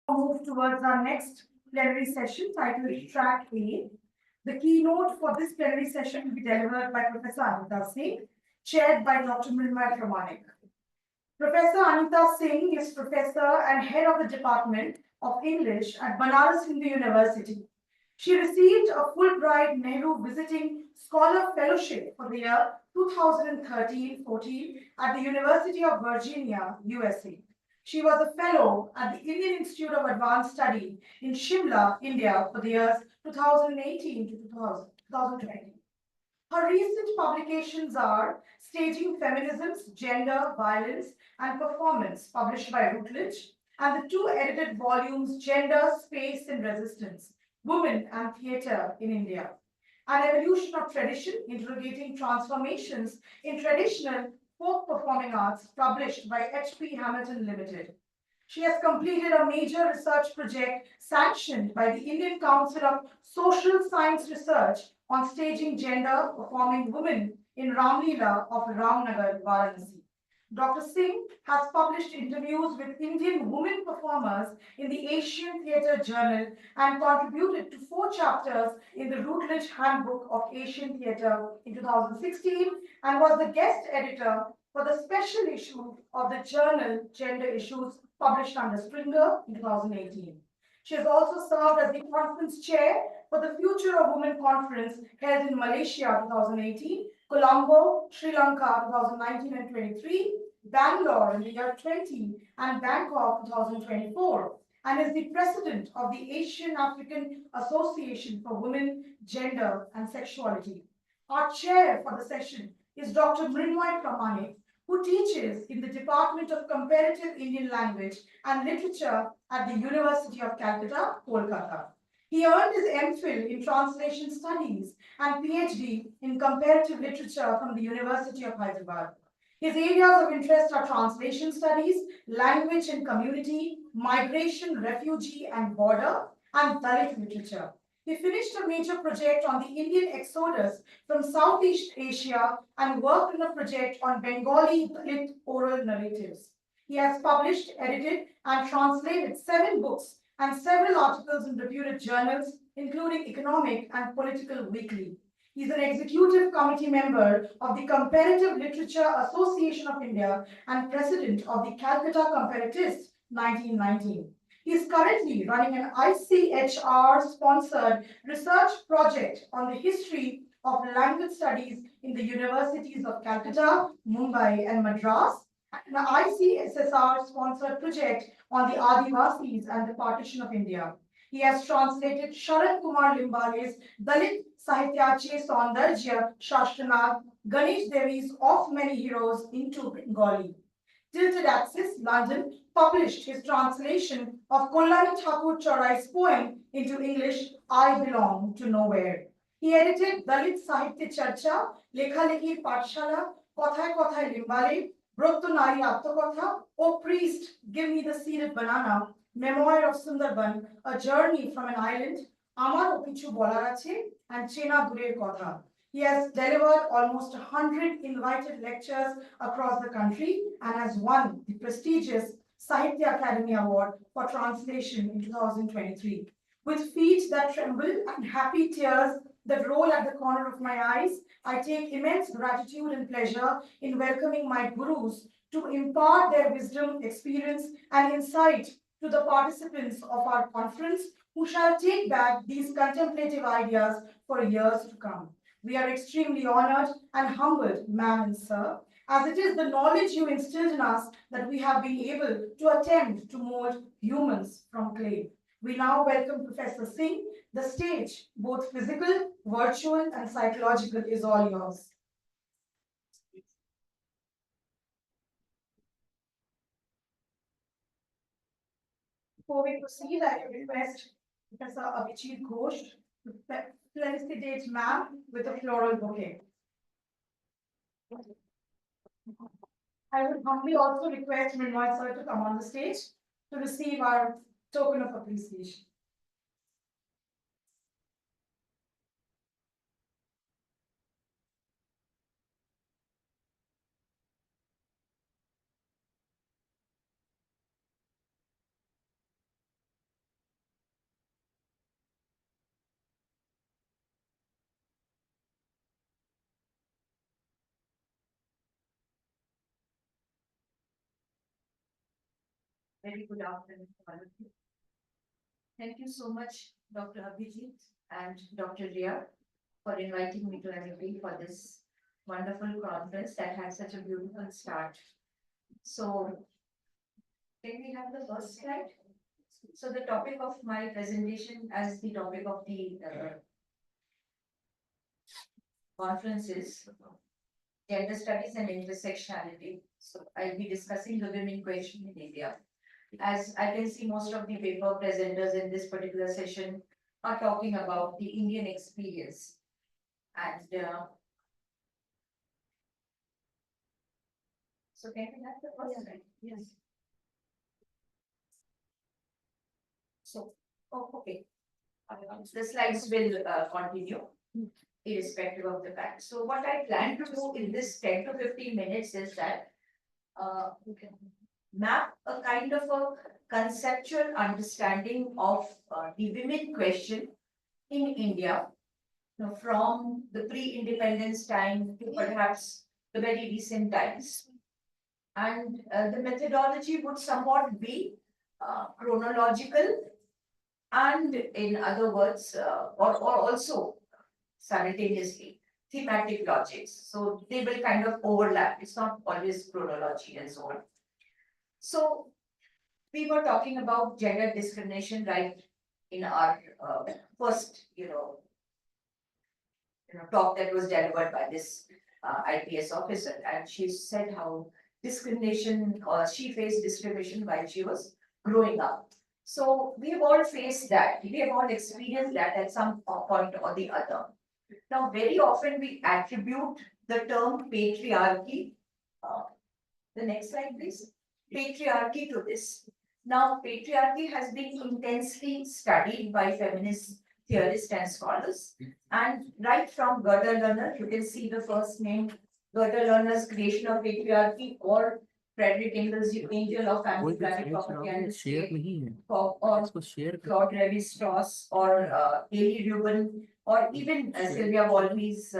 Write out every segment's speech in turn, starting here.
Move towards our next plenary session titled Track A. The keynote for this plenary session will be delivered by Professor Anita Singh, chaired by Dr. Mrinmay Pramanik. Professor Anita Singh is professor and head of the Department of English at Banaras Hindu University. She received a Fulbright Nehru Visiting Scholar Fellowship for the year 2013-14 at the University of Virginia, USA. She was a fellow at the Indian Institute of Advanced Study in Shimla, India for the years 2018 to 2020. Her recent publications are Staging Feminisms, Gender, Violence, and Performance, published by Routledge, and the two edited volumes, Gender, Space, and Resistance, Women and Theatre in India. An Evolution of Tradition, Interrogating Transformations in Traditional Folk Performing Arts, published by H.P. Hamilton Limited. She has completed a major research project sanctioned by the Indian Council of Social Science Research on staging gender performing women in Ramlila of Ramnagar, Varanasi. Dr. Singh has published interviews with Indian women performers in the Asian Theatre Journal and contributed to 4 chapters in the Routledge Handbook of Asian Theatre in 2016 and was the guest editor for the special issue of the journal Gender Issues published under Springer in 2018. She has also served as the conference chair for the Future of Women Conference held in Malaysia 2018, Colombo, Sri Lanka 2019 and 23, Bangalore in the year 20, and Bangkok 2024, and is the president of the Asian African Association for Women, Gender and Sexuality. Our chair for the session is Dr. Mrinmay Pramanik, who teaches in the Department of Comparative Indian Language and Literature at the University of Calcutta, Kolkata. He earned his MPhil in Translation Studies and PhD in Comparative Literature from the University of Hyderabad. His areas of interest are translation studies, language and community, migration, refugee and border, and Dalit literature. He finished a major project on the Indian exodus from Southeast Asia and worked on a project on Bengali Dalit oral narratives. He has published, edited, and translated 7 books and several articles in reputed journals, including Economic and Political Weekly. He is an executive committee member of the Comparative Literature Association of India and president of the Calcutta Comparatists 1919. He is currently running an ICHR-sponsored research project on the history of language studies in the universities of Calcutta, Mumbai, and Madras, and an ICSSR-sponsored project on the Adivasis and the partition of India. He has translated Sharad Kumar Limbale's Dalit Sahityache Saundarya Shashtranath, Ganesh Devi's Of Many Heroes into Bengali. Tilted Axis, London, published his translation of Kollani Thakur Chorai's poem into English, I Belong to Nowhere. He edited Dalit Sahitya Charcha, Lekhalekhi Pathshala, Kothay Kothay Limbale, Brotto Nari Atmakatha, O Priest, Give Me the Seeded Banana, Memoir of Sundarban, A Journey from an Island, Amar Okichu Bolar Ache, and Chena Durer Kotha. He has delivered almost 100 invited lectures across the country and has won the prestigious Sahitya Academy Award for Translation in 2023. With feet that tremble and happy tears that roll at the corner of my eyes, I take immense gratitude and pleasure in welcoming my gurus to impart their wisdom, experience, and insight to the participants of our conference who shall take back these contemplative ideas for years to come. We are extremely honored and humbled, ma'am and sir, as it is the knowledge you instilled in us that we have been able to attempt to mold humans from clay. We now welcome Professor Singh. The stage, both physical, virtual, and psychological, is all yours. Before we proceed, I request Professor Abhijit Ghosh to felicitate ma'am with a floral bouquet. I would humbly also request Mrinmay sir to come on the stage to receive our token of appreciation. Very good afternoon to all of you. Thank you so much, Dr. Abhijit and Dr. Ria, for inviting me to MLB for this wonderful conference that had such a beautiful start. So, can we have the first slide? So, the topic of my presentation, as the topic of the conference is gender studies and intersectionality. So, I'll be discussing the women question in India. As I can see, most of the paper presenters in this particular session are talking about the Indian experience. And so can we have the first slide? Yes. So, okay. The slides will continue irrespective of the fact. So what I plan to do in this 10 to 15 minutes is that we can map a kind of a conceptual understanding of the women question in India, from the pre-independence time to perhaps the very recent times. And the methodology would somewhat be chronological and, in other words, or also simultaneously thematic logics. So they will kind of overlap. It's not always chronology and so on. So we were talking about gender discrimination right in our first, talk that was delivered by this IPS officer, and she said how discrimination, she faced discrimination while she was growing up. So we have all faced that. We have all experienced that at some point or the other. Now, very often we attribute the term patriarchy. The next slide, please. Patriarchy to this. Now, patriarchy has been intensely studied by feminist theorists and scholars. And right from Gerda Lerner, you can see the first name, Gerda Lerner's Creation of Patriarchy, or Frederick Engel's Angel of Family Planning, Property and the State, or Claude Lévi-Strauss, or Haley Rubin, or even Sylvia Walby's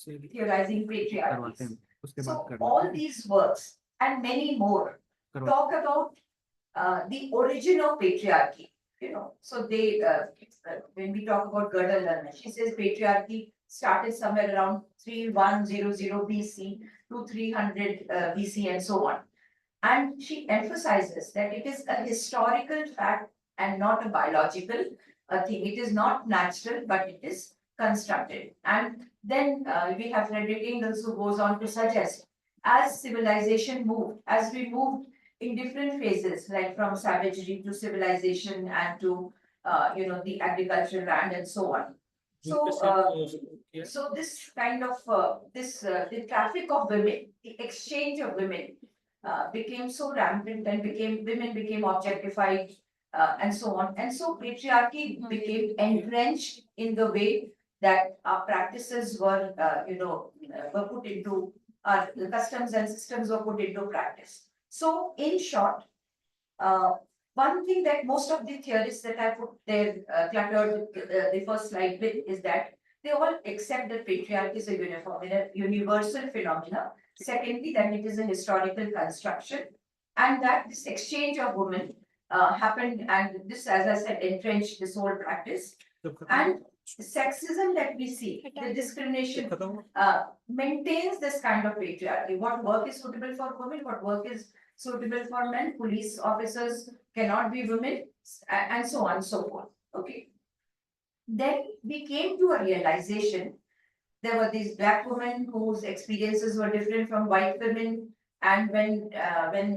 theorizing patriarchy. So all these works and many more talk about the origin of patriarchy. So they when we talk about Gerda Lerner, she says patriarchy started somewhere around 3100 BC to 300 BC and so on. And she emphasizes that it is a historical fact and not a biological thing. It is not natural, but it is constructed. And then we have Frederick Engels, who goes on to suggest, as civilization moved, as we moved in different phases, like from savagery to civilization and to the agricultural land and so on. So this kind of the traffic of women, the exchange of women became so rampant, and women became objectified and so on. And so patriarchy became entrenched in the way that our practices were were put into, the customs and systems were put into practice. So in short, one thing that most of the theorists that I put there cluttered the first slide with is that they all accept that patriarchy is a universal phenomenon. Secondly, that it is a historical construction, and that this exchange of women happened, and this, as I said, entrenched this whole practice. And the sexism that we see, the discrimination, maintains this kind of patriarchy. What work is suitable for women, what work is suitable for men, police officers cannot be women, and so on and so forth. Okay. Then we came to a realization. There were these black women whose experiences were different from white women, and when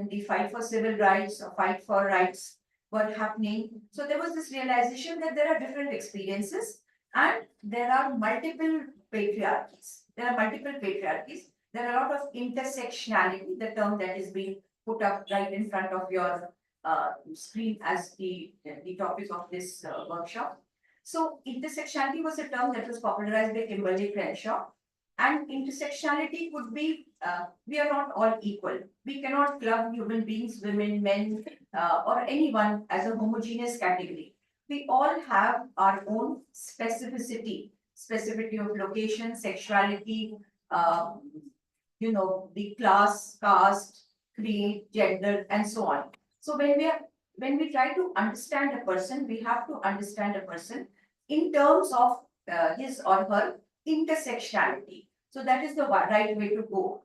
the fight for civil rights or fight for rights were happening, so there was this realization that there are different experiences and there are multiple patriarchies. There are multiple patriarchies. There are a lot of intersectionality, the term that is being put up right in front of your screen as the topic of this workshop. So intersectionality was a term that was popularized by Kimberly Crenshaw, and intersectionality could be, we are not all equal. We cannot club human beings, women, men, or anyone as a homogeneous category. We all have our own specificity of location, sexuality, the class, caste, creed, gender, and so on. So when we try to understand a person, we have to understand a person in terms of his or her intersectionality. So that is the right way to go.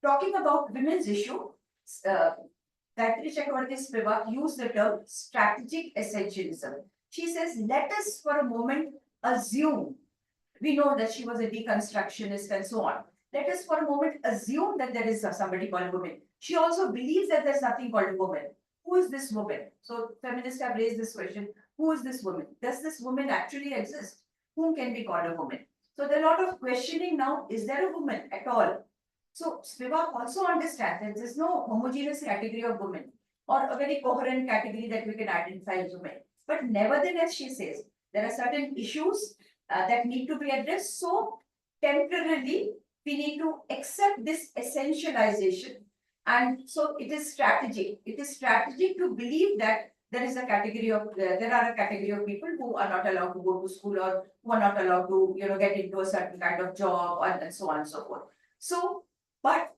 Talking about women's issue, uh, Gayatri Chakravarti Spivak used the term strategic essentialism. She says, let us for a moment assume, we know that she was a deconstructionist and so on. Let us for a moment assume that there is somebody called woman. She also believes that there's nothing called woman. Who is this woman? So feminists have raised this question. Who is this woman? Does this woman actually exist? Whom can be called a woman? So there are a lot of questioning now. Is there a woman at all? So Spivak also understands that there's no homogeneous category of women or a very coherent category that we can identify as women. But nevertheless, she says there are certain issues that need to be addressed. So temporarily, we need to accept this essentialization. And so it is strategic. It is strategic to believe that there is a category of there are a category of people who are not allowed to go to school or who are not allowed to get into a certain kind of job and so on and so forth. So, but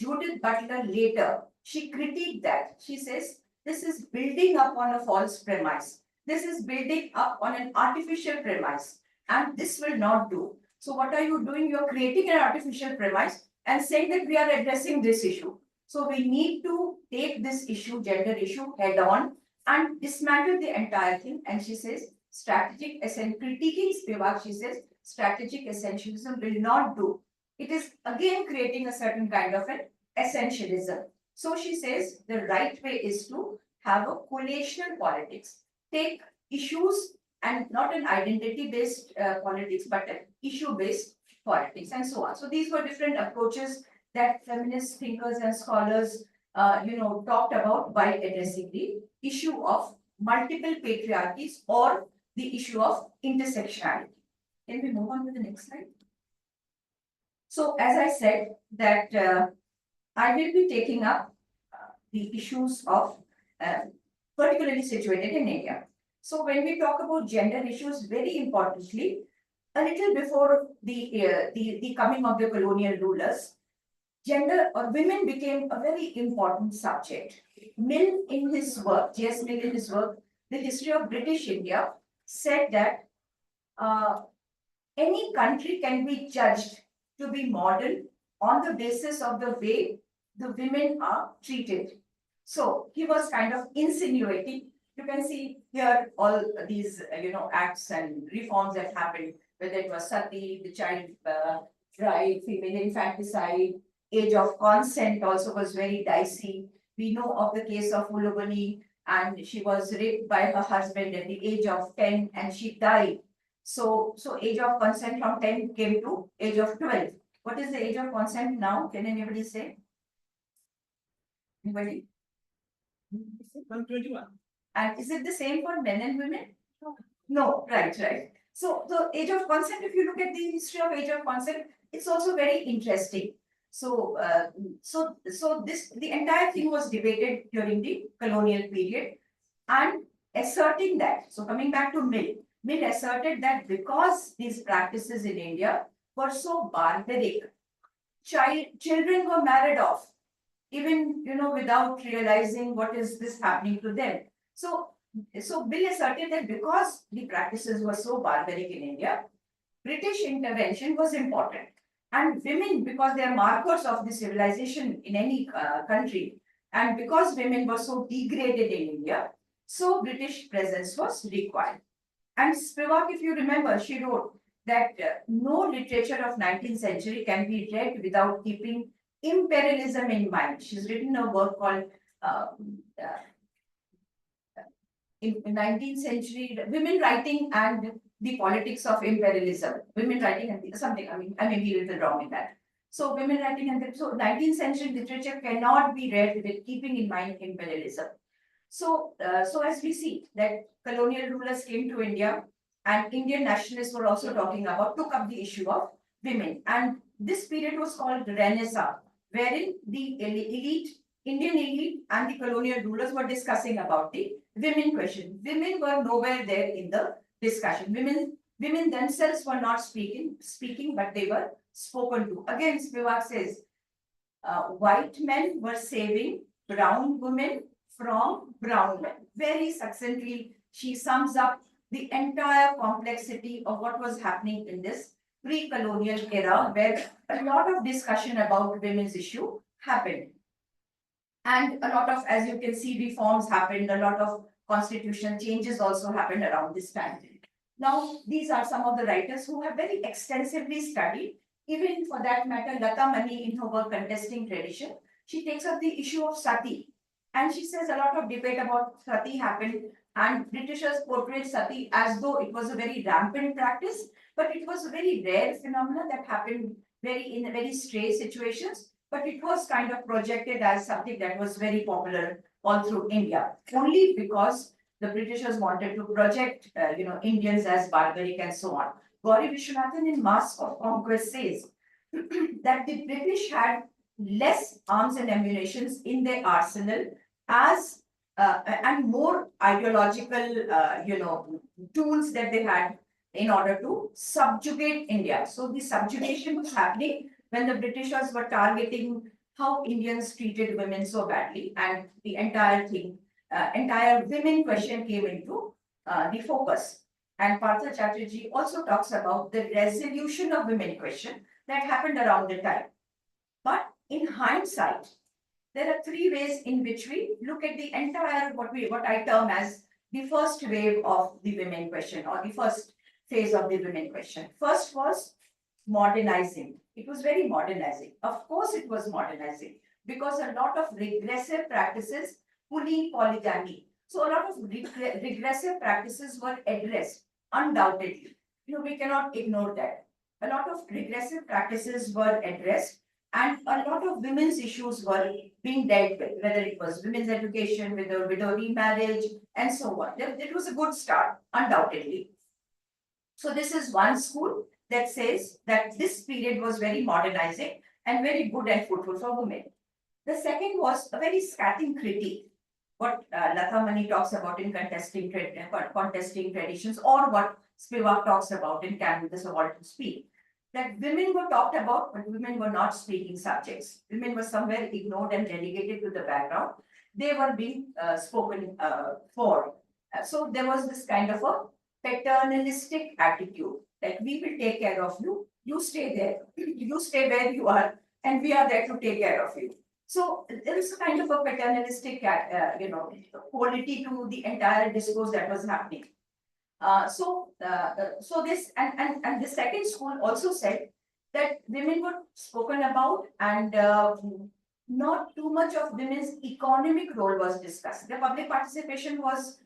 Judith Butler later she critiqued that. She says this is building up on a false premise. This is building up on an artificial premise, and this will not do. So, what are you doing? You're creating an artificial premise and saying that we are addressing this issue. So, we need to take this issue, gender issue, head on and dismantle the entire thing. And she says, critiquing Spivak, she says, strategic essentialism will not do. It is again creating a certain kind of an essentialism. So she says the right way is to have a coalitional politics, take issues and not an identity based politics, but an issue based politics and so on. So these were different approaches that feminist thinkers and scholars, talked about by addressing the issue of multiple patriarchies or the issue of intersectionality. Can we move on to the next slide? So as I said that I will be taking up the issues of particularly situated in India. So when we talk about gender issues, very importantly, a little before the coming of the colonial rulers, gender or women became a very important subject. Mill in his work, J.S. Mill in his work, The History of British India, said that any country can be judged to be modern on the basis of the way the women are treated. So he was kind of insinuating. You can see here all these, acts and reforms that happened, whether it was sati, the child bride, female infanticide, age of consent also was very dicey. We know of the case of Ulubani, and she was raped by her husband at the age of 10 and she died. So age of consent from 10 came to age of 12. What is the age of consent now? Can anybody say? Anybody? 21. And is it the same for men and women? No, right. So the age of consent, if you look at the history of age of consent, it's also very interesting. So, the entire thing was debated during the colonial period and asserting that. So coming back to Mill asserted that because these practices in India were so barbaric, children were married off, even without realizing what is this happening to them. So Bill asserted that because the practices were so barbaric in India, British intervention was important. And women, because they are markers of the civilization in any country, and because women were so degraded in India, so British presence was required. And Spivak, if you remember, she wrote that no literature of 19th century can be read without keeping imperialism in mind. She's written a work called in 19th century women writing and the politics of imperialism. Women writing and something. I mean, I may be a little wrong in that. So women writing and so 19th century literature cannot be read with keeping in mind imperialism. So as we see that colonial rulers came to India and Indian nationalists were also took up the issue of women. And this period was called Renaissance, wherein the Indian elite and the colonial rulers were discussing about the women question. Women were nowhere there in the discussion. Women themselves were not speaking, but they were spoken to. Again, Spivak says, white men were saving brown women from brown men. Very succinctly, she sums up the entire complexity of what was happening in this pre-colonial era, where a lot of discussion about women's issue happened. And a lot of, as you can see, reforms happened, a lot of constitutional changes also happened around this time. Now, these are some of the writers who have very extensively studied, even for that matter, Lata Mani in her work Contesting Tradition, she takes up the issue of sati. And she says a lot of debate about sati happened, and Britishers portrayed sati as though it was a very rampant practice, but it was a very rare phenomenon that happened in very stray situations, but it was kind of projected as something that was very popular all through India, only because the Britishers wanted to project, Indians as barbaric and so on. Gauri Vishwanathan in Mask of Conquest says that the British had less arms and ammunitions in their arsenal as and more ideological, tools that they had in order to subjugate India. So the subjugation was happening when the Britishers were targeting how Indians treated women so badly, and the entire women question came into the focus. And Partha Chatterjee also talks about the resolution of women question that happened around the time. But in hindsight, there are three ways in which we look at the entire what I term as the first wave of the women question, or the first phase of the women question. First was modernizing. It was very modernizing. Of course, it was modernizing because a lot of regressive practices, pulling polygamy. So a lot of regressive practices were addressed, undoubtedly. We cannot ignore that. A lot of regressive practices were addressed, and a lot of women's issues were being dealt with, whether it was women's education, widow remarriage, and so on. It was a good start, undoubtedly. So this is one school that says that this period was very modernizing and very good and fruitful for women. The second was a very scathing critique, what Lata Mani talks about in contesting traditions, or what Spivak talks about in Can We the Subaltern Speak, that women were talked about, but women were not speaking subjects. Women were somewhere ignored and relegated to the background. They were being spoken for. So there was this kind of a paternalistic attitude, like we will take care of you, you stay there, you stay where you are, and we are there to take care of you. So there is a kind of a paternalistic, quality to the entire discourse that was happening. So this and the second school also said that women were spoken about, and not too much of women's economic role was discussed. The public participation was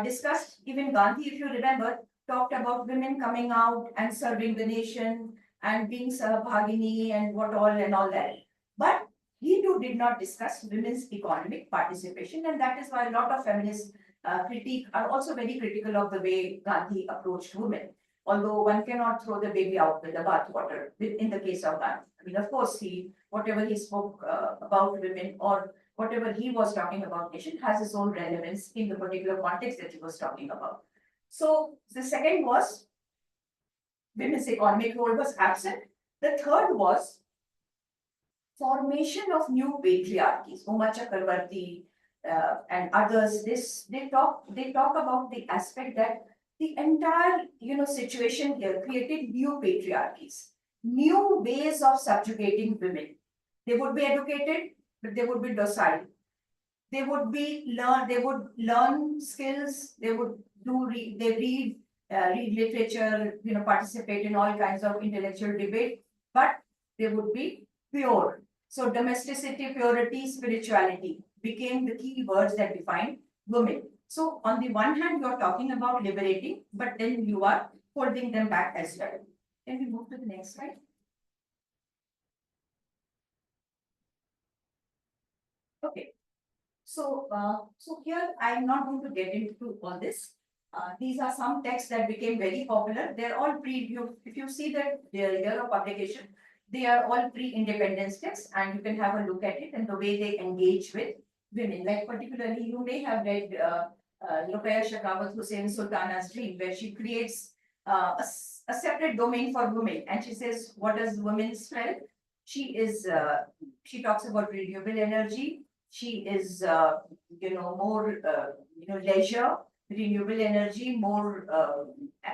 discussed. Even Gandhi, if you remember, talked about women coming out and serving the nation and being Sahabhagini and what all and all that. But he too did not discuss women's economic participation, and that is why a lot of feminists are also very critical of the way Gandhi approached women. Although one cannot throw the baby out with the bathwater in the case of Gandhi. I mean, of course, whatever he spoke about women, or whatever he was talking about nation, has its own relevance in the particular context that he was talking about. So the second was women's economic role was absent. The third was formation of new patriarchies. Uma Chakravarti and others, they talk about the aspect that the entire situation here created new patriarchies, new ways of subjugating women. They would be educated, but they would be docile. They would learn skills. They would read literature, participate in all kinds of intellectual debate, but they would be pure. So domesticity, purity, spirituality became the key words that defined women. So on the one hand, you are talking about liberating, but then you are holding them back as well. Can we move to the next slide? Okay. So, here I am not going to get into all this. These are some texts that became very popular. They're all if you see that their year of publication, they are all pre-independence texts, and you can have a look at it and the way they engage with women. Like particularly, you may have read Ruqayya Shekhawat Hussain Sultana's Dream, where she creates a separate domain for women, and she says, what does women spell? She talks about renewable energy. She is, more, leisure, renewable energy, more,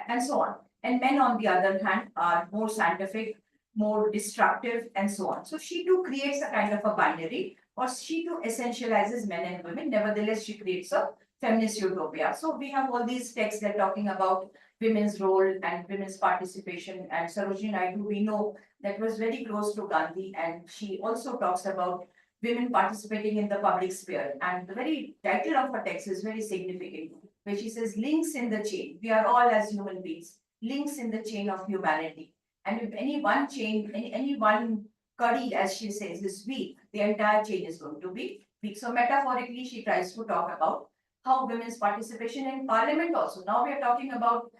and so on. And men, on the other hand, are more scientific, more destructive, and so on. So she too creates a kind of a binary, or she too essentializes men and women. Nevertheless, she creates a feminist utopia. So we have all these texts that are talking about women's role and women's participation. And Sarojini Naidu, we know that was very close to Gandhi, and she also talks about women participating in the public sphere. And the very title of her text is very significant, where she says, links in the chain. We are all, as human beings, links in the chain of humanity. And if any one chain, any one curry, as she says, is weak, the entire chain is going to be weak. So metaphorically, she tries to talk about how women's participation in parliament also. Now we are talking about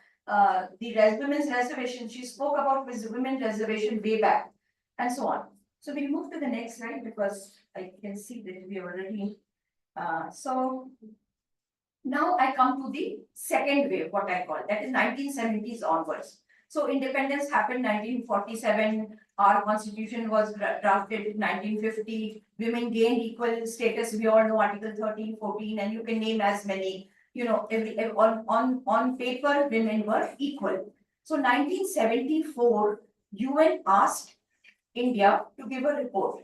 women's reservation. She spoke about women's reservation way back, and so on. So we move to the next slide because I can see that we already. So now I come to the second wave, what I call, that is 1970s onwards. So independence happened 1947. Our constitution was drafted in 1950. Women gained equal status. We all know Article 13, 14, and you can name as many. On paper, women were equal. So 1974, UN asked India to give a report,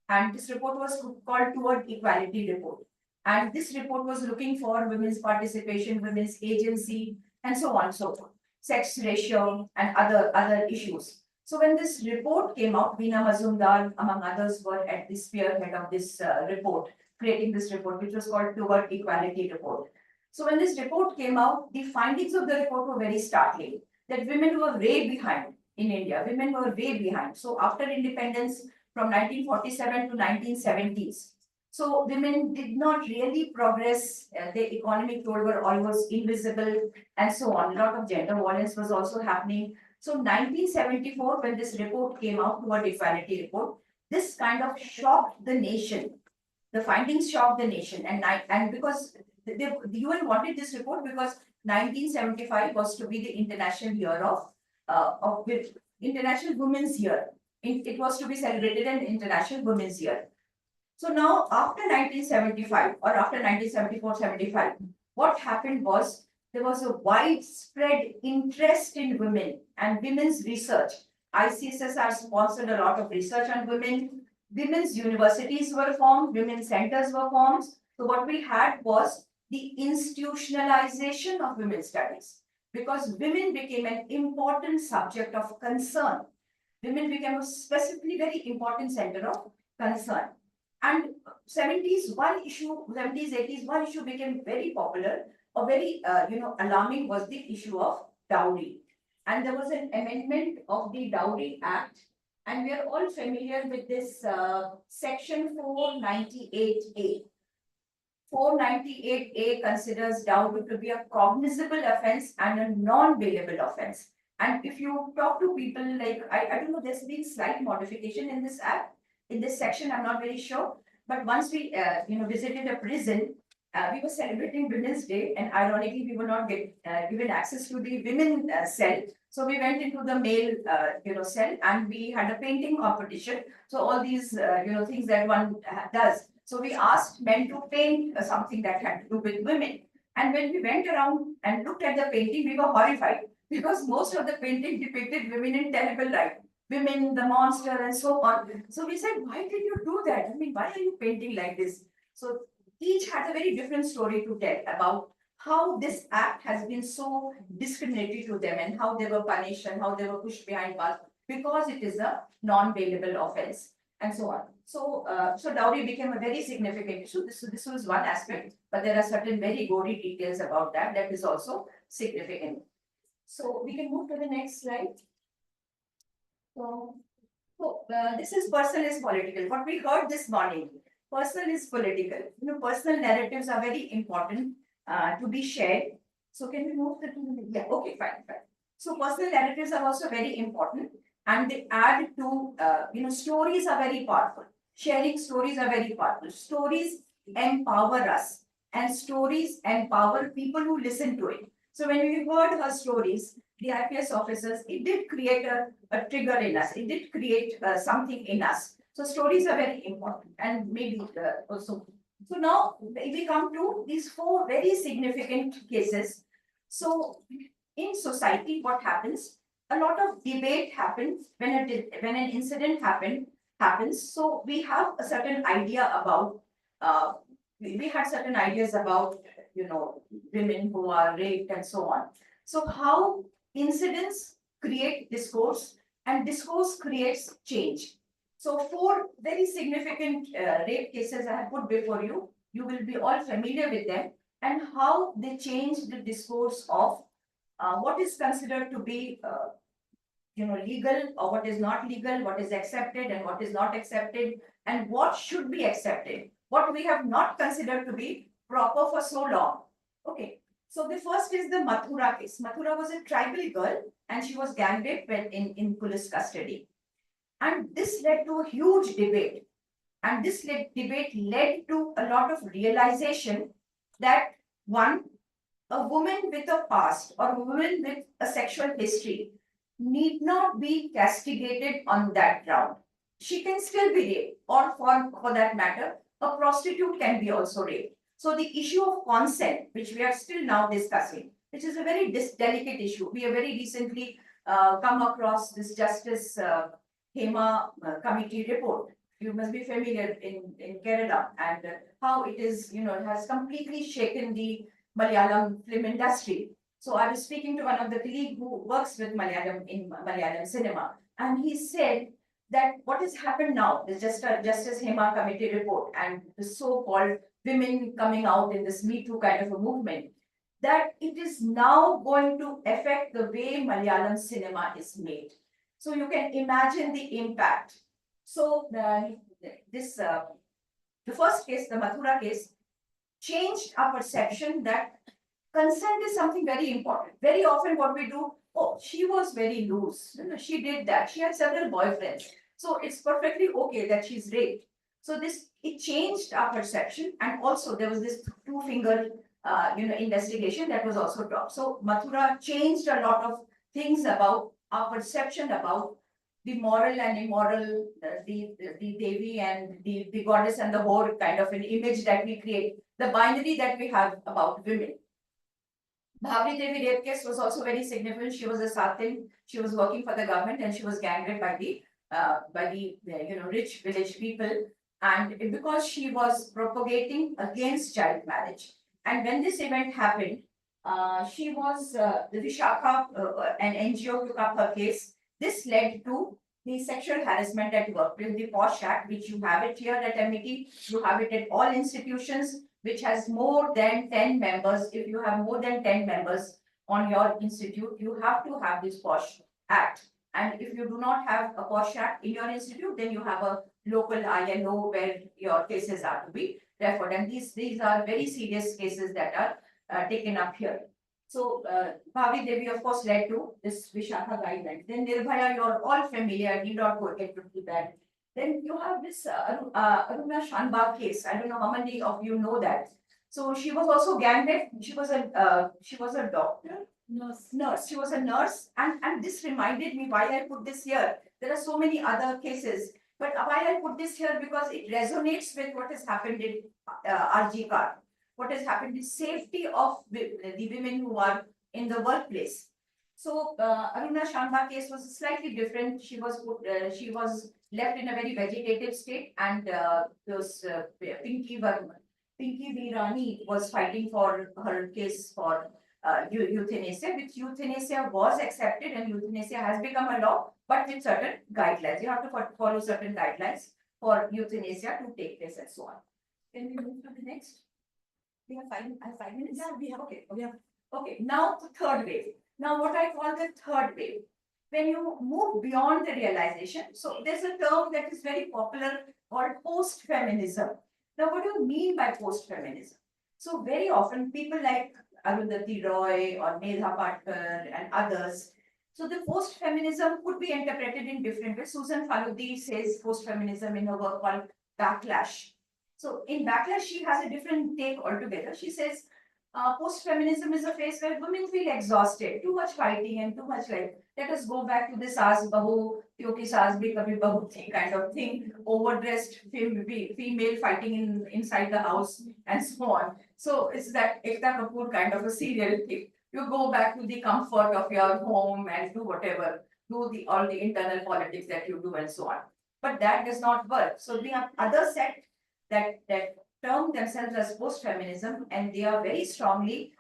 and this report was called Toward Equality Report. And this report was looking for women's participation, women's agency, and so on and so forth, sex ratio, and other issues. So when this report came out, Veena Mazumdar, among others, were at the spearhead of this report, creating this report, which was called Toward Equality Report. So when this report came out, the findings of the report were very startling, that women were way behind in India. Women were way behind. So after independence from 1947 to 1970s, so women did not really progress. The economic role were almost invisible, and so on. A lot of gender violence was also happening. So 1974, when this report came out, Toward Equality Report, this kind of shocked the nation. The findings shocked the nation, and because the UN wanted this report because 1975 was to be the international year of International Women's Year. It was to be celebrated an International Women's Year. So now after 1975 or after 1974-75, what happened was there was a widespread interest in women and women's research. ICSSR sponsored a lot of research on women. Women's universities were formed, women's centers were formed. So what we had was the institutionalization of women's studies, because women became an important subject of concern. Women became a specifically very important center of concern. And 70s, 80s, one issue became very popular, or very, alarming, was the issue of dowry. And there was an amendment of the Dowry Act, and we are all familiar with this section 498A. 498A considers dowry to be a cognizable offense and a non-bailable offense. And if you talk to people, like, I don't know, there's been slight modification in this act, in this section, I'm not very sure. But once we, visited a prison, we were celebrating Women's Day, and ironically, we were not given access to the women cell. So we went into the male, cell, and we had a painting competition. So all these, things that one does. So we asked men to paint something that had to do with women. And when we went around and looked at the painting, we were horrified, because most of the painting depicted women in terrible light. Women, the monster, and so on. So we said, why did you do that? I mean, why are you painting like this? So each had a very different story to tell about how this act has been so discriminatory to them, and how they were punished, and how they were pushed behind bars because it is a non-bailable offense, and so on. So, so dowry became a very significant issue. This was one aspect, but there are certain very gory details about that is also significant. So we can move to the next slide. So, this is personal is political. What we heard this morning, personal is political. Personal narratives are very important to be shared. So can we move yeah, okay, fine. So personal narratives are also very important, and they add to, stories are very powerful. Sharing stories are very powerful. Stories empower us, and stories empower people who listen to it. So when we heard her stories, the IPS officers, it did create a trigger in us. It did create something in us. So stories are very important and maybe also. So now we come to these four very significant cases. So in society, what happens? A lot of debate happens when an incident happens. So we have a certain idea about we had certain ideas about women who are raped and so on. So how incidents create discourse and discourse creates change. So four very significant rape cases I have put before you. You will be all familiar with them and how they change the discourse of what is considered to be legal or what is not legal, what is accepted and what is not accepted, and what should be accepted, what we have not considered to be proper for so long. Okay, so the first is the Mathura case. Mathura was a tribal girl and she was gang raped when in police custody. And this led to a huge debate. And this debate led to a lot of realization that one, a woman with a past or a woman with a sexual history need not be castigated on that ground. She can still be raped, or for that matter, a prostitute can be also raped. So the issue of consent, which we are still now discussing, which is a very delicate issue. We have very recently come across this Justice Hema committee report. You must be familiar in Kerala and how it is, it has completely shaken the Malayalam film industry. So I was speaking to one of the colleagues who works with Malayalam in Malayalam cinema, and he said that what has happened now is just a Justice Hema committee report and the so-called women coming out in this Me Too kind of a movement, that it is now going to affect the way Malayalam cinema is made. So you can imagine the impact. So the first case, the Mathura case, changed our perception that consent is something very important. Very often what we do, oh, she was very loose. She did that. She had several boyfriends. So it's perfectly okay that she's raped. So it changed our perception. And also there was this two-finger, investigation that was also dropped. So Mathura changed a lot of things about our perception about the moral and immoral, the Devi and the goddess and the whore kind of an image that we create, the binary that we have about women. Bhavri Devi rape case was also very significant. She was a Satin. She was working for the government and she was gang raped by the rich village people. And because she was propagating against child marriage. And when this event happened, she was the Vishakha, an NGO took up her case. This led to the sexual harassment at workplace, the POSH Act, which you have it here at MET, you have it at all institutions, which has more than 10 members. If you have more than 10 members on your institute, you have to have this POSH Act. And if you do not have a POSH Act in your institute, then you have a local ILO where your cases are to be referred. And these are very serious cases that are taken up here. So Bhavri Devi, of course, led to this Vishakha guideline. Then Nirbhaya, you're all familiar, I need not go get into that. Then you have this Aruna Shanbag case. I don't know how many of you know that. So she was also gang raped. She was a doctor. Nurse. She was a nurse. And this reminded me why I put this here. There are so many other cases. But why I put this here because it resonates with what has happened in RG Kar. What has happened is safety of the women who are in the workplace. So Aruna Shanbag case was slightly different. She was left in a very vegetative state, and Pinky Virani was fighting for her case for euthanasia, which euthanasia was accepted and euthanasia has become a law, but with certain guidelines. You have to follow certain guidelines for euthanasia to take place and so on. Can we move to the next? We have 5 minutes? Yeah, we have. Okay, now the third wave. Now what I call the third wave. When you move beyond the realization, so there's a term that is very popular called post-feminism. Now what do you mean by post-feminism? So very often people like Arundhati Roy or Medha Patkar and others. So the post-feminism could be interpreted in different ways. Susan Faludi says post-feminism in her work called Backlash. So in Backlash, she has a different take altogether. She says Post-feminism is a phase where women feel exhausted, too much fighting and too much like, let us go back to the saas bahu, kyunki saas bhi kabhi bahu thi kind of thing, overdressed female fighting inside the house and so on. So it's that Ekta Kapoor kind of a serial thing. You go back to the comfort of your home and do whatever, do the all the internal politics that you do and so on. But that does not work. So the other set that term themselves as post-feminism, and they are very strongly,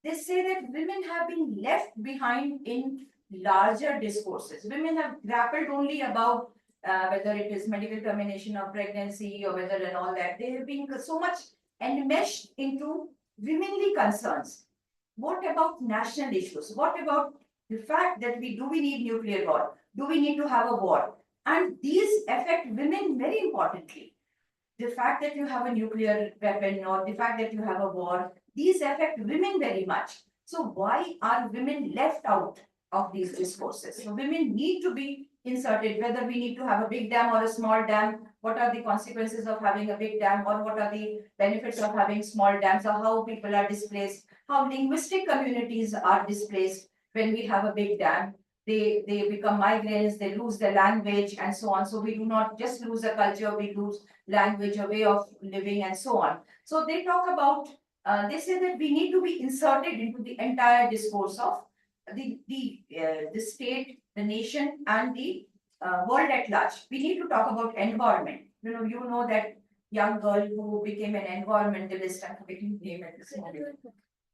they say that women have been left behind in larger discourses. Women have grappled only about whether it is medical termination of pregnancy or whether and all that. They have been so much enmeshed into womenly concerns. What about national issues? What about the fact that we need nuclear war? Do we need to have a war? And these affect women very importantly. The fact that you have a nuclear weapon or the fact that you have a war, these affect women very much. So why are women left out of these discourses? So women need to be inserted, whether we need to have a big dam or a small dam, what are the consequences of having a big dam, or what are the benefits of having small dams, or how people are displaced, how linguistic communities are displaced when we have a big dam. They become migrants, they lose their language and so on. So we do not just lose a culture, we lose language, a way of living and so on. So they talk about, they say that we need to be inserted into the entire discourse of the state, the nation and the world at large. We need to talk about environment. You know that young girl who became an environmentalist, I'm forgetting the name at this moment.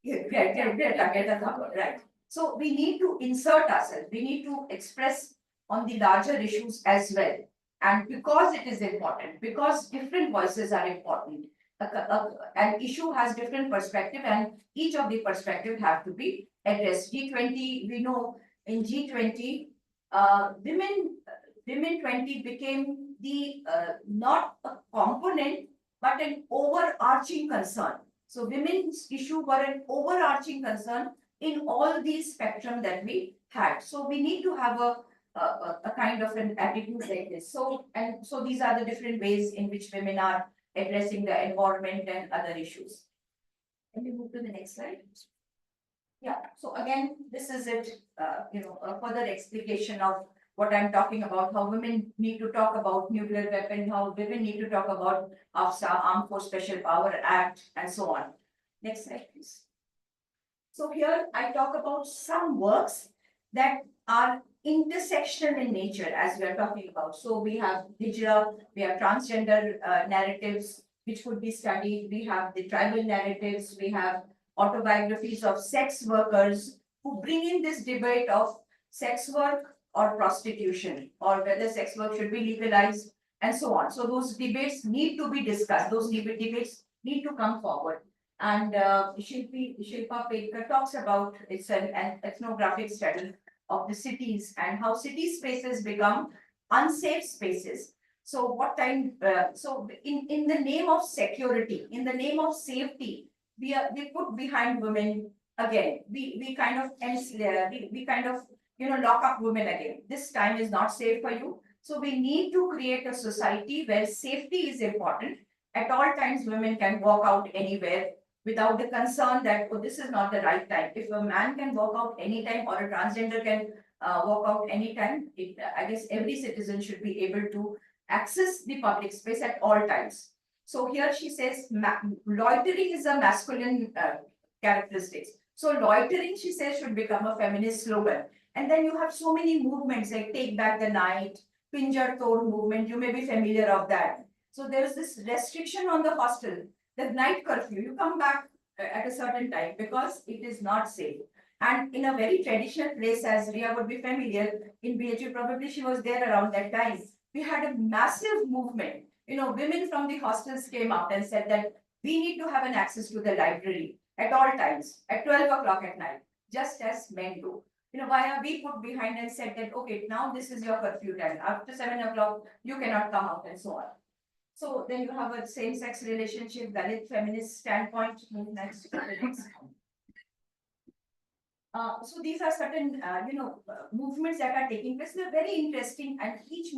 Greta Thunberg, right. So we need to insert ourselves. We need to express on the larger issues as well. And because it is important, because different voices are important, an issue has different perspective and each of the perspective have to be addressed. G20, we know in G20, women 20 became the not a component, but an overarching concern. So women's issue were an overarching concern in all these spectrum that we had. So we need to have a kind of an attitude like this. So these are the different ways in which women are addressing the environment and other issues. Can we move to the next slide? Yeah, so again, this is it, a further explication of what I'm talking about, how women need to talk about nuclear weapon, how women need to talk about AFSA, Armed Force Special Power Act, and so on. Next slide, please. So here I talk about some works that are intersectional in nature as we are talking about. So we have digital, we have transgender narratives which could be studied. We have the tribal narratives, we have autobiographies of sex workers who bring in this debate of sex work or prostitution, or whether sex work should be legalized and so on. So those debates need to be discussed. Those debates need to come forward. And Shilpa Pedkar talks about, it's an ethnographic study of the cities and how city spaces become unsafe spaces. So what kind, so in the name of security, in the name of safety, we put behind women again. We kind of enslave, we kind of, lock up women again. This time is not safe for you. So we need to create a society where safety is important. At all times, women can walk out anywhere without the concern that, oh, this is not the right time. If a man can walk out anytime or a transgender can walk out anytime, I guess every citizen should be able to access the public space at all times. So here she says, loitering is a masculine characteristics. So loitering, she says, should become a feminist slogan. And then you have so many movements like Take Back the Night, Pinjar Tod movement, you may be familiar of that. So there is this restriction on the hostel, the night curfew, you come back at a certain time because it is not safe. And in a very traditional place, as Ria would be familiar, in BHU, probably she was there around that time, we had a massive movement. Women from the hostels came out and said that we need to have an access to the library at all times, at 12 o'clock at night, just as men do. Why are we put behind and said that, okay, now this is your curfew time. After 7 o'clock, you cannot come out and so on. So then you have a same-sex relationship, valid feminist standpoint. Move next to the next. So these are certain, movements that are taking place. They're very interesting, and each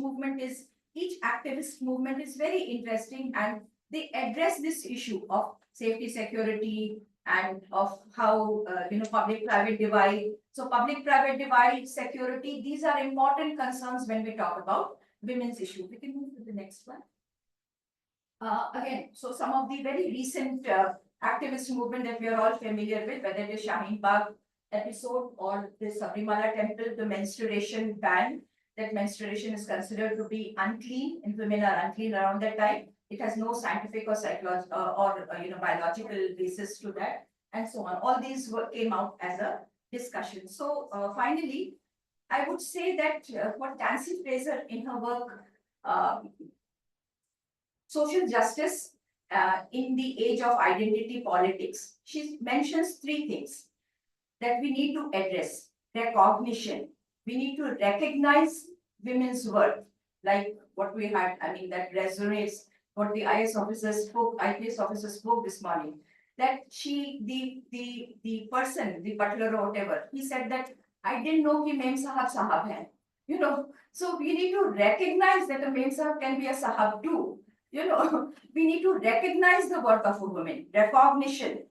activist movement is very interesting, and they address this issue of safety, security, and of how, public-private divide. So public-private divide, security, these are important concerns when we talk about women's issue. We can move to the next one. Again, so some of the very recent activist movement that we are all familiar with, whether it is Shaheen Bagh episode or the Sabrimala temple, the menstruation ban, that menstruation is considered to be unclean and women are unclean around that time. It has no scientific or psychological biological basis to that, and so on. All these came out as a discussion. So finally, I would say that what Nancy Fraser in her work, uh, Social Justice in the Age of Identity Politics, she mentions three things that we need to address: recognition. We need to recognize women's worth, like what we had, that resonates what the IPS officer spoke this morning. That the person, the butler or whatever, he said that I didn't know ki Mem Sahab Sahab hai. So we need to recognize that a Mem Sahab can be a Sahab too. We need to recognize the worth of a woman, recognition.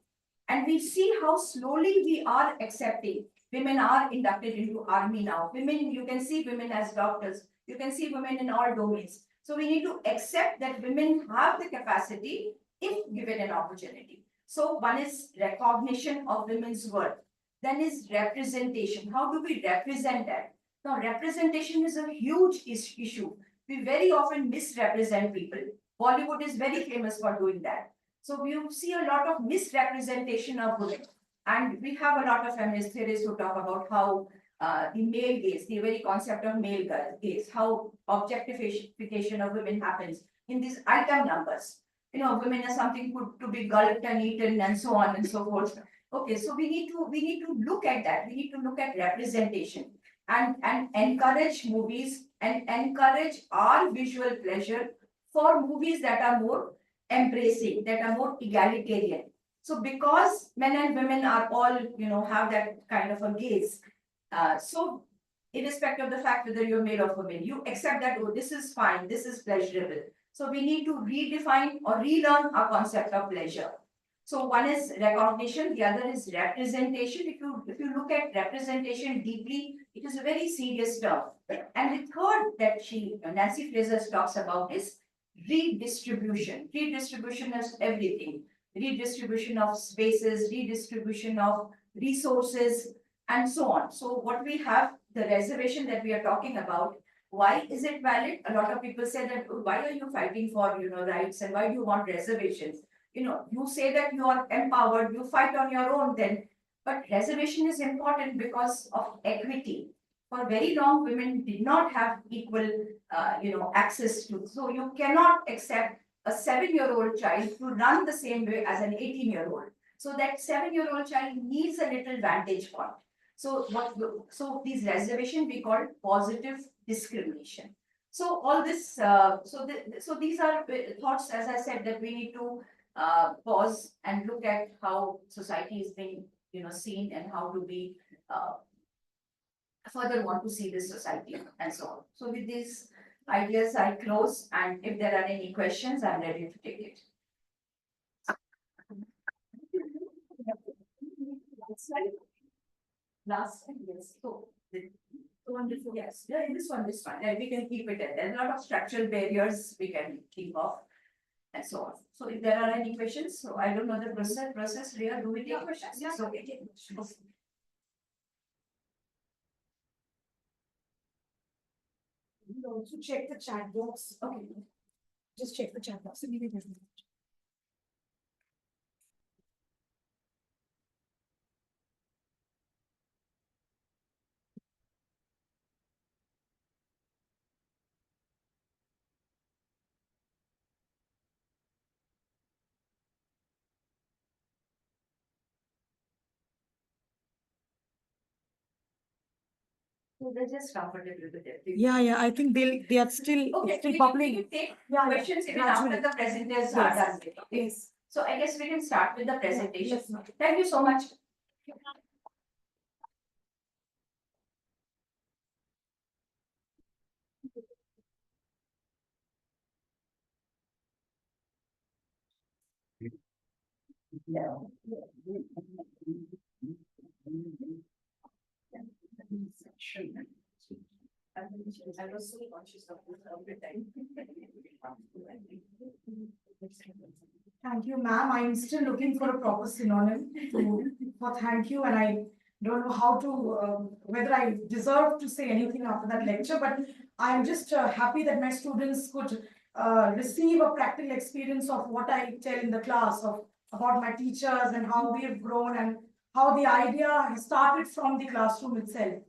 And we see how slowly we are accepting. Women are inducted into army now. Women, you can see women as doctors. You can see women in all domains. So we need to accept that women have the capacity if given an opportunity. So one is recognition of women's worth. Then is representation. How do we represent that? Now, representation is a huge issue. We very often misrepresent people. Bollywood is very famous for doing that. So we see a lot of misrepresentation of women. And we have a lot of feminist theorists who talk about how the male gaze, the very concept of male gaze, how objectification of women happens in these item numbers. Women are something to be gulped and eaten and so on and so forth. Okay, so we need to look at that. We need to look at representation and encourage movies and encourage our visual pleasure for movies that are more embracing, that are more egalitarian. So because men and women are all, have that kind of a gaze, so irrespective of the fact whether you're male or female, you accept that, oh, this is fine, this is pleasurable. So we need to redefine or relearn our concept of pleasure. So one is recognition, the other is representation. If you look at representation deeply, it is a very serious term. And the third that Nancy Fraser talks about is redistribution. Redistribution is everything. Redistribution of spaces, redistribution of resources, and so on. So what we have, the reservation that we are talking about, why is it valid? A lot of people say that, "Oh, why are you fighting for rights and why do you want reservations?" You say that you are empowered, you fight on your own then. But reservation is important because of equity. For very long, women did not have equal, access to. So you cannot accept a 7-year-old child to run the same way as an 18-year-old. So that 7-year-old child needs a little vantage point. So these reservation we call positive discrimination. So all this, so these are thoughts, as I said, that we need to pause and look at how society is being, seen and how do we further want to see this society and so on. So with these ideas, I close, and if there are any questions, I'm ready to take it. Last slide, yes. So wonderful, yes. Yeah, this one. We can keep it. There's a lot of structural barriers we can keep off and so on. So if there are any questions, so I don't know the process, Rhea, do we take questions? Yeah, So, we take questions. You also check the chat box. Okay. Just check the chat box. So they're just comfortable with it. Yeah, I think they are still Okay, still we bubbling. can take Yeah, questions even gradually. after the presenters are Yes. done with it. Okay. Yes. So I guess we can start with the presentation. Yes, ma'am. Thank you so much. I was so conscious of this all the time. Thank you, ma'am. I'm still looking for a proper synonym for thank you, and I don't know how to, whether I deserve to say anything after that lecture, but I'm just happy that my students could receive a practical experience of what I tell in the class of about my teachers and how we have grown and how the idea has started from the classroom itself.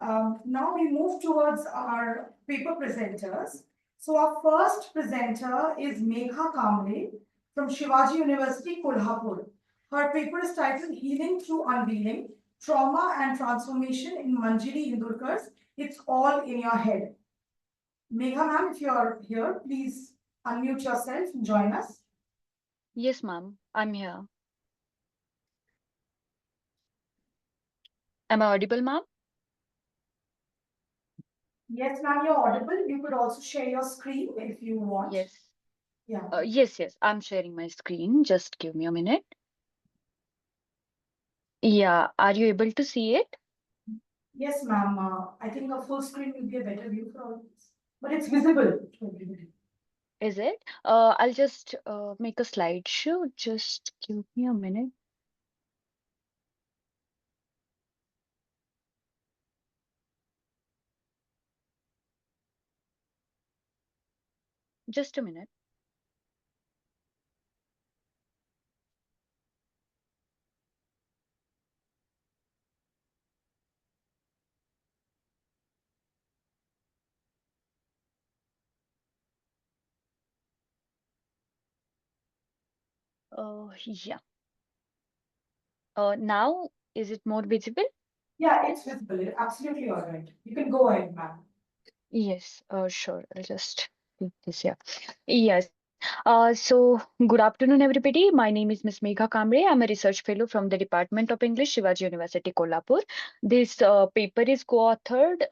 Now we move towards our paper presenters. So our first presenter is Megha Kamble from Shivaji University, Kolhapur. Her paper is titled Healing Through Unveiling, Trauma and Transformation in Manjiri Indurkar's It's All in Your Head. Megha ma'am, if you are here, please unmute yourself and join us. Yes, ma'am. I'm here. Am I audible, ma'am? Yes, ma'am, you're audible. You could also share your screen if you want. Yes. Yeah. Yes. I'm sharing my screen. Just give me a minute. Yeah. Are you able to see it? Yes, ma'am. I think a full screen will be a better view for all of us. But it's visible to everybody. Is it? I'll just make a slideshow. Just give me a minute. Just a minute. Yeah. Now is it more visible? Yeah, it's visible. It's absolutely all right. You can go ahead, ma'am. Yes. Sure. I'll just do this. Yeah. Yes. So good afternoon, everybody. My name is Miss Megha Kamble. I'm a research fellow from the Department of English, Shivaji University, Kolhapur. This paper is co-authored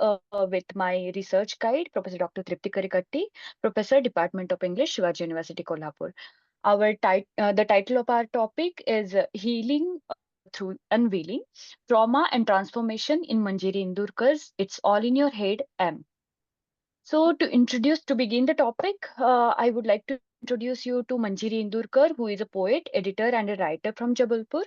with my research guide, Professor Dr. Tripti Karikatti, Professor, Department of English, Shivaji University, Kolhapur. The title of our topic is Healing through Unveiling, Trauma and Transformation in Manjiri Indurkar's It's All in Your Head, M. So to begin the topic, I would like to introduce you to Manjiri Indurkar, who is a poet, editor, and a writer from Jabalpur.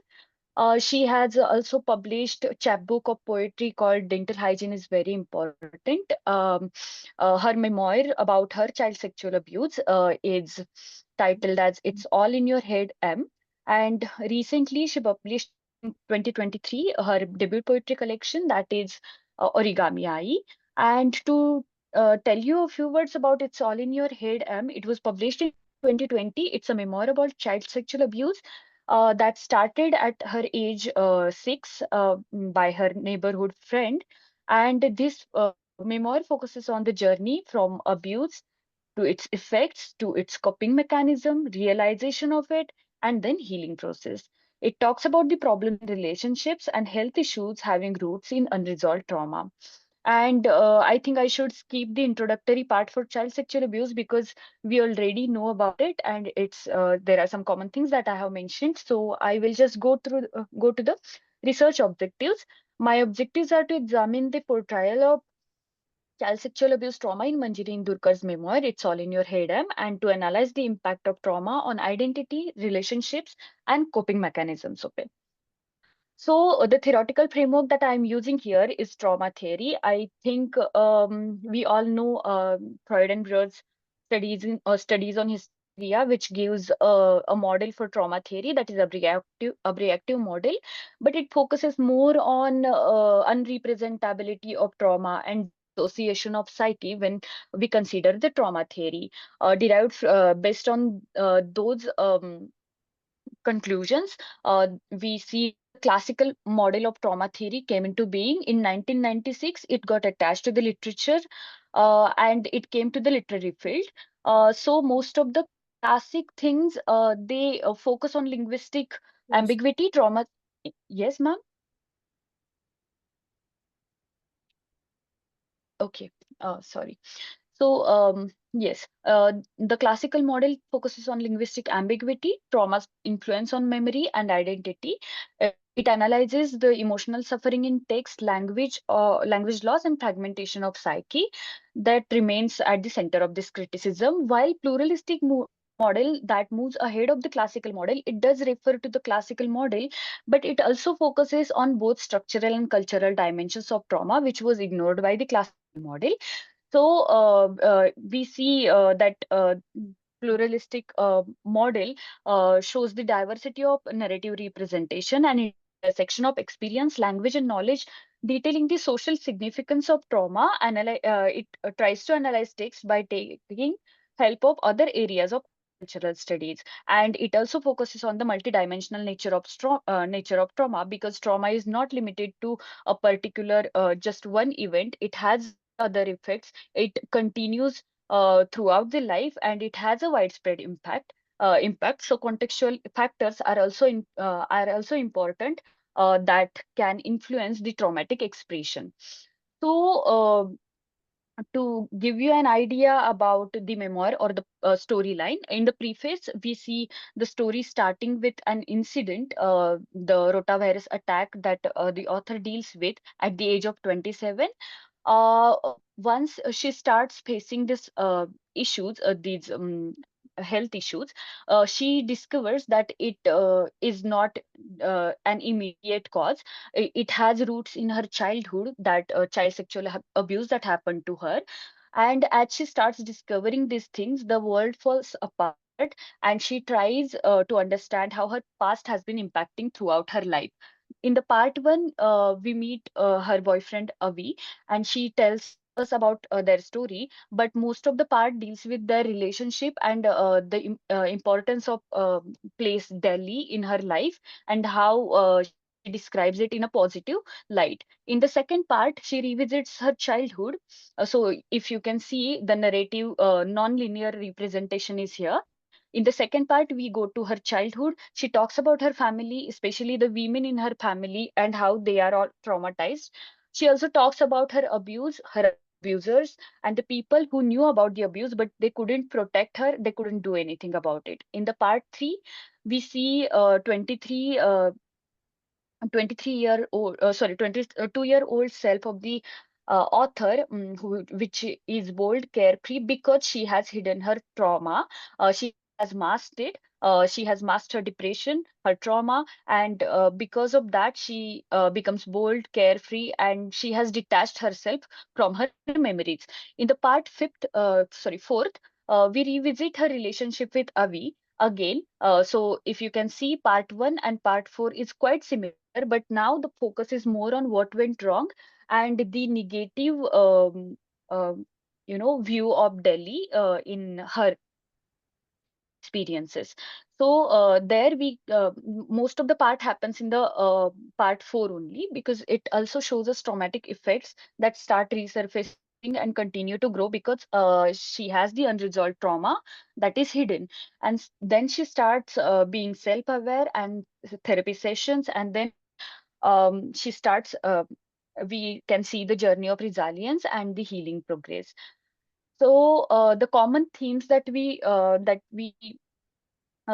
She has also published a chapbook of poetry called Dental Hygiene is Very Important. Her memoir about her child sexual abuse is titled as It's All in Your Head, M. And recently she published in 2023 her debut poetry collection that is Origami Ai. And to tell you a few words about It's All in Your Head, M, it was published in 2020. It's a memoir about child sexual abuse that started at her age 6 by her neighborhood friend. And this memoir focuses on the journey from abuse to its effects, to its coping mechanism, realization of it, and then healing process. It talks about the problem in relationships and health issues having roots in unresolved trauma. And I think I should skip the introductory part for child sexual abuse because we already know about it, and it's there are some common things that I have mentioned. So I will just go to the research objectives. My objectives are to examine the portrayal of child sexual abuse trauma in Manjiri Indurkar's memoir, It's All in Your Head, and to analyze the impact of trauma on identity, relationships, and coping mechanisms of it. So the theoretical framework that I'm using here is trauma theory. I think we all know Freud and Breuer's studies on hysteria, which gives a model for trauma theory that is a reactive model, but it focuses more on unrepresentability of trauma and dissociation of psyche when we consider the trauma theory derived based on those conclusions. We see classical model of trauma theory came into being in 1996. It got attached to the literature and it came to the literary field. So most of the classic things they focus on linguistic ambiguity, trauma. Yes, ma'am. Okay. Sorry. Yes, the classical model focuses on linguistic ambiguity, trauma's influence on memory and identity. It analyzes the emotional suffering in text, language loss, and fragmentation of psyche that remains at the center of this criticism. While pluralistic model that moves ahead of the classical model, it does refer to the classical model, but it also focuses on both structural and cultural dimensions of trauma, which was ignored by the classical model. We see that pluralistic model shows the diversity of narrative representation and intersection of experience, language, and knowledge, detailing the social significance of trauma. It tries to analyze text by taking help of other areas of cultural studies, and it also focuses on the multidimensional nature of trauma, because trauma is not limited to a particular just one event. It has many other effects. It continues throughout the life, and it has a widespread impact. So contextual factors are also important that can influence the traumatic expression. So to give you an idea about the memoir or the storyline, in the preface, we see the story starting with an incident, the rotavirus attack that the author deals with at the age of 27. Once she starts facing these health issues, she discovers that it is not an immediate cause. It has roots in her childhood, that child sexual abuse that happened to her. And as she starts discovering these things, the world falls apart, and she tries to understand how her past has been impacting throughout her life. In the part one, we meet her boyfriend Avi, and she tells us about their story. But most of the part deals with their relationship and importance of place Delhi in her life, and how she describes it in a positive light. In the second part, she revisits her childhood. So if you can see, the narrative non-linear representation is here. In the second part, we go to her childhood. She talks about her family, especially the women in her family, and how they are all traumatized. She also talks about her abuse, her abusers, and the people who knew about the abuse, but they couldn't protect her. They couldn't do anything about it. In the part three, we see 23-year-old, 22-year-old self of the author, which is bold, carefree, because she has hidden her trauma. She has masked it. She has masked her depression, her trauma, and because of that, she becomes bold, carefree, and she has detached herself from her memories. In the fourth, we revisit her relationship with Avi again. So if you can see, part one and part four is quite similar, but now the focus is more on what went wrong and the negative um, view of Delhi in her experiences. So there we most of the part happens in the part four only, because it also shows us traumatic effects that start resurfacing and continue to grow, because she has the unresolved trauma that is hidden. And then she starts being self-aware and therapy sessions, and then she starts we can see the journey of resilience and the healing progress. So the common themes that we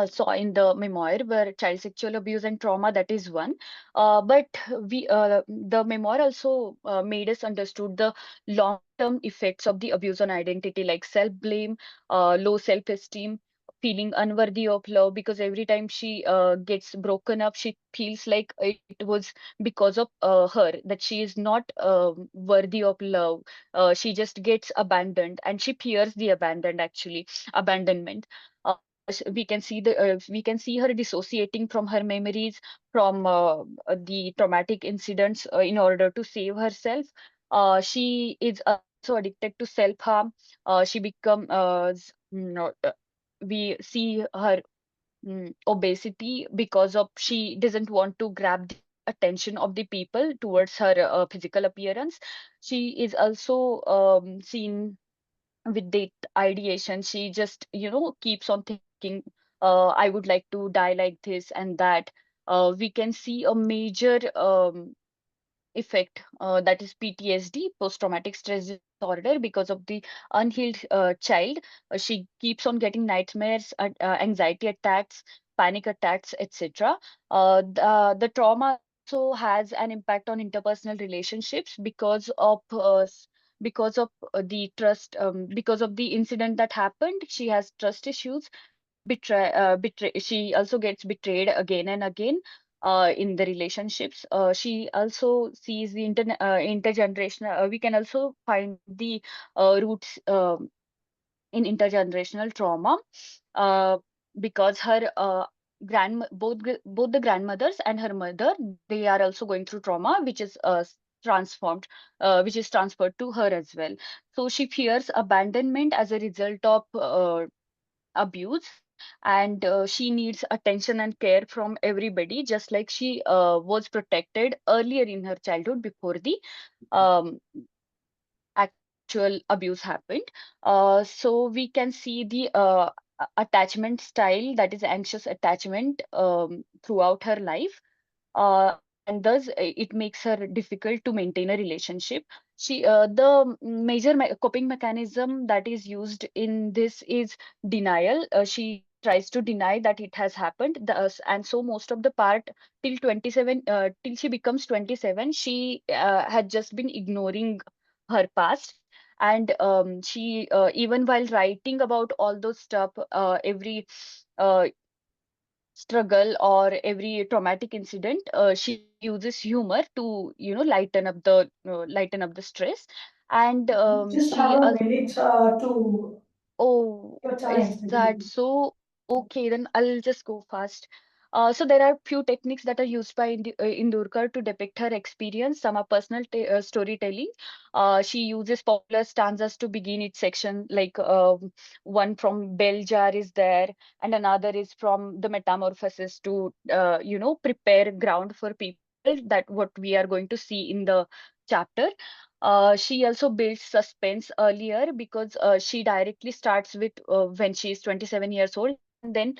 saw in the memoir were child sexual abuse and trauma. That is one. But the memoir also made us understood the long-term effects of the abuse on identity, like self-blame, low self-esteem, feeling unworthy of love, because every time she gets broken up, she feels like it was because of her, that she is not worthy of love. She just gets abandoned, and she fears the abandonment. We can see her dissociating from her memories, from the traumatic incidents, in order to save herself. She is also addicted to self harm. She become no, We see her obesity, because of she doesn't want to grab the attention of the people towards her physical appearance. She is also seen with the ideation. She just keeps on thinking, I would like to die like this and that. We can see a major effect, that is PTSD, post-traumatic stress disorder, because of the unhealed child. She keeps on getting nightmares, anxiety attacks, panic attacks, etc. The trauma also has an impact on interpersonal relationships because of the trust, because of the incident that happened. She has trust issues. She also gets betrayed again and again in the relationships. She also sees the intergenerational. We can also find the roots in intergenerational trauma, uh, because her both the grandmothers and her mother, they are also going through trauma, which is transformed, which is transferred to her as well. So she fears abandonment as a result of abuse, and she needs attention and care from everybody, just like she was protected earlier in her childhood before the um, actual abuse happened. So we can see the attachment style, that is anxious attachment, throughout her life, and thus it makes her difficult to maintain a relationship. The major coping mechanism that is used in this is denial. She tries to deny that it has happened. And so most of the part till 27, till she becomes 27, she had just been ignoring her past. And she even while writing about all those stuff, every uh, struggle or every traumatic incident, she uses humor to, lighten up the stress. And Just have she a also. minute to Oh, your is time. that so? Okay, then I'll just go fast. So there are few techniques that are used by Indurkar to depict her experience. Some are personal storytelling. She uses popular stanzas to begin each section, like one from Bell Jar is there, and another is from the Metamorphosis to, prepare ground for people, that what we are going to see in the chapter. She also builds suspense earlier, because she directly starts with when she is 27 years old, and then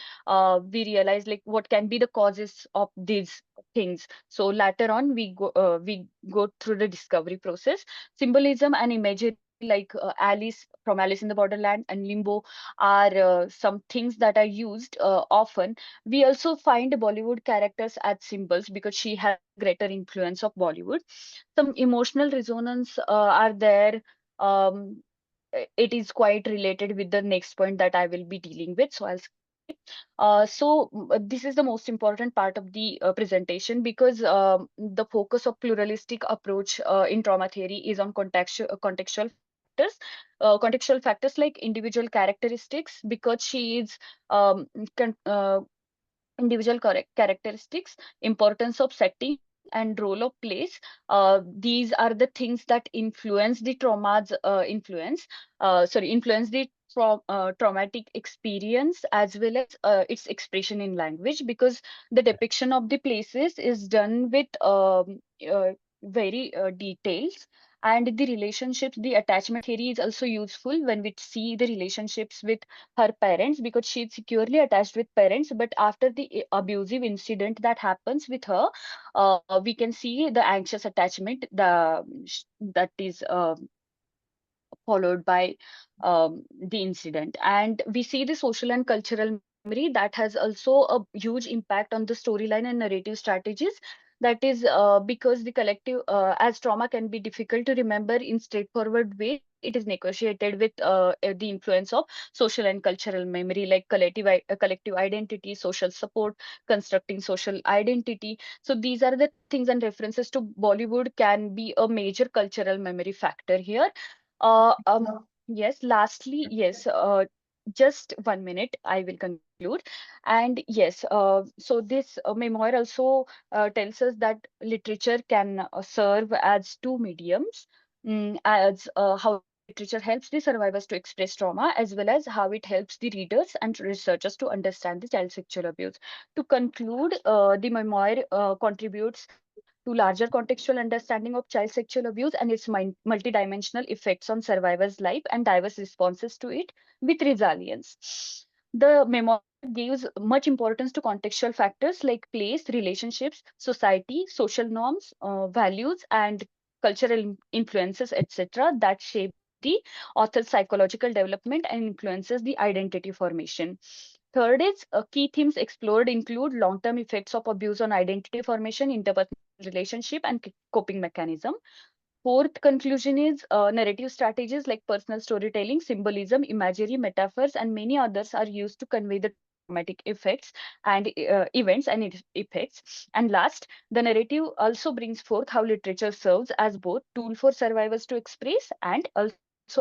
we realize like what can be the causes of these things. So later on we go through the discovery process. Symbolism and imagery, like Alice from Alice in the Borderland and Limbo, are some things that are used often. We also find Bollywood characters as symbols because she has a greater influence of Bollywood. Some emotional resonance are there. Um, it is quite related with the next point that I will be dealing with, so I'll skip it. This is the most important part of the presentation, because the focus of pluralistic approach in trauma theory is on contextual factors like individual characteristics, because she is um, con- uh, individual characteristics, importance of setting, and role of place. These are the things that influence the trauma's influence the traumatic experience, as well as its expression in language, because the depiction of the places is done with very details. And the relationships, the attachment theory is also useful when we see the relationships with her parents, because she's securely attached with parents, but after the abusive incident that happens with her, we can see the anxious attachment, that is followed by the incident. And we see the social and cultural memory that has also a huge impact on the storyline and narrative strategies. That is because the collective, as trauma can be difficult to remember in straightforward ways, it is negotiated with the influence of social and cultural memory, like collective identity, social support, constructing social identity. So these are the things, and references to Bollywood can be a major cultural memory factor here. Yes, lastly, yes, just 1 minute, I will conclude. And yes, so this memoir also tells us that literature can serve as two mediums, as how literature helps the survivors to express trauma, as well as how it helps the readers and researchers to understand the child sexual abuse. To conclude, the memoir contributes to larger contextual understanding of child sexual abuse and its multidimensional effects on survivors' life and diverse responses to it with resilience. The memoir gives much importance to contextual factors like place, relationships, society, social norms, values, and cultural influences, etc., that shape the author's psychological development and influences the identity formation. Third is key themes explored include long-term effects of abuse on identity formation, interpersonal relationship, and coping mechanism. Fourth conclusion is narrative strategies like personal storytelling, symbolism, imagery, metaphors, and many others are used to convey the traumatic effects and events and its effects. And last, the narrative also brings forth how literature serves as both tool for survivors to express and also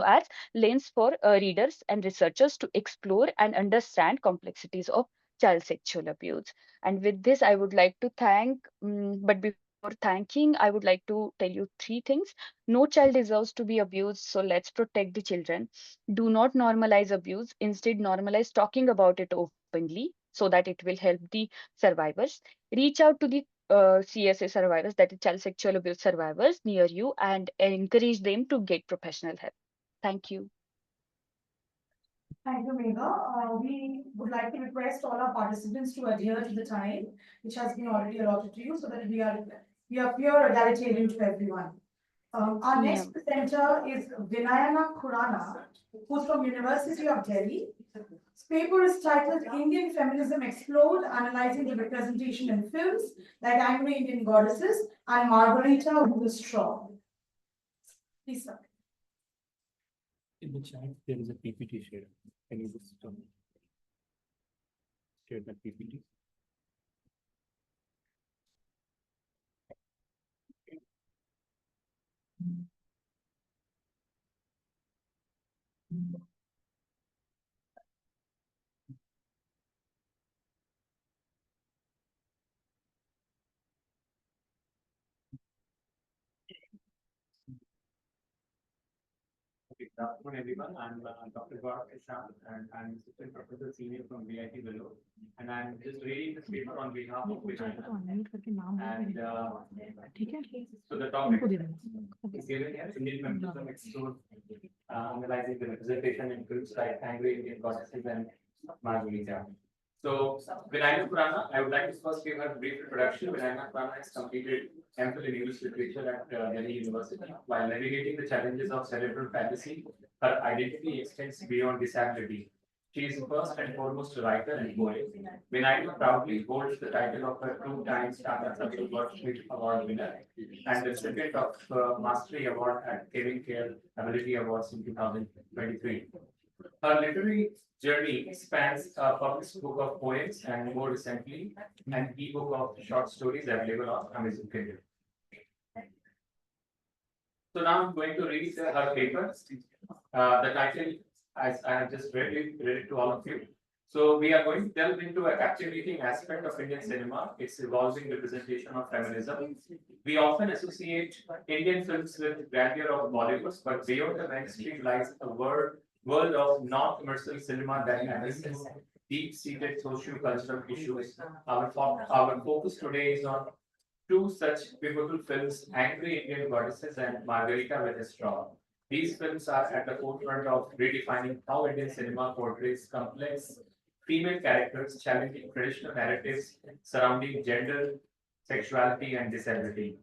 as lens for readers and researchers to explore and understand complexities of child sexual abuse. And with this, I would like to thank, but before thanking, I would like to tell you three things. No child deserves to be abused, so let's protect the children. Do not normalize abuse. Instead, normalize talking about it openly so that it will help the survivors. Reach out to the CSA survivors, that is child sexual abuse survivors near you, and encourage them to get professional help. Thank you. Thank you, Megha. We would like to request all our participants to adhere to the time, which has been already allotted to you, so that we are pure egalitarian to everyone. Our Yeah. next presenter is Vinayana Khurana, who's from University of Delhi. His paper is titled Indian Feminism Explored, Analyzing the Representation in Films like Anglo-Indian Goddesses and Margarita Who is Strong. Please, sir. In the chat, there is a PPT share. Can you just share that PPT? Okay, good afternoon, everyone. I'm Dr. Gaurav Krishnan, and I'm assistant professor senior from VIT Vellore. And I'm just reading this paper on behalf of Vinayana. And so the topic is given here, Indian feminism explored, analyzing the representation in groups like Anglo-Indian goddesses and Margarita. So, Vinayana Purana, I would like to first give her a brief introduction. Vinayana Purana has completed MPhil in English Literature at Delhi University. While navigating the challenges of cerebral palsy, her identity extends beyond disability. She is first and foremost a writer and poet. Vinayana proudly holds the title of a two-time Tata Circle Wordsmith Award winner and the recipient of Mastery Award at Caring Care Ability Awards in 2023. Her literary journey spans a published book of poems and more recently an ebook of short stories available on Amazon Kindle. So now I'm going to read her paper. The title, as I have just read it to all of you. So we are going to delve into a captivating aspect of Indian cinema, its evolving representation of feminism. We often associate Indian films with grandeur of Bollywood, but beyond the mainstream lies a world of non-commercial cinema that addresses deep-seated socio-cultural issues. Our focus today is on two such pivotal films, Angry Indian Goddesses and Margarita with a Straw. These films are at the forefront of redefining how Indian cinema portrays complex female characters, challenging traditional narratives surrounding gender, sexuality, and disability.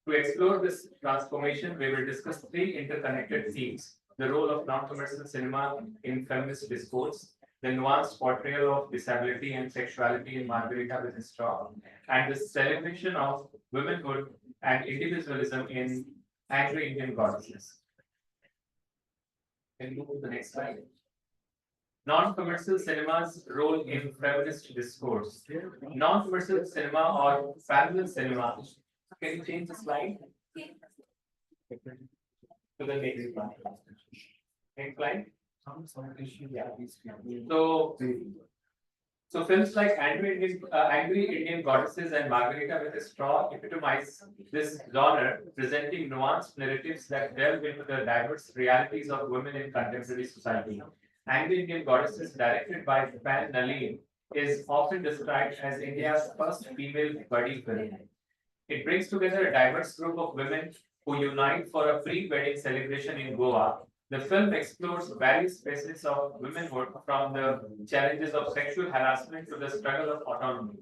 To explore this transformation, we will discuss three interconnected themes: the role of non-commercial cinema in feminist discourse, the nuanced portrayal of disability and sexuality in Margarita with a Straw, and the celebration of womanhood and individualism in Angry Indian Goddesses. Can you move to the next slide? Non-commercial cinema's role in feminist discourse. Non-commercial cinema or parallel cinema. Can you change the slide? To the next slide. Next slide. So films like Angry Indian Goddesses and Margarita with a Straw epitomize this genre, presenting nuanced narratives that delve into the diverse realities of women in contemporary society. Angry Indian Goddesses, directed by Pan Naleen, is often described as India's first female buddy film. It brings together a diverse group of women who unite for a pre-wedding celebration in Goa, The film explores various facets of womanhood, from the challenges of sexual harassment to the struggle of autonomy.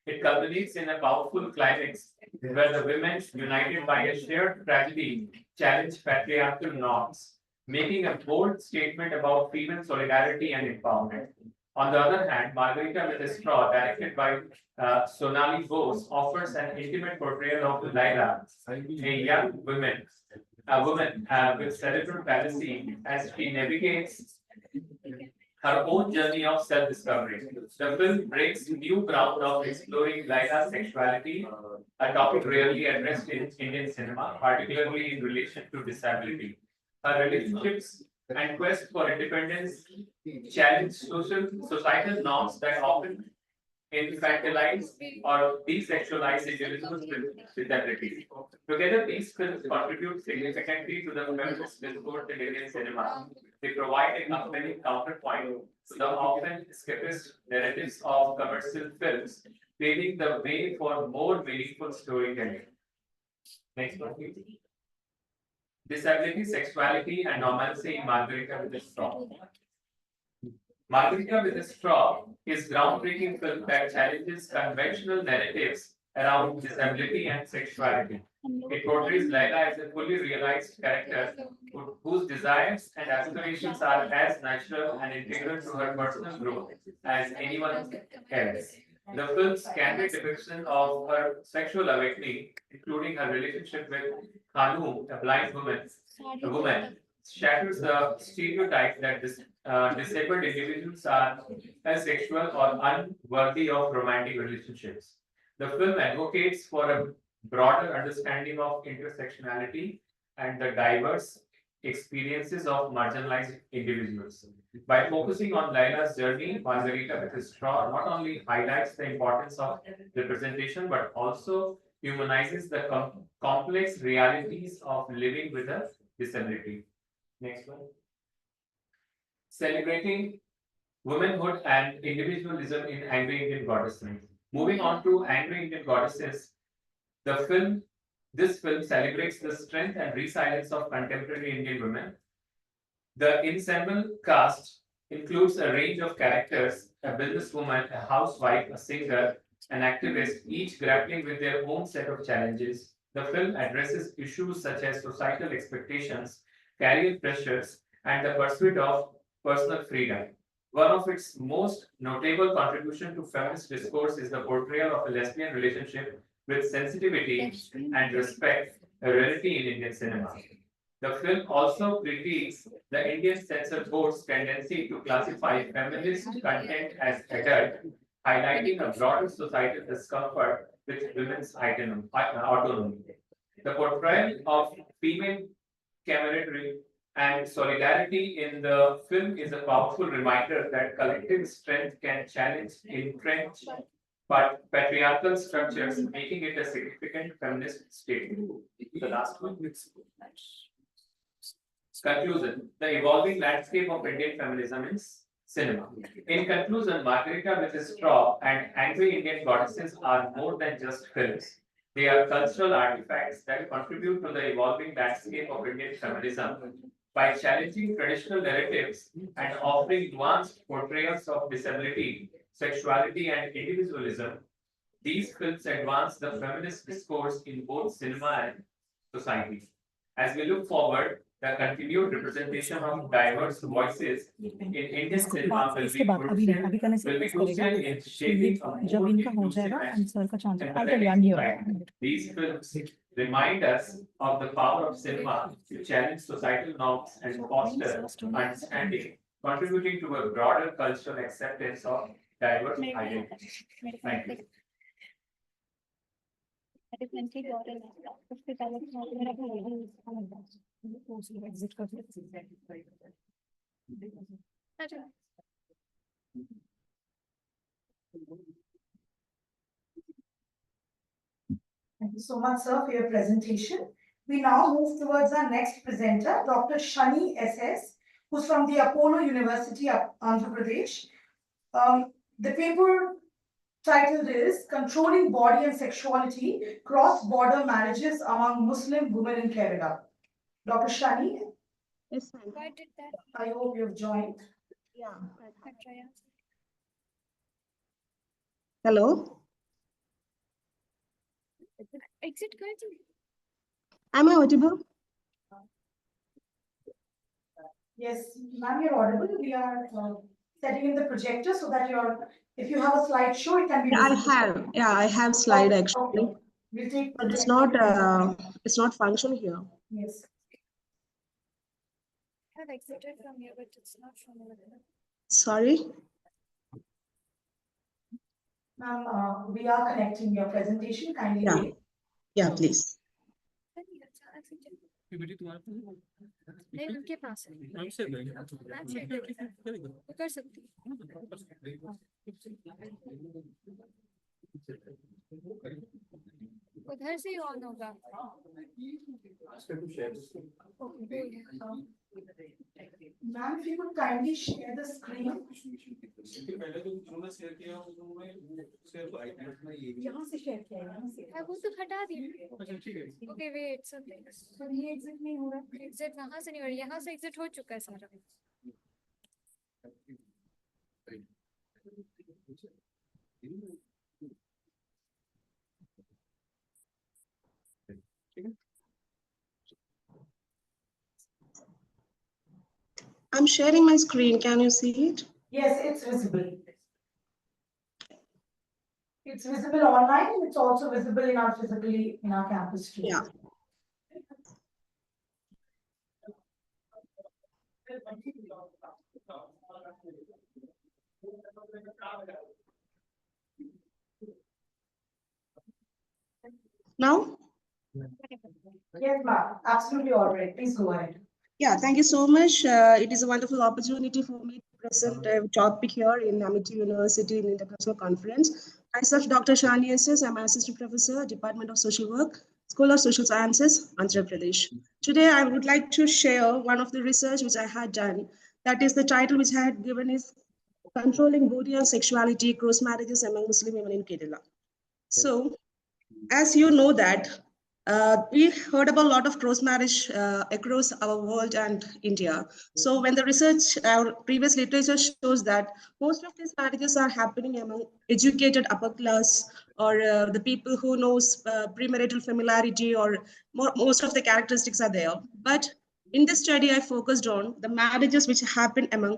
It culminates in a powerful climax where the women, united by a shared tragedy, challenge patriarchal norms, making a bold statement about female solidarity and empowerment. On the other hand, Margarita with a Straw, directed by Sonali Bose, offers an intimate portrayal of Laila, a young woman with cerebral palsy, as she navigates her own journey of self-discovery. The film breaks new ground of exploring Laila's sexuality, a topic rarely addressed in Indian cinema, particularly in relation to disability. Her relationships and quest for independence challenge societal norms that often infantilize or desexualize individuals with disabilities. Together, these films contribute significantly to the feminist discourse in Indian cinema. They provide a compelling counterpoint to the often escapist narratives of commercial films, paving the way for more meaningful storytelling. Next one, please. Disability, sexuality, and normalcy in Margarita with a Straw. Margarita with a Straw is groundbreaking film that challenges conventional narratives around disability and sexuality. It portrays Laila as a fully realized character whose desires and aspirations are as natural and integral to her personal growth as anyone else. The film's candid depiction of her sexual awakening, including her relationship with Khanu, a blind woman, shatters the stereotype that disabled individuals are asexual or unworthy of romantic relationships. The film advocates for a broader understanding of intersectionality and the diverse experiences of marginalized individuals. By focusing on Laila's journey, Margarita with a Straw not only highlights the importance of representation but also humanizes the complex realities of living with a disability. Next one. Celebrating womanhood and individualism in Angry Indian Goddesses. Moving on to Angry Indian Goddesses, this film celebrates the strength and resilience of contemporary Indian women. The ensemble cast includes a range of characters: a businesswoman, a housewife, a singer, an activist, each grappling with their own set of challenges. The film addresses issues such as societal expectations, career pressures, and the pursuit of personal freedom. One of its most notable contributions to feminist discourse is the portrayal of a lesbian relationship with sensitivity and respect, a rarity in Indian cinema. The film also critiques the Indian censor board's tendency to classify feminist content as adult, highlighting a broader societal discomfort with women's autonomy. The portrayal of female camaraderie and solidarity in the film is a powerful reminder that collective strength can challenge entrenched but patriarchal structures, making it a significant feminist statement. The last one. Conclusion: the evolving landscape of Indian feminism in cinema. In conclusion, Margarita with a Straw and Angry Indian Goddesses are more than just films. They are cultural artifacts that contribute to the evolving landscape of Indian feminism by challenging traditional narratives and offering nuanced portrayals of disability, sexuality, and individualism. These films advance the feminist discourse in both cinema and society. As we look forward, the continued representation of diverse voices in Indian cinema will इसके बाद अभी नहीं, अभी करने से be इस crucial करेगा in तो shaping a जब more इनका हो inclusive जाएगा and आंसर का chance I'll tell you empathetic I'm here society. These films remind us of the power of cinema to challenge societal norms and foster understanding, contributing to a broader cultural acceptance of diverse identities. Thank you. Exit कर Thank you so much, sir, for your presentation. We now move towards our next presenter, Dr. Shani SS, who's from the Apollo University of Andhra Pradesh. The paper titled is Controlling Body and Sexuality, Cross-Border Marriages Among Muslim Women in Kerala. Dr. Shani, Yes, ma'am. Why did that? I hope you've joined. Yeah. Atraya? Hello. Exit कर दी? Am I audible? Yes, ma'am, you're audible. We are setting in the projector so that if you have a slideshow, it can be Yeah, I visible. have. Yeah, I have slide Okay, actually. okay. We'll take. But projector. it's not function here. Yes. I have exited from here, but it's not from over there. Sorry. Ma'am, we are connecting your presentation. Kindly Yeah. wait. Yeah, please. नहीं, अचानक से क्या- नहीं, उनके पास है। मैं check करके- वो कर सकती हूँ। उधर से ही ऑन होगा। Ma'am, if you could kindly share the screen. यहाँ से share किया है, यहाँ से। हाँ, वो तो हटा दिया। Okay, wait, something. पर ये exit नहीं हो रहा। Exit वहाँ से नहीं हो रहा, यहाँ से exit हो चुका है सारा। I'm sharing my screen. Can you see it? Yes, it's visible. It's visible online and it's also visible physically in our campus too. Yeah. Now? Yes, ma'am. Absolutely all right. Please go ahead. Yeah, thank you so much. It is a wonderful opportunity for me to present a topic here in Amity University in International Conference. Myself, Dr. AIESR, I'm an assistant professor, Department of Social Work, School of Social Sciences, Andhra Pradesh. Today, I would like to share one of the research which I had done. That is the title which I had given is Controlling Body and Sexuality, Cross Marriages Among Muslim Women in Kerala. So, as you know that we heard about a lot of cross marriage across our world and India. So when the research, our previous literature shows that most of these marriages are happening among educated upper class or the people who knows premarital familiarity or most of the characteristics are there. But in this study, I focused on the marriages which happen among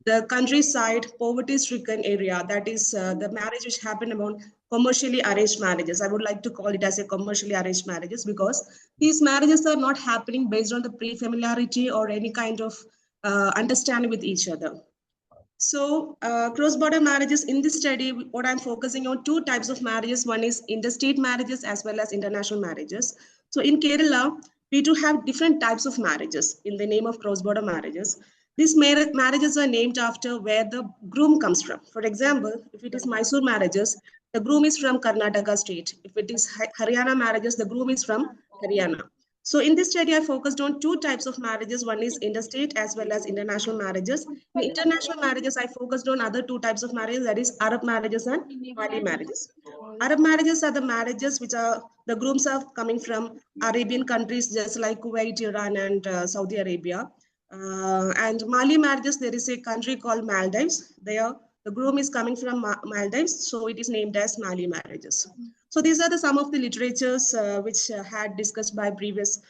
the countryside, poverty-stricken area. That is the marriage which happened among commercially arranged marriages. I would like to call it as a commercially arranged marriages because these marriages are not happening based on the pre-familiarity or any kind of understanding with each other. So cross-border marriages in this study, what I'm focusing on two types of marriages. One is interstate marriages as well as international marriages. So in Kerala, we do have different types of marriages in the name of cross-border marriages. These marriages are named after where the groom comes from. For example, if it is Mysore marriages, the groom is from Karnataka state. If it is Haryana marriages, the groom is from Haryana. So in this study, I focused on two types of marriages. One is interstate as well as international marriages. In international marriages, I focused on other two types of marriages, that is Arab marriages and Mali marriages. Arab marriages are the marriages which are, the grooms are coming from Arabian countries, just like Kuwait, Iran, and Saudi Arabia. And Mali marriages, there is a country called Maldives. There, the groom is coming from Maldives, so it is named as Mali marriages. So these are the some of the literatures which had discussed by previous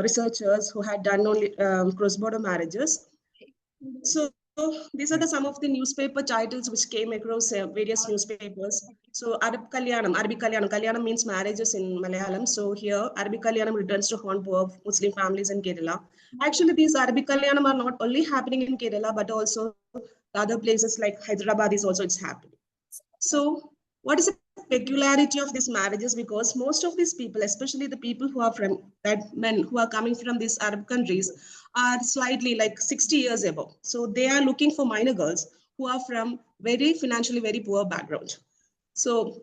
researchers who had done only cross-border marriages. So these are the some of the newspaper titles which came across various newspapers. So Arabic Kalyanam means marriages in Malayalam. So here Arabic Kalyanam returns to haunt poor Muslim families in Kerala. Actually, these Arabic Kalyanam are not only happening in Kerala, but also other places like Hyderabad is also it's happening. So what is the peculiarity of these marriages? Because most of these people, especially the people who are from that men who are coming from these Arab countries, are slightly like 60 years above. So they are looking for minor girls who are from very financially very poor background. So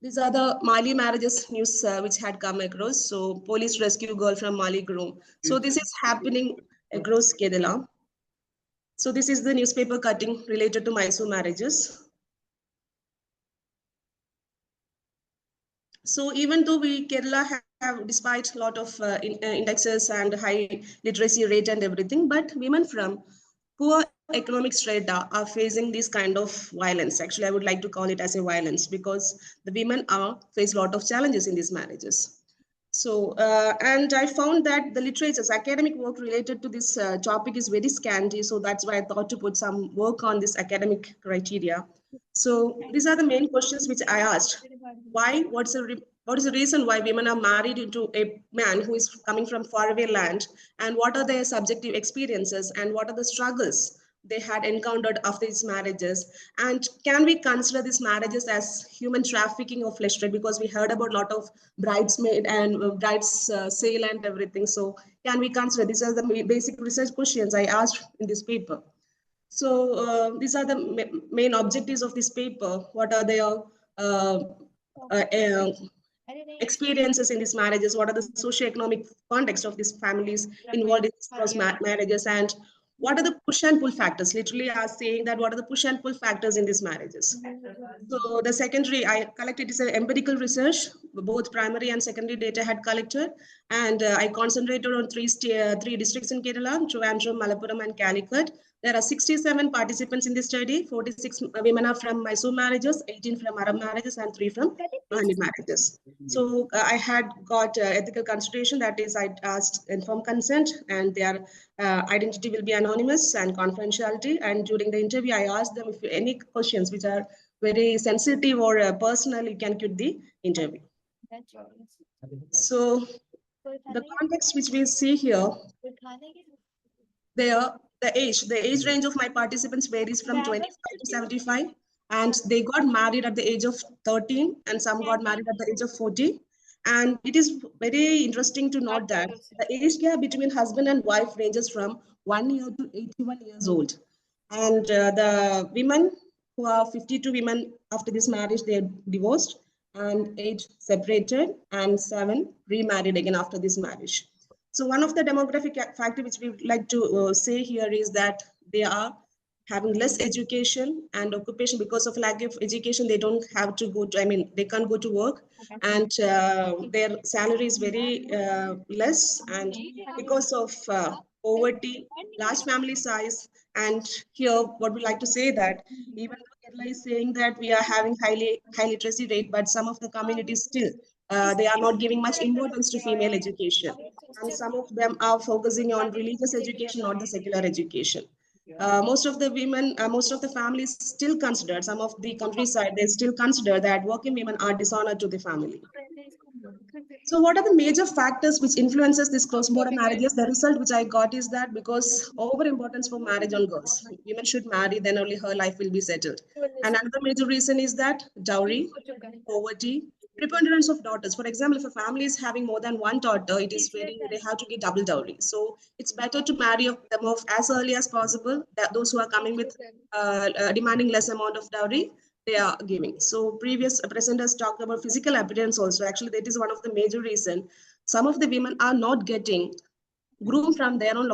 these are the Mali marriages news which had come across. So police rescue girl from Mali groom. So this is happening across Kerala. So this is the newspaper cutting related to Mysore marriages. So even though we Kerala have, despite a lot of indexes and high literacy rate and everything, but women from poor economic strata are facing this kind of violence. Actually, I would like to call it as a violence because the women are face a lot of challenges in these marriages. So, and I found that the literature's academic work related to this topic is very scanty. So that's why I thought to put some work on this academic criteria. So these are the main questions which I asked. Why? What is the reason why women are married into a man who is coming from faraway land? And what are their subjective experiences? And what are the struggles they had encountered after these marriages? And can we consider these marriages as human trafficking of flesh trade? Because we heard about a lot of bridesmaid and brides sale and everything. So can we consider these are the basic research questions I asked in this paper. So these are the main objectives of this paper. What are their uh, uh, experiences in these marriages? What are the socio-economic context of these families involved in those marriages? And what are the push and pull factors? Literally, I was saying that what are the push and pull factors in these marriages? So the secondary I collected is an empirical research. Both primary and secondary data had collected, and I concentrated on three districts in Kerala: Trivandrum, Malappuram, and Calicut. There are 67 participants in this study. 46 women are from Mysore marriages, 18 from Arab marriages, and 3 from Mali marriages. So I had got ethical consideration, that is, I asked informed consent, and their identity will be anonymous and confidentiality. And during the interview, I asked them if any questions which are very sensitive or personal, you can quit the interview. So the context which we see here, the age range of my participants varies from 25 to 75, and they got married at the age of 13, and some got married at the age of 40. And it is very interesting to note that the age gap between husband and wife ranges from 1 year to 81 years old. And the women who are 52 women after this marriage, they are divorced, and 8 separated, and 7 remarried again after this marriage. So one of the demographic factor which we would like to say here is that they are having less education and occupation. Because of lack of education, they don't have to go to, I mean, they can't go to work, and their salary is very less. And because of poverty, large family size, and here what we like to say that even though Kerala is saying that we are having high literacy rate, but some of the communities still they are not giving much importance to female education, and some of them are focusing on religious education, not the secular education. Most of the women, most of the families still consider, some of the countryside, they still consider that working women are dishonored to the family. So what are the major factors which influences this cross-border marriages? The result which I got is that because over importance for marriage on girls, women should marry, then only her life will be settled. And another major reason is that dowry, poverty, preponderance of daughters. For example, if a family is having more than one daughter, it is they have to get double dowry. So it's better to marry them off as early as possible. That those who are coming with demanding less amount of dowry, they are giving. So previous presenters talked about physical appearance also. Actually, that is one of the major reason. Some of the women are not getting groomed from their own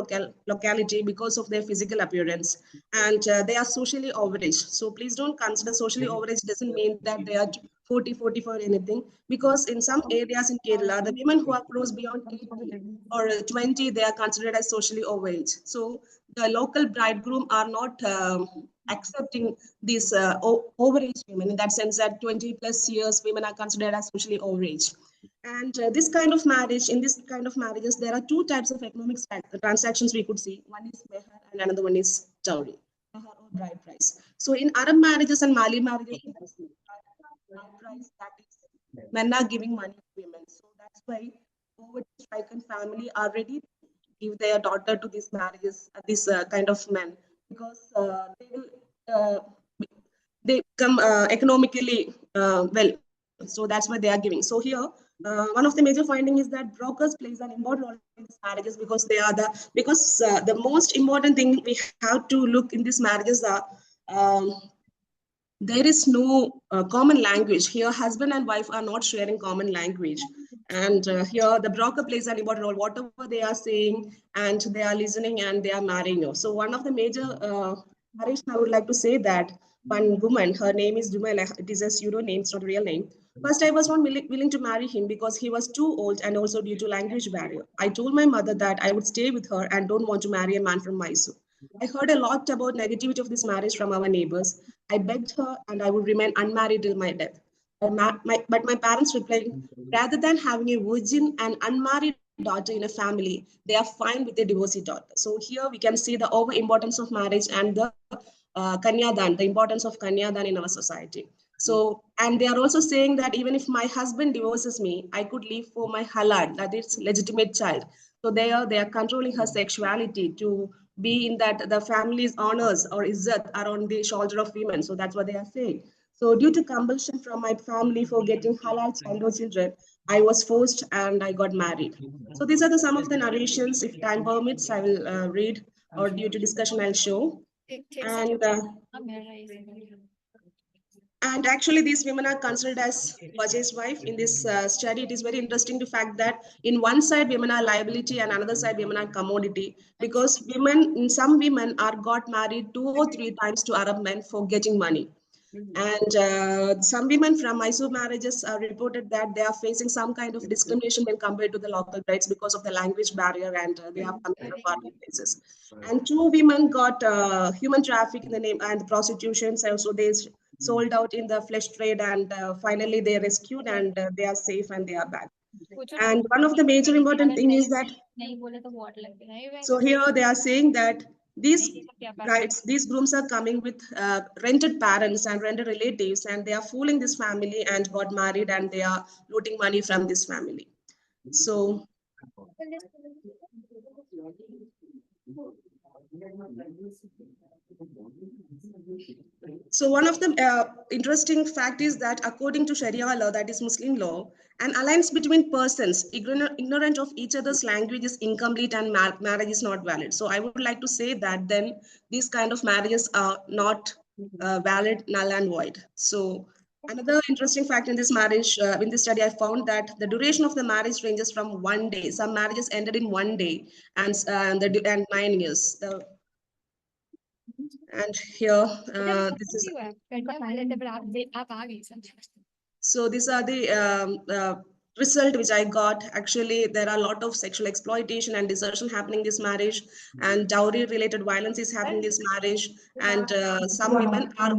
locality because of their physical appearance, and they are socially overaged. So please don't consider socially overaged doesn't mean that they are 40, 44 or anything, because in some areas in Kerala, the women who are close beyond 80 or 20, they are considered as socially overaged. So the local bridegroom are not accepting these overage women, in that sense that 20 plus years women are considered as socially overaged. And this kind of marriage, in this kind of marriages, there are two types of economic transactions we could see. One is mehar and another one is dowry, mehar or bride price. So in Arab marriages and Mali marriages, bride price, that is, men are giving money to women. So that's why poverty-stricken family are ready to give their daughter to these marriages, this kind of men, because they become economically well. So that's why they are giving. So here, one of the major finding is that brokers plays an important role in these marriages, because they are the most important thing we have to look in these marriages are there is no common language. Here, husband and wife are not sharing common language. And here, the broker plays an important role. Whatever they are saying, and they are listening, and they are marrying you. So one of the major, Harish, I would like to say that one woman, her name is Jumaila, it is a pseudo name, it's not a real name. First, I was not willing to marry him because he was too old and also due to language barrier. I told my mother that I would stay with her and don't want to marry a man from Mysore. I heard a lot about negativity of this marriage from our neighbors. I begged her and I would remain unmarried till my death. But my parents replied, rather than having a virgin and unmarried daughter in a family, they are fine with a divorcee daughter. So here we can see the over importance of marriage and the Kanyadan, the importance of Kanyadan in our society. So, and they are also saying that even if my husband divorces me, I could live for my halal, that is legitimate child. So they are controlling her sexuality to be in that the family's honors or izzat are on the shoulder of women. So that's what they are saying. So due to compulsion from my family for getting halal child or children, I was forced and I got married. So these are some of the narrations. If time permits, I will read, or due to discussion, I'll show. And and actually, these women are considered as Vajay's wife. In this study, it is very interesting the fact that in one side, women are liability and another side, women are commodity. Because some women are got married 2 or 3 times to Arab men for getting money. And some women from Mysore marriages are reported that they are facing some kind of discrimination when compared to the local brides because of the language barrier, and they are coming from foreign places. And 2 women got human traffic in the name and prostitution. So they sold out in the flesh trade, and finally they rescued, and they are safe and they are back. And one of the major important thing is that, so here they are saying that these brides, these grooms are coming with rented parents and rented relatives, and they are fooling this family and got married, and they are looting money from this family. So So one of the interesting fact is that according to Sharia law, that is Muslim law, an alliance between persons ignorant of each other's language is incomplete and marriage is not valid. So I would like to say that then these kind of marriages are not valid, null and void. So another interesting fact in this marriage, in this study, I found that the duration of the marriage ranges from 1 day. Some marriages ended in 1 day, and 9 years. And here, this is so these are the result which I got. Actually, there are a lot of sexual exploitation and desertion happening in this marriage, and dowry related violence is happening in this marriage, and some women are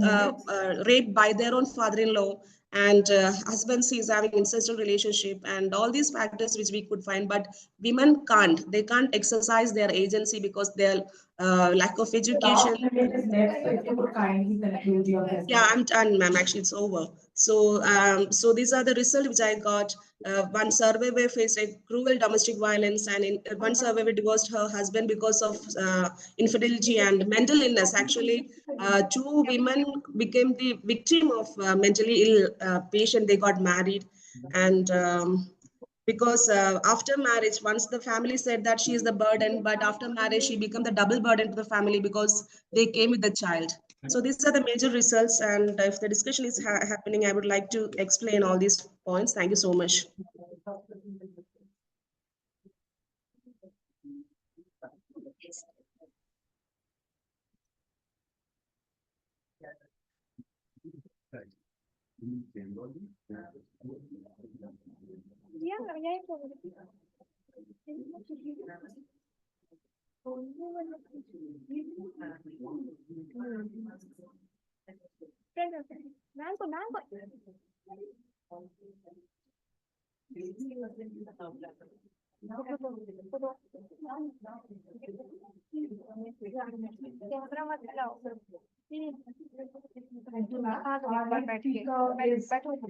raped by their own father-in-law, and husbands is having incestual relationship, and all these factors which we could find. But women they can't exercise their agency because their lack of education. Yeah, I'm done, ma'am. Actually, it's over. So these are the results which I got. One survivor faced a cruel domestic violence, and one survivor divorced her husband because of infidelity and mental illness. Actually, 2 women became the victim of mentally ill patient. They got married, and because after marriage, once the family said that she is the burden, but after marriage, she became the double burden to the family because they came with the child. So these are the major results, and if the discussion is happening, I would like to explain all these points. Thank you so much.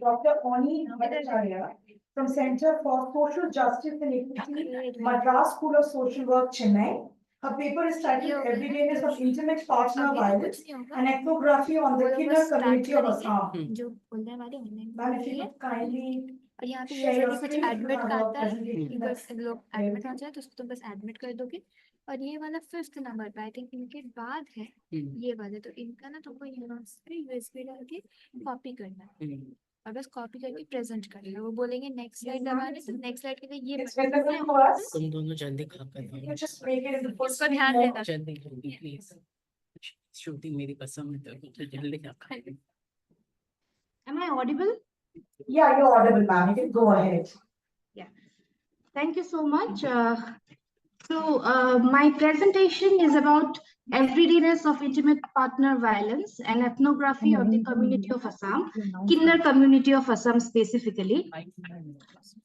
Dr. Oni Bhattacharya from Center for Social Justice and Equity, Madras School of Social Work, Chennai. Her paper is titled Everydayness of Intimate Partner Violence, an ethnography on the killer community of Assam. Ma'am, if you could kindly और यहाँ पे ये share your जब कुछ screen to admit have का a आता है presentation बस that's लोग एडमिट हो जाए तो उसको तुम बस एडमिट कर दोगे और ये वाला 5th नंबर पे आई थिंक इनके बाद है ये वाले तो इनका ना तुमको यहाँ से यूएसबी डाल के कॉपी करना है और बस कॉपी करके प्रेजेंट करना है वो बोलेंगे नेक्स्ट स्लाइड दबाने तो नेक्स्ट स्लाइड के लिए ये It's visible to us. तुम दोनों जल्दी खा कर You just make it in the full इसको screen ध्यान mode. देना जल्दी जल्दी प्लीज शूटिंग मेरी पसंद है तो जल्दी खा कर Am I audible? Yeah, you're audible, ma'am. You can go ahead. Thank you so much. My presentation is about everydayness of intimate partner violence and ethnography of the community of Assam, Kinnar community of Assam specifically.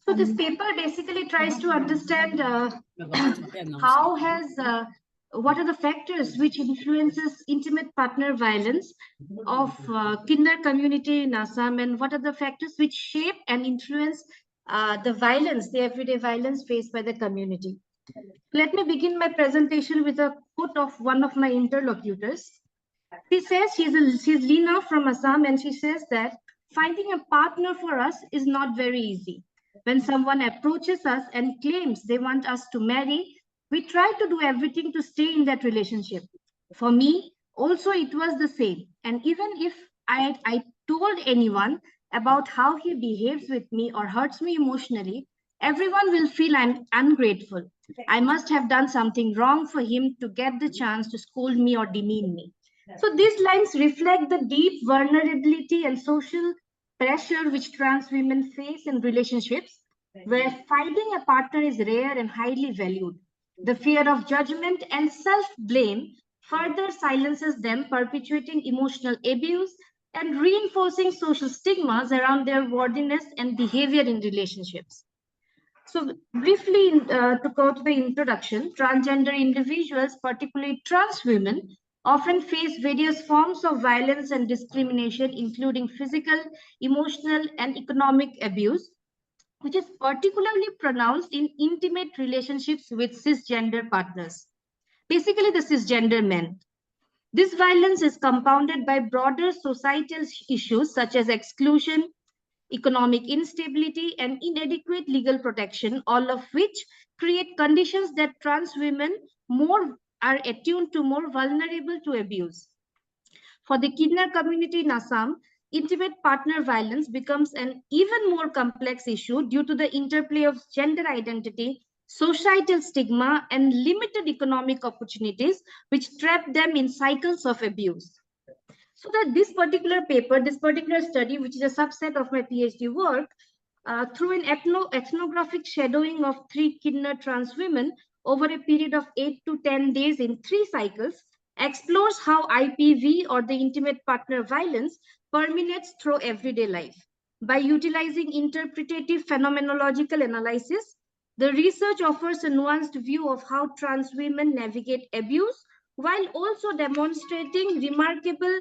So this paper basically tries to understand how has what are the factors which influences intimate partner violence of Kinnar community in Assam, and what are the factors which shape and influence the violence, the everyday violence faced by the community. Let me begin my presentation with a quote of one of my interlocutors. She says she's Lina from Assam, and she says that finding a partner for us is not very easy. When someone approaches us and claims they want us to marry, we try to do everything to stay in that relationship. For me, also it was the same. And even if I told anyone about how he behaves with me or hurts me emotionally, everyone will feel I'm ungrateful. I must have done something wrong for him to get the chance to scold me or demean me. So these lines reflect the deep vulnerability and social pressure which trans women face in relationships, where finding a partner is rare and highly valued. The fear of judgment and self-blame further silences them, perpetuating emotional abuse and reinforcing social stigmas around their worthiness and behavior in relationships. So briefly, to go to the introduction, transgender individuals, particularly trans women, often face various forms of violence and discrimination, including physical, emotional, and economic abuse, which is particularly pronounced in intimate relationships with cisgender partners, basically the cisgender men. This violence is compounded by broader societal issues such as exclusion, economic instability, and inadequate legal protection, all of which create conditions that trans women more are attuned to, more vulnerable to abuse. For the Kinnar community in Assam, intimate partner violence becomes an even more complex issue due to the interplay of gender identity, societal stigma, and limited economic opportunities, which trap them in cycles of abuse. So that this particular paper, this particular study, which is a subset of my PhD work, through an ethnographic shadowing of 3 Kinnar trans women over a period of 8 to 10 days in 3 cycles, explores how IPV, or the intimate partner violence, permeates through everyday life. By utilizing interpretative phenomenological analysis, the research offers a nuanced view of how trans women navigate abuse while also demonstrating remarkable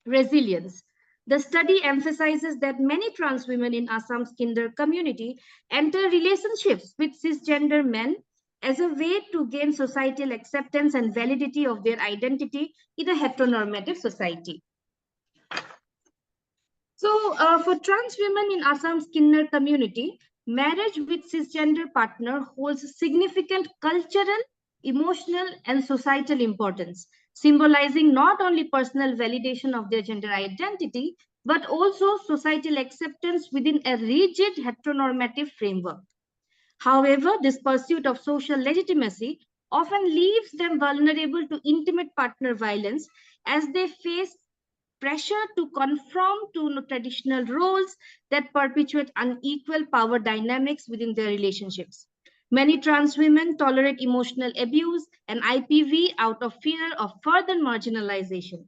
resilience. The study emphasizes that many trans women in Assam's Kinder community enter relationships with cisgender men as a way to gain societal acceptance and validity of their identity in a heteronormative society. So for trans women in Assam's Kinder community, marriage with cisgender partner holds significant cultural, emotional, and societal importance, symbolizing not only personal validation of their gender identity, but also societal acceptance within a rigid heteronormative framework. However, this pursuit of social legitimacy often leaves them vulnerable to intimate partner violence as they face pressure to conform to traditional roles that perpetuate unequal power dynamics within their relationships. Many trans women tolerate emotional abuse and IPV out of fear of further marginalization.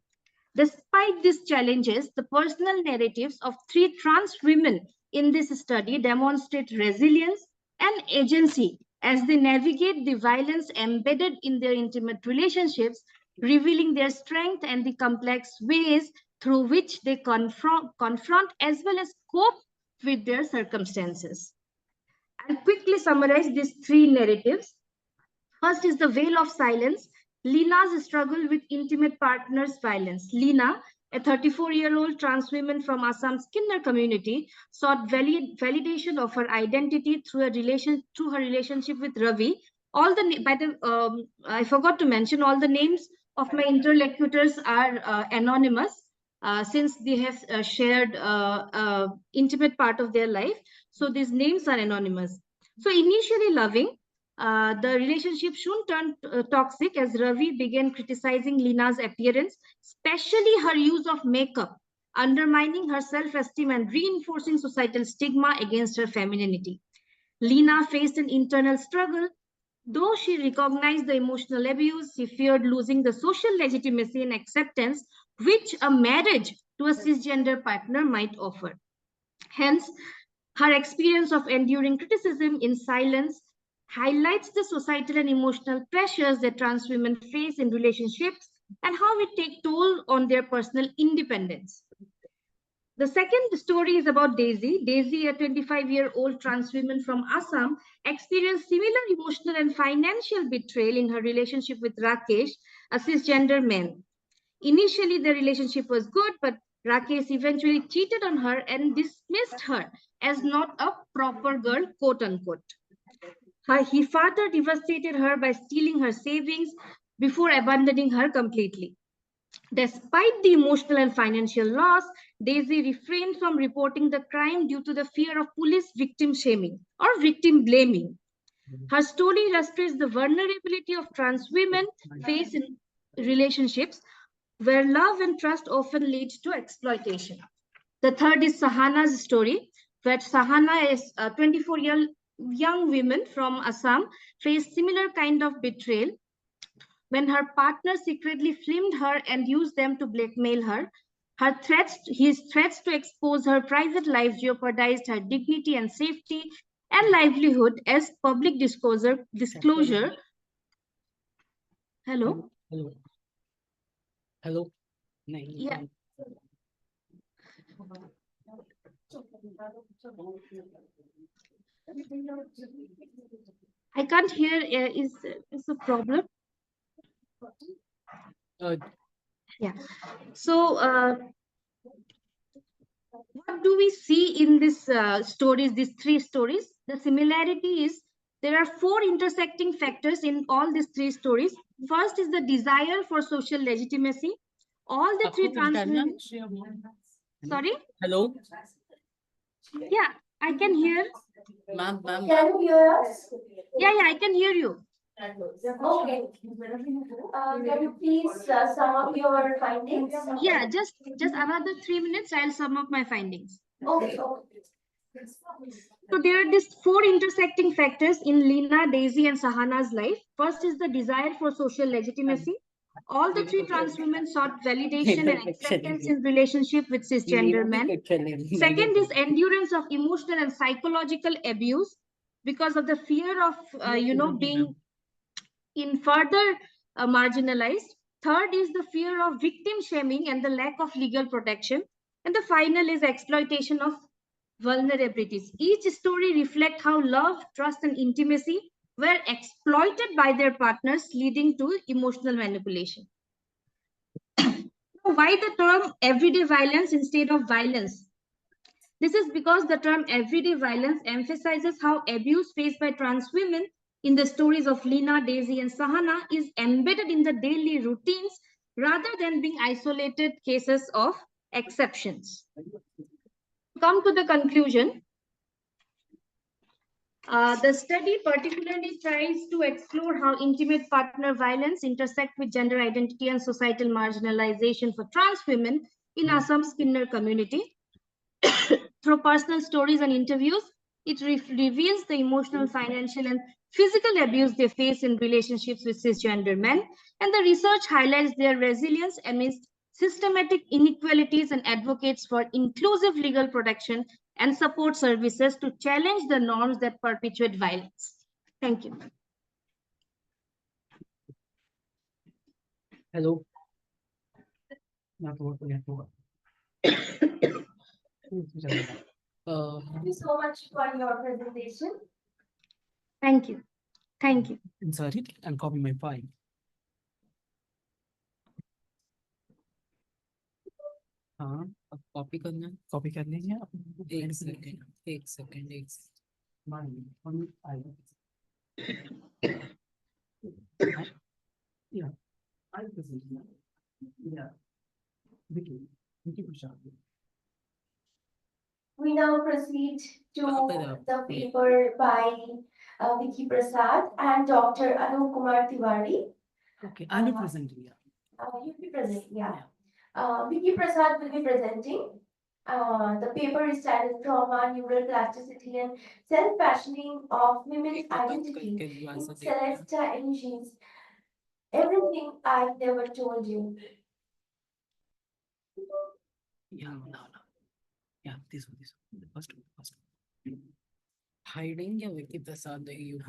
Despite these challenges, the personal narratives of 3 trans women in this study demonstrate resilience and agency as they navigate the violence embedded in their intimate relationships, revealing their strength and the complex ways through which they confront as well as cope with their circumstances. I'll quickly summarize these 3 narratives. First is the veil of silence, Lina's struggle with intimate partners' violence. Lina, a 34-year-old trans woman from Assam's Kinnar community, sought validation of her identity through her relationship with Ravi. I forgot to mention, all the names of my interlocutors are anonymous since they have shared intimate part of their life. So these names are anonymous. So initially loving, the relationship soon turned toxic as Ravi began criticizing Lina's appearance, especially her use of makeup, undermining her self-esteem and reinforcing societal stigma against her femininity. Lena faced an internal struggle. Though she recognized the emotional abuse, she feared losing the social legitimacy and acceptance which a marriage to a cisgender partner might offer. Hence, her experience of enduring criticism in silence highlights the societal and emotional pressures that trans women face in relationships and how it takes toll on their personal independence. The second story is about Daisy. Daisy, a 25-year-old trans woman from Assam, experienced similar emotional and financial betrayal in her relationship with Rakesh, a cisgender man. Initially, the relationship was good, but Rakesh eventually cheated on her and dismissed her as not a proper girl, quote unquote. He further devastated her by stealing her savings before abandoning her completely. Despite the emotional and financial loss, Daisy refrained from reporting the crime due to the fear of police victim shaming or victim blaming. Her story illustrates the vulnerability of trans women face in relationships where love and trust often lead to exploitation. The third is Sahana's story, where Sahana is a 24-year young woman from Assam faced similar kind of betrayal when her partner secretly filmed her and used them to blackmail her. His threats to expose her private life jeopardized her dignity and safety and livelihood as public disclosure. Hello? Hello. Hello. Yeah. I can't hear. Is a problem? Yeah. So, what do we see in these stories, these three stories? The similarity is there are four intersecting factors in all these three stories. First is the desire for social legitimacy. All the three trans women. Sorry? Hello. Yeah, I can hear. Ma'am. Can you hear us? Yeah, I can hear you. Okay. Can you please sum up your findings? Yeah, just another 3 minutes. I'll sum up my findings. Okay. So there are these four intersecting factors in Lena, Daisy, and Sahana's life. First is the desire for social legitimacy. All the three trans women sought validation and acceptance in relationship with cisgender men. Second is endurance of emotional and psychological abuse because of the fear of, being in further marginalized. Third is the fear of victim shaming and the lack of legal protection. And the final is exploitation of vulnerabilities. Each story reflects how love, trust, and intimacy were exploited by their partners, leading to emotional manipulation. Why the term everyday violence instead of violence? This is because the term everyday violence emphasizes how abuse faced by trans women in the stories of Lena, Daisy, and Sahana is embedded in the daily routines rather than being isolated cases of exceptions. Come to the conclusion. The study particularly tries to explore how intimate partner violence intersect with gender identity and societal marginalization for trans women in Assam's Kinner community. Through personal stories and interviews, it reveals the emotional, financial, and physical abuse they face in relationships with cisgender men, and the research highlights their resilience amidst systematic inequalities and advocates for inclusive legal protection and support services to challenge the norms that perpetuate violence. Thank you. Hello. Not working. Thank you so much for your presentation. Thank you. Thank you. Insert it and copy my file. हाँ अब copy कर लीजिए आप एक second We now proceed to the paper by Vicky Prasad and Dr. Anup Kumar Tiwari. Okay, I'll be presenting. You'll be presenting, yeah. Vicky Prasad will be presenting. The paper is titled Trauma, Neuroplasticity and Self-Fashioning of Women's Identity in Celesta Engines. Everything I never told you. Yeah, no, no. Yeah, this one, the first one, the first one. Hiding या विकी प्रसाद you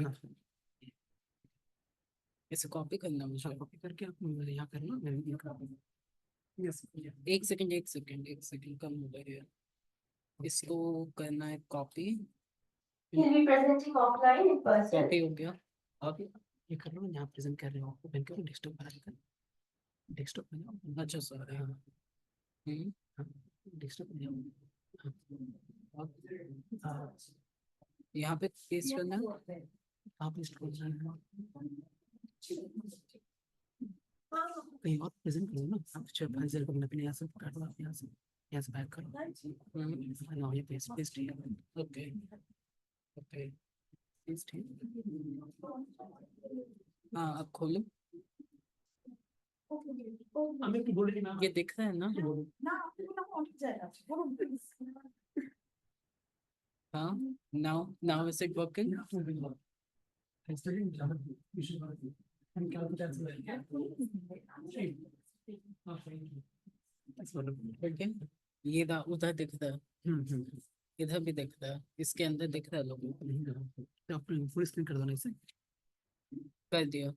इसे copy करना मुझे copy करके आप मुझे यहाँ करना मैं भी कर दूँ यस एक सेकंड कम हो गया है इसको करना है copy He'll be presenting offline in person. Copy हो गया अब ये कर लो मैं यहाँ प्रेजेंट कर रहा हूँ आपको बैंक के डेस्कटॉप पर आकर डेस्कटॉप में जाओ अच्छा सॉरी हाँ डेस्कटॉप में जाओ अब यहाँ पे पेस्ट करना है आप पेस्ट कर रहे कहीं और प्रेजेंट करो ना आप चेक फाइल को अपने यहाँ से काटो आप यहाँ से बैक करो ना ये पेस्ट है ओके ओके पेस्ट है हाँ आप खोलो ये दिख रहा है ना हाँ now is it working Okay. ये उधर दिख रहा है इधर भी दिख रहा है इसके अंदर दिख रहा है लोगों को अपने फुल स्क्रीन कर दो ना इसे कर दिया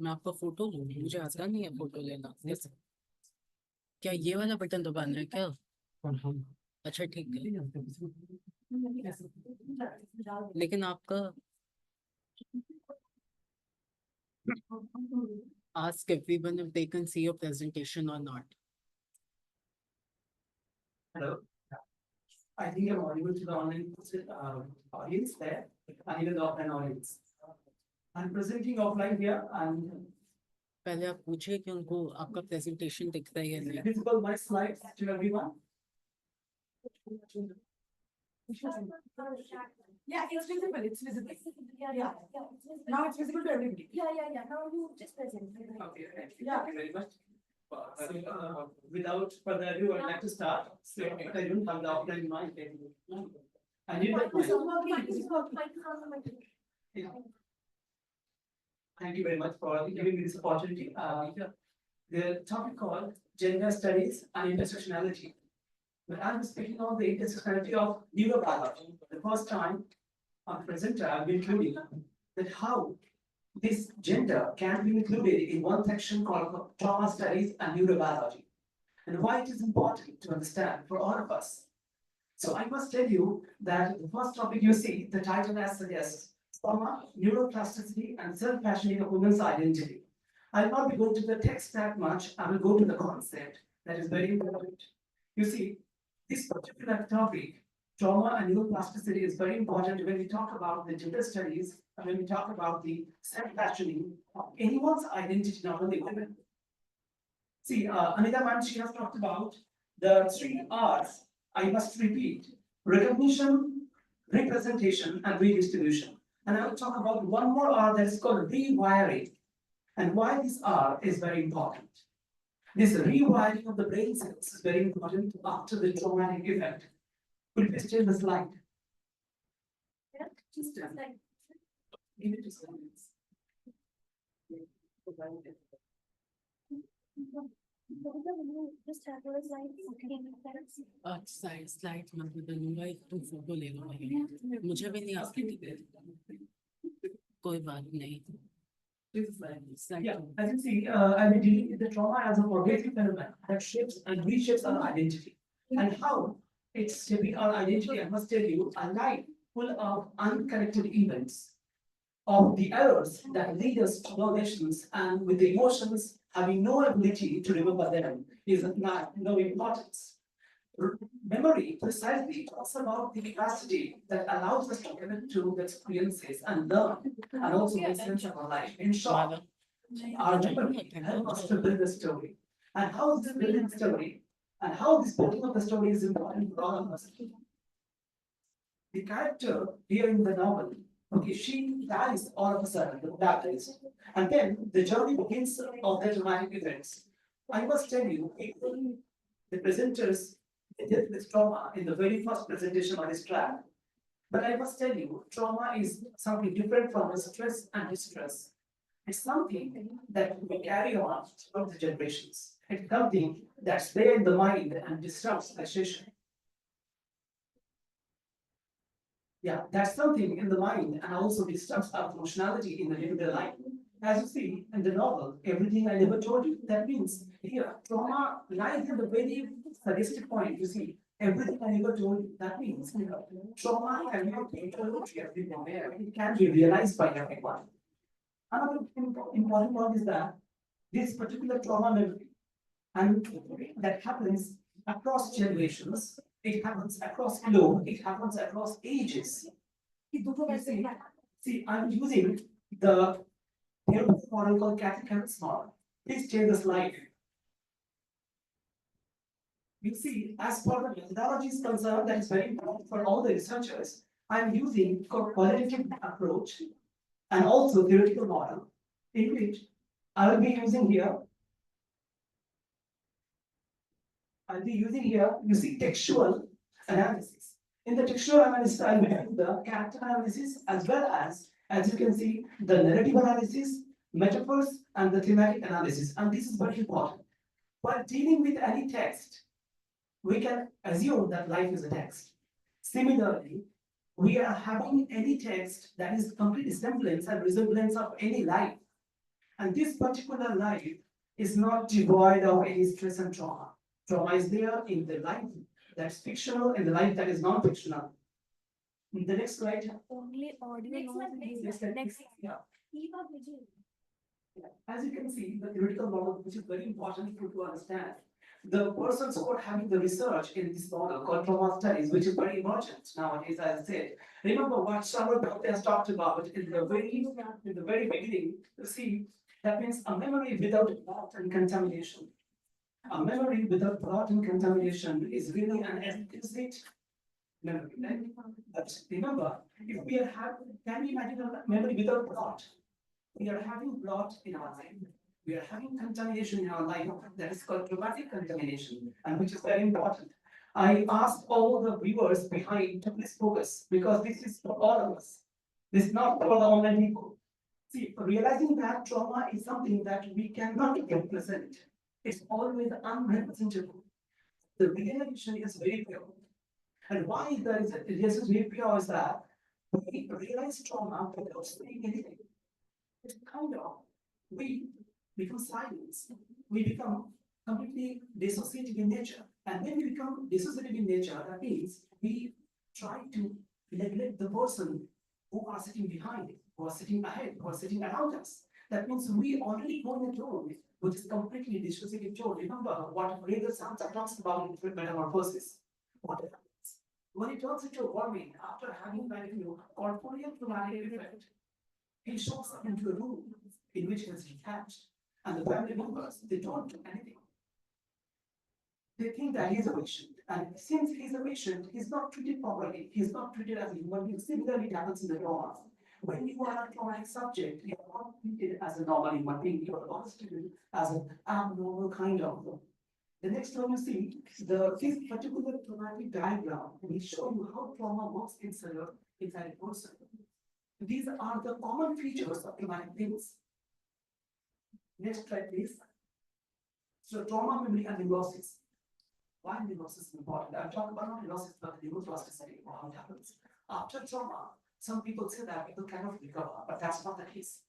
मैं आपका फोटो लूँ मुझे आता नहीं है फोटो लेना क्या ये वाला बटन दबाना है क्या अच्छा ठीक है लेकिन आपका ask everyone if they can see your presentation or not. Hello. I think I'm audible to the online audience there, and even the offline audience. I'm presenting offline here, and पहले आप पूछिए कि उनको आपका presentation दिख रहा है या नहीं? visible my slides to everyone. Yeah, it's visible. It's visible. Yeah. Now it's visible to everybody. Yeah. Now you just present. Okay. Yeah. Thank you very much. Without further ado, I'd like to start. So, but I don't have the offline mic. I need that mic. Yeah. Thank you very much for giving me this opportunity. The topic called Gender Studies and Intersectionality. But I'm speaking on the intersectionality of neurobiology. For the first time on the presenter, I'll be including that how this gender can be included in one section called trauma studies and neurobiology, and why it is important to understand for all of us. So I must tell you that the first topic you see, the title as suggests, trauma, neuroplasticity, and self-fashioning of women's identity. I'll not be going to the text that much. I will go to the concept that is very important. You see, this particular topic, trauma and neuroplasticity, is very important when we talk about the gender studies and when we talk about the self-fashioning of anyone's identity, not only women. See, Anita ma'am, she has talked about the 3 R's. I must repeat: recognition, representation, and redistribution. And I will talk about one more R that is called rewiring, and why this R is very important. This rewiring of the brain cells is very important after the traumatic event. Could you please change the slide? Yeah, just a second. Give it to slides. Just have a slide. Slide मैं बदलूंगा तुम photo ले लो मुझे भी नहीं आती कोई बात नहीं Yeah, as you see, I've been dealing with the trauma as a pervasive phenomenon that shapes and reshapes our identity. And how it's shaping our identity, I must tell you, a life full of unconnected events, of the errors that lead us to violations, and with the emotions having no ability to remember them is not no importance. Memory precisely talks about the capacity that allows us to connect to the experiences and learn, and also the sense of our life. In short, our memory helps us to build a story. And how this building story, and how this building of the story is important for all of us. The character here in the novel Okay, she dies all of a sudden, that is. And then the journey begins of the dramatic events. I must tell you, people, the presenters, they dealt with trauma in the very first presentation of this track. But I must tell you, trauma is something different from the stress and distress. It's something that we carry on throughout the generations. It's something that's there in the mind and disrupts the session. Yeah, that's something in the mind and also disturbs our emotionality in the day-to-day life. As you see in the novel, Everything I Never Told You, that means here, trauma lies in the very sadistic point. You see, everything I never told you, that means trauma can be told to everyone, it can be realized by everyone. Another important point is that this particular trauma memory and that happens across generations, it happens across globe, it happens across ages. You see, I'm using the therapeutic model called Kathy Kevin's model. Please change the slide. You see, as far as the methodology is concerned, that is very important for all the researchers. I'm using qualitative approach and also theoretical model, in which I will be using here. You see, textual analysis. In the textual analysis, I will use the character analysis as well as you can see, the narrative analysis, metaphors, and the thematic analysis. And this is very important. While dealing with any text, we can assume that life is a text. Similarly, we are having any text that is complete semblance and resemblance of any life. And this particular life is not devoid of any stress and trauma. Trauma is there in the life that's fictional and the life that is non-fictional. In the next slide. Only audio. Next. Yeah. As you can see, the theoretical model, which is very important for to understand, the persons who are having the research in this model called trauma studies, which is very emergent nowadays, as I said. Remember what Charlotte has talked about in the very beginning. You see, that means a memory without blot and contamination. A memory without blot and contamination is really an exquisite memory, right? But remember, if we are having, can we imagine a memory without blot? We are having blot in our life. We are having contamination in our life that is called traumatic contamination, and which is very important. I asked all the viewers behind to please focus because this is for all of us. This is not for the online people. See, realizing that trauma is something that we cannot represent. It's always unrepresentable. The realization is very pure. And why there is a realization very pure is that we realize trauma without saying anything. It's kind of, we become silent. We become completely dissociative in nature. And when we become dissociative in nature, that means we try to neglect the person who are sitting behind, who are sitting ahead, who are sitting around us. That means we already go in a tone which is completely dissociative tone. Remember what Hegel talks about in metamorphosis. What happens? When it turns into a worming after having corporeal traumatic effect, he shows up into a room in which he is detached, and the family members, they don't do anything. They think that he's a patient, and since he's a patient, he's not treated properly. He's not treated as a human being. Similarly, it happens in the trauma. When you are a traumatic subject, you are not treated as a normal human being. You are also treated as an abnormal kind of. The next one you see, this particular traumatic diagram will show you how trauma works inside a person. These are the common features of traumatic things. Next slide, please. So trauma, memory, and neurosis. Why neurosis is important? I'll talk about not neurosis, but the neuroplasticity, how it happens. After trauma, some people say that people cannot recover, but that's not the case.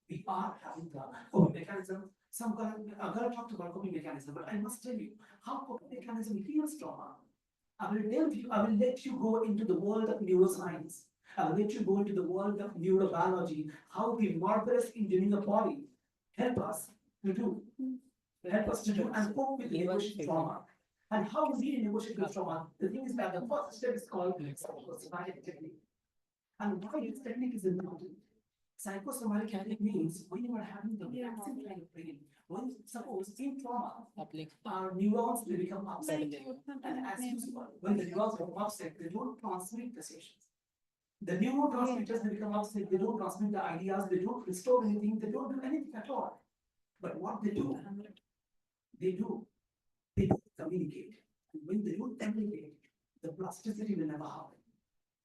We are having the coping mechanism. I'm gonna talk about coping mechanism, but I must tell you how coping mechanism heals trauma. I will let you go into the world of neuroscience. I will let you go into the world of neurobiology, how the marvelous engineering of body help us to do and cope with negotiating trauma. And how we negotiate with trauma? The thing is that the first step is called psychosomatic technique. And why this technique is important? Psychosomatic technique means when you are having the relaxing kind of brain, when suppose in trauma, our neurons will become upset. And as usual, when the neurons become upset, they don't transmit the sessions. The neurotransmitters, they become upset, they don't transmit the ideas, they don't restore anything, they don't do anything at all. But what they do, they communicate. And when they don't communicate, the plasticity will never happen.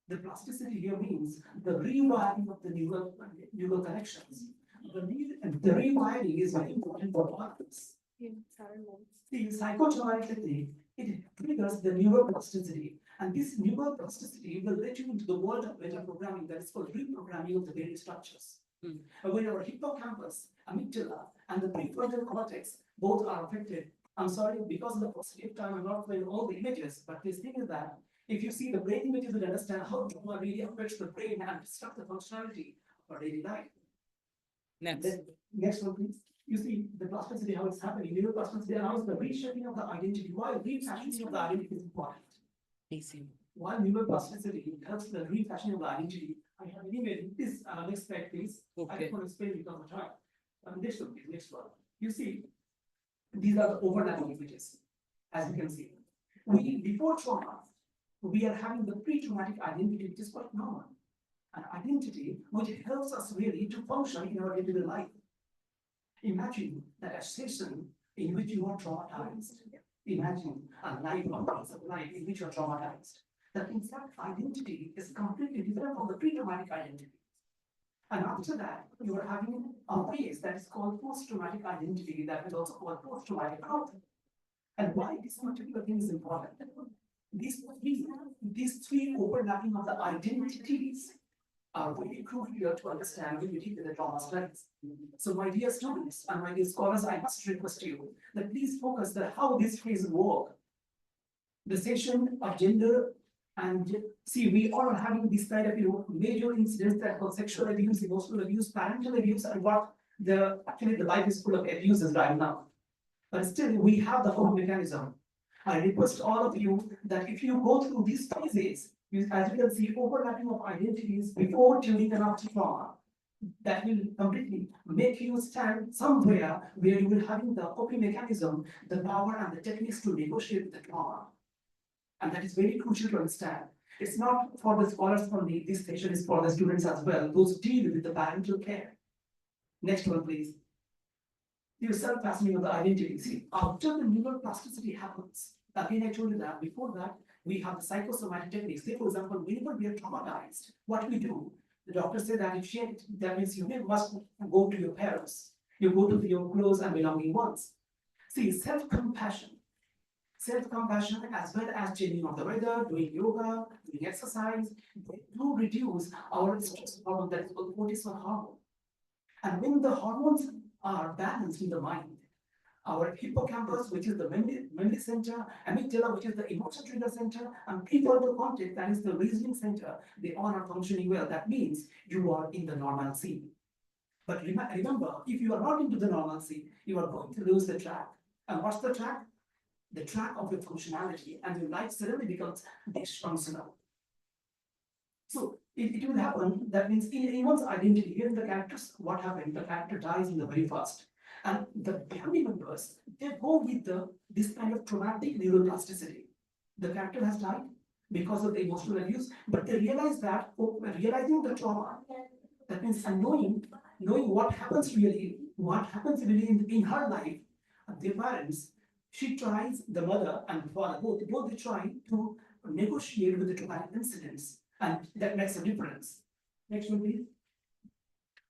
The plasticity here means the rewiring of the neural connections. The rewiring is very important for organs. See, psychotraumatic technique, it triggers the neuroplasticity, and this neuroplasticity will let you into the world of metaprogramming, that is called reprogramming of the brain structures. When our hippocampus, amygdala, and the prefrontal cortex both are affected, I'm sorry, because of the paucity of time, I'm not playing all the images, but this thing is that if you see the brain images, you will understand how trauma really affects the brain and disrupts the functionality of our daily life. Next one, please. You see the plasticity, how it's happening. Neuroplasticity allows the reshaping of the identity. Why refashioning of the identity is important? While neuroplasticity helps the refashioning of the identity, I have an image. This next slide, please. I don't want to explain because of time. Next one, please. Next one. You see, these are the overlapping images, as you can see. Before trauma, we are having the pre-traumatic identity, which is quite normal. An identity which helps us really to function in our day-to-day life. Imagine that a session in which you are traumatized. Imagine a life of life in which you are traumatized. That in fact, identity is completely different from the pre-traumatic identity. And after that, you are having a phase that is called post-traumatic identity, that is also called post-traumatic growth. And why this particular thing is important? These three overlapping of the identities are very crucial to understand when we deal with the trauma studies. So my dear students and my dear scholars, I must request you that please focus on how these phrases work. The session of gender, and see, we all are having this kind of major incidents that called sexual abuse, emotional abuse, parental abuse, and what actually the life is full of abuses right now. But still we have the whole mechanism. I request all of you that if you go through these phases, as you can see, overlapping of identities before, during, and after trauma, that will completely make you stand somewhere where you will having the coping mechanism, the power and the techniques to negotiate with the trauma. And that is very crucial to understand. It's not for the scholars only, this session is for the students as well, those deal with the parental care. Next one, please. The self-fastening of the identity. See, after the neuroplasticity happens, again I told you that before that, we have the psychosomatic techniques. Say, for example, whenever we are traumatized, what we do, the doctor said that that means you must go to your parents. You go to your close and belonging ones. See, self-compassion. Self-compassion as well as changing of the weather, doing yoga, doing exercise, they do reduce our stress hormone, that is called cortisol hormone. And when the hormones are balanced in the mind, our hippocampus, which is the memory center, amygdala, which is the emotion trigger center, and prefrontal cortex, that is the reasoning center, they all are functioning well. That means you are in the normalcy. But remember, if you are not into the normalcy, you are going to lose the track. And what's the track? The track of your functionality, and your life suddenly becomes dysfunctional. So it will happen, that means in anyone's identity, here in the characters, what happened? The character dies in the very first. And the family members, they go with this kind of traumatic neuroplasticity. The character has died because of the emotional abuse, but they realize that, realizing the trauma, that means knowing what happens really in her life, their parents, she tries, the mother and the father, both they try to negotiate with the traumatic incidents, and that makes a difference. Next one, please.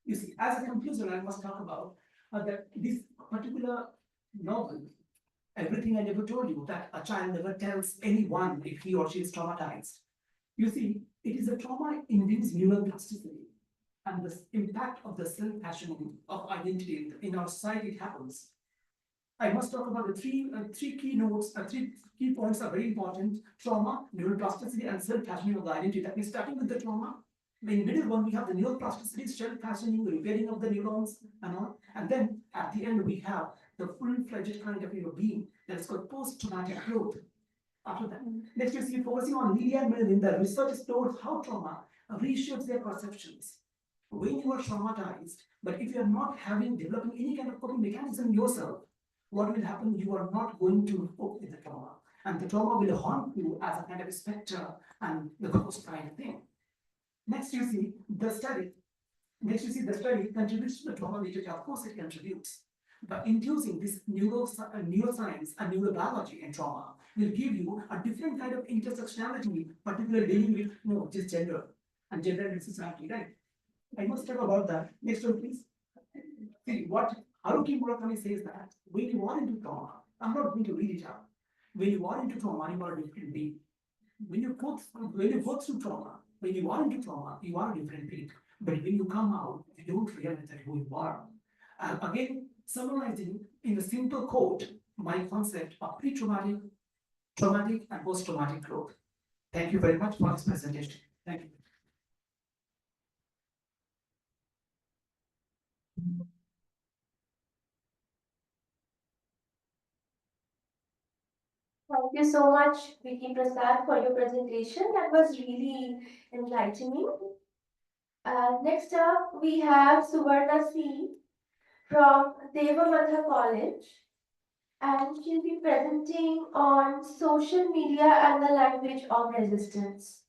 You see, as a conclusion, I must talk about that this particular novel, everything I never told you, that a child never tells anyone if he or she is traumatized. You see, it is a trauma-induced neuroplasticity, and the impact of the self-fashioning of identity in our society, it happens. I must talk about the three key notes, three key points are very important: trauma, neuroplasticity, and self-fashioning of the identity. That means starting with the trauma. In the middle one, we have the neuroplasticity, self-fashioning, repairing of the neurons, and all. And then at the end, we have the full-fledged kind of being that is called post-traumatic growth. After that, next you see focusing on Lydia and Melvin, the research explored how trauma reshapes their perceptions. When you are traumatized, but if you are not developing any kind of coping mechanism yourself, what will happen? You are not going to cope with the trauma, and the trauma will haunt you as a kind of a specter and the ghost kind of thing. Next, you see the study. Next, you see the study contributes to the trauma literature. Of course, it contributes. But inducing this neuroscience and neurobiology and trauma will give you a different kind of intersectionality, particularly dealing with just gender and gender and society, right? I must talk about that. Next one, please. See what Haruki Murakami says that when you are into trauma, I'm not going to read it out. When you are into trauma, you are a different being. When you go through trauma, when you are into trauma, you are a different being. But when you come out, you don't realize that who you are. Again, summarizing in a simple quote, my concept of pre-traumatic, traumatic, and post-traumatic growth. Thank you very much for this presentation. Thank you. Thank you so much, Vicky Prasad, for your presentation. That was really enlightening. Next up, we have Suvarna C from Devamadha College, and she'll be presenting on social media and the language of resistance.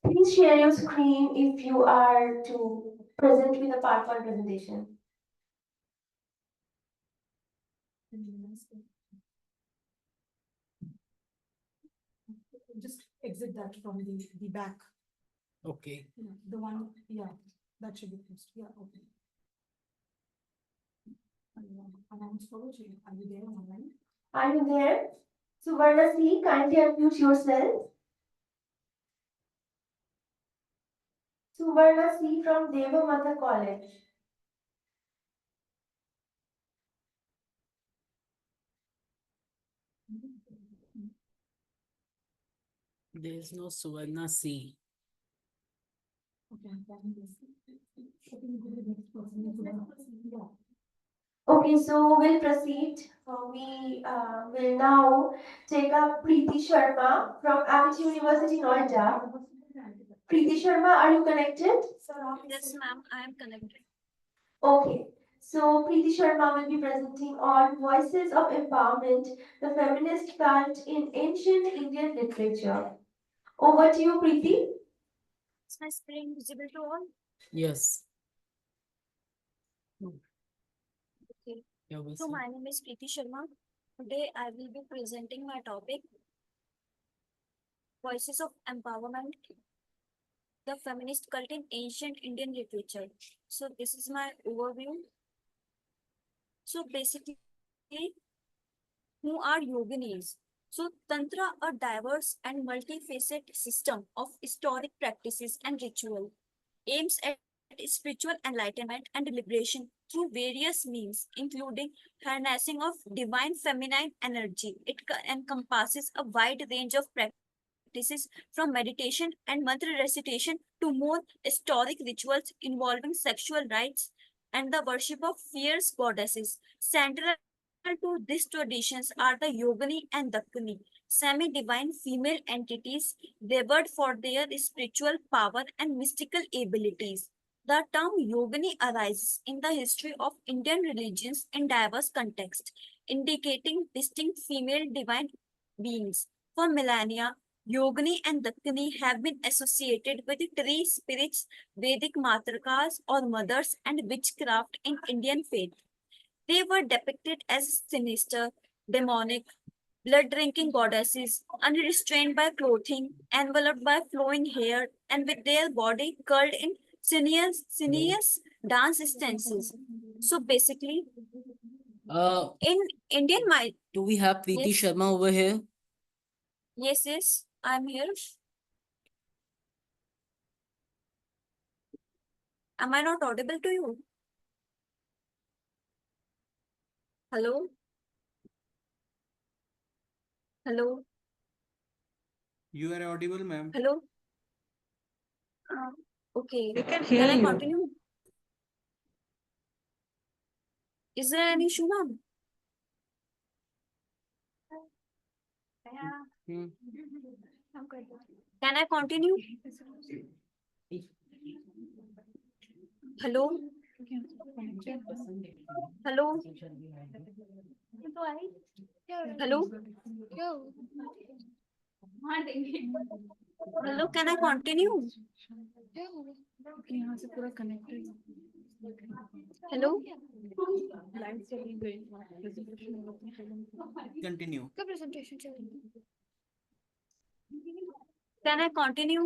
Please share your screen if you are to present with a PowerPoint presentation. Just exit that from the back. Okay. Yeah, the one, yeah, that should be closed. Yeah, okay. Announce forward, are you there online? Are you there? Suvarna C, kindly unmute yourself. Suvarna C from Devamadha College. There is no Suvarna C. Okay, yeah. Okay, so we'll proceed. We will now take up Preeti Sharma from Amity University, Noida. Preeti Sharma, are you connected? Yes, ma'am, I am connected. Okay, so Preeti Sharma will be presenting on Voices of Empowerment, the feminist cult in ancient Indian literature. Over to you, Preeti. Is my screen visible to all? Yes. Okay. Yeah, we So see. my name is Preeti Sharma. Today I will be presenting my topic, Voices of Empowerment, the feminist cult in ancient Indian literature. So this is my overview. So basically, who are yoginis? So Tantra, a diverse and multifaceted system of historic practices and ritual, aims at spiritual enlightenment and liberation through various means, including harnessing of divine feminine energy. It encompasses a wide range of practices from meditation and mantra recitation to more historic rituals involving sexual rites and the worship of fierce goddesses. Central to these traditions are the Yogini and Dakini, semi-divine female entities revered for their spiritual power and mystical abilities. The term Yogini arises in the history of Indian religions in diverse contexts, indicating distinct female divine beings. For millennia, Yogini and Dakini have been associated with tree spirits, Vedic matrikas or mothers, and witchcraft in Indian faith. They were depicted as sinister, demonic, blood-drinking goddesses, unrestrained by clothing, enveloped by flowing hair, and with their body curled in sinuous dance stances. So basically, in Indian myth, Do we have Preeti yes, Sharma over here? yes, I'm here. Am I not audible to you? Hello? Hello? You are audible, ma'am. Hello? Okay. We can Can hear I you. continue? Is there any issue, ma'am? Hmm. Can I continue? Hello? Hello? Hello? Hello, can I continue? यहाँ से पूरा connected Hello? Continue. क्या presentation चल रही है? Can I continue?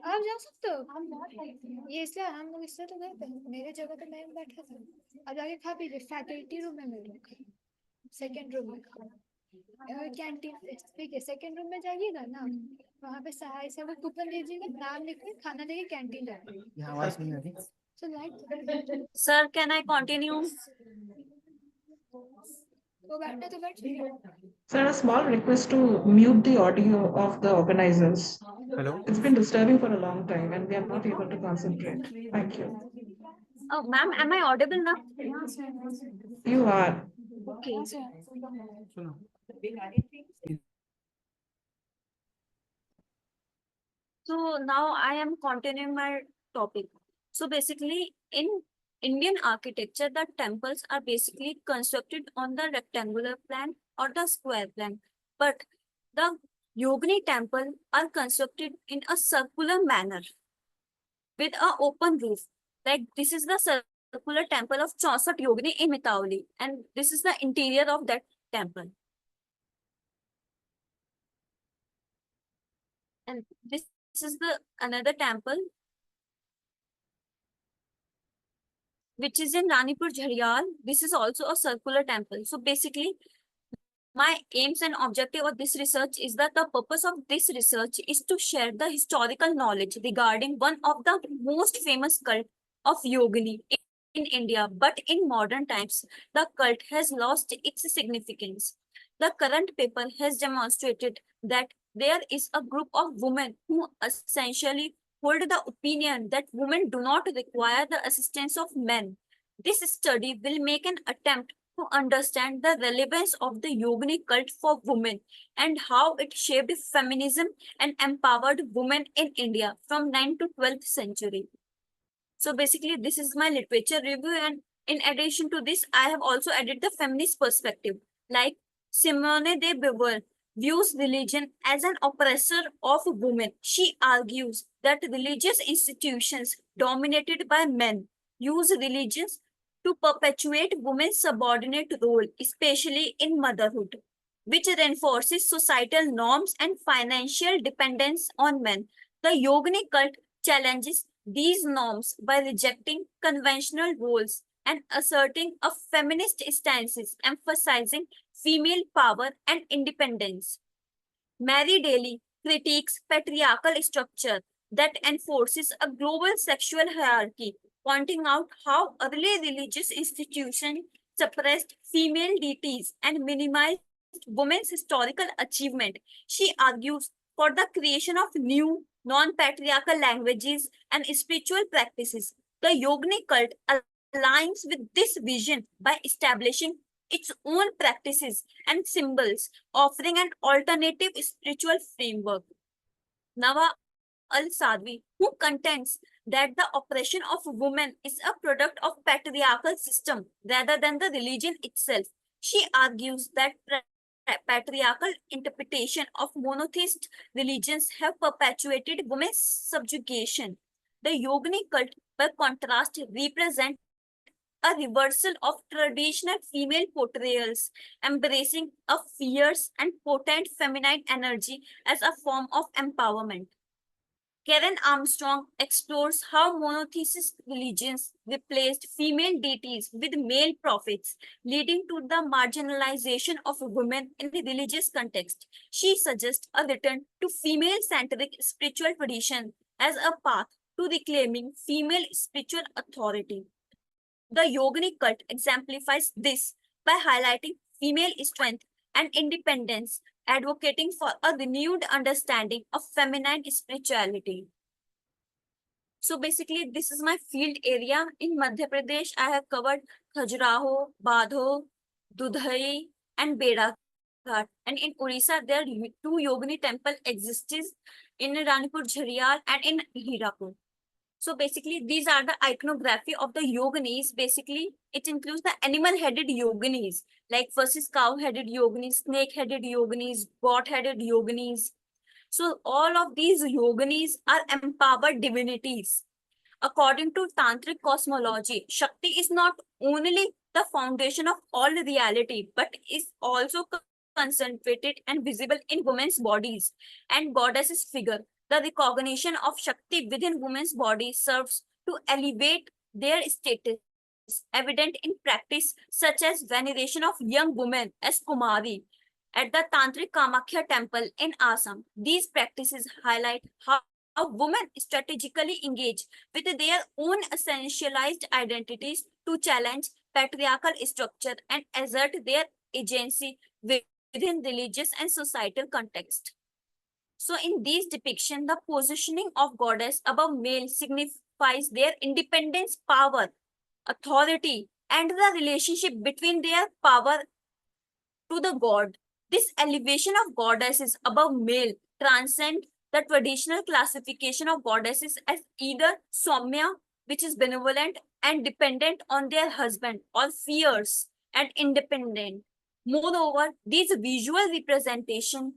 आप जा सकते हो ये इसलिए हम लोग इसलिए तो गए थे मेरे जगह तो मैं बैठा था अब जाके खा पीजिए फैकल्टी रूम में मिल रखा सेकेंड रूम में कैंटीन ठीक है सेकेंड रूम में जाइएगा ना वहाँ पे सहाय से वो कूपन दीजिएगा नाम लिख के खाना लेके कैंटीन जाइए आवाज नहीं आ रही So like, sir, can I continue? तो बैठना तो बैठ जाइए Sir, a small request to mute the audio of the organizers. Hello. It's been disturbing for a long time and we are not able to concentrate. Thank you. Oh, ma'am, am I audible now? You are. Okay. सुनो. So now I am continuing my topic. So basically, in Indian architecture, the temples are basically constructed on the rectangular plan or the square plan. But the Yogini temple are constructed in a circular manner with an open roof. Like this is the circular temple of Chausat Yogini in Mitauli, and this is the interior of that temple. And this is the another temple which is in Ranipur Jhariyal. This is also a circular temple. So basically, my aims and objective of this research is that the purpose of this research is to share the historical knowledge regarding one of the most famous cult of Yogini in India. But in modern times, the cult has lost its significance. The current paper has demonstrated that there is a group of women who essentially hold the opinion that women do not require the assistance of men. This study will make an attempt to understand the relevance of the Yogini cult for women and how it shaped feminism and empowered women in India from 9th to 12th century. So basically, this is my literature review, and in addition to this, I have also added the feminist perspective. Like Simone de Beauvoir views religion as an oppressor of women. She argues that religious institutions dominated by men use religions to perpetuate women's subordinate role, especially in motherhood, which reinforces societal norms and financial dependence on men. The Yogini cult challenges these norms by rejecting conventional roles and asserting a feminist stances emphasizing female power and independence. Mary Daly critiques patriarchal structure that enforces a global sexual hierarchy, pointing out how early religious institutions suppressed female deities and minimized women's historical achievement. She argues for the creation of new non-patriarchal languages and spiritual practices. The Yogini cult aligns with this vision by establishing its own practices and symbols, offering an alternative spiritual framework. Nawa al-Sadwi, who contends that the oppression of women is a product of patriarchal system rather than the religion itself. She argues that patriarchal interpretation of monotheist religions have perpetuated women's subjugation. The Yogini cult, by contrast, represent a reversal of traditional female portrayals, embracing a fierce and potent feminine energy as a form of empowerment. Karen Armstrong explores how monotheist religions replaced female deities with male prophets, leading to the marginalization of women in the religious context. She suggests a return to female-centric spiritual tradition as a path to reclaiming female spiritual authority. The Yogini cult exemplifies this by highlighting female strength and independence, advocating for a renewed understanding of feminine spirituality. So basically, this is my field area. In Madhya Pradesh, I have covered Khajuraho, Badho, Dudhai, and Beda Ghat. And in Orissa, there are two Yogini temples exist in Ranipur Jhariyal and in Hirapur. So basically, these are the iconography of the yoginis. Basically, it includes the animal-headed yoginis, like first is cow-headed yoginis, snake-headed yoginis, goat-headed yoginis. So all of these yoginis are empowered divinities. According to Tantric cosmology, Shakti is not only the foundation of all reality, but is also concentrated and visible in women's bodies and goddesses figure. The recognition of Shakti within women's body serves to elevate their status, evident in practice such as veneration of young women as Kumari at the Tantric Kamakhya temple in Assam. These practices highlight how women strategically engage with their own essentialized identities to challenge patriarchal structure and assert their agency within religious and societal context. So in these depictions, the positioning of goddess above male signifies their independence, power, authority, and the relationship between their power to the god. This elevation of goddesses above male transcend the traditional classification of goddesses as either Soumya, which is benevolent and dependent on their husband, or fierce and independent. Moreover, these visual representations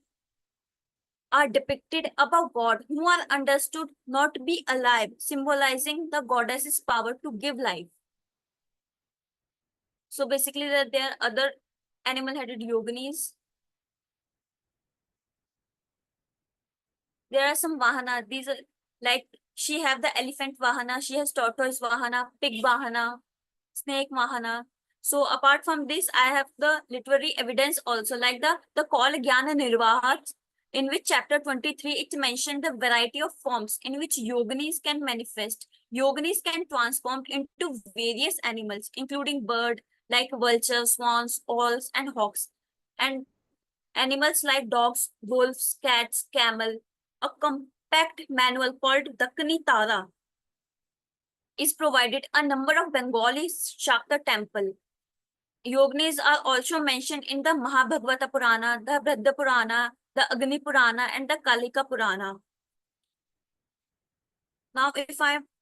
are depicted above God who are understood not to be alive, symbolizing the goddess's power to give life. So basically, there are other animal-headed yoginis. There are some vahana. These are like she have the elephant vahana, she has tortoise vahana, pig vahana, snake vahana. So apart from this, I have the literary evidence also, like the call Jnana Nirvaha, in which chapter 23 it mentioned the variety of forms in which yoginis can manifest. Yoginis can transform into various animals, including bird like vultures, swans, owls, and hawks, and animals like dogs, wolves, cats, camel. A compact manual called Dakkani Tara is provided a number of Bengali Shakta temple. Yoginis are also mentioned in the Mahabhagavata Purana, the Vriddha Purana, the Agni Purana, and the Kalika Purana. Now,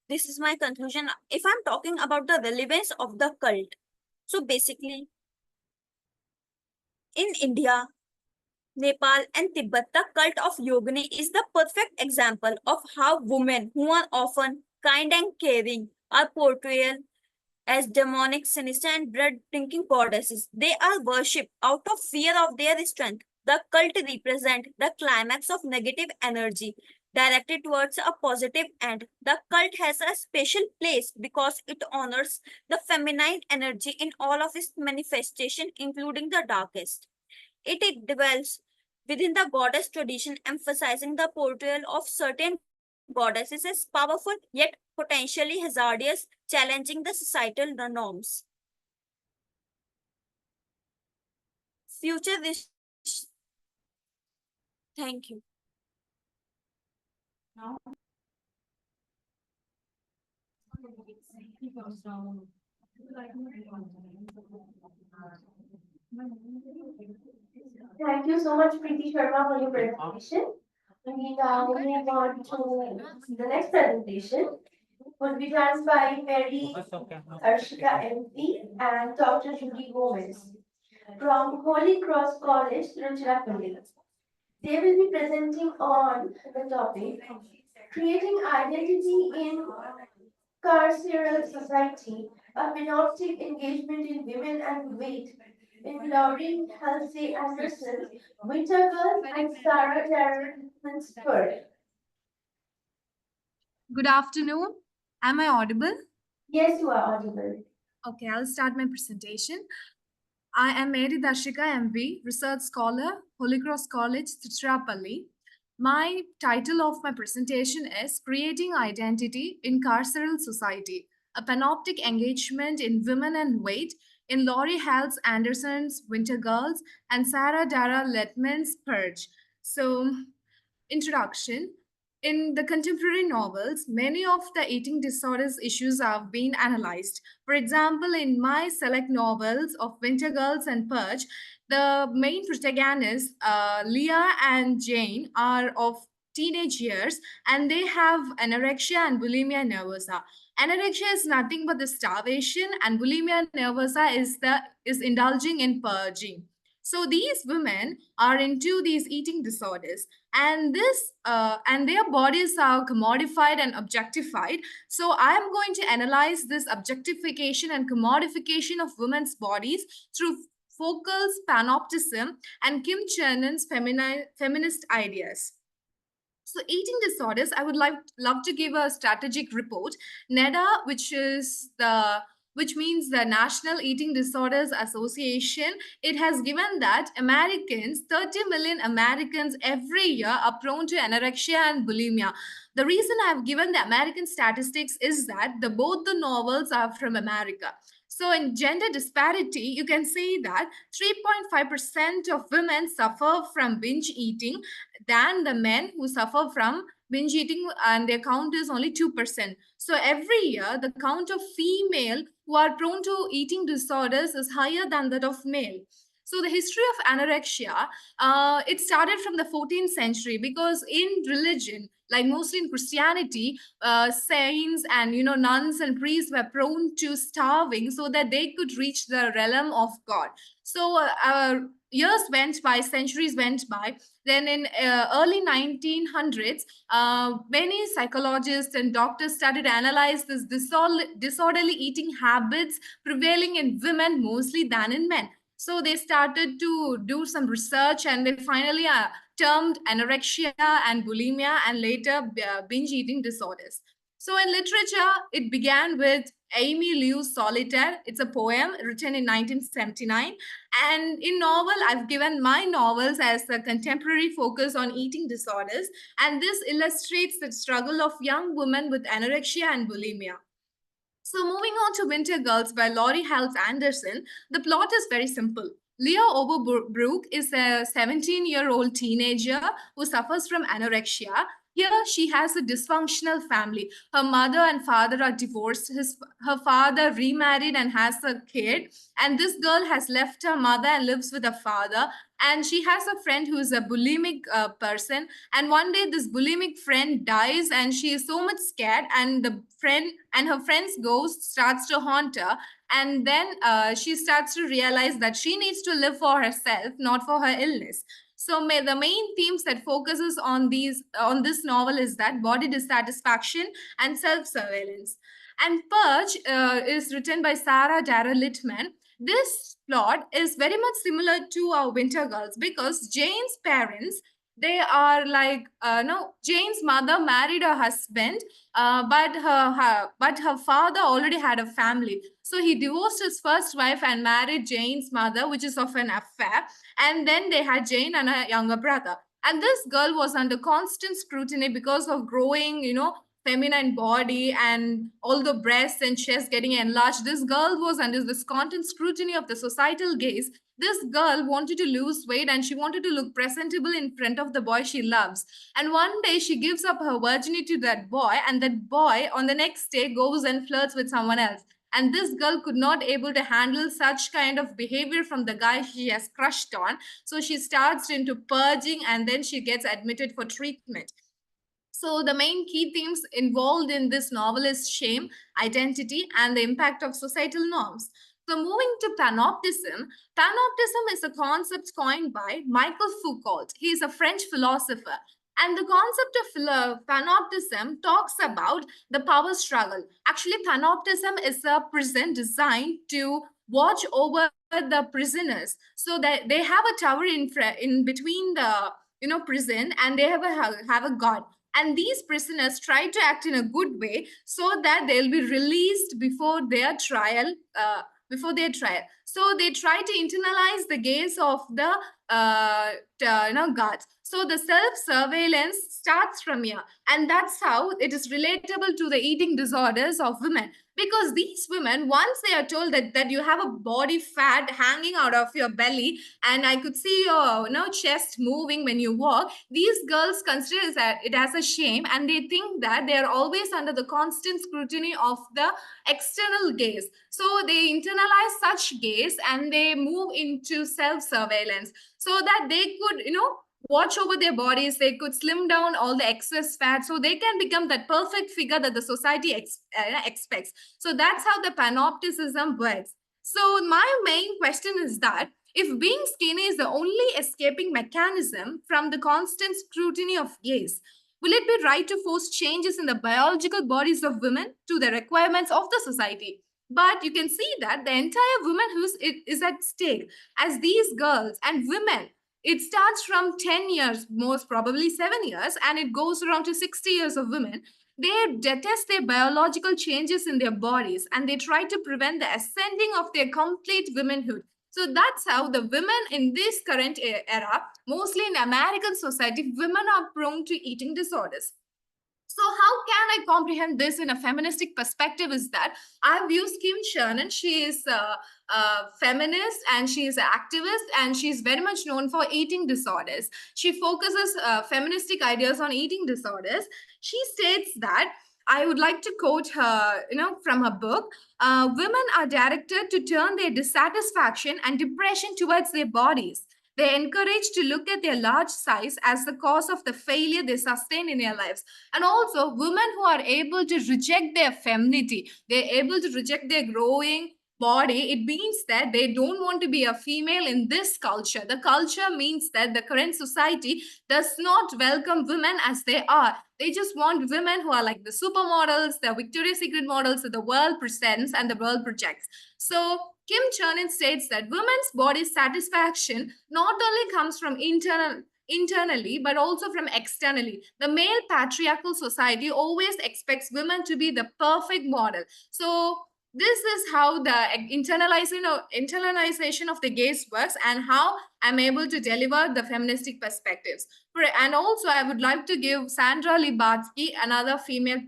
this is my conclusion. If I'm talking about the relevance of the cult, so basically, in India, Nepal, and Tibet, the cult of Yogini is the perfect example of how women, who are often kind and caring, are portrayed as demonic, sinister, and blood-drinking goddesses. They are worshipped out of fear of their strength. The cult represents the climax of negative energy directed towards a positive end. The cult has a special place because it honors the feminine energy in all of its manifestation, including the darkest. It dwells within the goddess tradition, emphasizing the portrayal of certain goddesses as powerful yet potentially hazardous, challenging the societal norms. Future wish. Thank you. Thank you so much, Preeti Sharma, for your presentation. We now move on to the next presentation, will be done by Mary Arshika MP and Dr. Judy Gomez from Holy Cross College, Tiruchirappalli. They will be presenting on the topic Creating Identity in Carceral Society, a Panoptic Engagement in Women and Weight, in Lauren Halsey Anderson, Wintergirl, and Sarah Darren Spur. Good afternoon. Am I audible? Yes, you are audible. Okay, I'll start my presentation. I am Mary Darshika MV, Research Scholar, Holy Cross College, Tiruchirappalli. My title of my presentation is Creating Identity in Carceral Society, a Panoptic Engagement in Women and Weight in Laurie Hales Anderson's Winter Girls and Sarah Dara Letman's Purge. So, introduction. In the contemporary novels, many of the eating disorders issues have been analyzed. For example, in my select novels of Winter Girls and Purge, the main protagonists, Leah and Jane, are of teenage years, and they have anorexia and bulimia nervosa. Anorexia is nothing but the starvation, and bulimia nervosa is indulging in purging. So these women are into these eating disorders, and their bodies are commodified and objectified. So I am going to analyze this objectification and commodification of women's bodies through Foucault's panoptism and Kim Chernon's feminist ideas. So eating disorders, I would love to give a strategic report. NEDA, which means the National Eating Disorders Association, it has given that 30 million Americans every year are prone to anorexia and bulimia. The reason I have given the American statistics is that both the novels are from America. So in gender disparity, you can say that 3.5% of women suffer from binge eating than the men who suffer from binge eating, and their count is only 2%. So every year, the count of female who are prone to eating disorders is higher than that of male. So the history of anorexia, it started from the 14th century, because in religion, like mostly in Christianity, saints and nuns and priests were prone to starving so that they could reach the realm of God. So years went by, centuries went by. Then in early 1900s, many psychologists and doctors started to analyze this disorderly eating habits prevailing in women mostly than in men. So they started to do some research, and they finally termed anorexia and bulimia, and later binge eating disorders. So in literature, it began with Amy Liu's Solitaire. It's a poem written in 1979. And in novel, I've given my novels as a contemporary focus on eating disorders. And this illustrates the struggle of young women with anorexia and bulimia. So moving on to Winter Girls by Laurie Halse Anderson, the plot is very simple. Leah Overbrook is a 17-year-old teenager who suffers from anorexia. Here, she has a dysfunctional family. Her mother and father are divorced. Her father remarried and has a kid. And this girl has left her mother and lives with her father. And she has a friend who is a bulimic person. And one day, this bulimic friend dies, and she is so much scared. And her friend's ghost starts to haunt her. And then she starts to realize that she needs to live for herself, not for her illness. So the main themes that focuses on this novel is that body dissatisfaction and self-surveillance. And Purge is written by Sarah Darrell Littman. This plot is very much similar to our Winter Girls, because Jane's parents, they are like Jane's mother married her husband, but her father already had a family. So he divorced his first wife and married Jane's mother, which is of an affair. And then they had Jane and a younger brother. And this girl was under constant scrutiny because of growing, feminine body and all the breasts and chest getting enlarged. This girl was under this constant scrutiny of the societal gaze. This girl wanted to lose weight, and she wanted to look presentable in front of the boy she loves. And one day she gives up her virginity to that boy, and that boy on the next day goes and flirts with someone else. And this girl could not able to handle such kind of behavior from the guy she has crushed on. So she starts into purging, and then she gets admitted for treatment. So the main key themes involved in this novel is shame, identity, and the impact of societal norms. So moving to panoptism, panoptism is a concept coined by Michael Foucault. He is a French philosopher. And the concept of panoptism talks about the power struggle. Actually, panoptism is a prison designed to watch over the prisoners, so that they have a tower in between the prison, and they have a guard. And these prisoners try to act in a good way so that they'll be released before their trial. So they try to internalize the gaze of the guards. So the self-surveillance starts from here, and that's how it is relatable to the eating disorders of women. Because these women, once they are told that you have a body fat hanging out of your belly, and I could see your chest moving when you walk, these girls consider it as a shame, and they think that they are always under the constant scrutiny of the external gaze. So they internalize such gaze, and they move into self-surveillance so that they could watch over their bodies, they could slim down all the excess fat so they can become that perfect figure that the society expects. So that's how the panopticism works. So my main question is that if being skinny is the only escaping mechanism from the constant scrutiny of gaze, will it be right to force changes in the biological bodies of women to the requirements of the society? But you can see that the entire womanhood is at stake, as these girls and women, it starts from 10 years, most probably 7 years, and it goes around to 60 years of women. They detest their biological changes in their bodies and they try to prevent the ascending of their complete womanhood. So that's how the women in this current era, mostly in American society, women are prone to eating disorders. So how can I comprehend this in a feministic perspective is that I've used Kim Chernin. She is a feminist and she is an activist and she's very much known for eating disorders. She focuses feministic ideas on eating disorders. She states that, I would like to quote her, from her book, women are directed to turn their dissatisfaction and depression towards their bodies. They're encouraged to look at their large size as the cause of the failure they sustain in their lives. And also, women who are able to reject their femininity, they're able to reject their growing body, it means that they don't want to be a female in this culture. The culture means that the current society does not welcome women as they are. They just want women who are like the supermodels, the Victoria's Secret models that the world presents and the world projects. So Kim Chernin states that women's body satisfaction not only comes from internally but also from externally. The male patriarchal society always expects women to be the perfect model. So this is how the internalization of the gaze works and how I'm able to deliver the feministic perspectives. And also I would like to give Sandra Libatsky, another female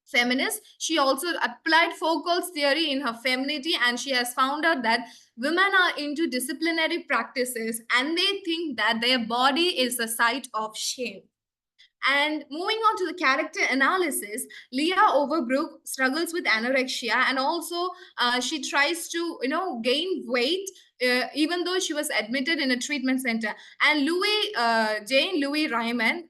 feminist. She also applied Foucault's theory in her femininity, and she has found out that women are into disciplinary practices and they think that their body is a site of shame. And moving on to the character analysis, Leah Overbrook struggles with anorexia and also she tries to, gain weight even though she was admitted in a treatment center. And Jane Louis Ryman,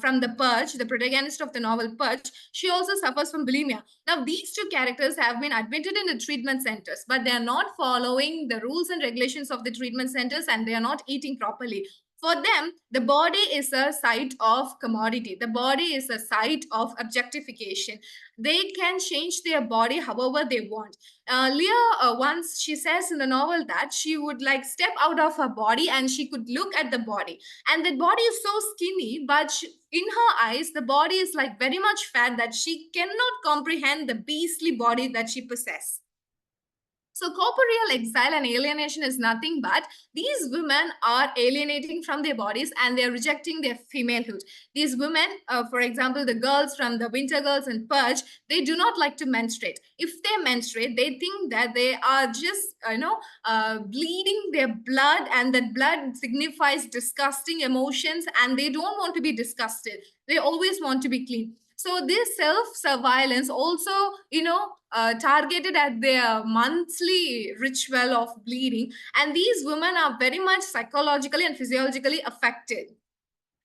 from The Purge, the protagonist of the novel Purge, she also suffers from bulimia. Now, these two characters have been admitted in the treatment centers, but they are not following the rules and regulations of the treatment centers and they are not eating properly. For them, the body is a site of commodity. The body is a site of objectification. They can change their body however they want. Leah, once she says in the novel that she would like step out of her body and she could look at the body. And the body is so skinny, but in her eyes, the body is like very much fat that she cannot comprehend the beastly body that she possesses. So corporeal exile and alienation is nothing but these women are alienating from their bodies and they're rejecting their femalehood. These women, for example, the girls from the Winter Girls and Purge, they do not like to menstruate. If they menstruate, they think that they are just, bleeding their blood and that blood signifies disgusting emotions and they don't want to be disgusted. They always want to be clean. So this self-surveillance also, targeted at their monthly ritual of bleeding. And these women are very much psychologically and physiologically affected.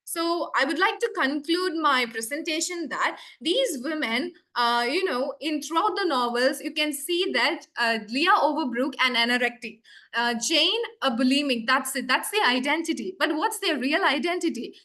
So I would like to conclude my presentation that these women, in throughout the novels, you can see that Leah Overbrook and anorectic, Jane a bulimic. That's it. That's the identity. But what's their real identity?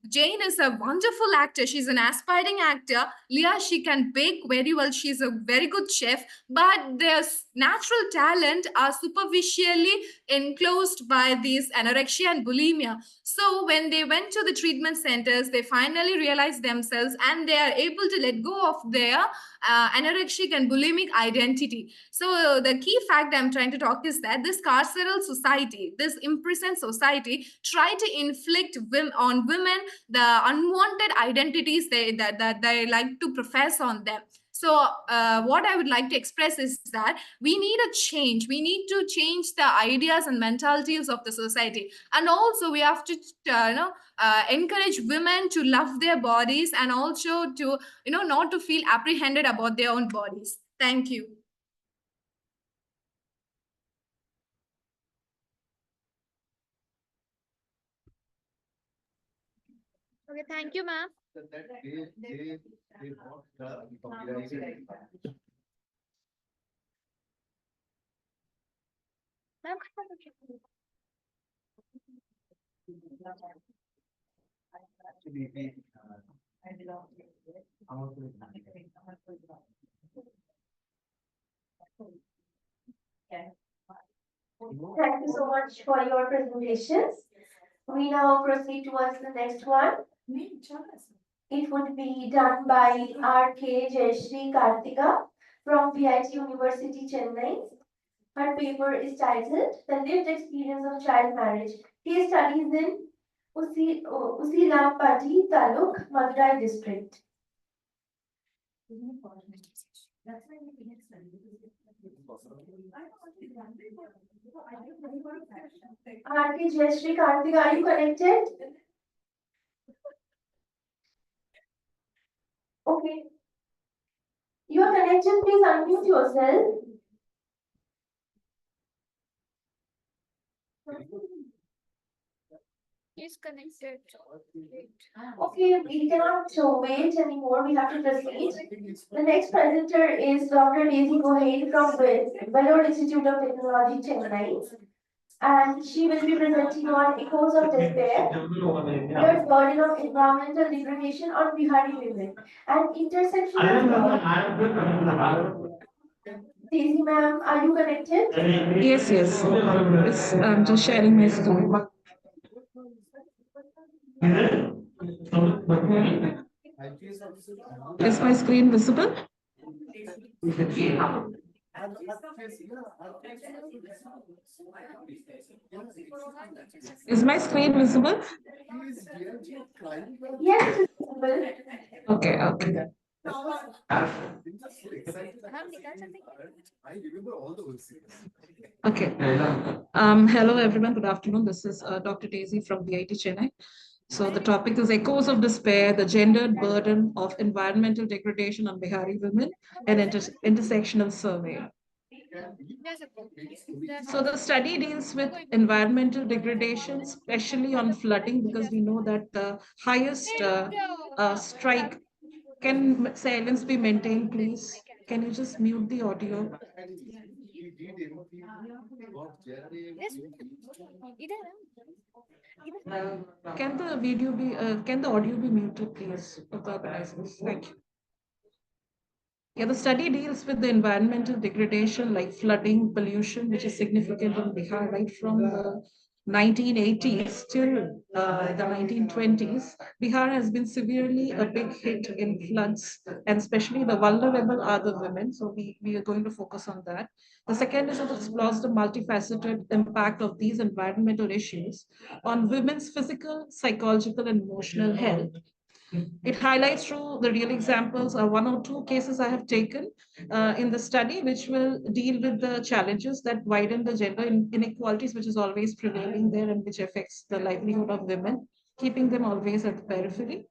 Jane is a wonderful actor. She's an aspiring actor. Leah, she can bake very well. She's a very good chef, but their natural talent are superficially enclosed by this anorexia and bulimia. So when they went to the treatment centers, they finally realized themselves and they are able to let go of their anorexic and bulimic identity. So the key fact I'm trying to talk is that this carceral society, this imprisoned society, try to inflict on women the unwanted identities that they like to profess on them. So what I would like to express is that we need a change. We need to change the ideas and mentalities of the society. And also we have to, encourage women to love their bodies and also to, not to feel apprehended about their own bodies. Thank you. Okay, thank you, ma'am. Ma'am, Thank you so much for your presentations. We now proceed towards the next one. It would be done by R.K. Jayashree Kartika from VIT University, Chennai. Her paper is titled The Lived Experience of Child Marriage. Case studies in Usilampati Taluk, Madurai district. R.K. Jayashree Kartika, are you connected? Okay. You are connected, please unmute yourself. is connected. Okay, we cannot wait anymore. We have to proceed. The next presenter is Dr. Daisy Gohain from Vellore Institute of Technology, Chennai. And she will be presenting on echoes of despair, the burden of environmental degradation on Bihari women, and intersectional. Daisy ma'am, are you connected? Yes, yes. I'm just sharing my screen. Is my screen visible? Is my screen visible? Yes, it is visible. Okay, okay. Okay. Hello, everyone. Good afternoon. This is Dr. Daisy from VIT Chennai. So the topic is Echoes of Despair, the Gendered Burden of Environmental Degradation on Bihari Women, an intersectional survey. So the study deals with environmental degradation, especially on flooding, because we know that the highest strike. Can silence be maintained, please? Can you just mute the audio? Can the video be, can the audio be muted, please, of the organizers? Thank you. Yeah, the study deals with the environmental degradation like flooding, pollution, which is significant in Bihar right from the 1980s till the 1920s. Bihar has been severely a big hit in floods, and especially the vulnerable are the women. So we are going to focus on that. The second is it explores the multifaceted impact of these environmental issues on women's physical, psychological, and emotional health. It highlights through the real examples, one or two cases I have taken in the study, which will deal with the challenges that widen the gender inequalities, which is always prevailing there and which affects the livelihood of women, keeping them always at the periphery.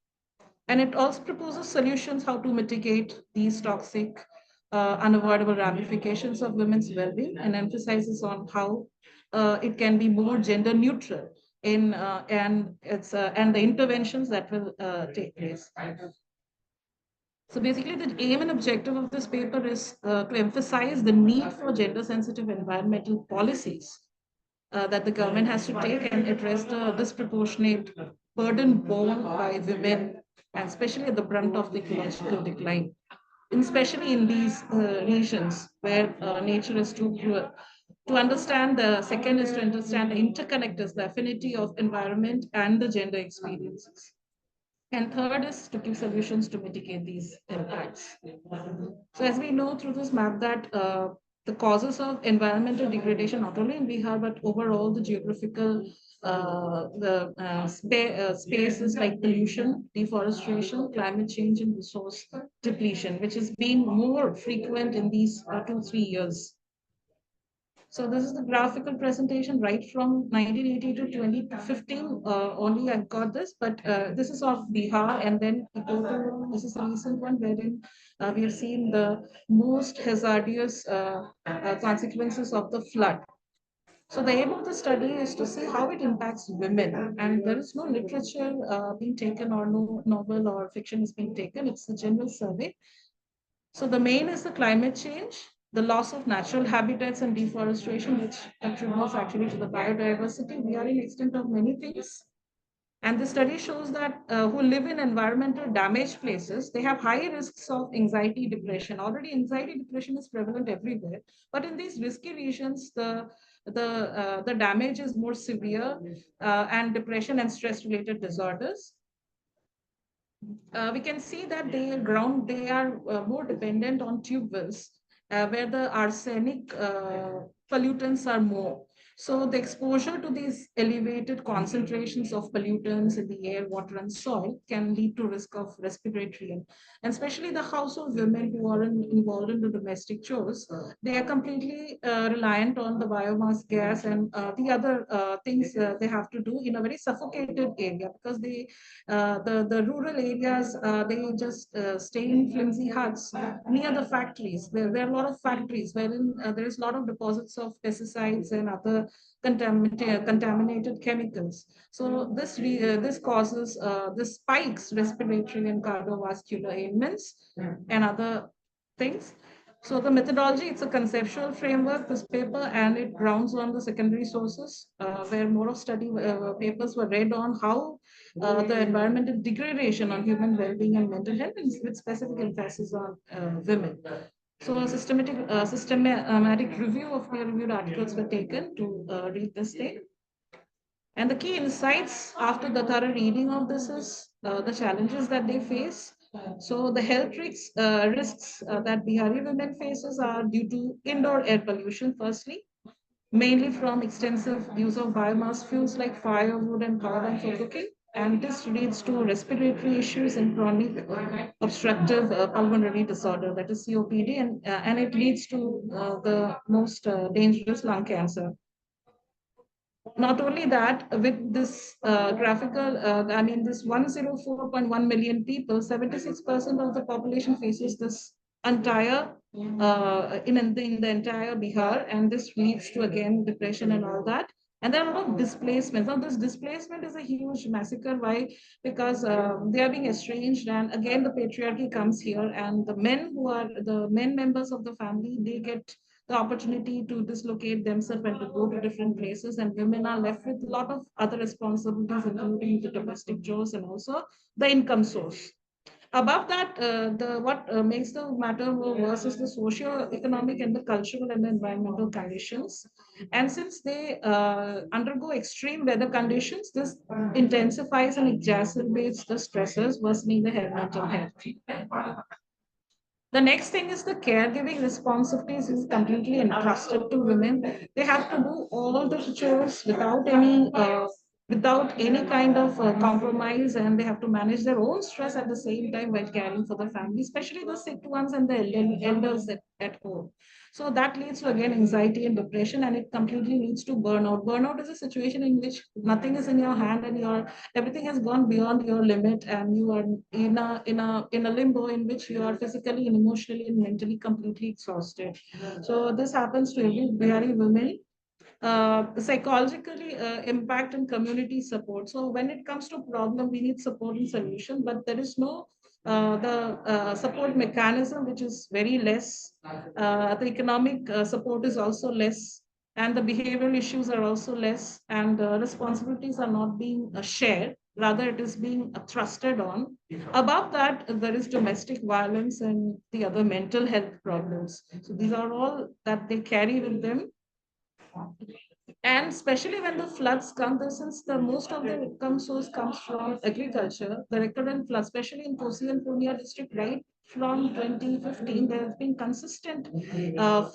And it also proposes solutions how to mitigate these toxic, unavoidable ramifications of women's well-being and emphasizes on how it can be more gender neutral in and the interventions that will take place. So basically, the aim and objective of this paper is to emphasize the need for gender-sensitive environmental policies that the government has to take and address the disproportionate burden borne by women, and especially at the brunt of the ecological decline, especially in these regions where nature is too cruel. To understand the second is to understand the interconnectors, the affinity of environment and the gender experiences. And third is to give solutions to mitigate these impacts. So as we know through this map that the causes of environmental degradation, not only in Bihar, but overall the geographical spaces like pollution, deforestation, climate change, and resource depletion, which has been more frequent in these 2-3 years. So this is the graphical presentation right from 1980 to 2015 only I got this, but this is of Bihar, and then we go to, this is a recent one wherein we have seen the most hazardous consequences of the flood. So the aim of the study is to see how it impacts women, and there is no literature being taken, or no novel or fiction is being taken. It's a general survey. So the main is the climate change, the loss of natural habitats and deforestation, which contributes actually to the biodiversity. We are in extent of many things. And the study shows that who live in environmental damaged places, they have high risks of anxiety, depression. Already anxiety, depression is prevalent everywhere. But in these risky regions, the damage is more severe, and depression and stress related disorders. We can see that they are more dependent on tube wells, where the arsenic pollutants are more. So the exposure to these elevated concentrations of pollutants in the air, water, and soil can lead to risk of respiratory, and especially the household women who are involved in the domestic chores, they are completely reliant on the biomass gas and the other things they have to do in a very suffocated area, because the rural areas, they just stay in flimsy huts near the factories. There are a lot of factories wherein there is a lot of deposits of pesticides and other contaminated chemicals. So this causes this spikes respiratory and cardiovascular ailments and other things. So the methodology, it's a conceptual framework, this paper, and it grounds on the secondary sources, where more of study papers were read on how the environmental degradation on human well-being and mental health, and with specific emphasis on women. So a systematic review of peer-reviewed articles were taken to read this thing. And the key insights after the thorough reading of this is the challenges that they face. So the health risks that Bihari women faces are due to indoor air pollution, firstly, mainly from extensive use of biomass fuels like firewood and carbon for cooking. And this leads to respiratory issues and chronic obstructive pulmonary disorder, that is COPD, and it leads to the most dangerous lung cancer. Not only that, with this this 104.1 million people, 76% of the population faces this entire in the entire Bihar, and this leads to again depression and all that. And there are a lot of displacements. Now, this displacement is a huge massacre. Why? Because they are being estranged, and again the patriarchy comes here, and the men who are the men members of the family, they get the opportunity to dislocate themselves and to go to different places, and women are left with a lot of other responsibilities, including the domestic chores and also the income source. Above that, the what makes the matter more worse is the socio-economic and the cultural and the environmental conditions. And since they undergo extreme weather conditions, this intensifies and exacerbates the stresses, worsening the mental health. The next thing is the caregiving responsibilities is completely entrusted to women. They have to do all the chores without any kind of compromise, and they have to manage their own stress at the same time while caring for the family, especially the sick ones and the elders at home. So that leads to again anxiety and depression, and it completely leads to burnout. Burnout is a situation in which nothing is in your hand, and everything has gone beyond your limit, and you are in a limbo in which you are physically and emotionally and mentally completely exhausted. So this happens to every Bihari woman. Psychologically impact and community support. So when it comes to problem, we need support and solution, but there is no the support mechanism, which is very less. The economic support is also less, and the behavioral issues are also less, and responsibilities are not being shared. Rather, it is being thrusted on. Above that, there is domestic violence and the other mental health problems. So these are all that they carry with them. And especially when the floods come, since the most of the income source comes from agriculture, the recurrent floods, especially in Kosi and Purnia district, right from 2015, there have been consistent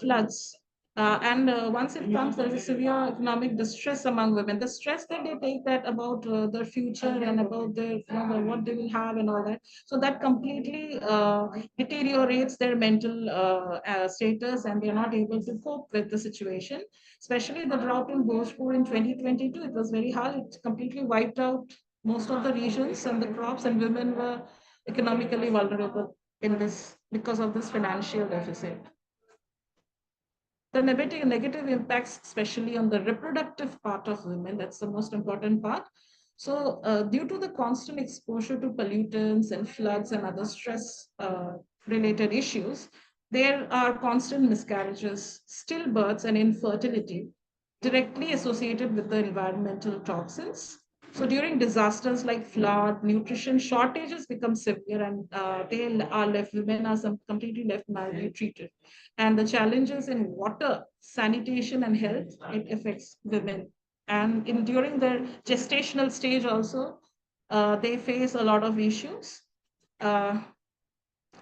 floods. And once it comes, there is a severe economic distress among women. The stress that they take that about their future and about their what they will have and all that. So that completely deteriorates their mental status, and they are not able to cope with the situation. Especially the drought in Bhojpur in 2022, it was very hard. It completely wiped out most of the regions and the crops, and women were economically vulnerable in this because of this financial deficit. The negative impacts, especially on the reproductive part of women, that's the most important part. So due to the constant exposure to pollutants and floods and other stress related issues, there are constant miscarriages, stillbirths, and infertility directly associated with the environmental toxins. So during disasters like flood, nutrition shortages become severe, and women are completely left maltreated. And the challenges in water, sanitation, and health, it affects women. And during their gestational stage also, they face a lot of issues. Uh,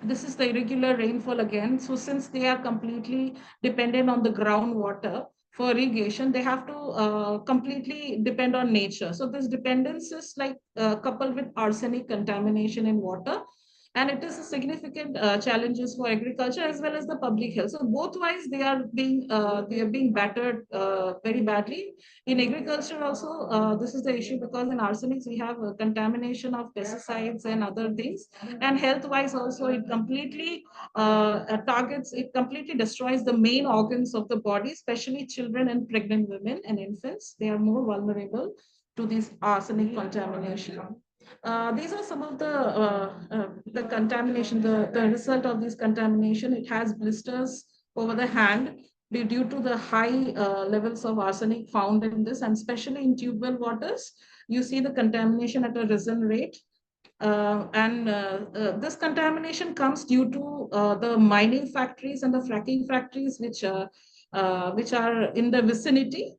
this is the irregular rainfall again. So since they are completely dependent on the groundwater for irrigation, they have to completely depend on nature. So this dependence is like coupled with arsenic contamination in water. And it is a significant challenges for agriculture as well as the public health. So both wise they are being battered very badly. In agriculture also, this is the issue because in arsenics we have contamination of pesticides and other things. And health wise also it completely it completely destroys the main organs of the body, especially children and pregnant women and infants. They are more vulnerable to this arsenic contamination. These are some of the contamination, the result of this contamination. It has blisters over the hand due to the high levels of arsenic found in this, and especially in tube well waters, you see the contamination at a risen rate. This contamination comes due to the mining factories and the fracking factories, which are in the vicinity.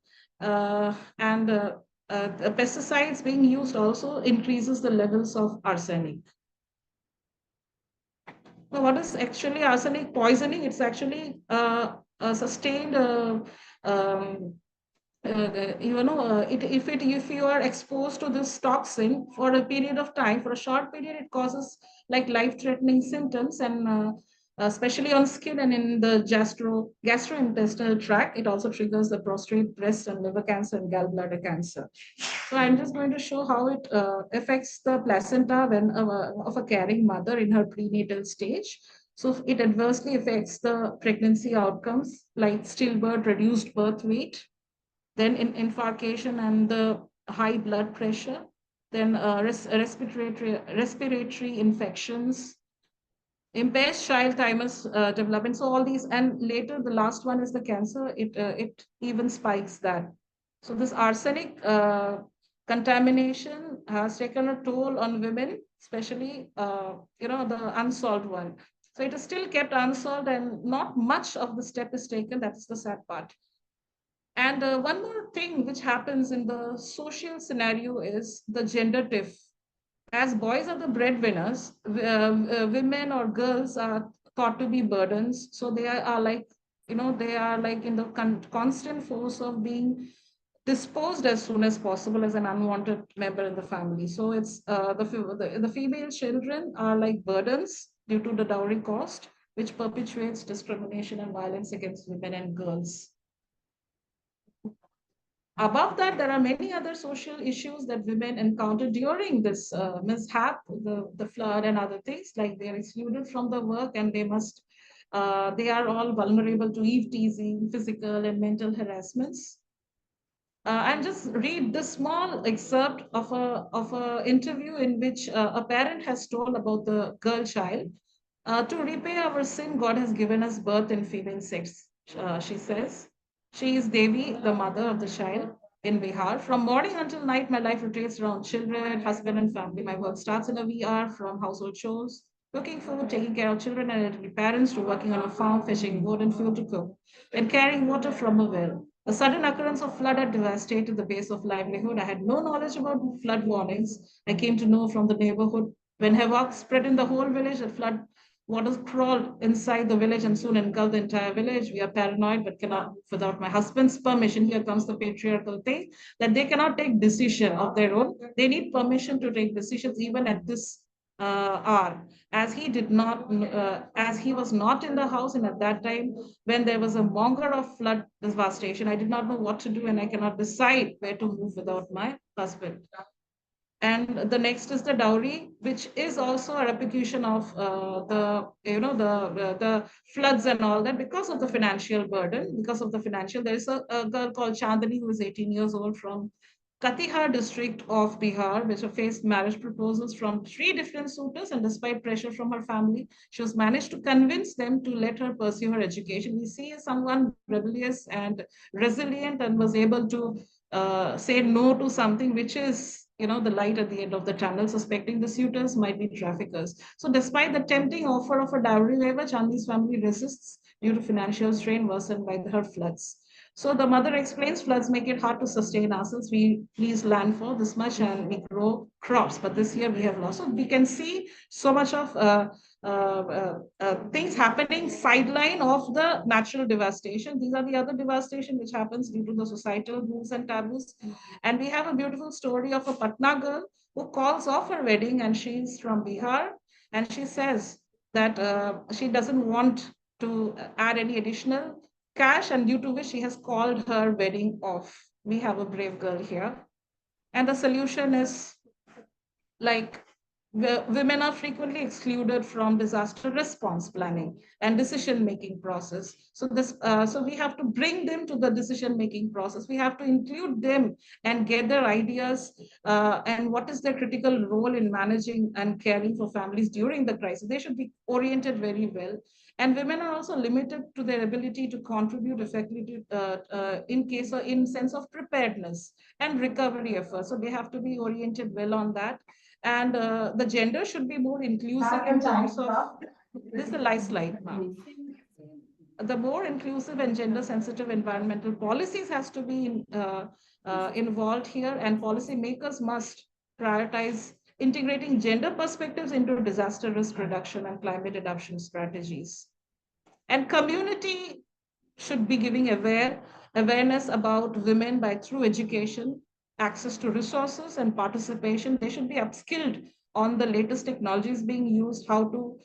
The pesticides being used also increases the levels of arsenic. Now, what is actually arsenic poisoning? It's actually a sustained if you are exposed to this toxin for a period of time, for a short period, it causes like life-threatening symptoms, and especially on skin and in the gastrointestinal tract. It also triggers the prostate, breast, and liver cancer and gallbladder cancer. So I'm just going to show how it affects the placenta when of a carrying mother in her prenatal stage. So it adversely affects the pregnancy outcomes like stillbirth, reduced birth weight, then in infarction and the high blood pressure, then respiratory infections, impairs child thymus development. So all these, and later the last one is the cancer. It even spikes that. So this arsenic contamination has taken a toll on women, especially the unsolved one. So it is still kept unsolved, and not much of the step is taken. That's the sad part. And one more thing which happens in the social scenario is the gender diff. As boys are the breadwinners, women or girls are thought to be burdens. So they are like, they are like in the constant force of being disposed as soon as possible as an unwanted member in the family. So it's the female children are like burdens due to the dowry cost, which perpetuates discrimination and violence against women and girls. Above that, there are many other social issues that women encounter during this mishap, the flood and other things, like they are excluded from the work, and they are all vulnerable to eve teasing, physical and mental harassments. And just read this small excerpt of a interview in which a parent has told about the girl child. To repay our sin, God has given us birth in female sex, she says. She is Devi, the mother of the child in Bihar. From morning until night, my life rotates around children, husband, and family. My work starts in a VR from household chores, cooking food, taking care of children and elderly parents, to working on a farm, fetching wood and fuel to cook, and carrying water from a well. A sudden occurrence of flood had devastated the base of livelihood. I had no knowledge about flood warnings. I came to know from the neighborhood when havoc spread in the whole village that flood waters crawled inside the village and soon engulfed the entire village. We are paranoid, but cannot, without my husband's permission, here comes the patriarchal thing, that they cannot take decision of their own. They need permission to take decisions even at this hour. As he was not in the house, and at that time when there was a monger of flood devastation, I did not know what to do, and I cannot decide where to move without my husband. And the next is the dowry, which is also a repercussion of the floods and all that, because of the financial burden, because of the financial. There is a girl called Chandani who is 18 years old from Katihar district of Bihar, which faced marriage proposals from 3 different suitors, and despite pressure from her family, she was managed to convince them to let her pursue her education. We see someone rebellious and resilient and was able to say no to something which is, the light at the end of the tunnel, suspecting the suitors might be traffickers. So despite the tempting offer of a dowry waiver, Chandi's family resists due to financial strain worsened by her floods. So the mother explains floods make it hard to sustain ourselves. We lease land for this much and we grow crops, but this year we have lost. So we can see so much of things happening sideline of the natural devastation. These are the other devastation which happens due to the societal rules and taboos. And we have a beautiful story of a Patna girl who calls off her wedding, and she's from Bihar, and she says that she doesn't want to add any additional cash, and due to which she has called her wedding off. We have a brave girl here. And the solution is like women are frequently excluded from disaster response planning and decision making process. So we have to bring them to the decision making process. We have to include them and get their ideas and what is their critical role in managing and caring for families during the crisis. They should be oriented very well. And women are also limited to their ability to contribute effectively in case or in sense of preparedness and recovery efforts. So they have to be oriented well on that. And the gender should be more inclusive in terms of, this is a live slide now. The more inclusive and gender sensitive environmental policies has to be involved here, and policy makers must prioritize integrating gender perspectives into disaster risk reduction and climate adaptation strategies. And community should be giving awareness about women by through education, access to resources and participation. They should be upskilled on the latest technologies being used, how to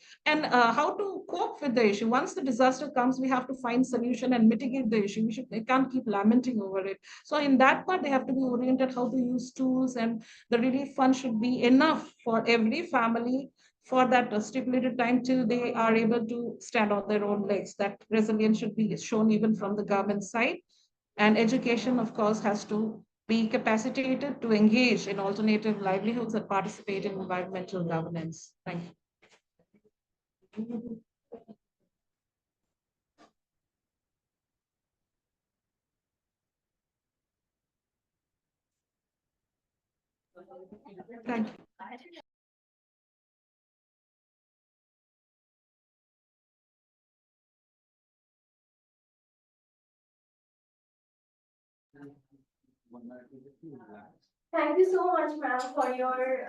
cope with the issue. Once the disaster comes, we have to find solution and mitigate the issue. They can't keep lamenting over it. So in that part, they have to be oriented how to use tools, and the relief fund should be enough for every family for that stipulated time till they are able to stand on their own legs. That resilience should be shown even from the government side. And education, of course, has to be capacitated to engage in alternative livelihoods and participate in environmental governance. Thank you. Thank you. Thank you so much, ma'am, for your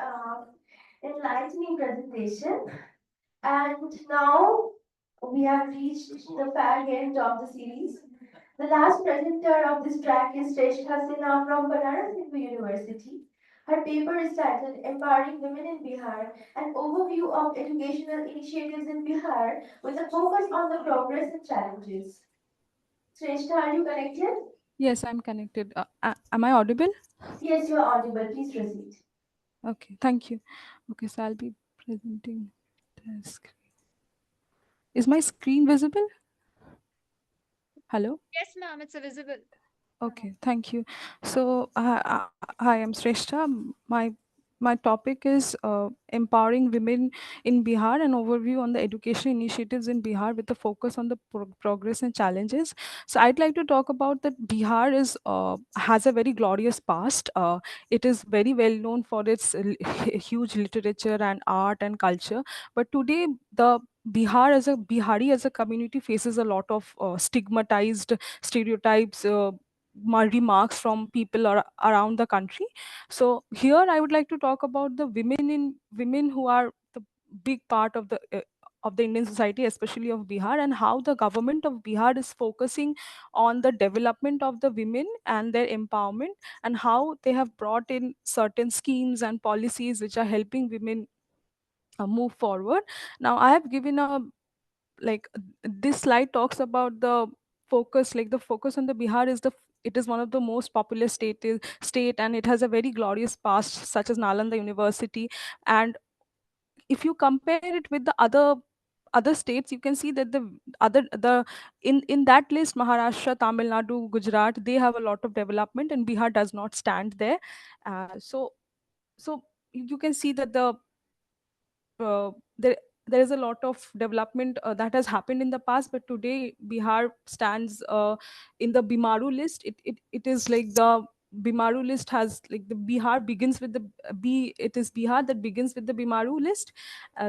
enlightening presentation. And now we have reached the fag end of the series. The last presenter of this track is Shrestha Sinha from Banaras Hindu University. Her paper is titled Empowering Women in Bihar, an overview of educational initiatives in Bihar with a focus on the progress and challenges. Shrestha, are you connected? Yes, I'm connected. Am I audible? Yes, you are audible. Please proceed. Okay, thank you. Okay, so I'll be presenting the screen. Is my screen visible? Hello? Yes, ma'am, it's visible. Okay, thank you. So, hi, I'm Shrestha. My topic is empowering women in Bihar, an overview on the education initiatives in Bihar with a focus on the progress and challenges. So, I'd like to talk about that Bihar is has a very glorious past. It is very well known for its huge literature and art and culture. But today, the Bihari as a community faces a lot of stigmatized stereotypes, remarks from people around the country. So here I would like to talk about the women who are the big part of the Indian society, especially of Bihar, and how the government of Bihar is focusing on the development of the women and their empowerment, and how they have brought in certain schemes and policies which are helping women move forward. Now I have given a like this slide talks about the focus, like the focus on the Bihar is the it is one of the most populous state, and it has a very glorious past, such as Nalanda University. And if you compare it with the other states, you can see that the other the in that list, Maharashtra, Tamil Nadu, Gujarat, they have a lot of development, and Bihar does not stand there. So you can see that uh, there there is a lot of development that has happened in the past, but today Bihar stands in the Bimaru list. It is like the Bimaru list has, like, the Bihar begins with the B. It is Bihar that begins with the Bimaru list.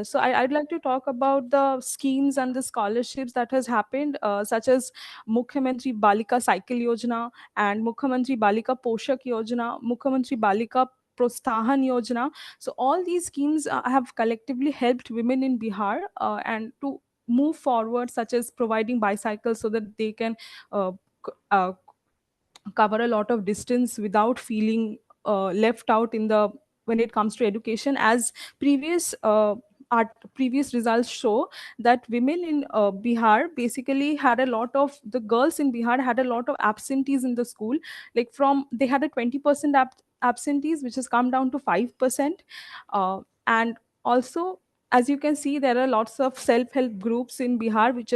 So I'd like to talk about the schemes and the scholarships that has happened, such as Mukhyamantri Balika Cycle Yojana and Mukhyamantri Balika Poshak Yojana, Mukhyamantri Balika Prostahan Yojana. So all these schemes have collectively helped women in Bihar and to move forward, such as providing bicycles so that they can uh, c- uh, cover a lot of distance without feeling left out in the when it comes to education. As previous our previous results show that women in Bihar basically had a lot of the girls in Bihar had a lot of absentees in the school. Like, from they had a 20% absentees, which has come down to 5%. And also, as you can see, there are lots of self-help groups in Bihar, which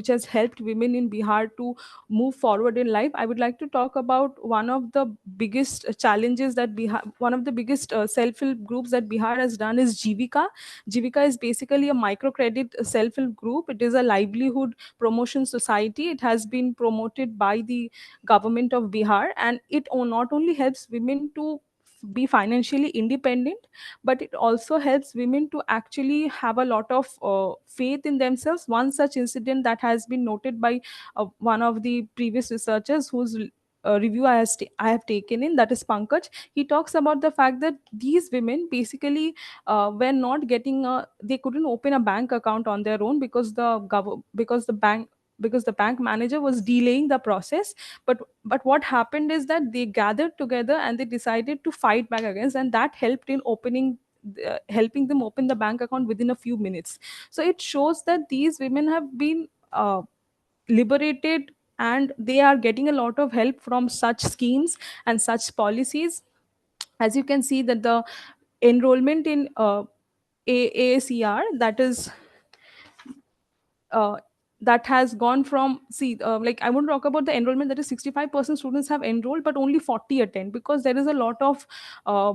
has helped women in Bihar to move forward in life. I would like to talk about one of the biggest challenges that Bihar, one of the biggest self-help groups that Bihar has done is Jivika. Jivika is basically a microcredit self-help group. It is a livelihood promotion society. It has been promoted by the government of Bihar, and it not only helps women to be financially independent, but it also helps women to actually have a lot of faith in themselves. One such incident that has been noted by one of the previous researchers whose review I have taken in, that is Pankaj. He talks about the fact that these women basically were not getting they couldn't open a bank account on their own because because the bank manager was delaying the process. But what happened is that they gathered together and they decided to fight back against, and that helped in helping them open the bank account within a few minutes. So it shows that these women have been liberated, and they are getting a lot of help from such schemes and such policies. As you can see that the enrollment in AACR, uh, that has gone from, like, I want to talk about the enrollment, that is 65% students have enrolled but only 40 attend, because there is a uh,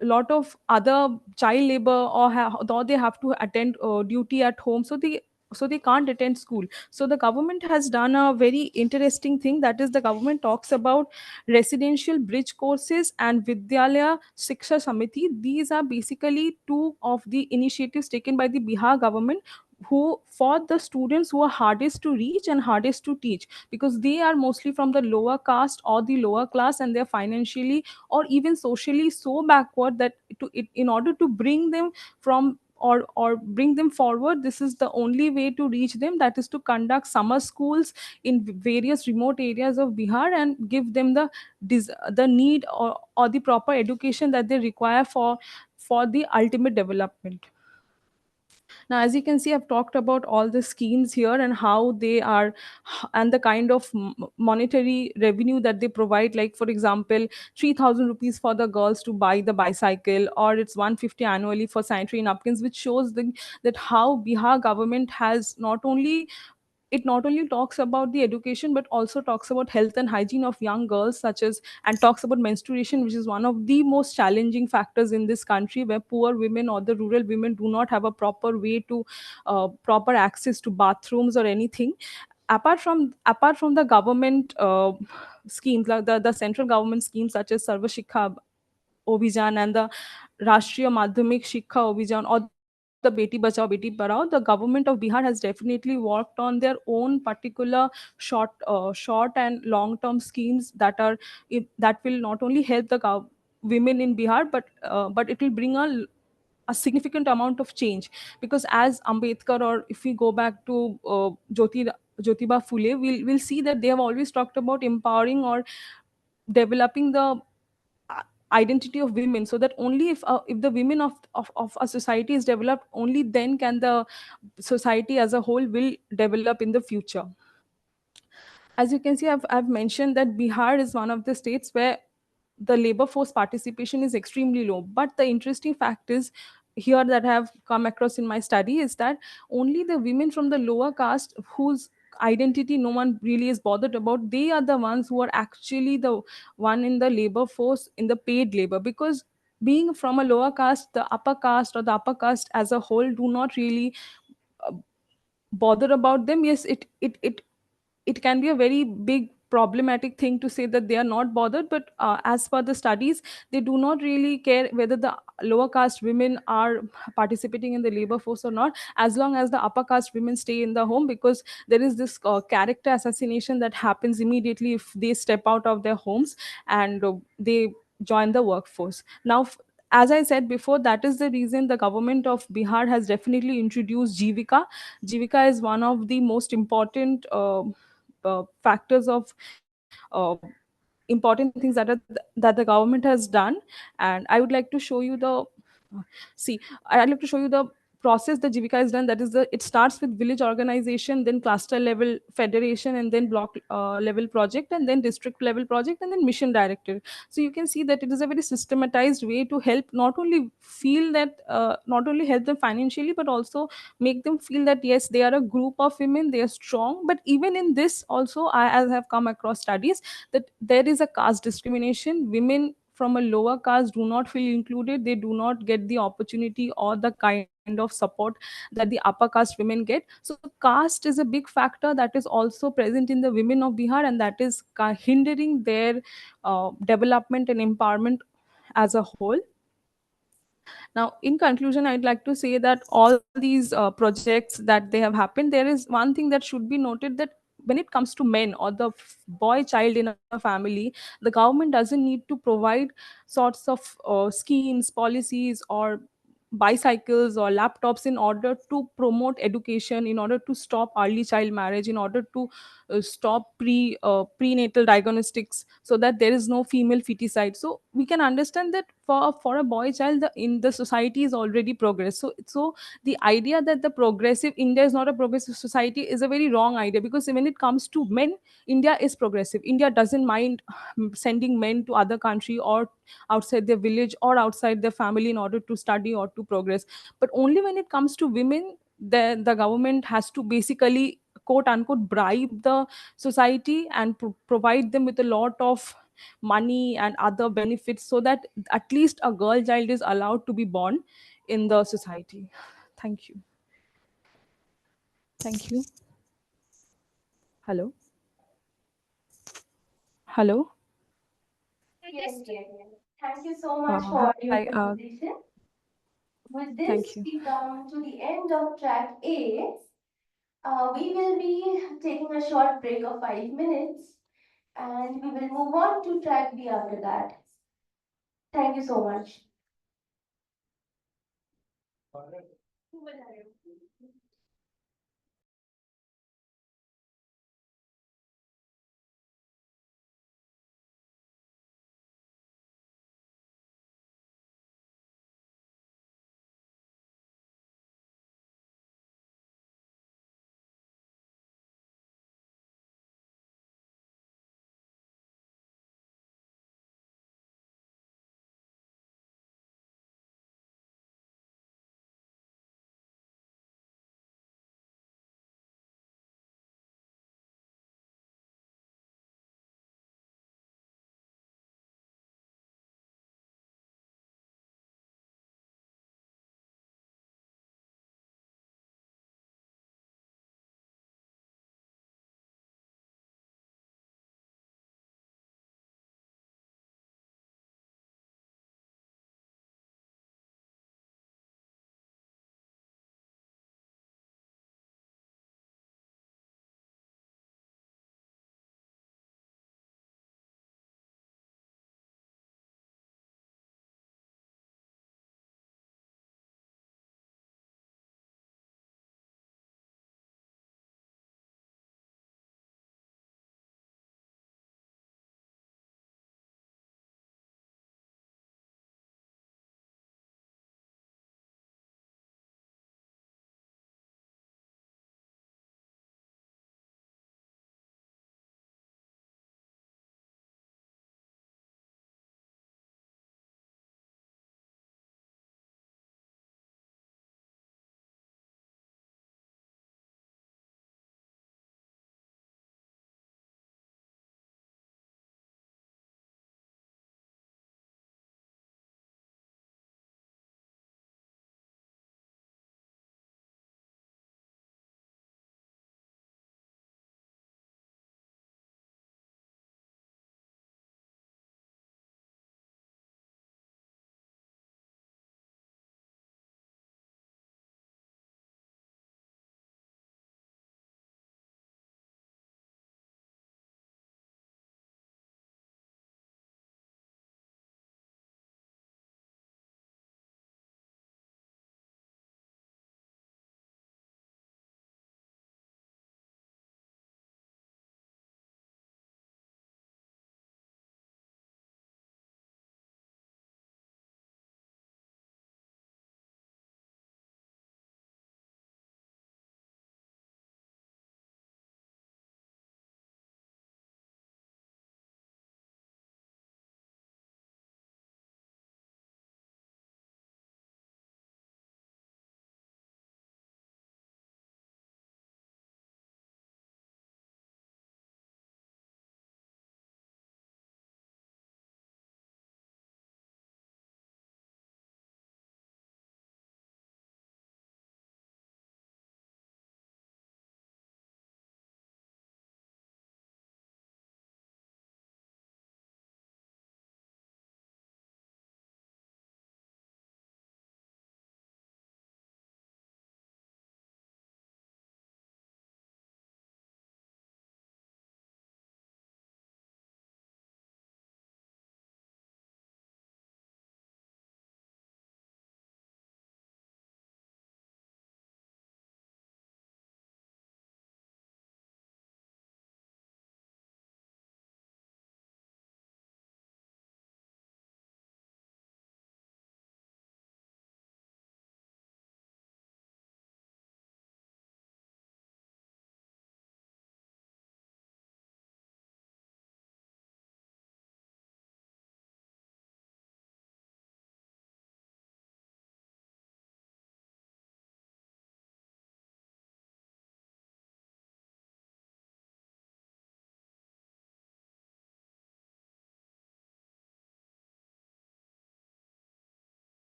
lot of other child labor, or they have to attend duty at home, so they can't attend school. So the government has done a very interesting thing, that is the government talks about residential bridge courses and Vidyalaya Shiksha Samiti. These are basically two of the initiatives taken by the Bihar government, who for the students who are hardest to reach and hardest to teach, because they are mostly from the lower caste or the lower class, and they're financially or even socially so backward that in order to bring them from or bring them forward, this is the only way to reach them, that is to conduct summer schools in various remote areas of Bihar and give them the need or the proper education that they require for the ultimate development. Now, as you can see, I've talked about all the schemes here and how they are, and the kind of monetary revenue that they provide. Like, for example, 3,000 rupees for the girls to buy the bicycle, or it's 150 annually for sanitary napkins, which shows that how Bihar government has not only talks about the education, but also talks about health and hygiene of young girls, such as, and talks about menstruation, which is one of the most challenging factors in this country, where poor women or the rural women do not have a proper way to proper access to bathrooms or anything. Apart from the government schemes, like the central government schemes such as Sarva Shikha Abhijan and the Rashtriya Madhyamik Shikha Abhijan, or the Beti Bachao Beti Padhao, the government of Bihar has definitely worked on their own particular short and long term schemes that will not only help the women in Bihar, but it will bring a significant amount of change. Because as Ambedkar, or if we go back to Jyotiba Phule, we'll see that they have always talked about empowering or developing the uh, identity of women, so that only if the women of a society is developed, only then can the society as a whole will develop in the future. as you can see, I've mentioned that Bihar is one of the states where the labor force participation is extremely low. But the interesting fact is here that I have come across in my study is that only the women from the lower caste whose identity no one really is bothered about, they are the ones who are actually the one in the labor force in the paid labor. Because being from a lower caste, the upper caste or the upper caste as a whole do not really uh, bother about them. Yes, it can be a very big problematic thing to say that they are not bothered, but as per the studies, they do not really care whether the lower caste women are participating in the labor force or not, as long as the upper caste women stay in the home, because there is this character assassination that happens immediately if they step out of their homes and they join the workforce. Now, as I said before, that is the reason the government of Bihar has definitely introduced Jivika. Jivika is one of the most important factors of important things that the government has done. And I would like to show you the see I'd like to show you the process the Jivika is done. That is, the it starts with village organization, then cluster level federation, and then block level project, and then district level project, and then mission director. So you can see that it is a very systematized way to help, not only feel that not only help them financially, but also make them feel that yes, they are a group of women, they are strong. But even in this also, as I have come across studies that there is a caste discrimination. Women from a lower caste do not feel included, they do not get the opportunity or the kind of support that the upper caste women get. So caste is a big factor that is also present in the women of Bihar, and that is hindering their development and empowerment as a whole. Now, in conclusion, I'd like to say that all these projects that they have happened, there is one thing that should be noted, that when it comes to men or the boy child in a family, the government doesn't need to provide sorts of schemes, policies, or bicycles or laptops in order to promote education, in order to stop early child marriage, in order to stop prenatal diagnostics, so that there is no female feticide. So we can understand that for a boy child, in the society is already progress. So the idea that the progressive India is not a progressive society is a very wrong idea, because when it comes to men, India is progressive. India doesn't mind sending men to other country or outside their village or outside their family in order to study or to progress. But only when it comes to women, the government has to basically quote unquote bribe the society and provide them with a lot of money and other benefits, so that at least a girl child is allowed to be born in the society. Thank you. Thank you. Hello. Hello. Yes, yes. Thank you so much for your Hi. presentation. With Thank this, you. we come to the end of track A. We will be taking a short break of 5 minutes and we will move on to track B after that. Thank you so much.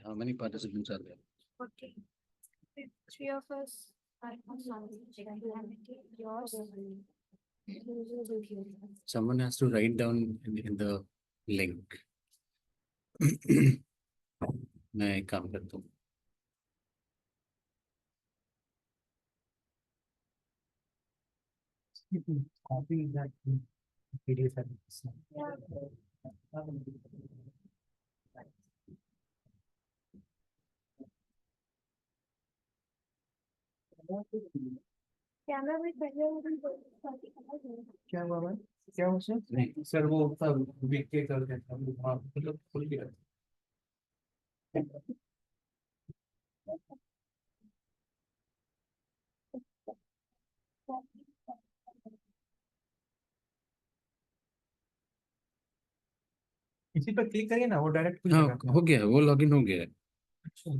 how many participants are there? Okay. Three of us are yours. Someone has to write down in the link. मैं काम करता हूँ. Copy that PDF. Camera में पहले क्या हुआ भाई? क्या हुआ सर? नहीं सर, वो सब बिक के कर देता हूँ, हाँ मतलब खुल गया. इसी पर क्लिक करिए ना, वो डायरेक्ट खुल हाँ, जाएगा. हो गया, वो लॉगिन हो गया है. अच्छा.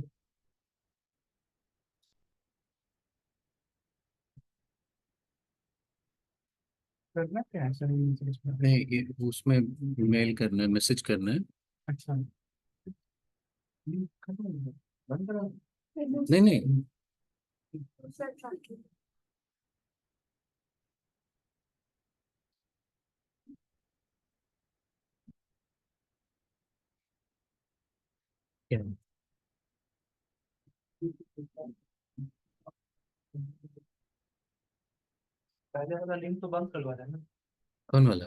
करना क्या है सर इसमें? नहीं, उसमें मेल करना है, मैसेज करना है. अच्छा. बंद करो. नहीं नहीं, क्या पहले वाला लिंक तो बंद करवा देना. कौन वाला?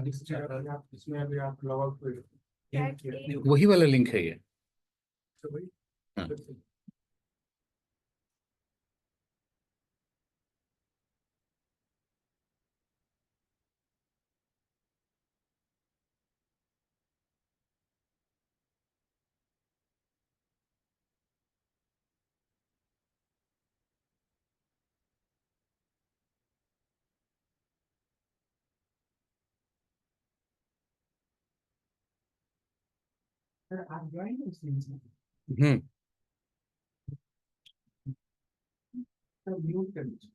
इसमें अभी आप लॉग आउट कर. वही वाला लिंक है ये. हाँ. सर आप ज्वाइन उस लिंक से. हम्म. सर म्यूट कर दीजिए.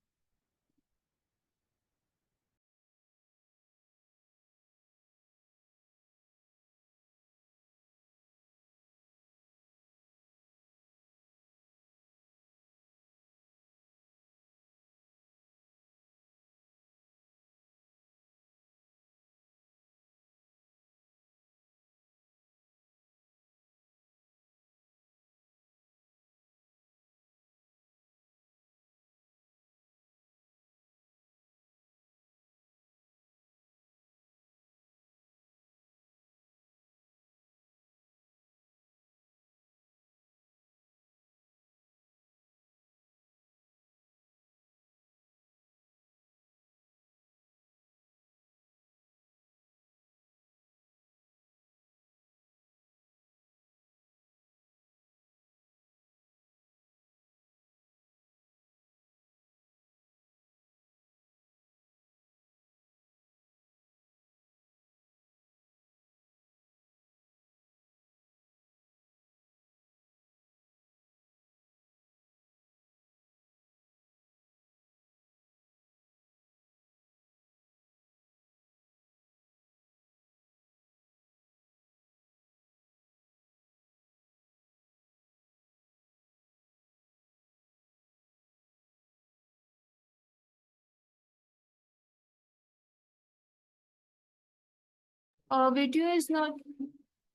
video is not,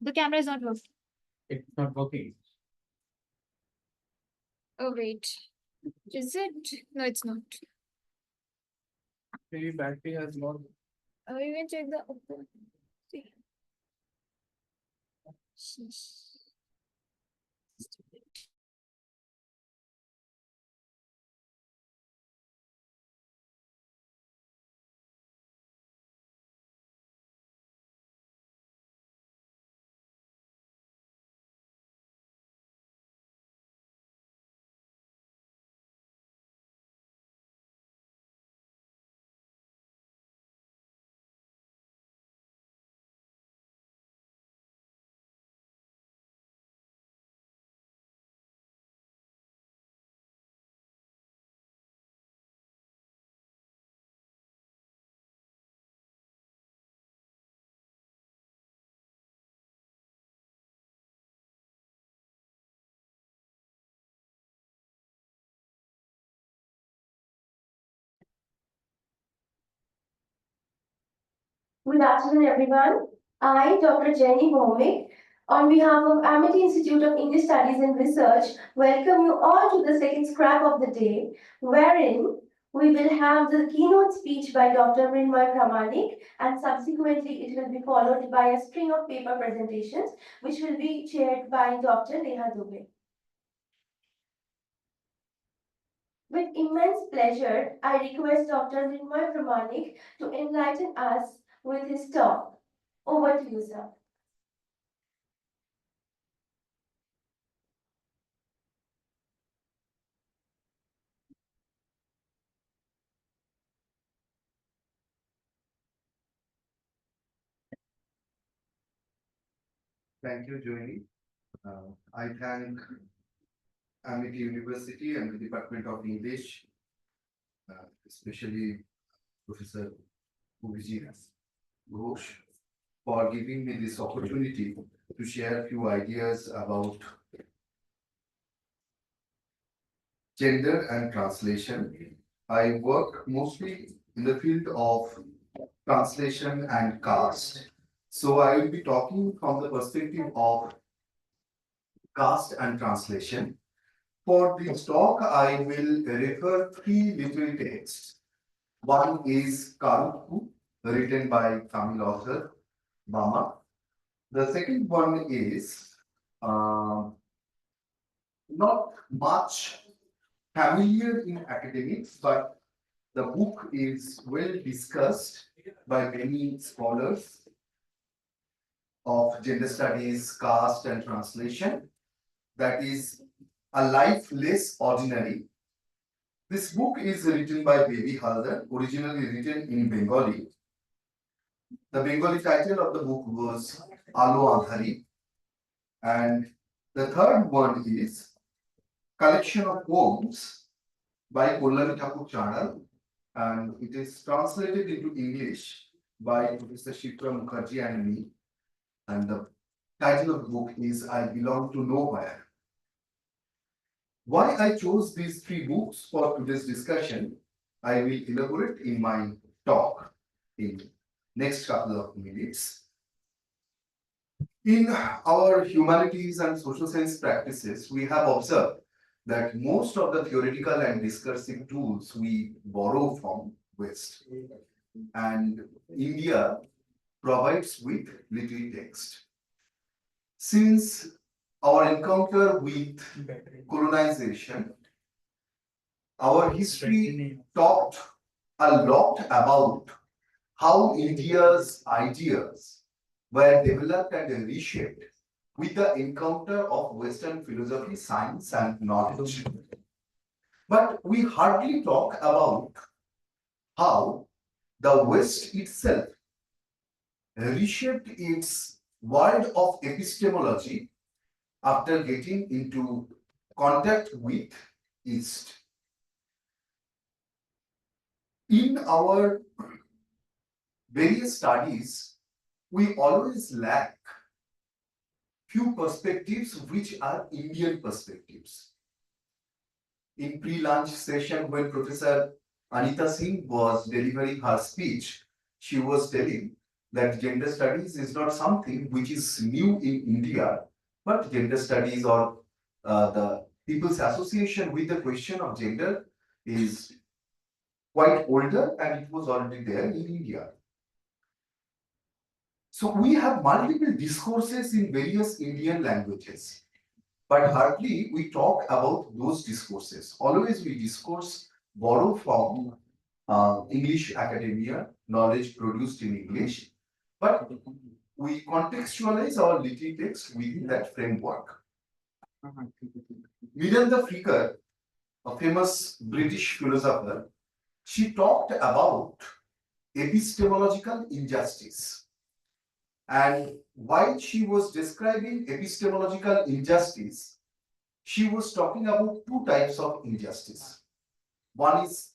the camera is not working. It's not working. Oh, wait. Is it? No, it's not. Maybe battery has not. You can check the. See. Good afternoon, everyone. I, Dr. Jenny Bhomik, on behalf of Amity Institute of English Studies and Research, welcome you all to the second scrap of the day, wherein we will have the keynote speech by Dr. Mrinmoy Pramanik, and subsequently it will be followed by a string of paper presentations, which will be chaired by Dr. Neha Dubey. With immense pleasure, I request Dr. Mrinmoy Pramanik to enlighten us with his talk. Over to you, sir. Thank you, Joey. I thank Amity University and the Department of English, especially Professor Bhuviji Ghosh, for giving me this opportunity to share a few ideas about gender and translation. I work mostly in the field of translation and caste. So I will be talking from the perspective of caste and translation. For this talk, I will refer three literary texts. One is Karuthu, written by Tamil author Bama. The second one is not much familiar in academics, but the book is well discussed by many scholars of gender studies, caste, and translation. That is A Life Less Ordinary. This book is written by Baby Halder, originally written in Bengali. The Bengali title of the book was Alo Andhari. And the third one is Collection of Poems by Kollami Thakur Chanal, and it is translated into English by Professor Shikra Mukherjee and me. And the title of the book is I Belong to Nowhere. Why I chose these three books for today's discussion, I will elaborate in my talk in next couple of minutes. In our humanities and social science practices, we have observed that most of the theoretical and discursive tools we borrow from West, and India provides with literary text. Since our encounter with colonization, our history talked a lot about how India's ideas were developed and reshaped with the encounter of Western philosophy, science, and knowledge. But we hardly talk about how the West itself reshaped its world of epistemology after getting into contact with East. In our various studies, we always lack few perspectives which are Indian perspectives. In pre-lunch session, when Professor Anita Singh was delivering her speech, she was telling that gender studies is not something which is new in India, but gender studies or the people's association with the question of gender is quite older and it was already there in India. So we have multiple discourses in various Indian languages, but hardly we talk about those discourses. Always we borrow from English academia, knowledge produced in English, but we contextualize our literary text within that framework. Miranda Fricker, a famous British philosopher, she talked about epistemological injustice. And while she was describing epistemological injustice, she was talking about two types of injustice. One is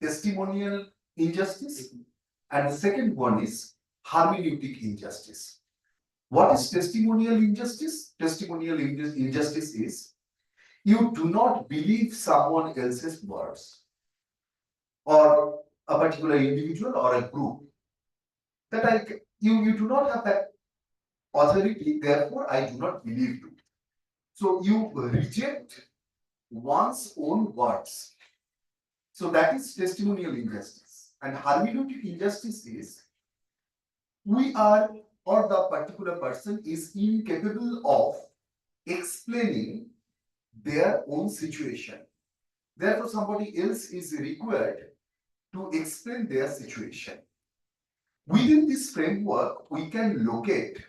testimonial injustice, and the second one is hermeneutic injustice. What is testimonial injustice? Testimonial injustice is you do not believe someone else's words, or a particular individual or a group. that you do not have that authority, therefore I do not believe you. So you reject one's own words. So that is testimonial injustice. And hermeneutic injustice is we are or the particular person is incapable of explaining their own situation. Therefore, somebody else is required to explain their situation. Within this framework, we can locate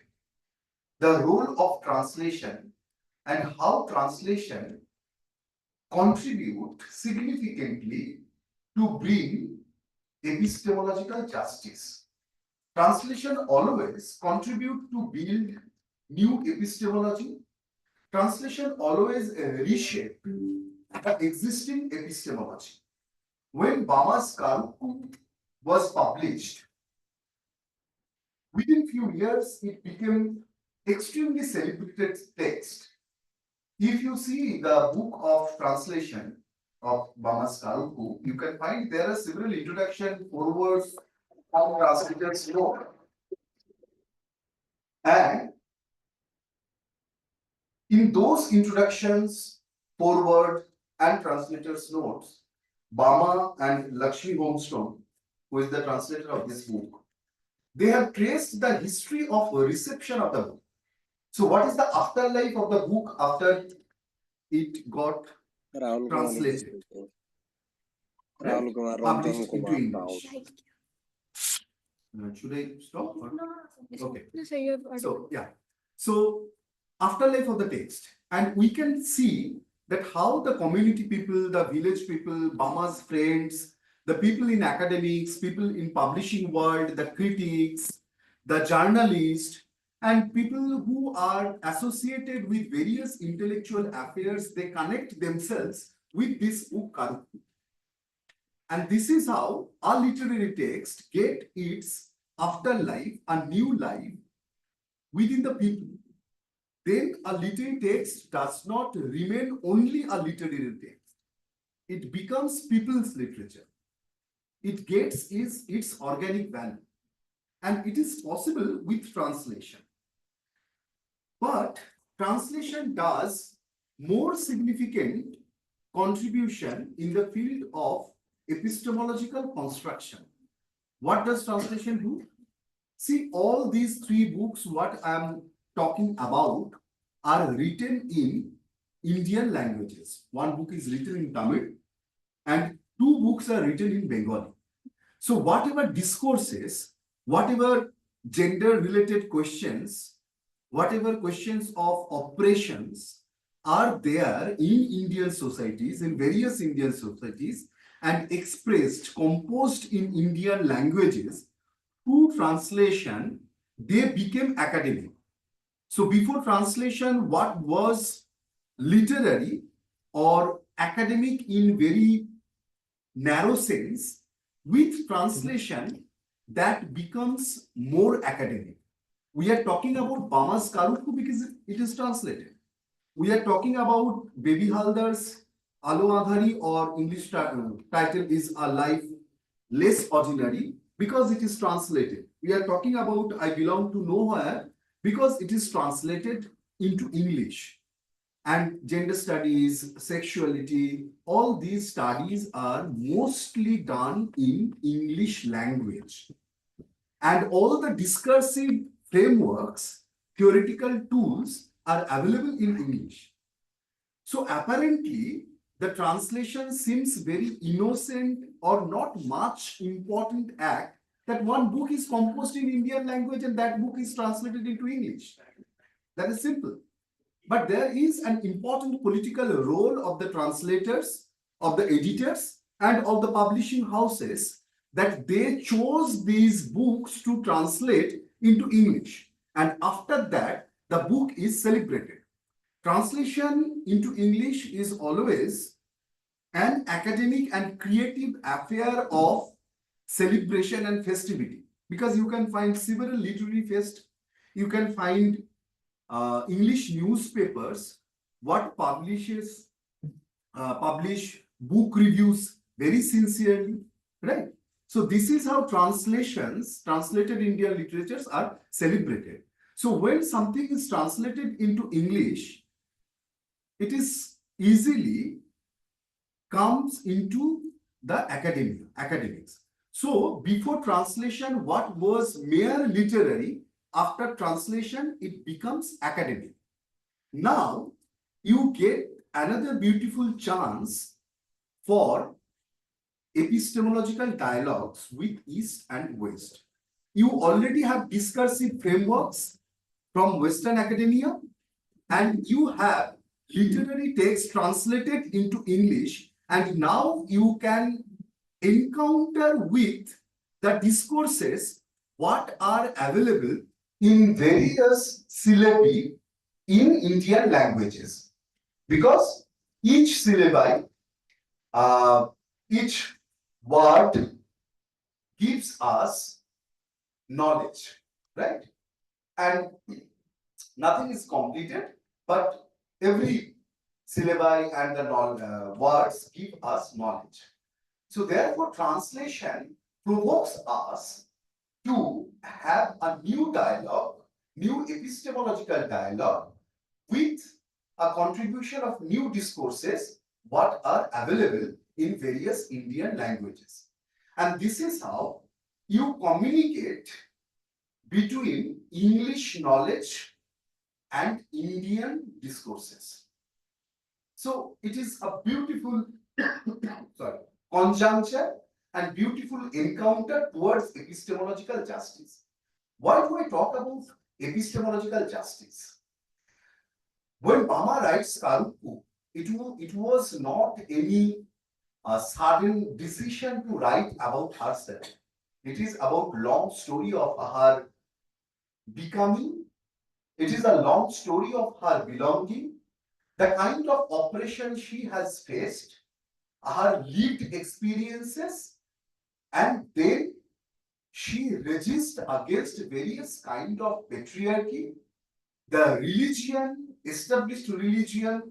the role of translation and how translation contribute significantly to bring epistemological justice. Translation always contribute to build new epistemology. Translation always reshape the existing epistemology. When Bama's Karuku was published, within few years it became extremely celebrated text. If you see the book of translation of Bama's Karuku, you can find there are several introduction, forewords, how translators wrote. And in those introductions, foreword, and translator's notes, Bama and Lakshmi Holmstone, who is the translator of this book, they have traced the history of reception of the book. So what is the afterlife of the book after it got translated? Right? Published into English. Should I stop? Or? Okay. So yeah. So afterlife of the text, and we can see that how the community people, the village people, Bama's friends, the people in academics, people in publishing world, the critics, the journalists, and people who are associated with various intellectual affairs, they connect themselves with this book Karuku. And this is how a literary text get its afterlife, a new life within the people. Then a literary text does not remain only a literary text. It becomes people's literature. It gets its organic value. And it is possible with translation. But translation does more significant contribution in the field of epistemological construction. What does translation do? See, all these three books, what I am talking about, are written in Indian languages. One book is written in Tamil and two books are written in Bengali. So whatever discourses, whatever gender-related questions, whatever questions of oppressions are there in Indian societies, in various Indian societies, and expressed, composed in Indian languages, through translation, they became academic. So before translation, what was literary or academic in very narrow sense, with translation, that becomes more academic. We are talking about Bama's Karuku because it is translated. We are talking about Baby Haldar's Alo Adhari, or English title is A Life Less Ordinary, because it is translated. We are talking about I Belong to Nowhere because it is translated into English. And gender studies, sexuality, all these studies are mostly done in English language. And all the discursive frameworks, theoretical tools are available in English. So apparently, the translation seems very innocent or not much important act that one book is composed in Indian language and that book is translated into English. That is simple. But there is an important political role of the translators, of the editors, and of the publishing houses, that they chose these books to translate into English. And after that, the book is celebrated. Translation into English is always an academic and creative affair of celebration and festivity, because you can find several literary fest, you can find English newspapers what publish book reviews very sincerely, right? So this is how translated Indian literatures are celebrated. So when something is translated into English, it is easily comes into the academics. So before translation, what was mere literary, after translation, it becomes academic. Now you get another beautiful chance for epistemological dialogues with East and West. You already have discursive frameworks from Western academia, and you have literary text translated into English, and now you can encounter with the discourses what are available in various syllabi in Indian languages, because each syllabi, each word gives us knowledge, right? And nothing is completed, but every syllabi and the words give us knowledge. So therefore, translation provokes us to have a new dialogue, new epistemological dialogue with a contribution of new discourses what are available in various Indian languages. And this is how you communicate between English knowledge and Indian discourses. So it is a beautiful conjuncture and beautiful encounter towards epistemological justice. Why do I talk about epistemological justice? When Bama writes Karukku, it was not any sudden decision to write about herself. It is about long story of her becoming. It is a long story of her belonging, the kind of oppression she has faced, her lived experiences, and then she resists against various kind of patriarchy, the religion, established religion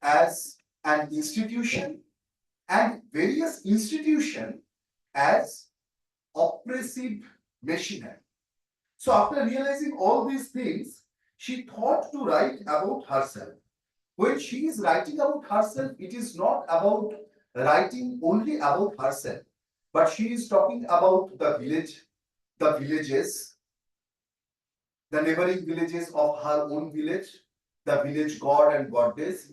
as an institution, and various institutions as oppressive machinery. So after realizing all these things, she thought to write about herself. When she is writing about herself, it is not about writing only about herself, but she is talking about the village, the villages, the neighboring villages of her own village, the village god and goddess,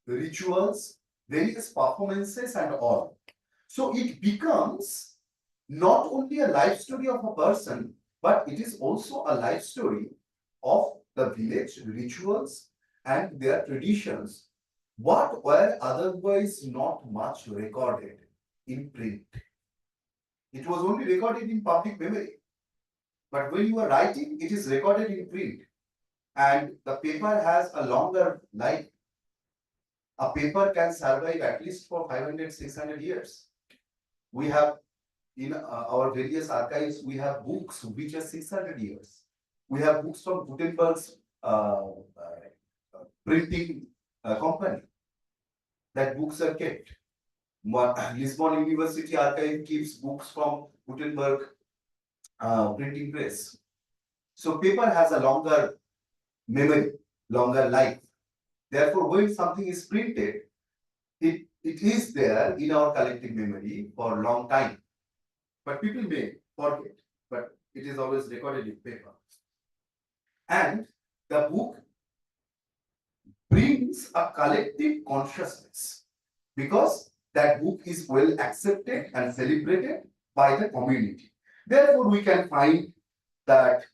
rituals, various performances and all. So it becomes not only a life story of a person, but it is also a life story of the village rituals and their traditions, what were otherwise not much recorded in print. It was only recorded in public memory. But when you are writing, it is recorded in print. And the paper has a longer life. A paper can survive at least for 500, 600 years. We have in our various archives, we have books which are 600 years. We have books from Gutenberg's printing company. That books are kept. Lisbon University Archive keeps books from Gutenberg printing press. So paper has a longer memory, longer life. Therefore, when something is printed, it is there in our collective memory for a long time. But people may forget, but it is always recorded in paper. And the book brings a collective consciousness because that book is well accepted and celebrated by the community. Therefore, we can find that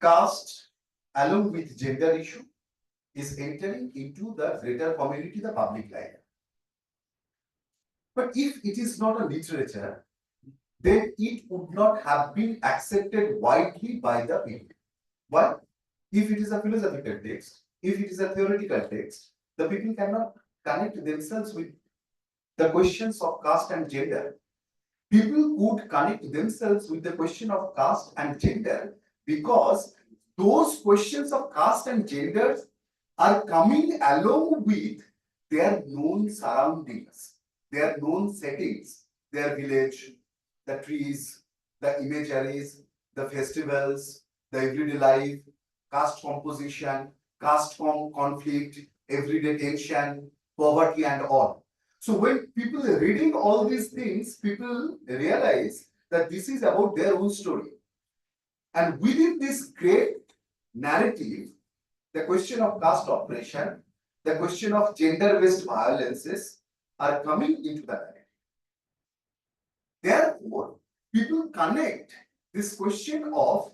caste along with gender issue is entering into the greater community, the public life. But if it is not a literature, then it would not have been accepted widely by the people. Why? If it is a philosophical text, if it is a theoretical text, the people cannot connect themselves with the questions of caste and gender. People would connect themselves with the question of caste and gender because those questions of caste and gender are coming along with their known surroundings, their known settings. their village, the trees, the imageries, the festivals, the everyday life, caste composition, conflict, everyday tension, poverty and all. So when people are reading all these things, people realize that this is about their own story. And within this great narrative, the question of caste oppression, the question of gender-based violences are coming into the narrative. Therefore, people connect this question of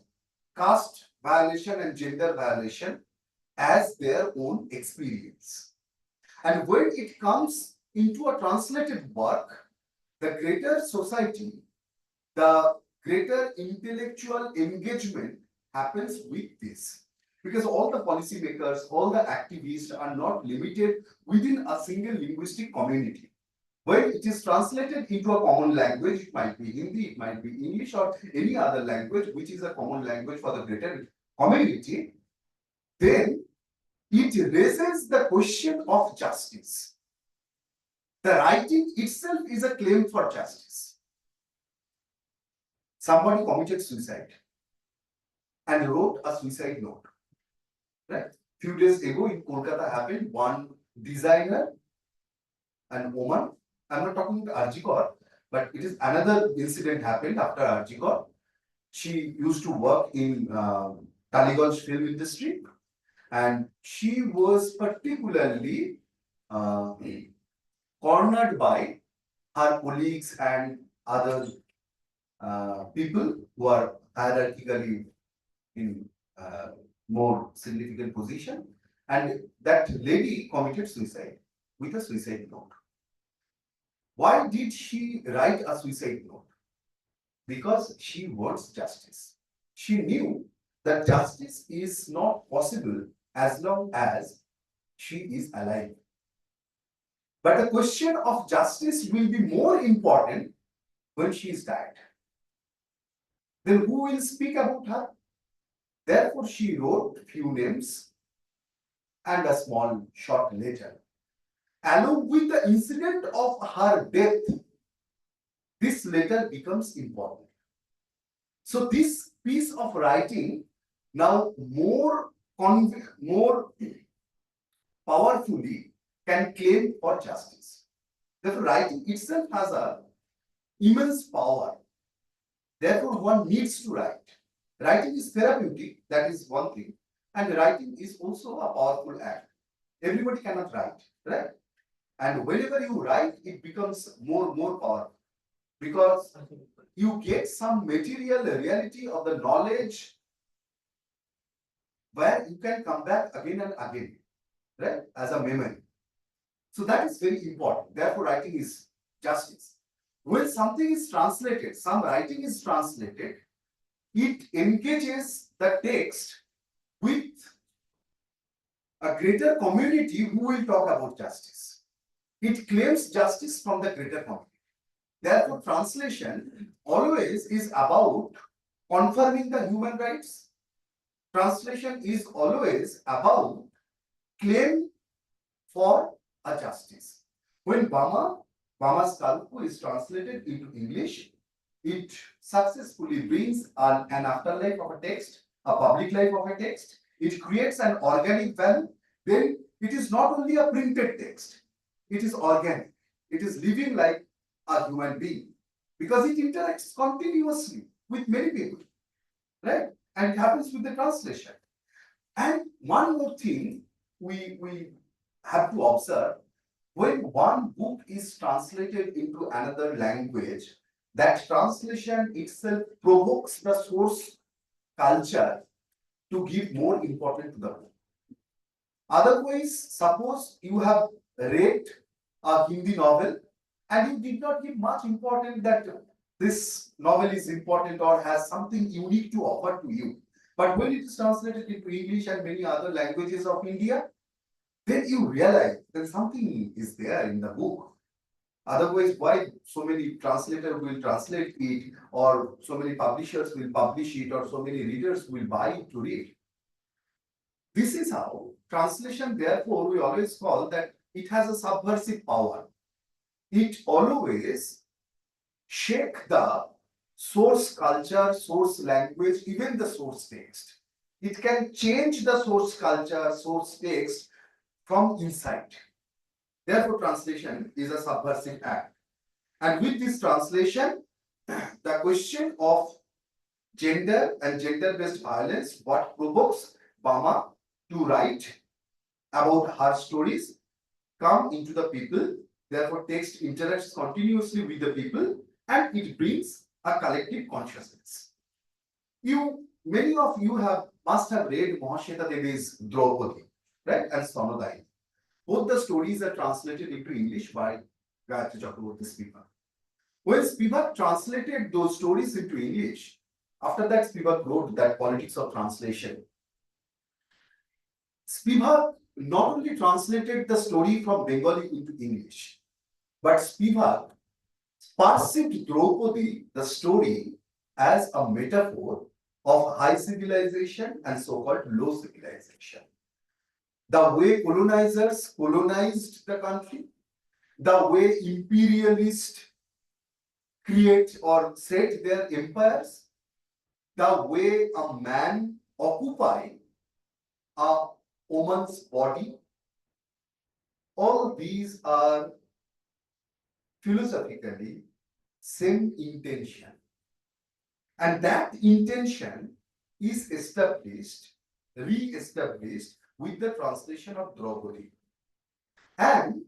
caste violation and gender violation as their own experience. And when it comes into a translated work, the greater society, the greater intellectual engagement happens with this. Because all the policymakers, all the activists are not limited within a single linguistic community. When it is translated into a common language, it might be Hindi, it might be English, or any other language which is a common language for the greater community, then it raises the question of justice. The writing itself is a claim for justice. Somebody committed suicide and wrote a suicide note. Right? Few days ago in Kolkata happened, one designer and woman, I'm not talking about Arjikor, but it is another incident happened after Arjikor. She used to work in Taliganj film industry, and she was particularly cornered by her colleagues and other people who are hierarchically in more significant position, and that lady committed suicide with a suicide note. Why did she write a suicide note? Because she wants justice. She knew that justice is not possible as long as she is alive. But the question of justice will be more important when she is dead. Then who will speak about her? Therefore, she wrote few names and a small short letter. Along with the incident of her death, this letter becomes important. So this piece of writing now more powerfully can claim for justice. Therefore, writing itself has a immense power. Therefore, one needs to write. Writing is therapeutic, that is one thing. And writing is also a powerful act. Everybody cannot write, right? And whenever you write, it becomes more powerful. Because you get some material reality of the knowledge where you can come back again and again, right? As a memory. So that is very important. Therefore, writing is justice. When something is translated, some writing is translated, it engages the text with a greater community who will talk about justice. It claims justice from the greater community. Therefore, translation always is about confirming the human rights. Translation is always about claim for a justice. When Bama's Kalku is translated into English, it successfully brings an afterlife of a text, a public life of a text. It creates an organic value. Then it is not only a printed text, it is organic. It is living like a human being because it interacts continuously with many people, right? And it happens with the translation. And one more thing we have to observe, when one book is translated into another language, that translation itself provokes the source culture to give more importance to the book. Otherwise, suppose you have read a Hindi novel and you did not give much importance that this novel is important or has something unique to offer to you. But when it is translated into English and many other languages of India, then you realize that something is there in the book. Otherwise, why so many translators will translate it, or so many publishers will publish it, or so many readers will buy it to read? This is how translation, therefore, we always call that it has a subversive power. It always shake the source culture, source language, even the source text. It can change the source culture, source text from inside. Therefore, translation is a subversive act. And with this translation, the question of gender and gender-based violence, what provokes Bama to write about her stories, come into the people. Therefore, text interacts continuously with the people and it brings a collective consciousness. Many of you must have read Mahashweta Devi's Draupadi, right, and Stanodai. Both the stories are translated into English by Gayatri Chakraborty Spivak. When Spivak translated those stories into English, after that Spivak wrote that Politics of Translation. Spivak not only translated the story from Bengali into English, but Spivak perceived Draupadi, the story, as a metaphor of high civilization and so-called low civilization. The way colonizers colonized the country, the way imperialists create or set their empires, the way a man occupies a woman's body, all these are philosophically same intention. And that intention is established, re-established with the translation of Draupadi. And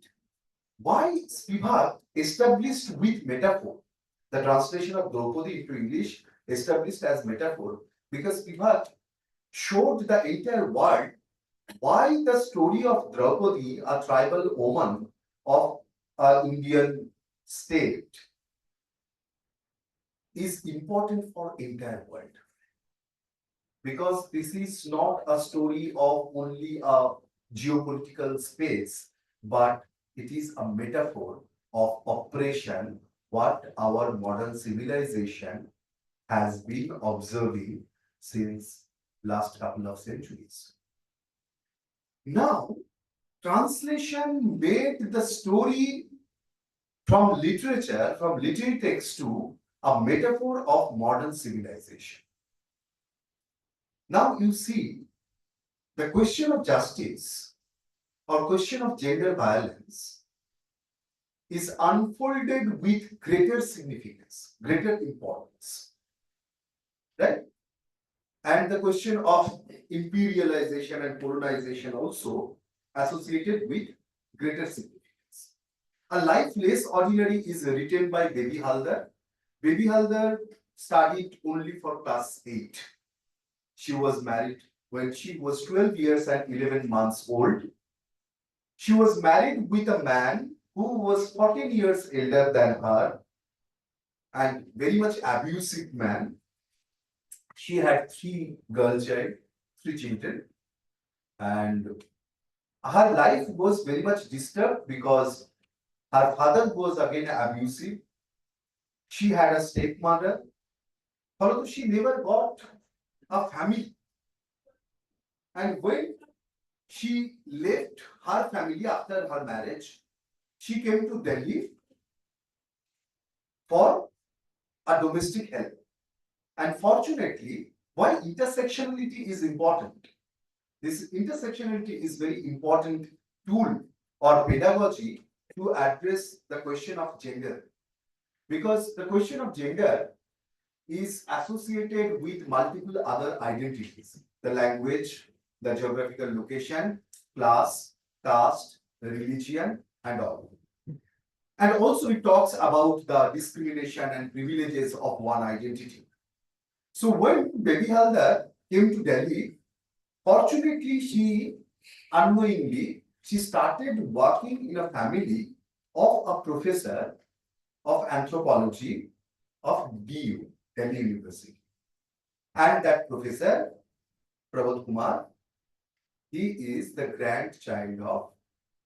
why Spivak established with metaphor, the translation of Draupadi into English established as metaphor, because Spivak showed the entire world why the story of Draupadi, a tribal woman of an Indian state, is important for entire world. Because this is not a story of only a geopolitical space, but it is a metaphor of oppression, what our modern civilization has been observing since last couple of centuries. Now, translation made the story from literature, from literary text to a metaphor of modern civilization. Now you see, the question of justice or question of gender violence is unfolded with greater significance, greater importance, right? And the question of imperialization and colonization also associated with greater significance. A Life Less Ordinary is written by Baby Haldar. Baby Haldar studied only for class 8. She was married when she was 12 years and 11 months old. She was married with a man who was 14 years elder than her and very much abusive man. She had 3 children, and her life was very much disturbed because her father was again abusive. She had a stepmother, although she never got a family. And when she left her family after her marriage, she came to Delhi for a domestic help. And fortunately, why intersectionality is important? This intersectionality is very important tool or pedagogy to address the question of gender. Because the question of gender is associated with multiple other identities, the language, the geographical location, class, caste, religion, and all. And also it talks about the discrimination and privileges of one identity. So when Baby Haldar came to Delhi, fortunately unknowingly, she started working in a family of a professor of anthropology of DU, Delhi University. And that professor, Prabodh Kumar, he is the grandchild of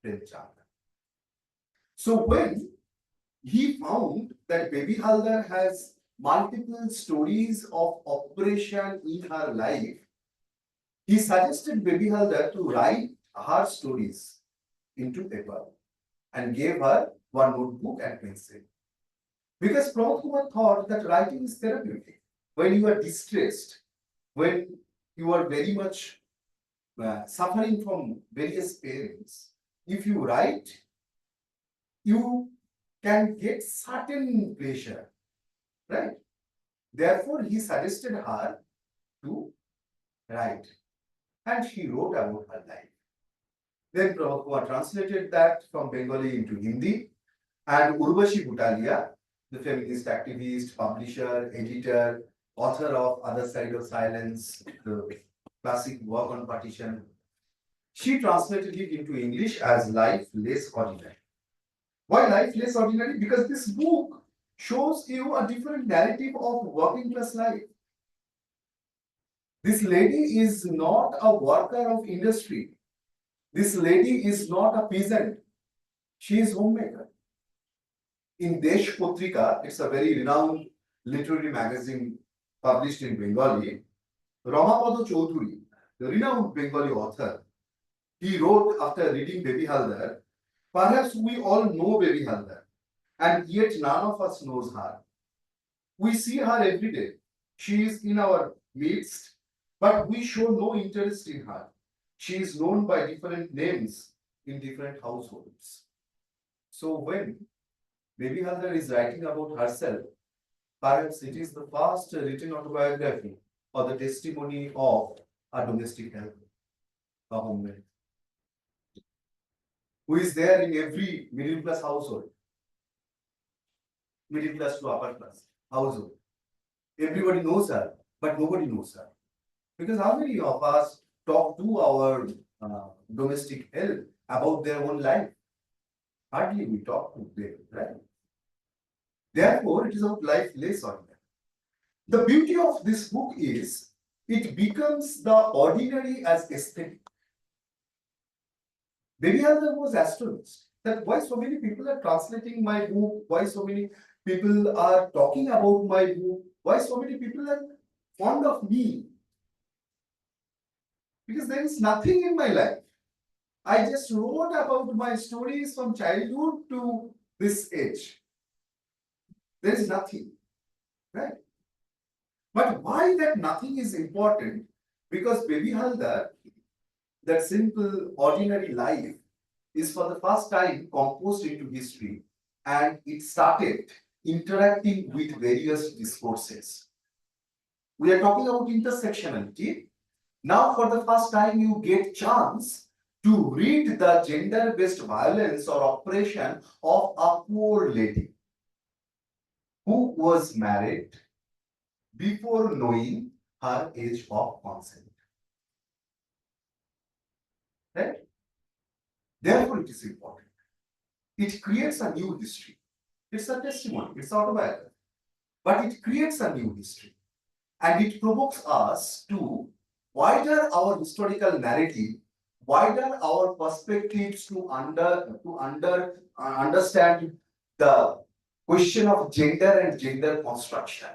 Premchand. So when he found that Baby Haldar has multiple stories of oppression in her life, he suggested Baby Haldar to write her stories into paper and gave her one notebook and pencil. Because Pramod Kumar thought that writing is therapeutic. When you are distressed, when you are very much suffering from various pains, if you write, you can get certain pleasure, right? Therefore, he suggested her to write, and she wrote about her life. Then Pramod Kumar translated that from Bengali into Hindi, and Urvashi Butalia, the feminist activist, publisher, editor, author of Other Side of Silence, the classic work on partition, she translated it into English as Life Less Ordinary. Why Life Less Ordinary? Because this book shows you a different narrative of working class life. This lady is not a worker of industry. This lady is not a peasant. She is homemaker. In Desh Potrika, it's a very renowned literary magazine published in Bengali, Ramapada Chaudhuri, the renowned Bengali author, he wrote after reading Baby Haldar, perhaps we all know Baby Haldar, and yet none of us knows her. We see her every day. She is in our midst, but we show no interest in her. She is known by different names in different households. So when Baby Haldar is writing about herself, perhaps it is the first written autobiography or the testimony of a domestic helper, a homemaker, who is there in every middle class household, middle class to upper class household. Everybody knows her, but nobody knows her. Because how many of us talk to our domestic help about their own life? Hardly we talk to them, right? Therefore, it is of life less ordinary. The beauty of this book is it becomes the ordinary as aesthetic. Baby Haldar was astonished that why so many people are translating my book, why so many people are talking about my book, why so many people are fond of me. Because there is nothing in my life. I just wrote about my stories from childhood to this age. There is nothing, right? But why that nothing is important? Because Baby Haldar, that simple, ordinary life, is for the first time composed into history, and it started interacting with various discourses. We are talking about intersectionality. Now, for the first time, you get chance to read the gender-based violence or oppression of a poor lady who was married before knowing her age of consent. Right? Therefore, it is important. It creates a new history. It's a testimony, it's autobiography. But it creates a new history. And it provokes us to widen our historical narrative, widen our perspectives to understand the question of gender and gender construction.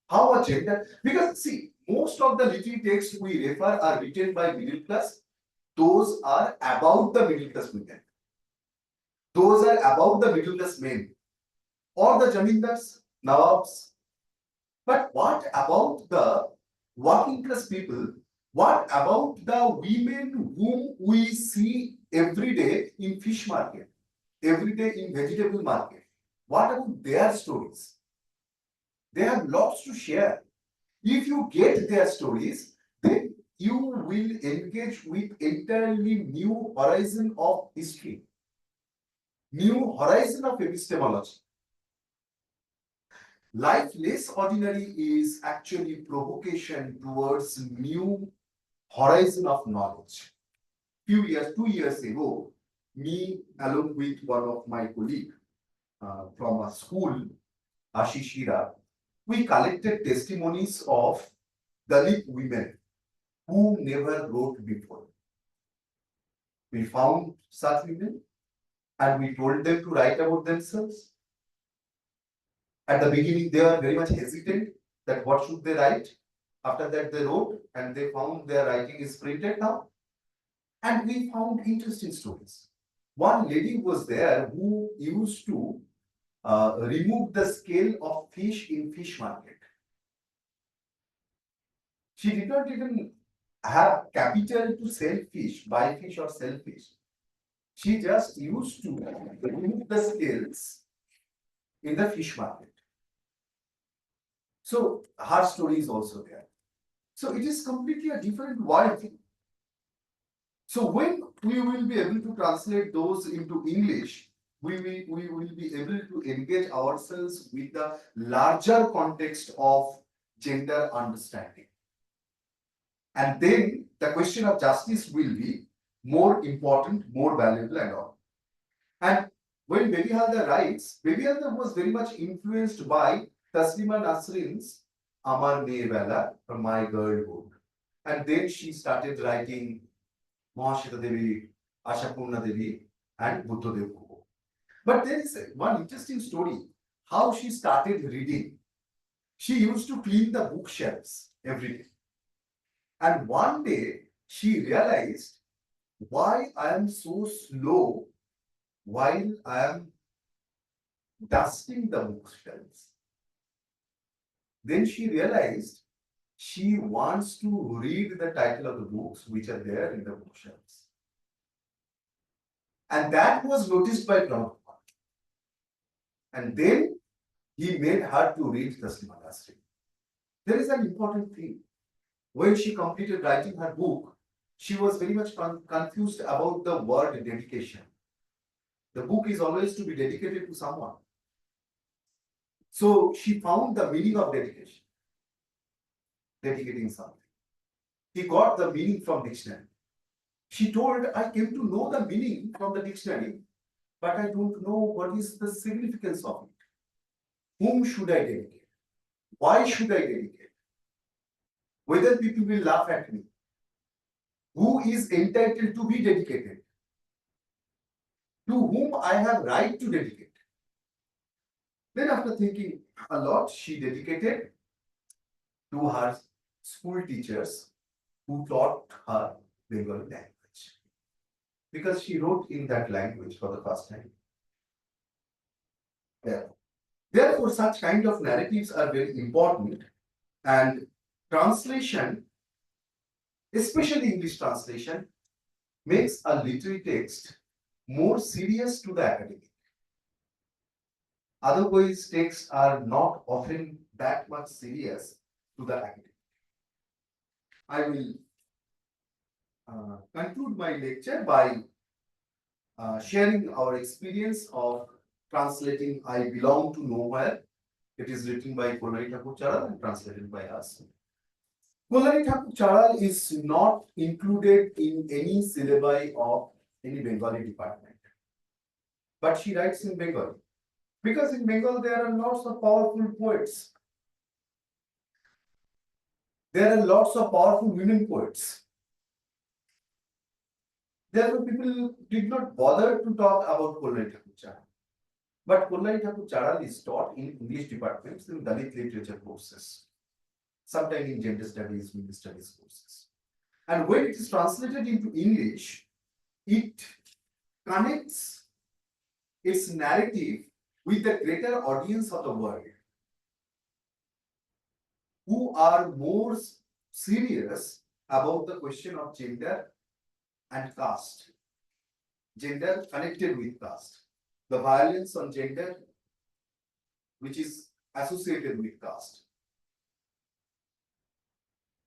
How a gender, because see, most of the literary texts we refer are written by middle class. Those are about the middle class women. Those are about the middle class men or the zamindars, nawabs. But what about the working class people? What about the women whom we see every day in fish market, every day in vegetable market? What about their stories? They have lots to share. If you get their stories, then you will engage with entirely new horizon of history, new horizon of epistemology. Life less ordinary is actually provocation towards new horizon of knowledge. 2 years ago, me along with one of my colleagues from a school, Ashishira, we collected testimonies of Dalit women who never wrote before. We found such women and we told them to write about themselves. At the beginning, they were very much hesitant that what should they write. After that, they wrote and they found their writing is printed now. And we found interesting stories. One lady was there who used to remove the scale of fish in fish market. She did not even have capital to sell fish, buy fish or sell fish. She just used to remove the scales in the fish market. So her story is also there. So it is completely a different world. So when we will be able to translate those into English, we will be able to engage ourselves with the larger context of gender understanding. And then the question of justice will be more important, more valuable and all. And when Baby Halda writes, Baby Halda was very much influenced by Taslima Nasrin's Amar Meye Bela, from My Girlhood. And then she started writing Mahashita Devi, Ashapurna Devi, and Buddhadev Bhugo. But there is one interesting story, how she started reading. She used to clean the bookshelves every day. And one day she realized why I am so slow while I am dusting the bookshelves. Then she realized she wants to read the title of the books which are there in the bookshelves. And that was noticed by Prabhupada. And then he made her to read the Taslima Nasrin. There is an important thing. When she completed writing her book, she was very much confused about the word dedication. The book is always to be dedicated to someone. So she found the meaning of dedication. Dedicating something. He got the meaning from dictionary. She told, I came to know the meaning from the dictionary, but I don't know what is the significance of it. Whom should I dedicate? Why should I dedicate? Whether people will laugh at me. Who is entitled to be dedicated? To whom I have right to dedicate? Then after thinking a lot, she dedicated to her school teachers who taught her Bengali language. Because she wrote in that language for the first time. Therefore, such kind of narratives are very important, and translation, especially English translation, makes a literary text more serious to the academic. Otherwise, texts are not often that much serious to the academic. I will conclude my lecture by sharing our experience of translating I Belong to Nowhere. It is written by Kollari Thakur Charal and translated by us. Kollari Thakur Charal is not included in any syllabi of any Bengali department. But she writes in Bengali. Because in Bengal there are lots of powerful poets. There are lots of powerful women poets. Therefore, people did not bother to talk about Kollari Thakur Charal. But Kollari Thakur Charal is taught in English departments in Dalit literature courses, sometimes in gender studies, women studies courses. And when it is translated into English, it connects its narrative with the greater audience of the world, who are more serious about the question of gender and caste. Gender connected with caste. The violence on gender, which is associated with caste.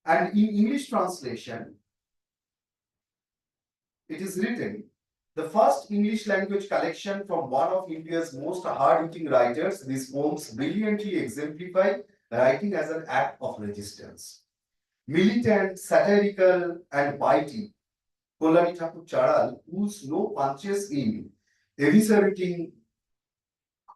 And in English translation, it is written, the first English language collection from one of India's most hard-hitting writers, these poems brilliantly exemplify writing as an act of resistance. Militant, satirical, and biting, Kollari Thakur Charal pulls no punches in eviscerating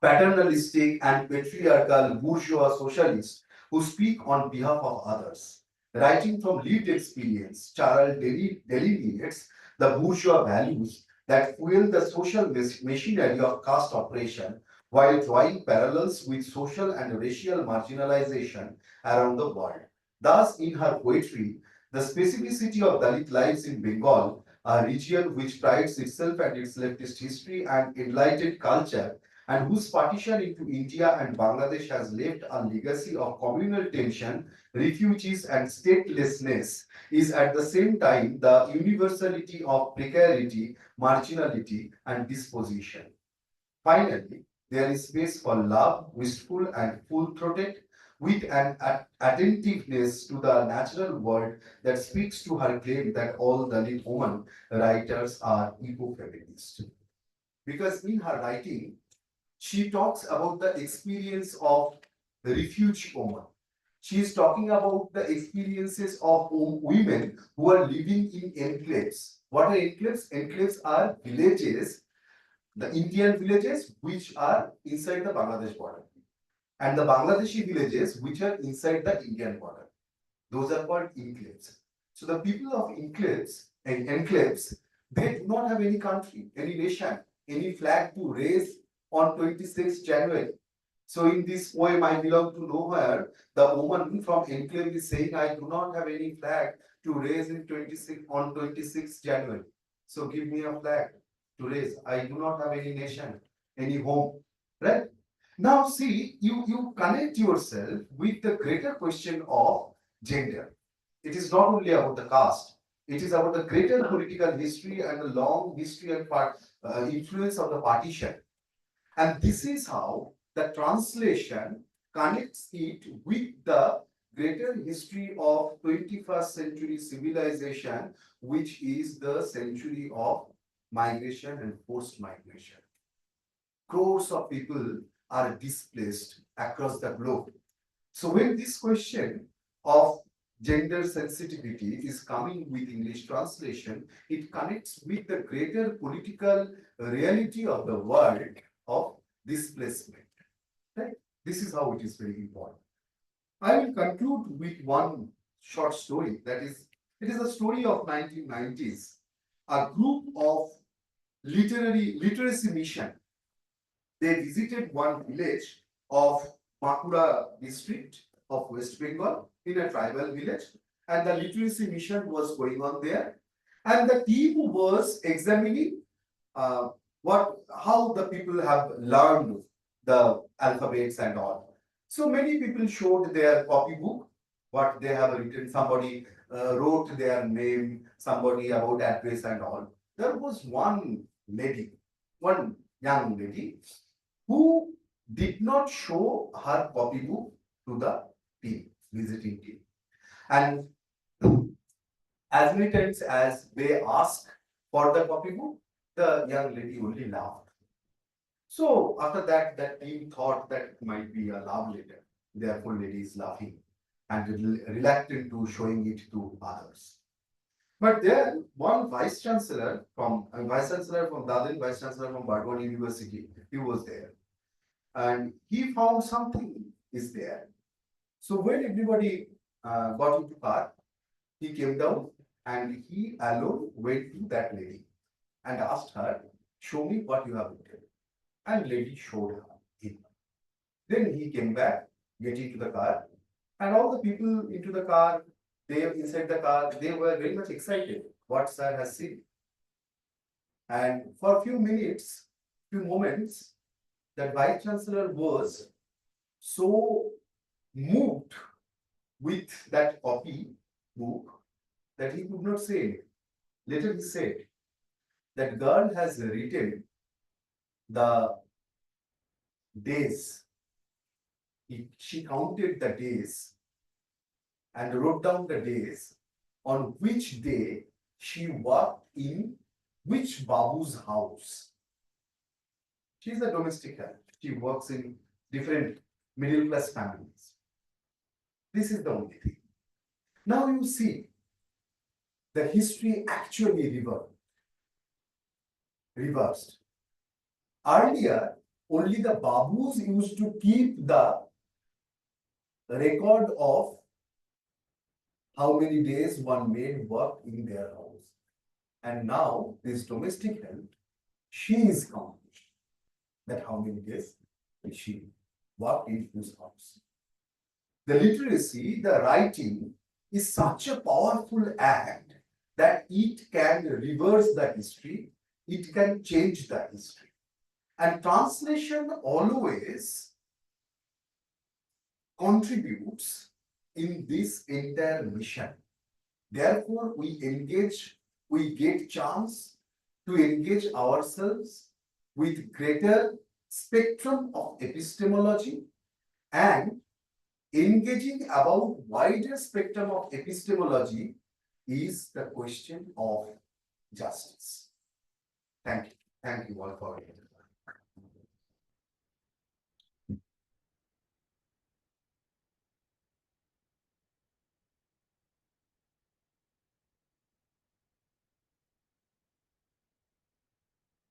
paternalistic and patriarchal bourgeois socialists who speak on behalf of others. Writing from lived experience, Charal delineates the bourgeois values that fuel the social machinery of caste oppression while drawing parallels with social and racial marginalization around the world. Thus, in her poetry, the specificity of Dalit lives in Bengal, a region which prides itself and its leftist history and enlightened culture, and whose partition into India and Bangladesh has left a legacy of communal tension, refugees, and statelessness, is at the same time the universality of precarity, marginality, and disposition. Finally, there is space for love, wistful and full-throated, with an attentiveness to the natural world that speaks to her claim that all Dalit women writers are eco-feminist. Because in her writing, she talks about the experience of the refugee woman. She is talking about the experiences of women who are living in enclaves. What are enclaves? Enclaves are villages, the Indian villages which are inside the Bangladesh border, and the Bangladeshi villages which are inside the Indian border. Those are called enclaves. So the people of enclaves and enclaves, they do not have any country, any nation, any flag to raise on 26th January. So in this poem, I belong to nowhere, the woman from enclave is saying, I do not have any flag to raise in 26th January. So give me a flag to raise. I do not have any nation, any home, right? Now see, you connect yourself with the greater question of gender. It is not only about the caste. It is about the greater political history and the long history and influence of the partition. And this is how the translation connects it with the greater history of 21st century civilization, which is the century of migration and forced migration. Crores of people are displaced across the globe. So when this question of gender sensitivity is coming with English translation, it connects with the greater political reality of the world of displacement. Right? This is how it is very important. I will conclude with one short story. It is a story of 1990s. A group of literacy mission. They visited one village of Bankura district of West Bengal in a tribal village, and the literacy mission was going on there. And the team was examining how the people have learned the alphabets and all. So many people showed their copybook, what they have written. Somebody wrote their name, somebody about address and all. There was one young lady, who did not show her copybook to the visiting team. And as many times as they asked for the copybook, the young lady only laughed. So after that, that team thought that it might be a love letter. Therefore, lady is laughing and reluctant to showing it to others. But there, one vice chancellor from Dadin, vice chancellor from Bardwan University, he was there, and he found something is there. So when everybody got into car, he came down and he alone went to that lady and asked her, show me what you have written. And lady showed him. Then he came back, get into the car, and all the people into the car, inside the car, they were very much excited what sir has seen. And for a few moments, that vice chancellor was so moved with that copy book that he could not say it. Later he said, that girl has written the days. She counted the days and wrote down the days on which day she worked in which Babu's house. She is a domestic help. She works in different middle class families. This is the only thing. Now you see, the history actually reversed. Earlier, only the Babus used to keep the record of how many days one maid worked in their house. And now, this domestic help, she is counted that how many days she worked in whose house. The literacy, the writing, is such a powerful act that it can reverse the history, it can change the history. And translation always contributes in this entire mission. Therefore, we get chance to engage ourselves with greater spectrum of epistemology, and engaging about wider spectrum of epistemology is the question of justice. Thank you. Thank you all for it.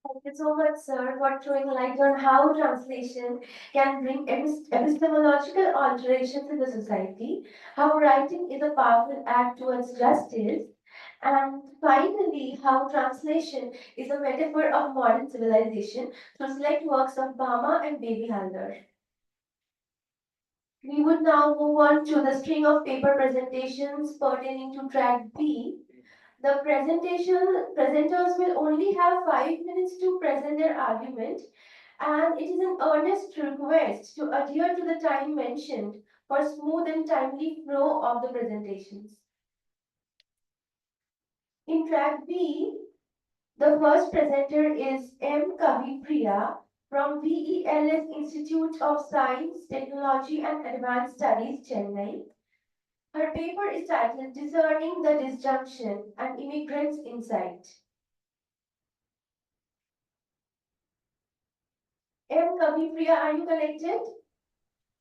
Thank you so much, sir, for throwing light on how translation can bring epistemological alterations in the society, how writing is a powerful act towards justice, and finally, how translation is a metaphor of modern civilization through select works of Bama and Baby Halder. We would now move on to the string of paper presentations pertaining to track B. The presenters will only have 5 minutes to present their argument, and it is an earnest request to adhere to the time mentioned for smooth and timely flow of the presentations. In track B, the first presenter is M. Kavipriya from VELS Institute of Science, Technology and Advanced Studies, Chennai. Her paper is titled Discerning the Disjunction, An Immigrant's Insight. M. Kavipriya, are you connected?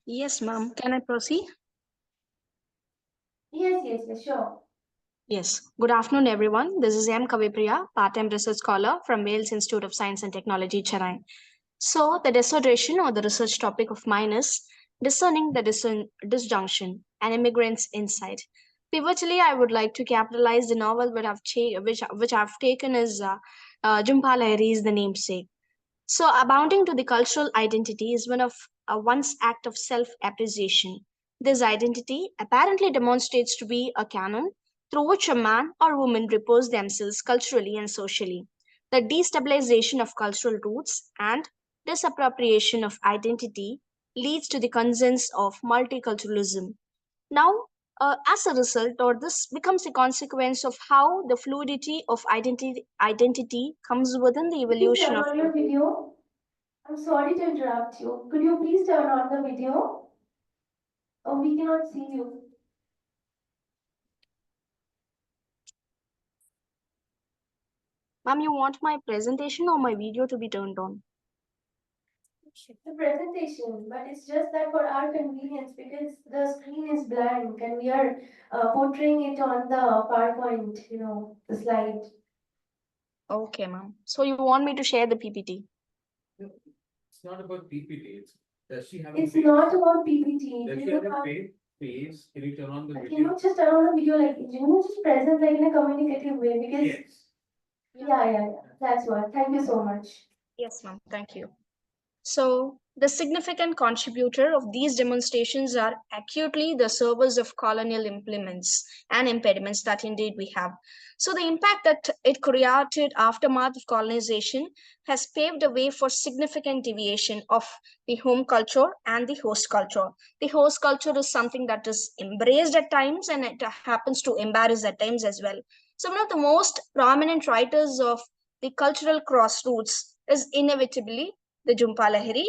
Yes, ma'am. Can I proceed? Yes, sure. Yes. Good afternoon, everyone. This is M. Kavipriya, part-time research scholar from Wales Institute of Science and Technology, Chennai. So, the dissertation or the research topic of mine is Discerning the Disjunction, An Immigrant's Insight. Pivotally, I would like to capitalize the novel which I've taken as Jhumpa Lahiri's The Namesake. So, abounding to the cultural identity is one of one's act of self-appreciation. This identity apparently demonstrates to be a canon through which a man or woman repose themselves culturally and socially. The destabilization of cultural roots and disappropriation of identity leads to the consensus of multiculturalism. Now, as a result, or this becomes a consequence of how the fluidity of identity comes within the Please evolution turn of on your video. I'm sorry to interrupt you. Could you please turn on the video? Oh, we cannot see you. Ma'am, you want my presentation or my video to be turned on? The presentation, but it's just that for our convenience because the screen is blank and we are portraying it on the PowerPoint, the slide. Okay, ma'am. So you want me to share the PPT? It's not about PPT. Does she have It's not about PPT. Does she have a page? Can you turn on the Can video? you just turn on the video just present in a communicative way because Yes. yeah. That's what. Thank you so much. Yes, ma'am. Thank you. So, the significant contributor of these demonstrations are acutely the servers of colonial implements and impediments that indeed we have. So, the impact that it created aftermath of colonization has paved the way for significant deviation of the home culture and the host culture. The host culture is something that is embraced at times and it happens to embarrass at times as well. So, one of the most prominent writers of the cultural crossroads is inevitably the Jhumpa Lahiri,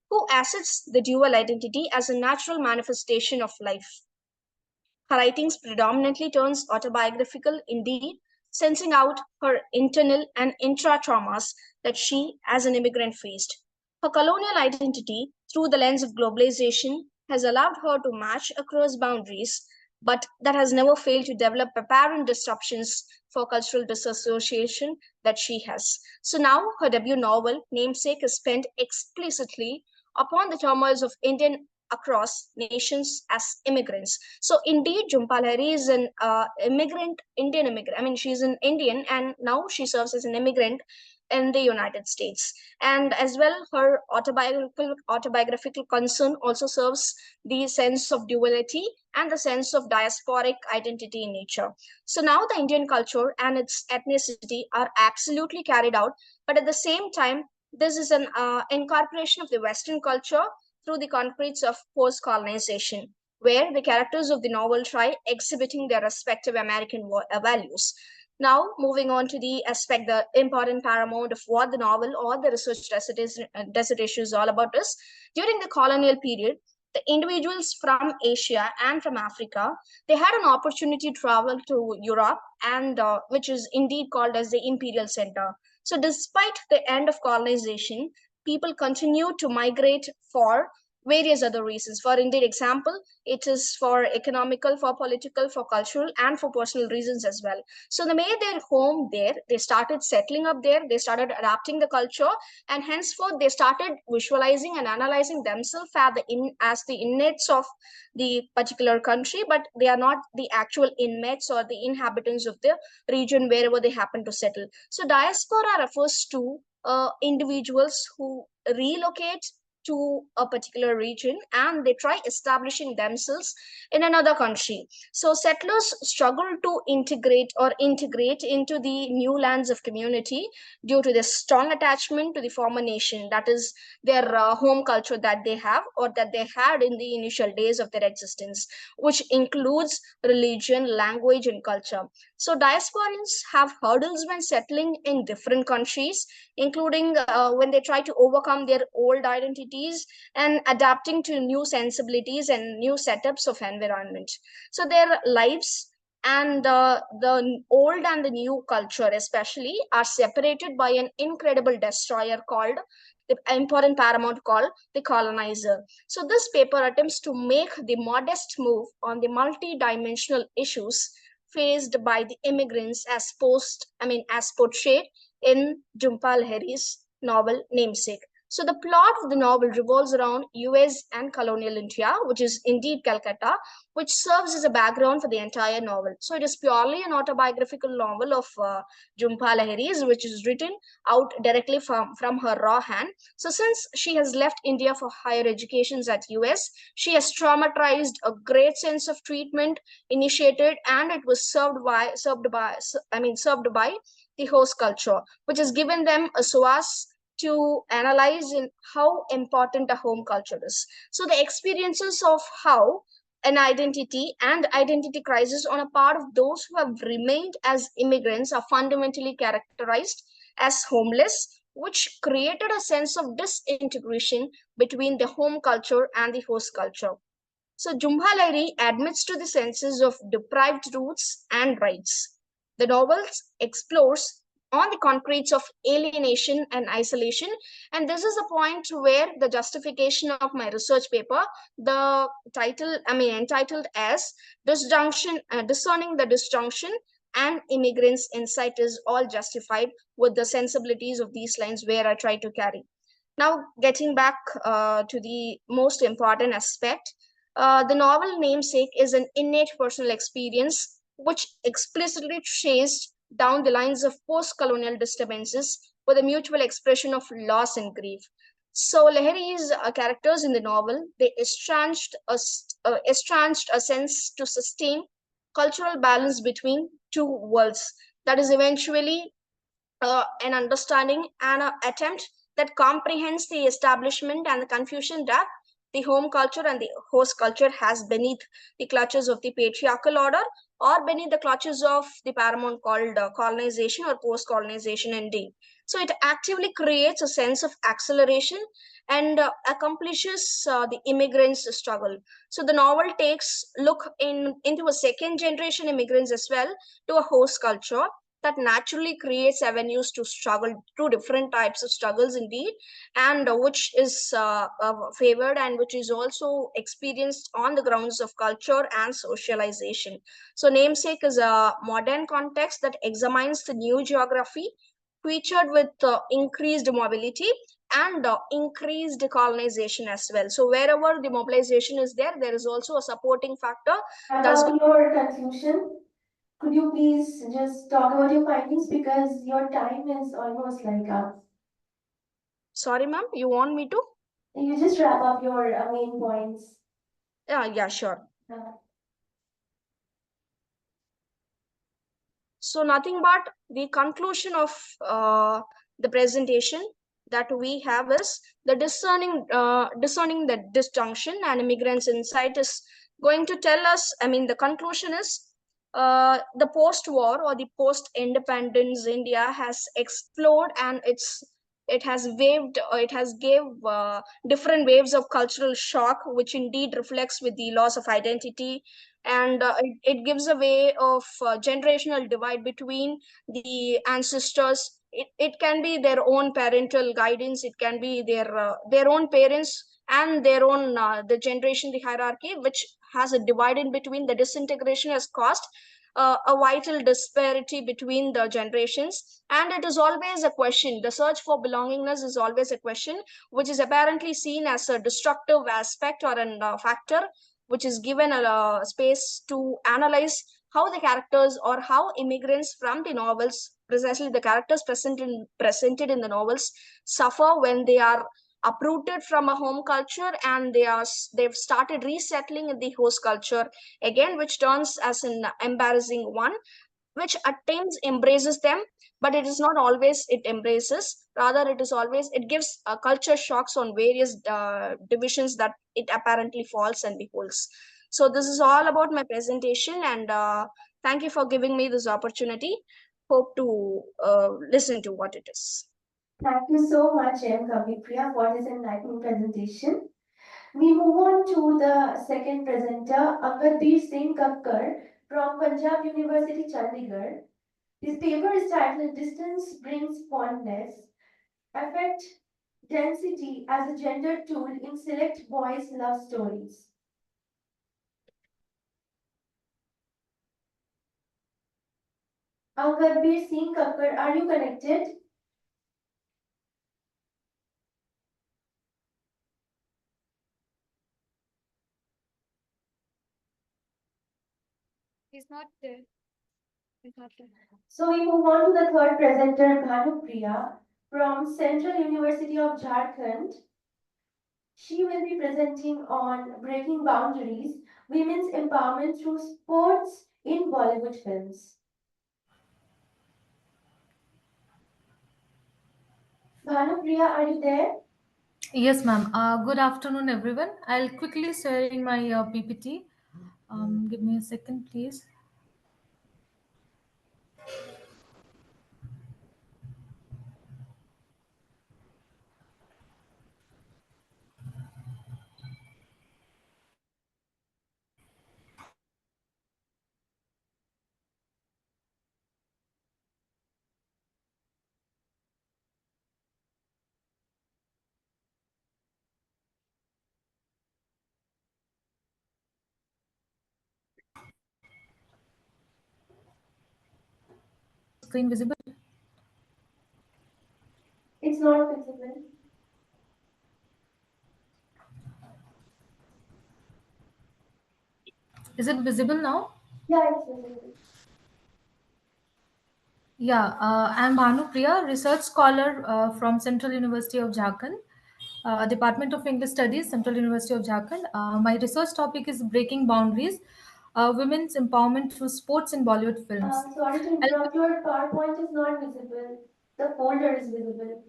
who asserts the dual identity as a natural manifestation of life. Her writings predominantly turns autobiographical, indeed, sensing out her internal and intra-traumas that she, as an immigrant, faced. Her colonial identity, through the lens of globalization, has allowed her to match across boundaries, but that has never failed to develop apparent disruptions for cultural disassociation that she has. So now her debut novel, Namesake, is spent explicitly upon the turmoils of Indian across nations as immigrants. So indeed, Jhumpa Lahiri is an Indian immigrant. I mean, she's an Indian and now she serves as an immigrant in the United States. And as well, her autobiographical concern also serves the sense of duality and the sense of diasporic identity in nature. So now the Indian culture and its ethnicity are absolutely carried out, but at the same time, this is an incorporation of the Western culture through the concretes of post-colonization, where the characters of the novel try exhibiting their respective American values. Now, moving on to the aspect, the important paramount of what the novel or the research dissertation is all about is, during the colonial period, the individuals from Asia and from Africa, they had an opportunity to travel to Europe, and which is indeed called as the imperial center. So despite the end of colonization, people continue to migrate for various other reasons. For indeed example, it is for economical, for political, for cultural, and for personal reasons as well. So they made their home there, they started settling up there, they started adapting the culture, and henceforth they started visualizing and analyzing themselves as the inmates of the particular country, but they are not the actual inmates or the inhabitants of the region wherever they happen to settle. So diaspora refers to individuals who relocate to a particular region and they try establishing themselves in another country. So settlers struggle to integrate into the new lands of community due to their strong attachment to the former nation, that is their home culture that they have or that they had in the initial days of their existence, which includes religion, language, and culture. So diasporans have hurdles when settling in different countries, including when they try to overcome their old identities and adapting to new sensibilities and new setups of environment. So their lives and the old and the new culture especially are separated by an incredible destroyer called the important paramount called the colonizer. So this paper attempts to make the modest move on the multi-dimensional issues faced by the immigrants as portrayed in Jhumpa Lahiri's novel Namesake. So the plot of the novel revolves around US and colonial India, which is indeed Calcutta, which serves as a background for the entire novel. So it is purely an autobiographical novel of Jhumpa Lahiri's, which is written out directly from her raw hand. So since she has left India for higher educations at US, she has traumatized a great sense of treatment initiated, and it was served by the host culture, which has given them a source to analyze in how important a home culture is. So the experiences of how an identity and identity crisis on a part of those who have remained as immigrants are fundamentally characterized as homeless, which created a sense of disintegration between the home culture and the host culture. So Jhumpa Lahiri admits to the senses of deprived roots and rights. The novel explores on the concretes of alienation and isolation, and this is the point where the justification of my research paper, the title, entitled as Discerning the Disjunction and Immigrants' Insight is all justified with the sensibilities of these lines where I try to carry. Now, getting back to the most important aspect, the novel Namesake is an innate personal experience which explicitly traced down the lines of post-colonial disturbances with a mutual expression of loss and grief. So Lahiri's characters in the novel, they estranged a sense to sustain cultural balance between two worlds. That is eventually an understanding and an attempt that comprehends the establishment and the confusion that the home culture and the host culture has beneath the clutches of the patriarchal order or beneath the clutches of the paramount called colonization or post-colonization indeed. So it actively creates a sense of acceleration and accomplishes the immigrants' struggle. So the novel takes look into a second generation immigrants as well to a host culture that naturally creates avenues to struggle through different types of struggles indeed, and which is favored and which is also experienced on the grounds of culture and socialization. So Namesake is a modern context that examines the new geography featured with increased mobility and increased colonization as well. So wherever the mobilization is there, there is also a supporting factor. That's About your conclusion, could you please just talk about your findings because your time is almost like up. Sorry, ma'am, you want me to? You just wrap up your main points. Yeah, sure. Uh, So nothing but the conclusion of the presentation. that we have is the discerning the disjunction, and immigrants insight is going to tell us, I mean, the conclusion is the post-war or the post-independence India has explored, and it has waved, it has gave different waves of cultural shock, which indeed reflects with the loss of identity, and it gives a way of generational divide between the ancestors. It can be their own parental guidance, it can be their own parents and their own the generation, the hierarchy, which has a divide in between. The disintegration has caused a vital disparity between the generations, and it is always a question. The search for belongingness is always a question, which is apparently seen as a destructive aspect or an factor, which is given a space to analyze how the characters or how immigrants from the novels, precisely the characters presented in the novels, suffer when they are uprooted from a home culture and they've started resettling in the host culture again, which turns as an embarrassing one, which at times embraces them, but it is not always it embraces. Rather, it is always it gives culture shocks on various divisions that it apparently falls and beholds. So this is all about my presentation, and thank you for giving me this opportunity. Hope to listen to what it is. Thank you so much, M. Kavipriya, for this enlightening presentation. We move on to the second presenter, Agardeep Singh Kakkar from Punjab University, Chandigarh. His paper is titled Distance Brings Fondness, Affect Density as a Gender Tool in Select Boys' Love Stories. Agardeep Singh Kakkar, are you connected? He's not there. He's not there. So we move on to the third presenter, Bhanupriya from Central University of Jharkhand. She will be presenting on Breaking Boundaries, Women's Empowerment Through Sports in Bollywood Films. Bhanupriya, are you there? Yes, ma'am. Good afternoon, everyone. I'll quickly sharing my PPT. Give me a second, please. Screen visible? It's not visible. Is it visible now? Yeah, it's visible. Yeah, I'm Bhanu Priya, research scholar from Central University of Jharkhand, Department of English Studies, Central University of Jharkhand. My research topic is breaking boundaries, women's empowerment through sports in Bollywood films. Sorry to interrupt, your PowerPoint is not visible. The folder is visible.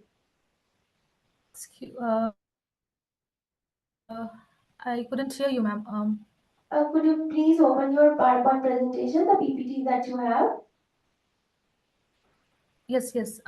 I couldn't hear you, ma'am. Could you please open your PowerPoint presentation, the PPT that you have? Yes, yes.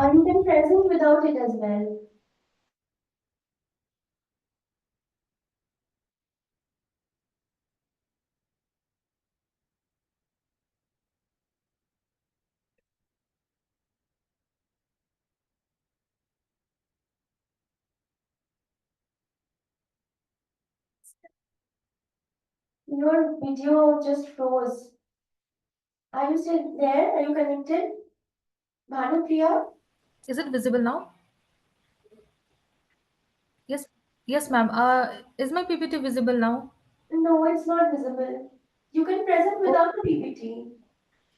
You can present without it as well. Your video just froze. Are you still there? Are you connected? Bhanupriya? Is it visible now? Yes, Yes, ma'am. Is my PPT visible now? No, it's not visible. You can present without the PPT.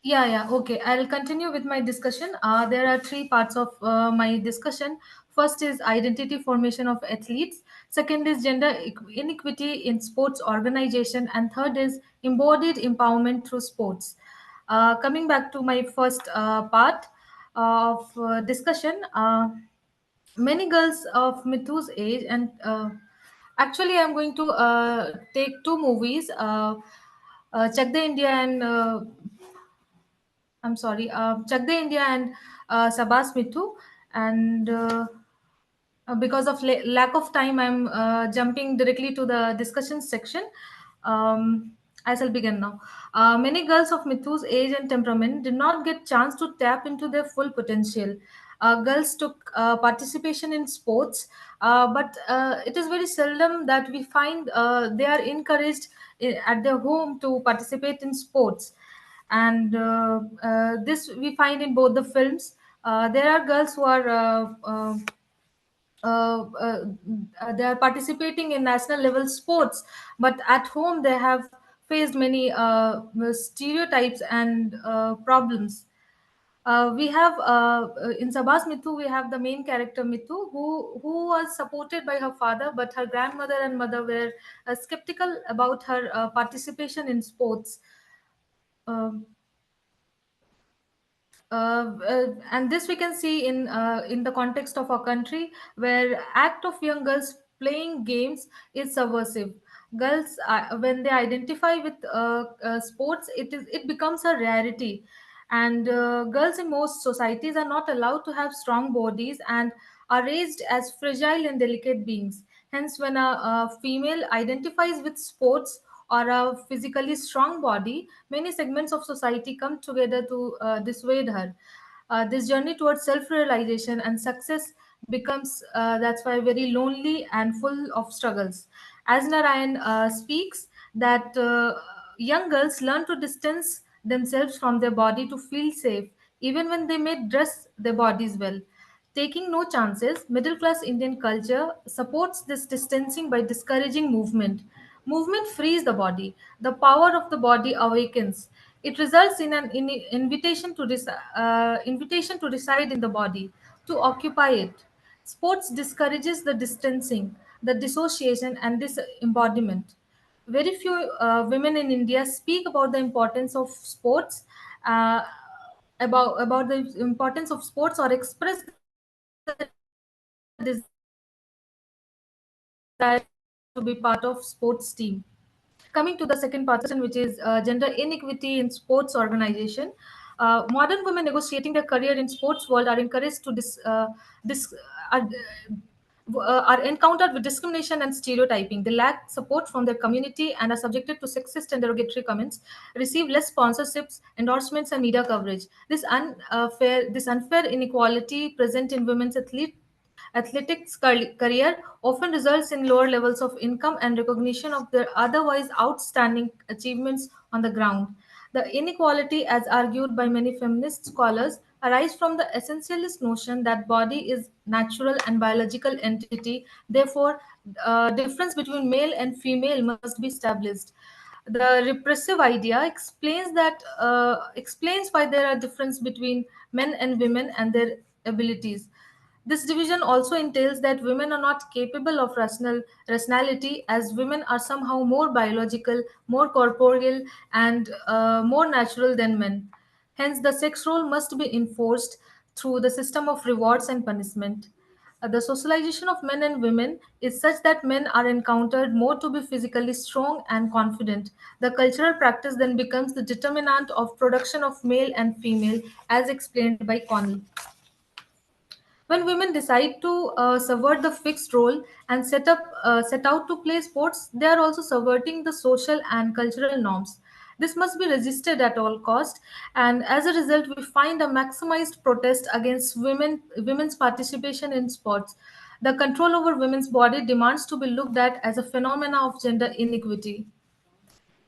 Yeah, okay. I'll continue with my discussion. There are three parts of my discussion. First is identity formation of athletes. Second is gender inequity in sports organization. And third is embodied empowerment through sports. Coming back to my first part of discussion, many girls of Mithu's age and actually I'm going to take two movies, Chak De India and I'm sorry, Chak De India and Sabas Mithu. And because of lack of time, I'm jumping directly to the discussion section. I shall begin now. Many girls of Mithu's age and temperament did not get chance to tap into their full potential. Girls took participation in sports, but it is very seldom that we find they are encouraged at their home to participate in sports. And this we find in both the films. There are girls who are uh, uh, they are participating in national level sports, but at home they have faced many stereotypes and problems. We have in Sabas Mithu, we have the main character Mithu, who was supported by her father, but her grandmother and mother were skeptical about her participation in sports. Um and this we can see in the context of our country, where act of young girls playing games is subversive. Girls, when they identify with sports, it becomes a rarity. And girls in most societies are not allowed to have strong bodies and are raised as fragile and delicate beings. Hence, when a female identifies with sports or a physically strong body, many segments of society come together to dissuade her. This journey towards self-realization and success becomes, that's why, very lonely and full of struggles. As Narayan speaks, that young girls learn to distance themselves from their body to feel safe, even when they may dress their bodies well. Taking no chances, middle class Indian culture supports this distancing by discouraging movement. Movement frees the body. The power of the body awakens. It results in an invitation to invitation to reside in the body, to occupy it. Sports discourages the distancing, the dissociation, and this embodiment. Very few women in India speak about the importance of sports, uh, about the importance of sports, or express the desire to be part of sports team. Coming to the second part of the discussion, which is gender inequity in sports organization. Modern women negotiating their career in sports world are encouraged to uh, are encountered with discrimination and stereotyping. They lack support from their community and are subjected to sexist and derogatory comments, receive less sponsorships, endorsements, and media coverage. This unfair inequality present in women's athletics career often results in lower levels of income and recognition of their otherwise outstanding achievements on the ground. The inequality, as argued by many feminist scholars, arise from the essentialist notion that body is natural and biological entity. Therefore, difference between male and female must be established. The repressive idea explains why there are difference between men and women and their abilities. This division also entails that women are not capable of rationality, as women are somehow more biological, more corporeal, and more natural than men. Hence, the sex role must be enforced through the system of rewards and punishment. The socialization of men and women is such that men are encountered more to be physically strong and confident. The cultural practice then becomes the determinant of production of male and female, as explained by Connell. When women decide to subvert the fixed role and set out to play sports, they are also subverting the social and cultural norms. This must be resisted at all cost, and as a result, we find a maximized protest against women's participation in sports. The control over women's body demands to be looked at as a phenomena of gender inequity.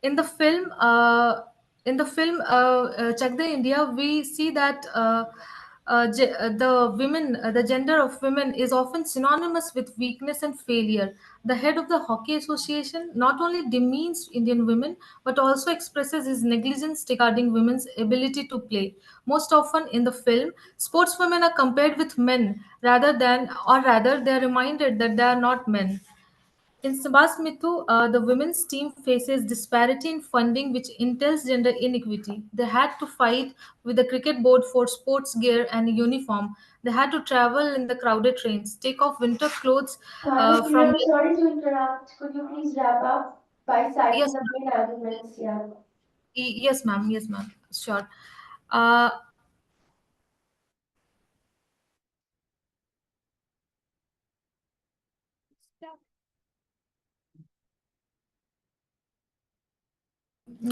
In the film, Chak De India, we see that. the gender of women is often synonymous with weakness and failure. The head of the Hockey Association not only demeans Indian women but also expresses his negligence regarding women's ability to play. Most often in the film, sportswomen are compared with men rather they are reminded that they are not men. In Sabas Mithu, the women's team faces disparity in funding which entails gender inequity. They had to fight with the cricket board for sports gear and uniform. They had to travel in the crowded trains, take off winter clothes Bhanupriya, from I'm sorry to interrupt. Could you please wrap up by citing yes, the main arguments? Yeah. yes, ma'am, yes, ma'am, sure. Uh,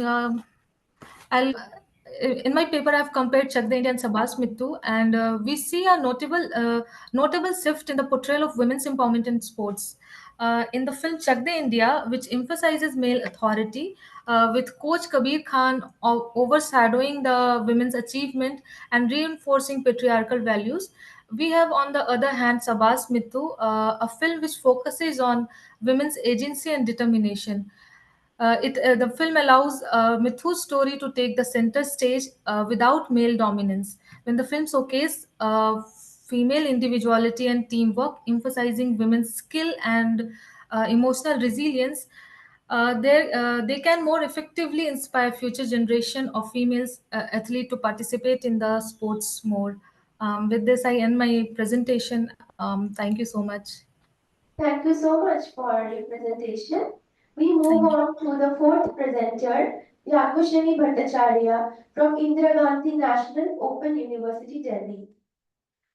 um, I'll in my paper I've compared Chak De India and Sabas Mittu, and we see a notable shift in the portrayal of women's empowerment in sports. In the film Chak De India, which emphasizes male authority, with Coach Kabir Khan overshadowing the women's achievement and reinforcing patriarchal values, we have on the other hand Sabas Mittu, a film which focuses on women's agency and determination. The film allows Mithu's story to take the center stage without male dominance. When the film showcases female individuality and teamwork, emphasizing women's skill and emotional resilience, they can more effectively inspire future generation of females athletes to participate in the sports more. With this, I end my presentation. Thank you so much. Thank you so much for your presentation. We move Thank you. on to the fourth presenter, Yakushani Bhattacharya from Indira Gandhi National Open University, Delhi.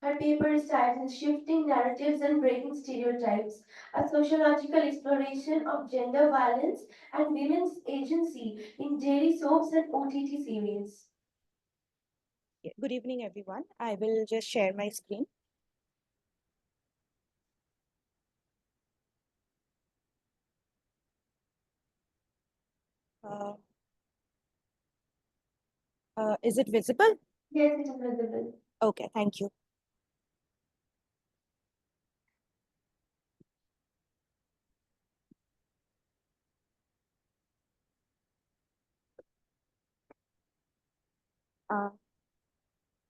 Her paper is titled Shifting Narratives and Breaking Stereotypes, a sociological exploration of gender violence and women's agency in daily soaps and OTT series. Good evening, everyone. I will just share my screen. Is it visible? Yes, it is visible. Okay, thank you.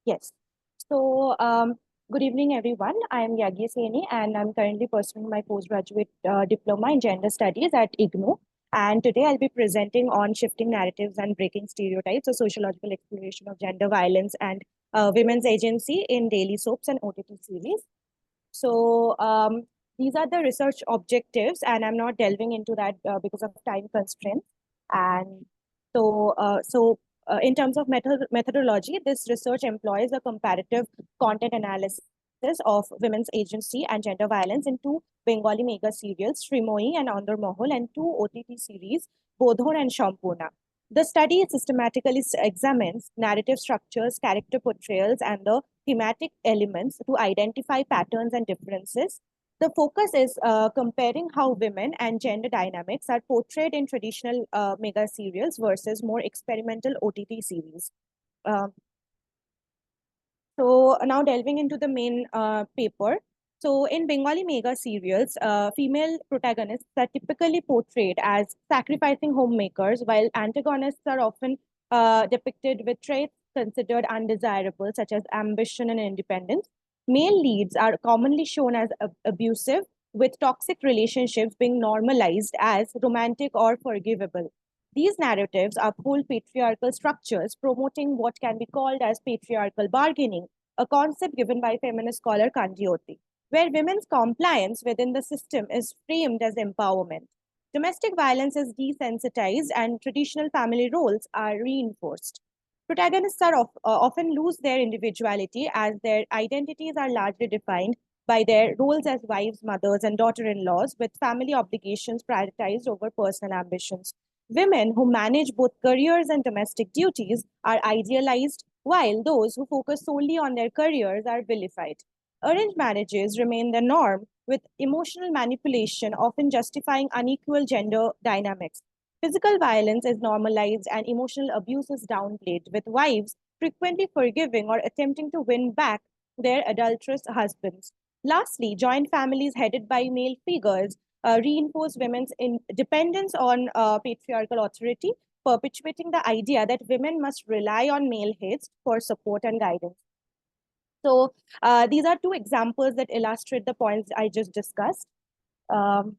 Yes. So, good evening, everyone. I am Yagi Seni, and I'm currently pursuing my postgraduate diploma in gender studies at IGNOU. And today I'll be presenting on shifting narratives and breaking stereotypes, a sociological exploration of gender violence and women's agency in daily soaps and OTT series. So these are the research objectives, and I'm not delving into that because of time constraints. And in terms of methodology, this research employs a comparative content analysis of women's agency and gender violence in two Bengali mega serials, Srimoi and Andar Mohol, and two OTT series, Bodhon and Shampurna. The study systematically examines narrative structures, character portrayals, and the thematic elements to identify patterns and differences. The focus is comparing how women and gender dynamics are portrayed in traditional mega serials versus more experimental OTT series. So now delving into the main paper. So in Bengali mega serials, female protagonists are typically portrayed as sacrificing homemakers, while antagonists are often depicted with traits considered undesirable, such as ambition and independence. Male leads are commonly shown as abusive, with toxic relationships being normalized as romantic or forgivable. These narratives uphold patriarchal structures, promoting what can be called as patriarchal bargaining, a concept given by feminist scholar Kandioti, where women's compliance within the system is framed as empowerment. Domestic violence is desensitized and traditional family roles are reinforced. Protagonists are often lose their individuality as their identities are largely defined by their roles as wives, mothers, and daughter-in-laws, with family obligations prioritized over personal ambitions. Women who manage both careers and domestic duties are idealized, while those who focus solely on their careers are vilified. Arranged marriages remain the norm, with emotional manipulation often justifying unequal gender dynamics. Physical violence is normalized and emotional abuse is downplayed, with wives frequently forgiving or attempting to win back their adulterous husbands. Lastly, joint families headed by male figures reinforce women's dependence on patriarchal authority, perpetuating the idea that women must rely on male heads for support and guidance. So these are two examples that illustrate the points I just discussed. Um,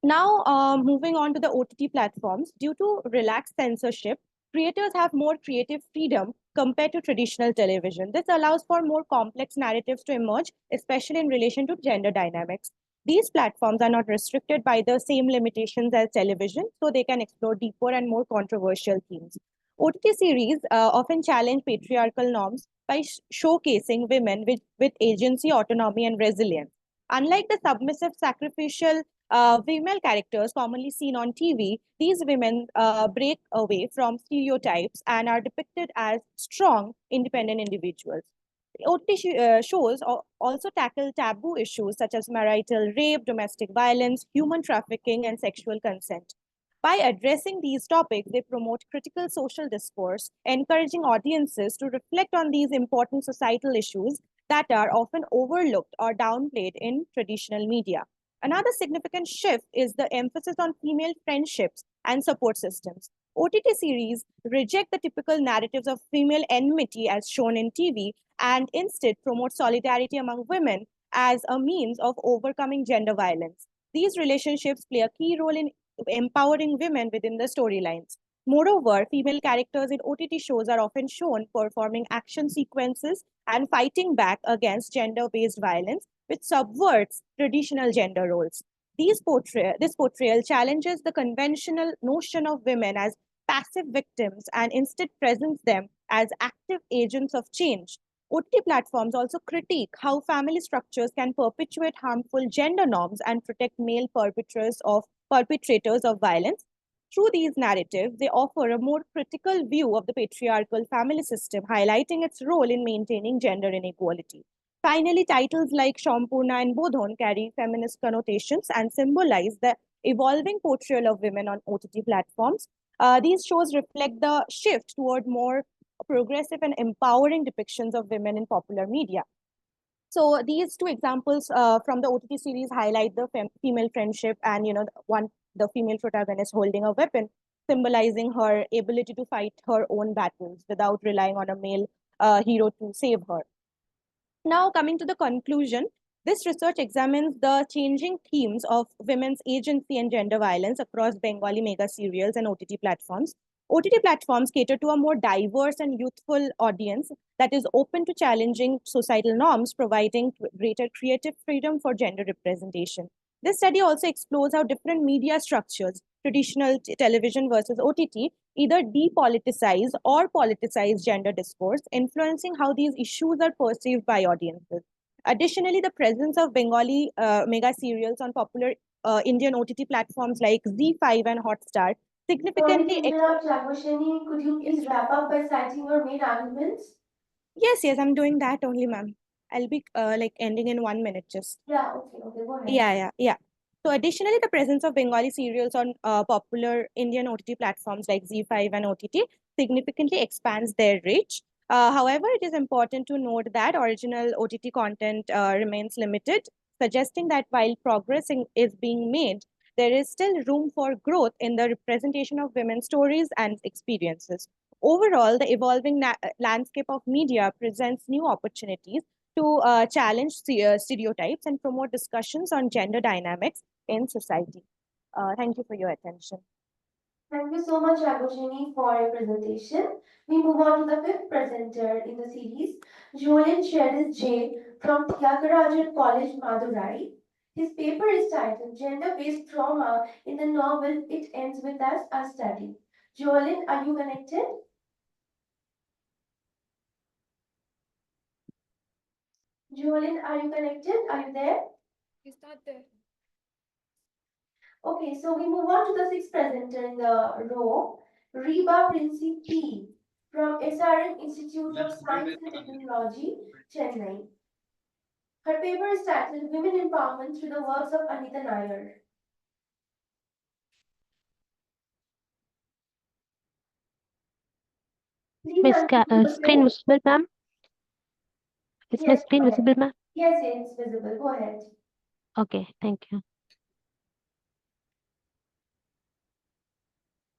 Now, moving on to the OTT platforms, due to relaxed censorship, creators have more creative freedom compared to traditional television. This allows for more complex narratives to emerge, especially in relation to gender dynamics. These platforms are not restricted by the same limitations as television, so they can explore deeper and more controversial themes. OTT series often challenge patriarchal norms by showcasing women with agency, autonomy, and resilience. Unlike the submissive, sacrificial female characters commonly seen on TV, these women break away from stereotypes and are depicted as strong, independent individuals. OTT shows also tackle taboo issues such as marital rape, domestic violence, human trafficking, and sexual consent. By addressing these topics, they promote critical social discourse, encouraging audiences to reflect on these important societal issues that are often overlooked or downplayed in traditional media. Another significant shift is the emphasis on female friendships and support systems. OTT series reject the typical narratives of female enmity as shown in TV and instead promote solidarity among women as a means of overcoming gender violence. These relationships play a key role in empowering women within the storylines. Moreover, female characters in OTT shows are often shown performing action sequences and fighting back against gender based violence, which subverts traditional gender roles. This portrayal challenges the conventional notion of women as passive victims and instead presents them as active agents of change. OTT platforms also critique how family structures can perpetuate harmful gender norms and protect male perpetrators of violence. Through these narratives, they offer a more critical view of the patriarchal family system, highlighting its role in maintaining gender inequality. Finally, titles like Shampurna and Bodhon carry feminist connotations and symbolize the evolving portrayal of women on OTT platforms. These shows reflect the shift toward more progressive and empowering depictions of women in popular media. So these two examples from the OTT series highlight the female friendship and the female protagonist holding a weapon, symbolizing her ability to fight her own battles without relying on a male hero to save her. Now, coming to the conclusion, this research examines the changing themes of women's agency and gender violence across Bengali mega serials and OTT platforms. OTT platforms cater to a more diverse and youthful audience that is open to challenging societal norms, providing greater creative freedom for gender representation. This study also explores how different media structures, traditional television versus OTT, either depoliticize or politicize gender discourse, influencing how these issues are perceived by audiences. Additionally, the presence of Bengali mega serials on popular Indian OTT platforms like Z5 and Hotstar Sorry to significantly. interrupt, Raghvashani. Could you please wrap up by citing your main arguments? Yes, I'm doing that only, ma'am. I'll be like ending in 1 minute just. Yeah, okay, go ahead. Yeah. So additionally, the presence of Bengali serials on popular Indian OTT platforms like Z5 and OTT significantly expands their reach. However, it is important to note that original OTT content remains limited, suggesting that while is being made, there is still room for growth in the representation of women's stories and experiences. Overall, the evolving landscape of media presents new opportunities to challenge stereotypes and promote discussions on gender dynamics in society. Thank you for your attention. Thank you so much, Raghvashani, for your presentation. We move on to the fifth presenter in the series, Julian Sheridan J. from Tyagarajan College, Madurai. His paper is titled Gender-Based Trauma in the Novel It Ends With Us, a Study. Julian, are you connected? Julian, are you connected? Are you there? He's not there. Okay, so we move on to the sixth presenter in the row, Reba Principi from SRM Institute of Science and Technology, Chennai. Her paper is titled Women Empowerment Through the Works of Anita Nair. Please Please unmute screen yourself. visible, ma'am? Is my Yes, screen go ahead. visible, ma'am? Yes, it's visible. Go ahead. Okay, thank you.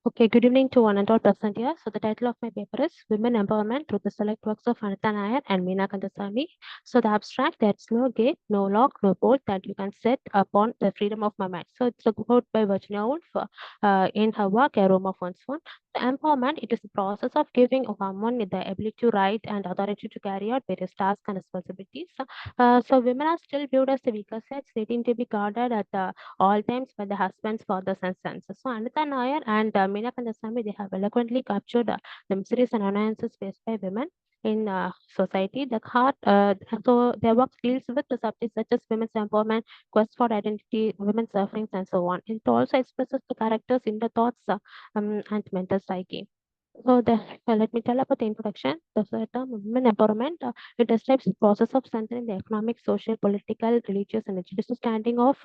Okay, good evening to one and all present here. So the title of my paper is Women Empowerment through the Select Works of Anita Nair and Meena Kandasamy. So the abstract, there's no gate, no lock, no bolt that you can set upon the freedom of my mind. So it's a quote by Virginia Woolf in her work, A Room of One's Own. The empowerment, it is the process of giving a woman the ability to write and authority to carry out various tasks and responsibilities. So women are still viewed as the weaker sex, needing to be guarded at all times by the husbands, fathers, and sons. So Anita Nair and Meena Kandasamy, they have eloquently captured the miseries and annoyances faced by women in society. So their work deals with the subjects such as women's empowerment, quest for identity, women's sufferings, and so on. It also expresses the characters in the thoughts and mental psyche. So let me tell about the introduction. The term women empowerment, it describes the process of strengthening the economic, social, political, religious, and judicial standing of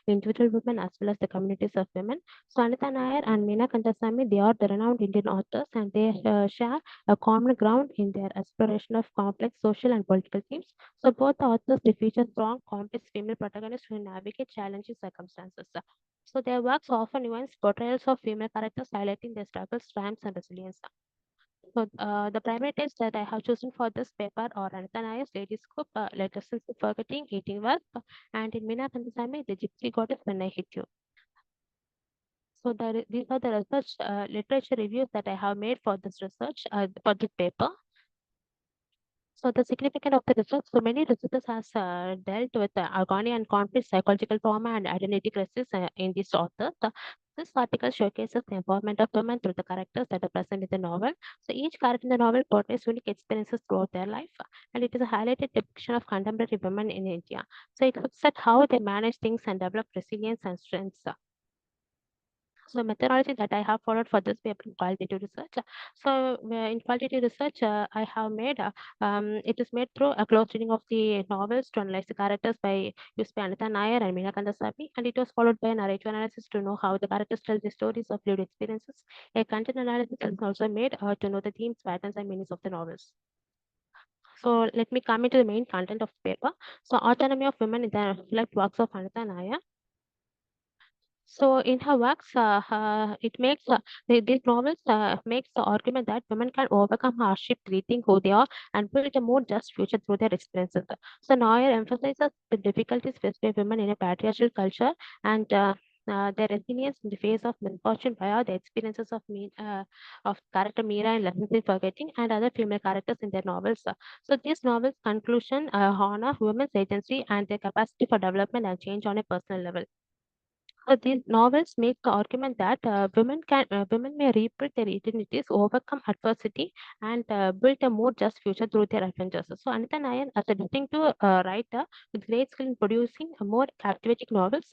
individual women as well as the communities of women. So Anita Nair and Meena Kandasamy, they are the renowned Indian authors, and they share a common ground in their exploration of complex social and political themes. So both the authors, they feature strong, complex female protagonists who navigate challenging circumstances. So their works often nuance portrayals of female characters, highlighting their struggles, triumphs, and resilience. So the primary text that I have chosen for this paper or Anita Nair's Ladies Cook, Letters Since Forgetting, Eating Work, and in Meena Kandasamy, The Gypsy Goddess When I Hit You. So these are the research literature reviews that I have made for this research, for this paper. So the significance of the research, so many researchers has dealt with agony and conflict, psychological trauma, and identity crisis in this author. This article showcases the empowerment of women through the characters that are present in the novel. So each character in the novel portrays unique experiences throughout their life, and it is a highlighted depiction of contemporary women in India. So it looks at how they manage things and develop resilience and strengths. So methodology that I have followed for this paper in qualitative research. So in qualitative research, I have made it is made through a close reading of the novels to analyze the characters by used by Anita Nair and Meena Kandasamy, and it was followed by a narrative analysis to know how the characters tell the stories of lived experiences. A content analysis is also made to know the themes, patterns, and meanings of the novels. So let me come into the main content of the paper. So autonomy of women in the select works of Anita Nair. So in her works, it makes these novels makes the argument that women can overcome hardship, rethink who they are, and build a more just future through their experiences. So Neuer emphasizes the difficulties faced by women in a patriarchal culture and their resilience in the face of misfortune via the experiences of character Meera in Lessons in Forgetting and other female characters in their novels. So these novels' conclusion honor women's agency and their capacity for development and change on a personal level. These novels make the argument that women may rebuild their identities, overcome adversity, and build a more just future through their adventures. So Anita Nair, as a distinctive writer with great skill in producing a more captivating novels,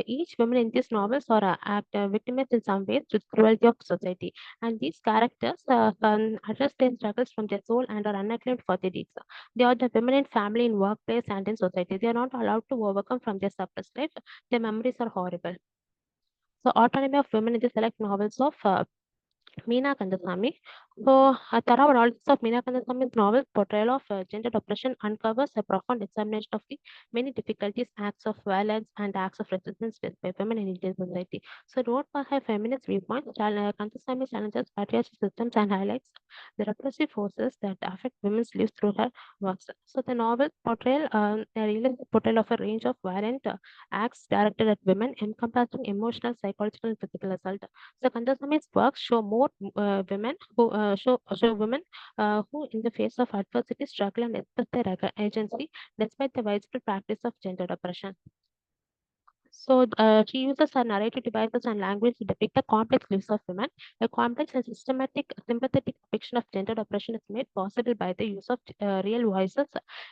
each woman in these novels are victimized in some ways to the cruelty of society, and these characters address their struggles from their soul and are unacclaimed for their deeds. They are the women in family, in workplace, and in society. They are not allowed to overcome from their suppressed life. Their memories are horrible. So autonomy of women in the select novels of Meena Kandasamy. So, a thorough analysis of Meena Kandasamy's novel portrayal of gender oppression uncovers a profound examination of the many difficulties, acts of violence, and acts of resistance faced by women in Indian society. So, wrote for her feminist viewpoint, Kandasamy challenges patriarchal systems and highlights the repressive forces that affect women's lives through her works. So, the novel portrayal, a realistic portrayal of a range of violent acts directed at women, encompassing emotional, psychological, and physical assault. So Kandasamy's works show more women who show women who, in the face of adversity, struggle and express their agency despite the widespread practice of gender oppression. So she uses her narrative devices and language to depict the complex lives of women. A complex and systematic, sympathetic depiction of gender oppression is made possible by the use of real voices,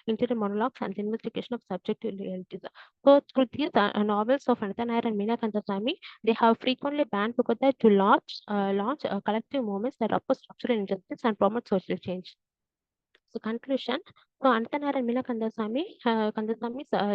interior monologues, and the investigation of subjective realities. So through these novels of Anita Nair and Meena Kandasamy, they have frequently band together to launch collective movements that oppose structural injustice and promote social change. So conclusion, So Anita Nair and Meena Kandasamy,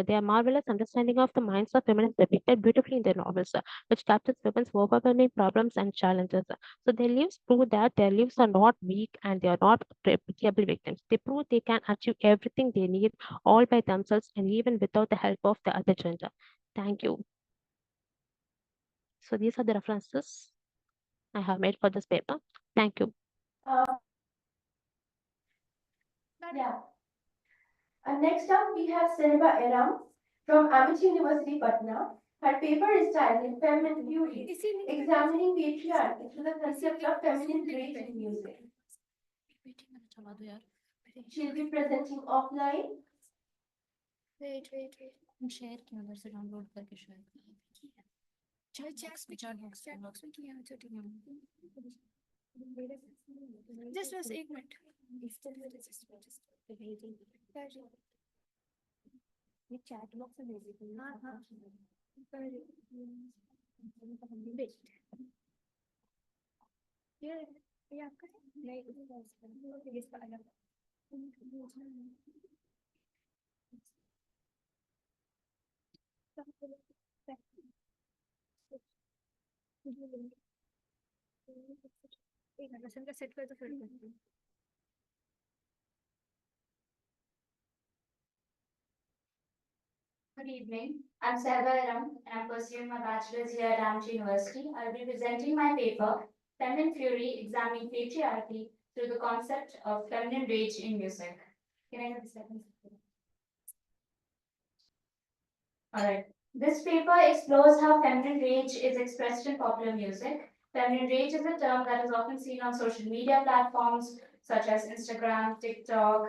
their marvelous understanding of the minds of women is depicted beautifully in their novels, which captures women's overwhelming problems and challenges. So their lives prove that their lives are not weak and they are not pitiable victims. They prove they can achieve everything they need all by themselves and even without the help of the other gender. Thank you. So these are the references I have made for this paper. Thank you. Yeah. And next up, we have Seneba Eram from Amity University, Patna. Her paper is titled Feminine Fury, Examining Patriarchy through the Concept of Feminine Rage in Music. She'll be presenting offline. Wait. Share किया उधर से download करके share किया chat box में किया अच्छा ठीक है जस्ट एक मिनट ये चैट बॉक्स में भेजी हाँ वेट ये आपका नहीं इसका अलग एक मिनट का सेट कर तो फिर Good evening. I'm Selva Aram and I'm pursuing my bachelor's here at Amity University. I'll be presenting my paper, Feminine Fury, Examining Patriarchy through the concept of feminine rage in music. Can I have the second? Alright. This paper explores how feminine rage is expressed in popular music. Feminine rage is a term that is often seen on social media platforms such as Instagram, TikTok,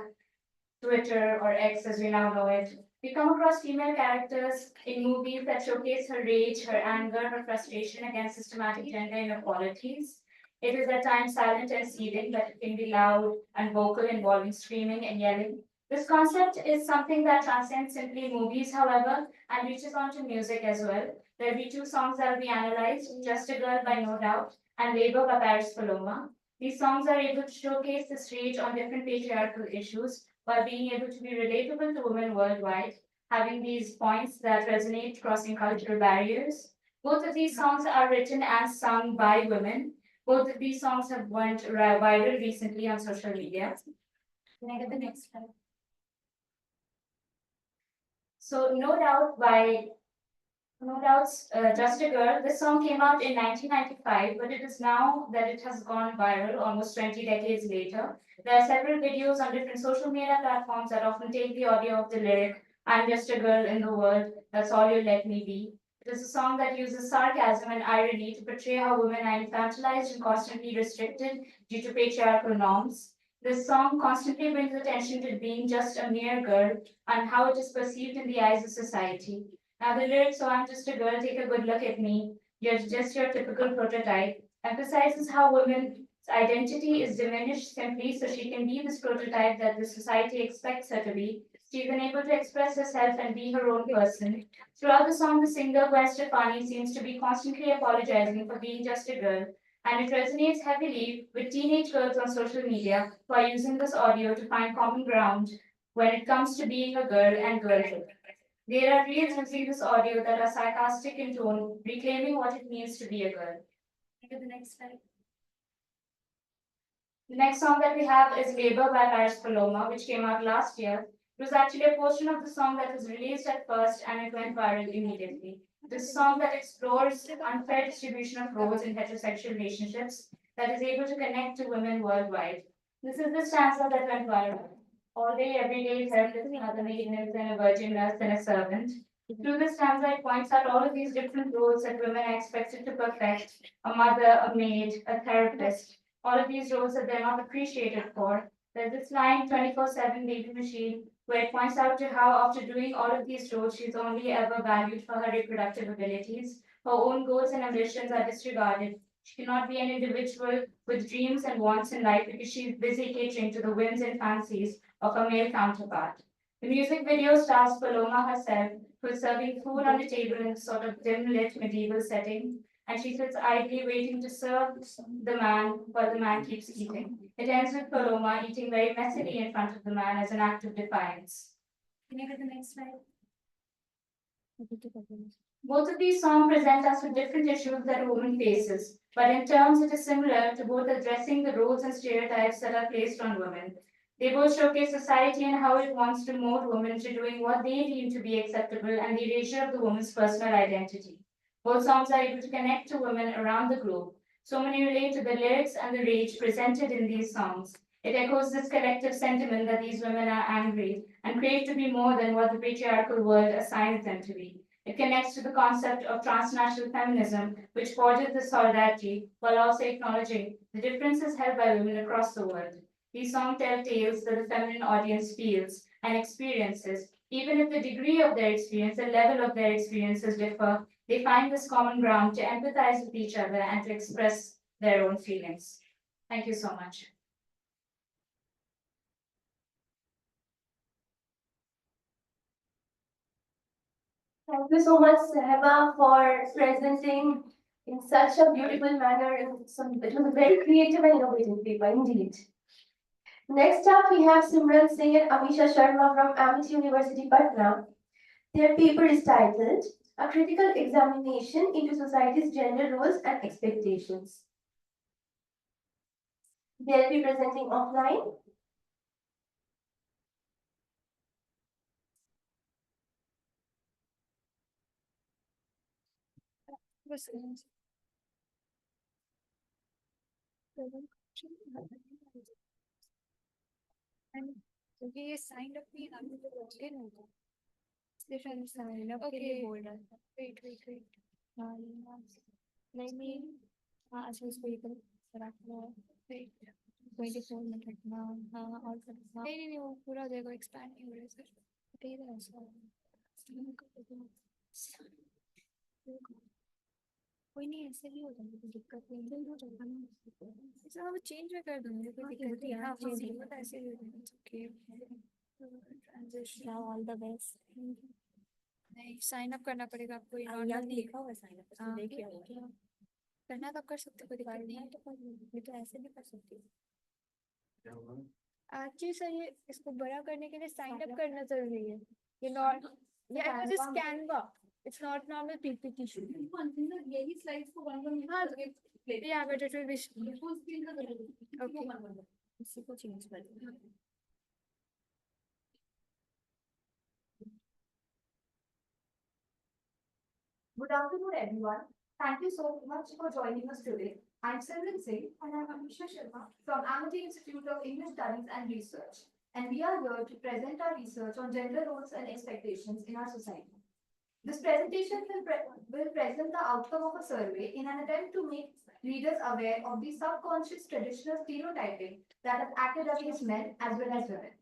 Twitter, or X as we now know it. We come across female characters in movies that showcase her rage, her anger, her frustration against systematic gender inequalities. It is at times silent and seething, but it can be loud and vocal, involving screaming and yelling. This concept is something that transcends simply movies, however, and reaches onto music as well. There will be two songs that will be analyzed, Just a Girl by No Doubt and Labor by Paris Paloma. These songs are able to showcase this rage on different patriarchal issues while being able to be relatable to women worldwide, having these points that resonate crossing cultural barriers. Both of these songs are written and sung by women. Both of these songs have went viral recently on social media. Can I get the next slide? So No Doubt's Just a Girl. This song came out in 1995, but it is now that it has gone viral almost 20 decades later. There are several videos on different social media platforms that often take the audio of the lyric, I'm just a girl in the world, that's all you let me be. It is a song that uses sarcasm and irony to portray how women are infantilized and constantly restricted due to patriarchal norms. This song constantly brings attention to being just a mere girl and how it is perceived in the eyes of society. Now the lyrics, so I'm just a girl, take a good look at me, you're just your typical prototype, emphasizes how women's identity is diminished simply so she can be this prototype that the society expects her to be. She's unable to express herself and be her own person. Throughout the song, the singer Gwen Stefani seems to be constantly apologizing for being just a girl, and it resonates heavily with teenage girls on social media who are using this audio to find common ground when it comes to being a girl and girlhood. There are reels using this audio that are sarcastic in tone, reclaiming what it means to be a girl. Go to the next slide. The next song that we have is Labor by Paris Paloma, which came out last year. It was actually a portion of the song that was released at first and it went viral immediately. This song that explores unfair distribution of roles in heterosexual relationships that is able to connect to women worldwide. This is the stanza that went viral. All day, every day, helpless, another maid nurse and a virgin nurse and a servant. Through this stanza, it points out all of these different roles that women are expected to perfect: a mother, a maid, a therapist. All of these roles that they're not appreciated for. There's this line, 24/7 baby machine, where it points out to how after doing all of these roles, she's only ever valued for her reproductive abilities. Her own goals and ambitions are disregarded. She cannot be an individual with dreams and wants in life because she's busy catering to the whims and fancies of her male counterpart. The music video stars Paloma herself, who is serving food on the table in a sort of dim lit medieval setting. and she sits idly waiting to serve the man while the man keeps eating. It ends with Paloma eating very messily in front of the man as an act of defiance. Can you get the next slide? Both of these songs present us with different issues that a woman faces, but in terms it is similar to both addressing the roles and stereotypes that are placed on women. They both showcase society and how it wants to mold women to doing what they deem to be acceptable and the erasure of the woman's personal identity. Both songs are able to connect to women around the globe. So many relate to the lyrics and the rage presented in these songs. It echoes this collective sentiment that these women are angry and crave to be more than what the patriarchal world assigns them to be. It connects to the concept of transnational feminism, which forges the solidarity while also acknowledging the differences held by women across the world. These songs tell tales that the feminine audience feels and experiences. Even if the degree of their experience, the level of their experiences differ, they find this common ground to empathize with each other and to express their own feelings. Thank you so much. Thank you so much, Sehba, for presenting in such a beautiful manner. It was a very creative and innovative paper indeed. Next up, we have Simran Singh and Amisha Sharma from Amit University, Patna. Their paper is titled A Critical Examination into Society's Gender Roles and Expectations. They'll be presenting offline. And क्योंकि ये sign up नहीं अभी तो login होगा इसलिए शायद sign up के लिए बोल रहा था वेट हाँ नहीं हाँ अच्छा इसको ये करो रख लो वेट 24 मिनट रखना हाँ और करना नहीं वो पूरा हो जाएगा एक्सपैंड नहीं हो रहा है सर ठीक है ऐसा कोई नहीं ऐसे भी हो जाएगा कोई दिक्कत नहीं हो जाएगा ना ऐसा अब चेंज में कर दूंगी कोई दिक्कत नहीं है चेंज नहीं होता ऐसे ही हो जाएगा okay transition all the best नहीं साइन अप करना पड़ेगा आपको यहाँ लिखा हुआ साइन अप देखिए करना तो आप कर सकते हो कोई दिक्कत नहीं है मैं तो ऐसे भी कर सकती हूँ एक्चुअली सर ये इसको बड़ा करने के लिए साइन अप करना जरूरी है ये नॉट या it was Canva it's not normal PPT shoot. Yही slides को हाँ yeah but it will be okay इसी को change कर दो Good afternoon, everyone. Thank you so much for joining us today. I'm Simran Singh and I'm Amisha Sharma from Amity Institute of English Studies and Research. And we are here to present our research on gender roles and expectations in our society. This presentation will present the outcome of a survey in an attempt to make readers aware of the subconscious traditional stereotyping that has acted against men as well as women.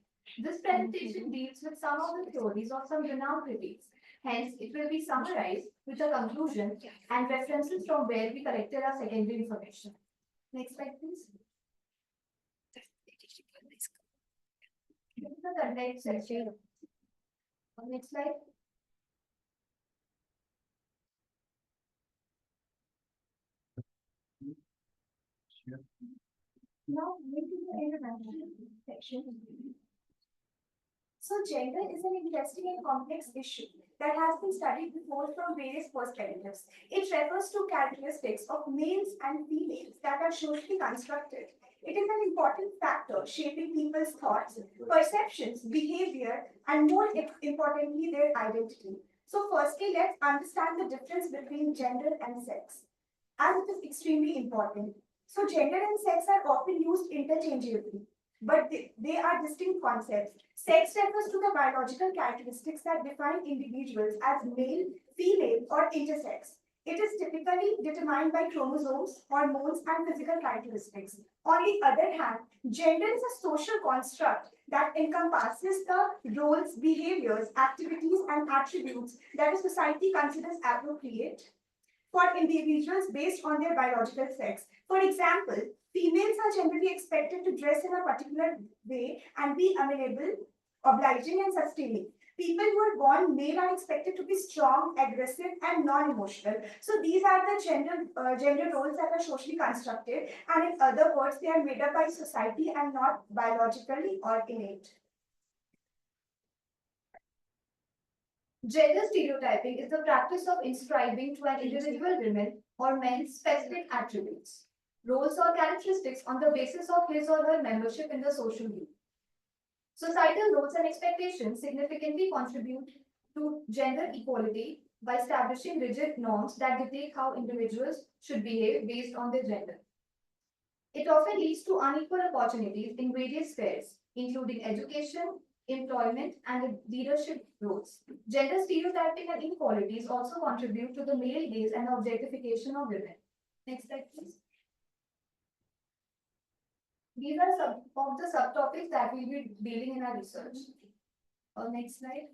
This presentation deals with some of the theories of some renowned critics. Hence, it will be summarized with a conclusion and references from where we collected our secondary information. Next slide, please. This is the content section. Next slide. Now, moving to the introduction section. So, gender is an interesting and complex issue that has been studied before from various perspectives. It refers to characteristics of males and females that are socially constructed. It is an important factor shaping people's thoughts, perceptions, behavior, and more importantly, their identity. So, firstly, let's understand the difference between gender and sex, as it is extremely important. So gender and sex are often used interchangeably, but they are distinct concepts. Sex refers to the biological characteristics that define individuals as male, female, or intersex. It is typically determined by chromosomes, hormones, and physical characteristics. On the other hand, gender is a social construct that encompasses the roles, behaviors, activities, and attributes that a society considers appropriate for individuals based on their biological sex. For example, females are generally expected to dress in a particular way and be amenable, obliging, and sustaining. People who are born male are expected to be strong, aggressive, and non-emotional. So these are the gender roles that are socially constructed, and in other words, they are made up by society and not biologically or innate. Gender stereotyping is the practice of inscribing to an individual woman or men specific attributes, roles, or characteristics on the basis of his or her membership in the social group. Societal roles and expectations significantly contribute to gender equality by establishing rigid norms that dictate how individuals should behave based on their gender. It often leads to unequal opportunities in various spheres, including education, employment, and leadership roles. Gender stereotyping and inequalities also contribute to the male gaze and objectification of women. Next slide, please. These are some of the subtopics that we'll be dealing in our research. Next slide.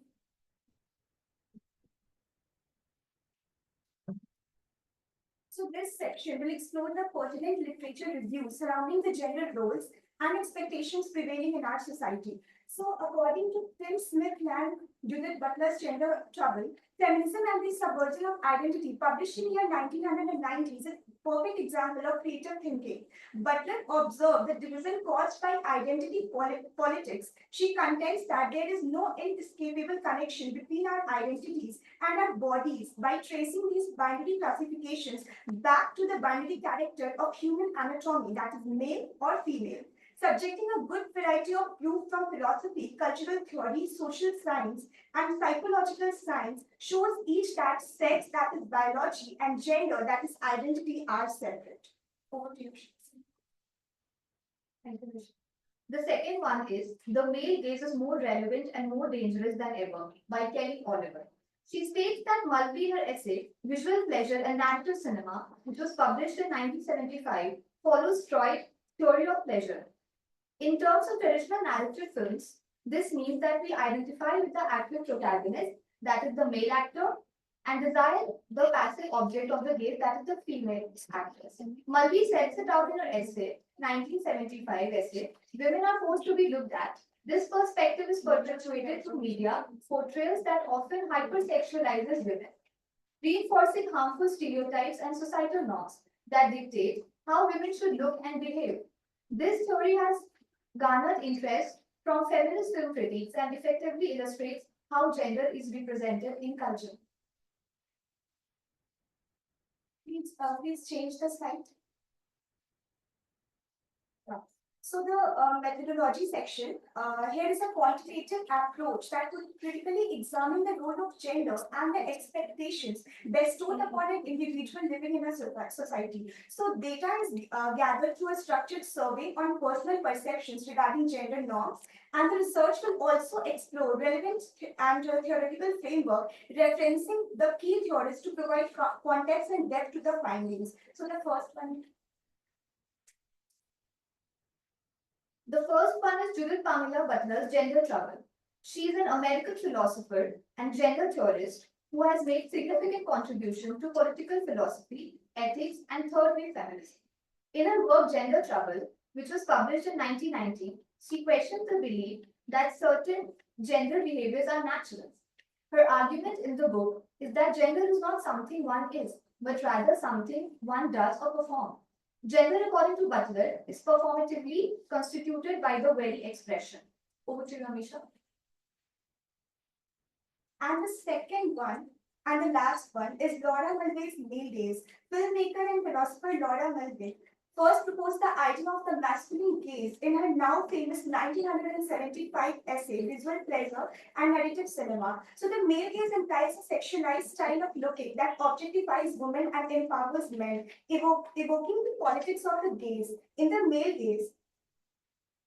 So this section will explore the pertinent literature reviews surrounding the gender roles and expectations prevailing in our society. So according to Tim Smith and Judith Butler's Gender Trouble, Feminism and the Subversion of Identity, published in the year 1990, is a perfect example of creative thinking. Butler observed the division caused by identity politics. She contends that there is no inescapable connection between our identities and our bodies by tracing these binary classifications back to the binary character of human anatomy, that is male or female. Subjecting a good variety of proof from philosophy, cultural theory, social science, and psychological science shows each that sex, that is biology, and gender, that is identity, are separate. Over to you. Thank you. The second one is The Male Gaze is More Relevant and More Dangerous Than Ever by Kelly Oliver. She states that Mulvey, her essay, Visual Pleasure and Narrative Cinema, which was published in 1975, follows Freud's theory of pleasure. In terms of traditional narrative films, this means that we identify with the active protagonist, that is the male actor, and desire the passive object of the gaze, that is the female actress. Mulvey sets it out in her essay, 1975 essay, Women Are Forced to Be Looked At. This perspective is perpetuated through media portrayals that often hypersexualizes women, reinforcing harmful stereotypes and societal norms that dictate how women should look and behave. This theory has garnered interest from feminist film critics and effectively illustrates how gender is represented in culture. Please change the slide. So the methodology section, here is a quantitative approach that would critically examine the role of gender and the expectations bestowed upon an individual living in a society. So data is gathered through a structured survey on personal perceptions regarding gender norms, and the research will also explore relevant and theoretical framework referencing the key theories to provide context and depth to the findings. So the first one. The first one is Judith Pamela Butler's Gender Trouble. She is an American philosopher and gender theorist who has made significant contribution to political philosophy, ethics, and third-wave feminism. In her work Gender Trouble, which was published in 1990, she questions the belief that certain gender behaviors are natural. Her argument in the book is that gender is not something one is, but rather something one does or performs. Gender, according to Butler, is performatively constituted by the very expression. Over to you, Amisha. And the second one, and the last one, is Laura Mulvey's Male Gaze. Filmmaker and philosopher Laura Mulvey first proposed the idea of the masculine gaze in her now famous 1975 essay, Visual Pleasure and Narrative Cinema. So the male gaze implies a sexualized style of looking that objectifies women and empowers men, evoking the politics of the gaze. In the male gaze,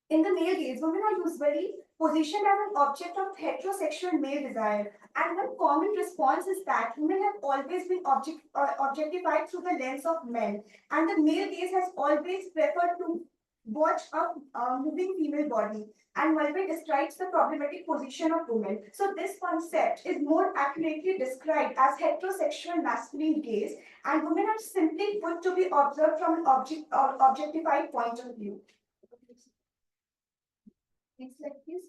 women are usually positioned as an object of heterosexual male desire. And one common response is that women have always been objectified through the lens of men. And the male gaze has always preferred to watch a moving female body. And Mulvey describes the problematic position of women. So this concept is more accurately described as heterosexual masculine gaze, and women are simply put to be observed from an objectified point of view. Next slide, please.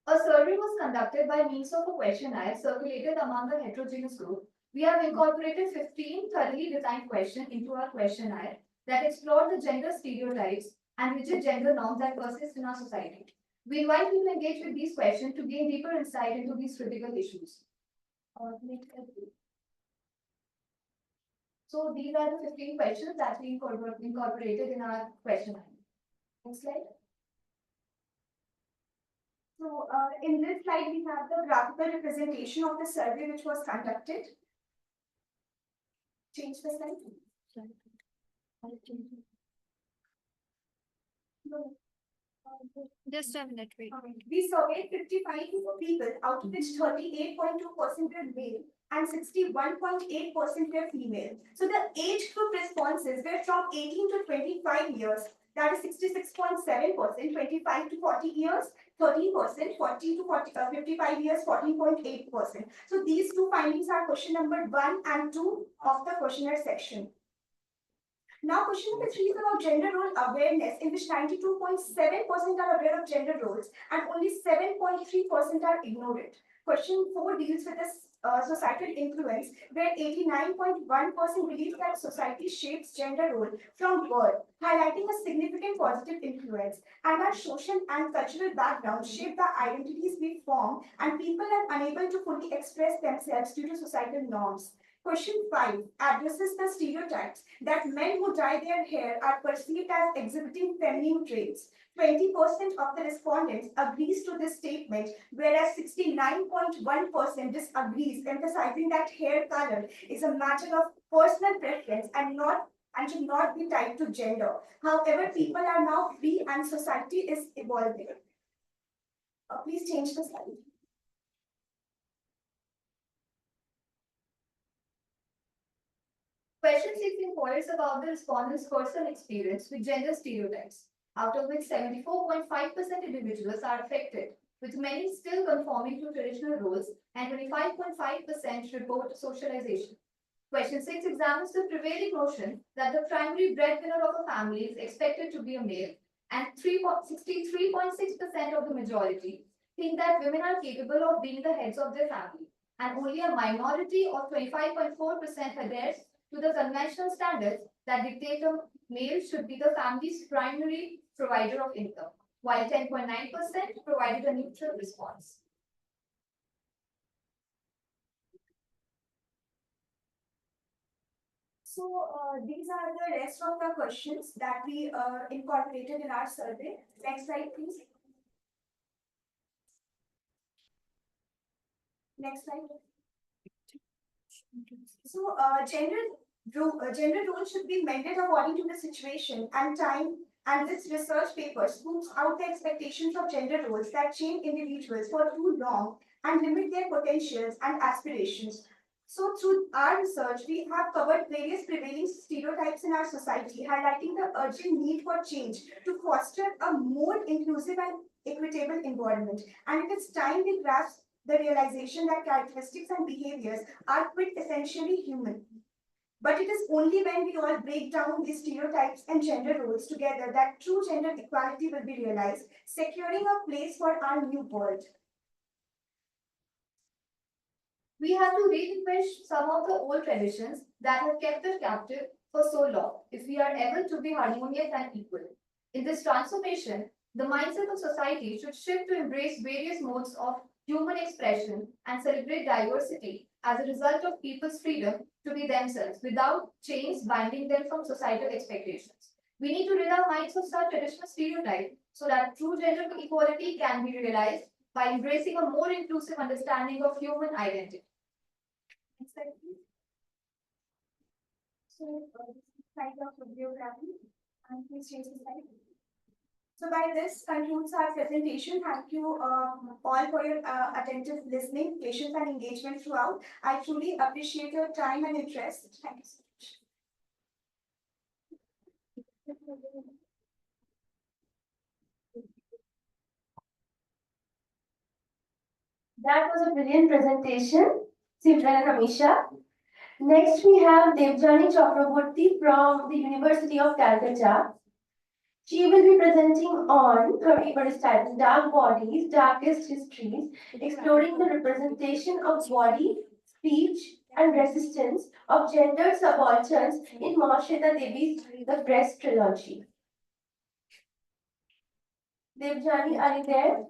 A survey was conducted by means of a questionnaire circulated among a heterogeneous group. We have incorporated 15 thoroughly designed questions into our questionnaire that explore the gender stereotypes and rigid gender norms that persist in our society. We invite you to engage with these questions to gain deeper insight into these critical issues. So these are the 15 questions that we incorporated in our questionnaire. Next slide. So in this slide, we have the graphical representation of the survey which was conducted. Change the slide. Just a minute, wait. We surveyed 55 people, out of which 38.2% were male and 61.8% were female. So the age group responses were from 18 to 25 years. That is 66.7%, 25 to 40 years, 13%, 40 to 55 years, 14.8%. So these two findings are question number 1 and 2 of the questionnaire section. Now, question number 3 is about gender role awareness, in which 92.7% are aware of gender roles and only 7.3% are ignorant. Question 4 deals with the societal influence, where 89.1% believe that society shapes gender role from birth, highlighting a significant positive influence, and our social and cultural background shape the identities we form, and people are unable to fully express themselves due to societal norms. Question 5 addresses the stereotypes that men who dye their hair are perceived as exhibiting feminine traits. 20% of the respondents agrees to this statement, whereas 69.1% disagrees, emphasizing that hair color is a matter of personal preference and should not be tied to gender. However, people are now free and society is evolving. Please change the slide. Question 6 inquires about the respondents' personal experience with gender stereotypes, out of which 74.5% individuals are affected, with many still conforming to traditional roles and 25.5% report socialization. Question 6 examines the prevailing notion that the primary breadwinner of a family is expected to be a male, and 63.6% of the majority think that women are capable of being the heads of their family, and only a minority of 25.4% adheres to the conventional standards that dictate a male should be the family's primary provider of income, while 10.9% provided a neutral response. So these are the rest of the questions that we incorporated in our survey. Next slide, please. Next slide. So gender roles should be mended according to the situation and time, and this research paper smooths out the expectations of gender roles that chain individuals for too long and limit their potentials and aspirations. So through our research, we have covered various prevailing stereotypes in our society, highlighting the urgent need for change to foster a more inclusive and equitable environment. And it is time we grasp the realization that characteristics and behaviors are quintessentially human. But it is only when we all break down these stereotypes and gender roles together that true gender equality will be realized, securing a place for our new world. We have to relinquish some of the old traditions that have kept us captive for so long if we are ever to be harmonious and equal. In this transformation, the mindset of society should shift to embrace various modes of human expression and celebrate diversity as a result of people's freedom to be themselves without chains binding them from societal expectations. We need to rid our minds of such traditional stereotypes so that true gender equality can be realized by embracing a more inclusive understanding of human identity. Next slide, please. So this is slide of bibliography, and please change the slide. So by this concludes our presentation. Thank you all for your attentive listening, patience and engagement throughout. I truly appreciate your time and interest. Thank you so much. That was a brilliant presentation, Simran and Amisha. Next, we have Devjani Chakraborty from the University of Calcutta. She will be presenting on her paper is titled Dark Bodies, Darkest Histories, exploring the representation of body, speech, and resistance of gendered subalterns in Moshita Devi's The Breast Trilogy. Devjani, are you there?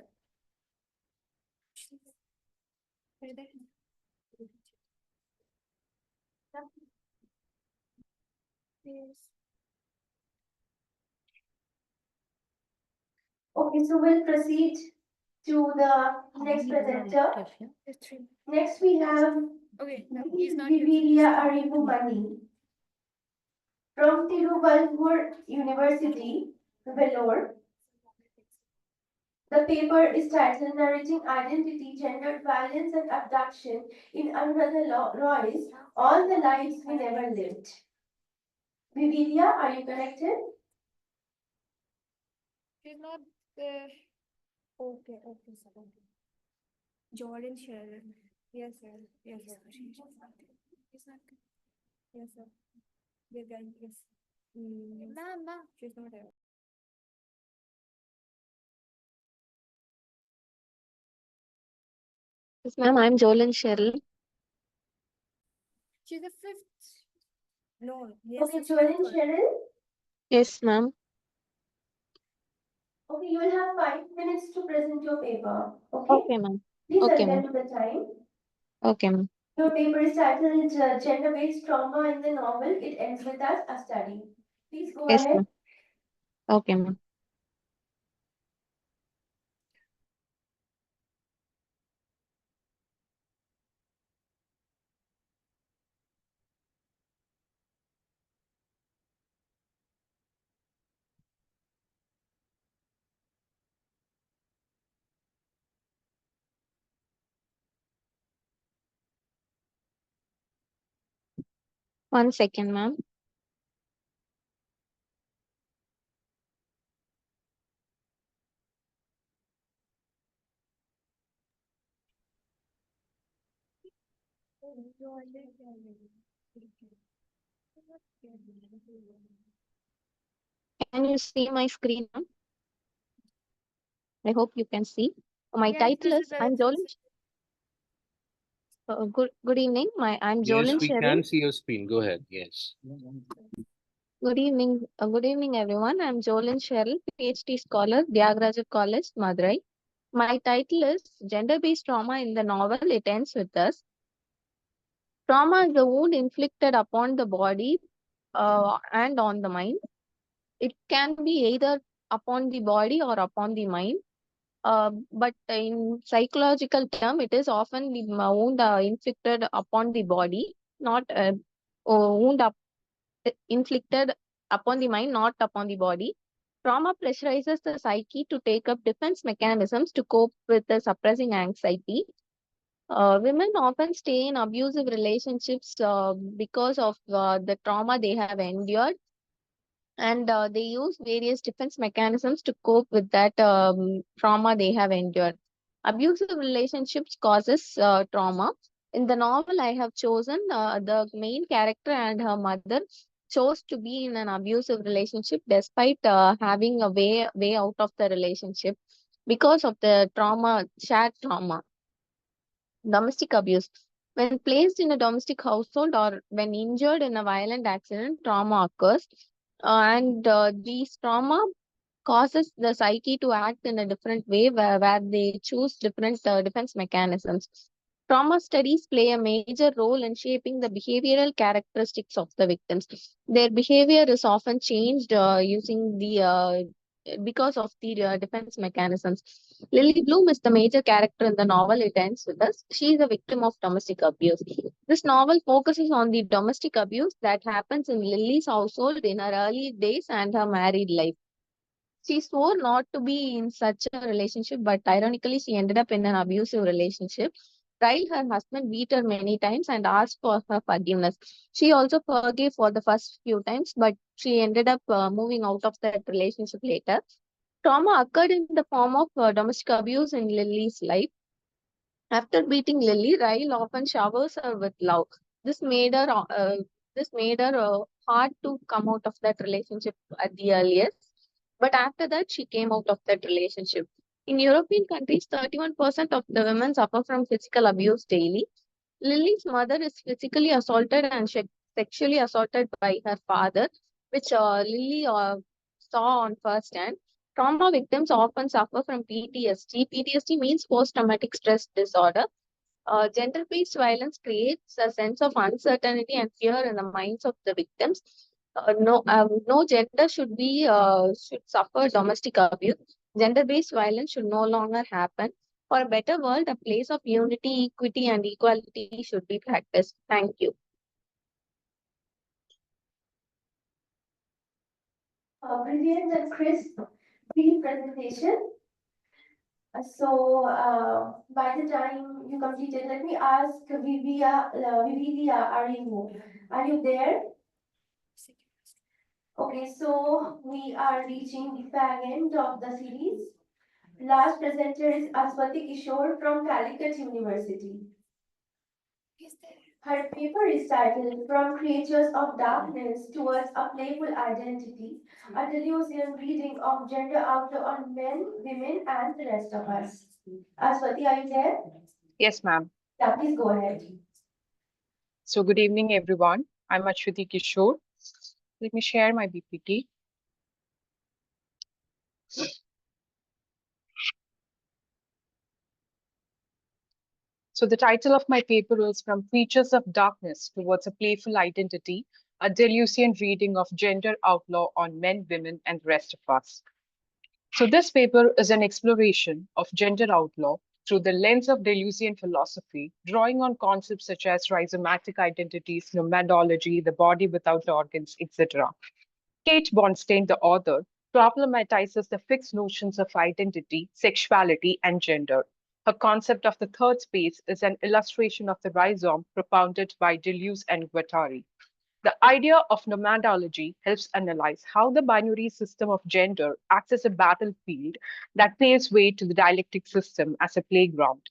Okay, so we'll proceed to the next presenter. Next we have Vividia Arivumani from Tiruvallur University, Vellore. The paper is titled Narrating Identity, Gendered Violence and Abduction in Anuradha Roy's All the Lives We Never Lived. Vividia, are you connected? She's not there. Okay, sir. Okay. Jordan Sharon. Yes, sir. Yes, sir. She's not there. Yes, sir. Yes. Ma'am. She's not there. Yes, ma'am, I'm Jolene Cheryl. She's the fifth. No, yes, Okay, sir, Jolene fifth. Cheryl. Yes, ma'am. Okay, you will have 5 minutes to present your paper. Okay? Okay, ma'am. Please Okay, attend ma'am. to the time. Okay, ma'am. Your paper is titled Gender-Based Trauma in the Novel. It ends with us, a study. Please go Yes, ahead. ma'am. Okay, ma'am. One second, ma'am. Can you see my screen, ma'am? I hope you can see. My title is I'm Jolene. Good evening. I'm Yes, Jolene we Cheryl. can see your screen. Go ahead. Yes. Good evening. Good evening, everyone. I'm Jolene Cheryl, PhD scholar, Tyagaraja College, Madurai. My title is Gender-Based Trauma in the Novel. It ends with us. Trauma is the wound inflicted upon the body and on the mind. It can be either upon the body or upon the mind. But in psychological term, it is often the wound inflicted upon the body, not wound inflicted upon the mind, not upon the body. Trauma pressurizes the psyche to take up defense mechanisms to cope with the suppressing anxiety. Women often stay in abusive relationships because of the trauma they have endured, and they use various defense mechanisms to cope with that trauma they have endured. Abusive relationships causes trauma. In the novel I have chosen, the main character and her mother chose to be in an abusive relationship despite having a way out of the relationship because of the trauma, shared trauma. Domestic abuse. When placed in a domestic household or when injured in a violent accident, trauma occurs. And these trauma causes the psyche to act in a different way where they choose different defense mechanisms. Trauma studies play a major role in shaping the behavioral characteristics of the victims. Their behavior is often changed using the because of the defense mechanisms. Lily Bloom is the major character in the novel. It ends with us. She is a victim of domestic abuse. This novel focuses on the domestic abuse that happens in Lily's household in her early days and her married life. She swore not to be in such a relationship, but ironically, she ended up in an abusive relationship. While her husband beat her many times and asked for her forgiveness. She also forgave for the first few times, but she ended up moving out of that relationship later. Trauma occurred in the form of domestic abuse in Lily's life. After beating Lily, Ryle often showers her with love. This made her hard to come out of that relationship at the earliest. But after that, she came out of that relationship. In European countries, 31% of the women suffer from physical abuse daily. Lily's mother is physically assaulted and sexually assaulted by her father, which Lily saw on first hand. Trauma victims often suffer from PTSD. PTSD means post-traumatic stress disorder. Gender-based violence creates a sense of uncertainty and fear in the minds of the victims. No gender should suffer domestic abuse. Gender-based violence should no longer happen. For a better world, a place of unity, equity, and equality should be practiced. Thank you. Brilliant and crisp brief presentation. By the time you completed, let me ask Vivilia, are you there? Okay, so we are reaching the fag end of the series. Last presenter is Aswati Kishore from Calicut University. Her paper is titled From Creatures of Darkness Towards a Playful Identity, a delusion reading of gender outlook on men, women, and the rest of us. Aswati, are you there? Yes, ma'am. Yeah, please go ahead. So good evening, everyone. I'm Ashwati Kishore. Let me share my BPT. So the title of my paper is From Features of Darkness Towards a Playful Identity, a Deleuzian reading of gender outlaw on men, women, and the rest of us. So this paper is an exploration of gender outlaw through the lens of Deleuzian philosophy, drawing on concepts such as rhizomatic identities, nomadology, the body without organs, etc. Kate Bornstein, the author, problematizes the fixed notions of identity, sexuality, and gender. Her concept of the third space is an illustration of the rhizome propounded by Deleuze and Guattari. The idea of nomadology helps analyze how the binary system of gender acts as a battlefield that paves way to the dialectic system as a playground.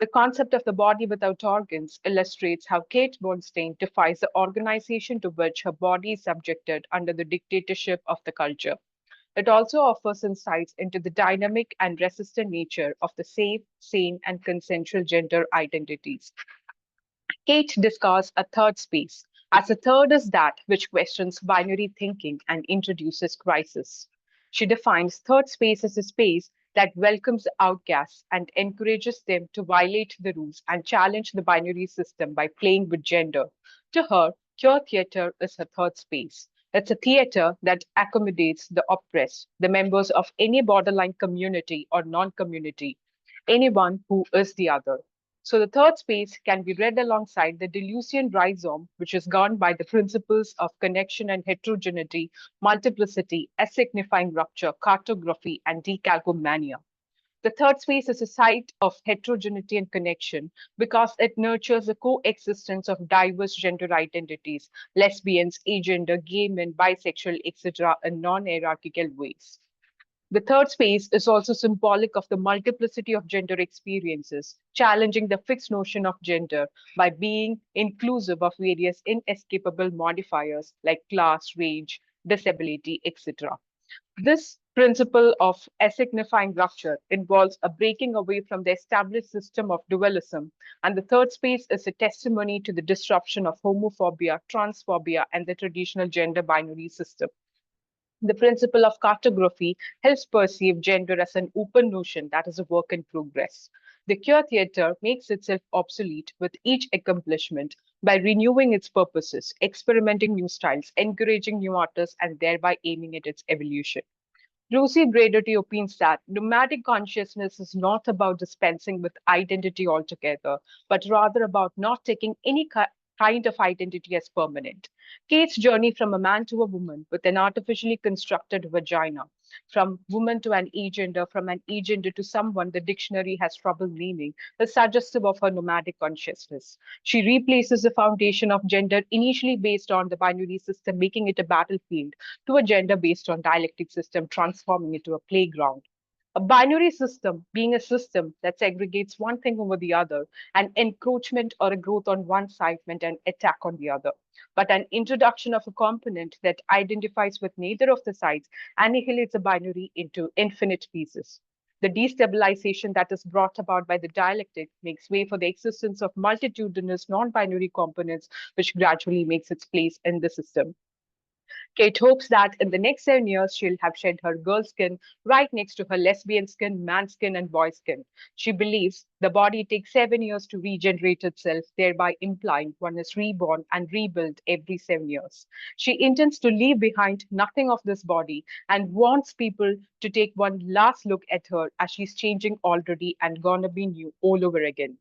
The concept of the body without organs illustrates how Kate Bornstein defies the organization to which her body is subjected under the dictatorship of the culture. It also offers insights into the dynamic and resistant nature of the safe, sane, and consensual gender identities. Kate discusses a third space, as a third is that which questions binary thinking and introduces crisis. She defines third space as a space that welcomes the outcasts and encourages them to violate the rules and challenge the binary system by playing with gender. To her, queer theater is her third space. It's a theater that accommodates the oppressed, the members of any borderline community or non-community, anyone who is the other. So the third space can be read alongside the Deleuzian rhizome, which is governed by the principles of connection and heterogeneity, multiplicity, as-signifying rupture, cartography, and decalcomania. The third space is a site of heterogeneity and connection because it nurtures the coexistence of diverse gender identities, lesbians, agender, gay men, bisexual, etc., in non-hierarchical ways. The third space is also symbolic of the multiplicity of gender experiences, challenging the fixed notion of gender by being inclusive of various inescapable modifiers like class, range, disability, etc. This principle of signifying rupture involves a breaking away from the established system of dualism, and the third space is a testimony to the disruption of homophobia, transphobia, and the traditional gender binary system. The principle of cartography helps perceive gender as an open notion that is a work in progress. The queer theater makes itself obsolete with each accomplishment by renewing its purposes, experimenting new styles, encouraging new artists, and thereby aiming at its evolution. Lucy Bradotti opines that nomadic consciousness is not about dispensing with identity altogether, but rather about not taking any kind of identity as permanent. Kate's journey from a man to a woman with an artificially constructed vagina, from woman to an agender, from an agender to someone the dictionary has trouble naming, is suggestive of her nomadic consciousness. She replaces the foundation of gender initially based on the binary system, making it a battlefield, to a gender based on dialectic system, transforming it to a playground. A binary system being a system that segregates one thing over the other, an encroachment or a growth on one side meant an attack on the other. But an introduction of a component that identifies with neither of the sides annihilates a binary into infinite pieces. The destabilization that is brought about by the dialectic makes way for the existence of multitudinous non-binary components, which gradually makes its place in the system. Kate hopes that in the next 7 years, she'll have shed her girl skin right next to her lesbian skin, man skin, and boy skin. She believes the body takes 7 years to regenerate itself, thereby implying one is reborn and rebuilt every 7 years. She intends to leave behind nothing of this body and wants people to take one last look at her as she's changing already and gonna be new all over again.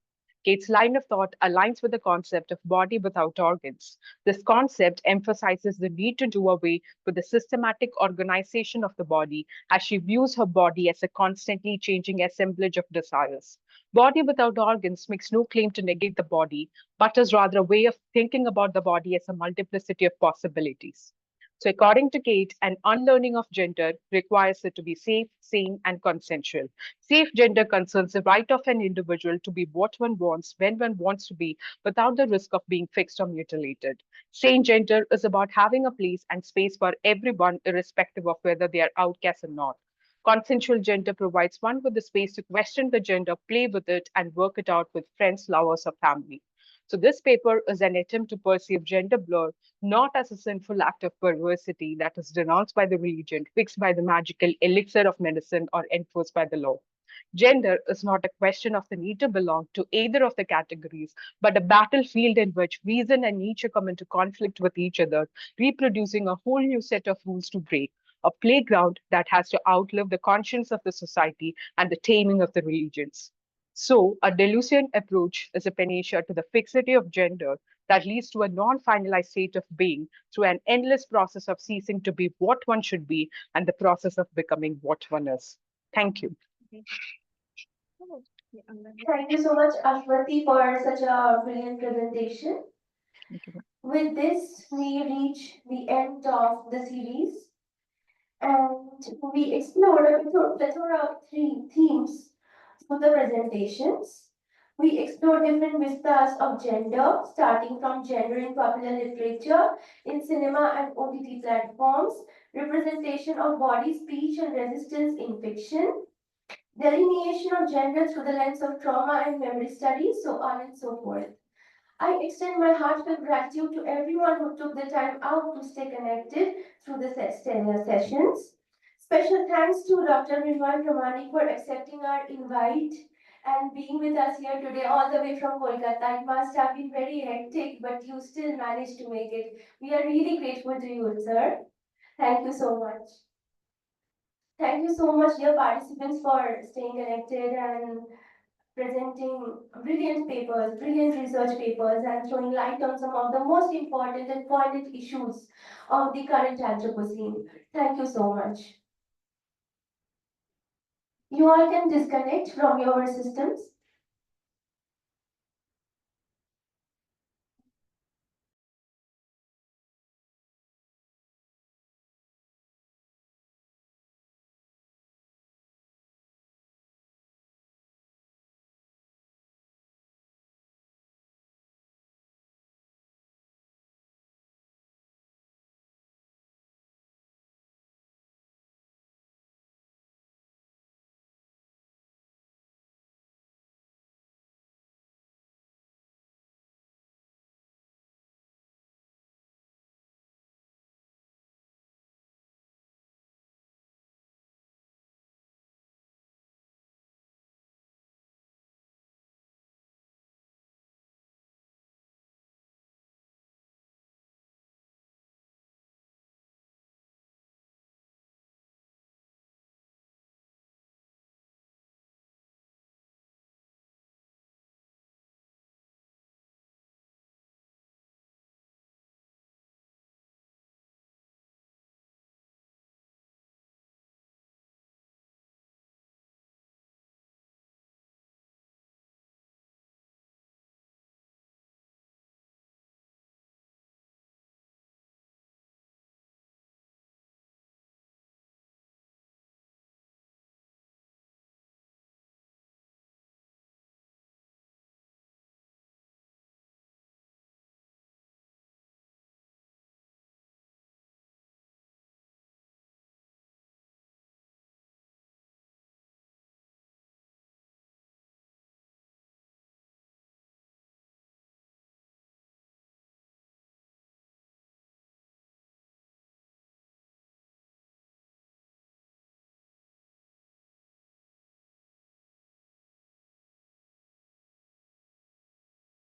Kate's line of thought aligns with the concept of body without organs. This concept emphasizes the need to do away with the systematic organization of the body as she views her body as a constantly changing assemblage of desires. Body without organs makes no claim to negate the body, but is rather a way of thinking about the body as a multiplicity of possibilities. So, according to Kate, an unlearning of gender requires it to be safe, sane, and consensual. Safe gender concerns the right of an individual to be what one wants, when one wants to be, without the risk of being fixed or mutilated. Sane gender is about having a place and space for everyone, irrespective of whether they are outcasts or not. Consensual gender provides one with the space to question the gender, play with it, and work it out with friends, lovers, or family. So, this paper is an attempt to perceive gender blur not as a sinful act of perversity that is denounced by the religion, fixed by the magical elixir of medicine, or enforced by the law. Gender is not a question of the need to belong to either of the categories, but a battlefield in which reason and nature come into conflict with each other, reproducing a whole new set of rules to break. A playground that has to outlive the conscience of the society and the taming of the religions. So, a Deleuzian approach is a panacea to the fixity of gender that leads to a non finalized state of being through an endless process of ceasing to be what one should be and the process of becoming what one is. Thank you. Thank you so much, Ashwati, for such a brilliant presentation. With this, we reach the end of the series, and we explored a plethora of three themes through the presentations. We explored different vistas of gender, starting from gender in popular literature, in cinema and OTT platforms, representation of body, speech, and resistance in fiction, delineation of gender through the lens of trauma and memory studies, so on and so forth. I extend my heartfelt gratitude to everyone who took the time out to stay connected through the sessions. Special thanks to Dr. Mrinmoy Pramanik for accepting our invite and being with us here today all the way from Kolkata. It must have been very hectic, but you still managed to make it. We are really grateful to you, sir. Thank you so much. Thank you so much, dear participants, for staying connected and presenting brilliant papers, brilliant research papers, and throwing light on some of the most important and poignant issues of the current Anthropocene. Thank you so much. You all can disconnect from your systems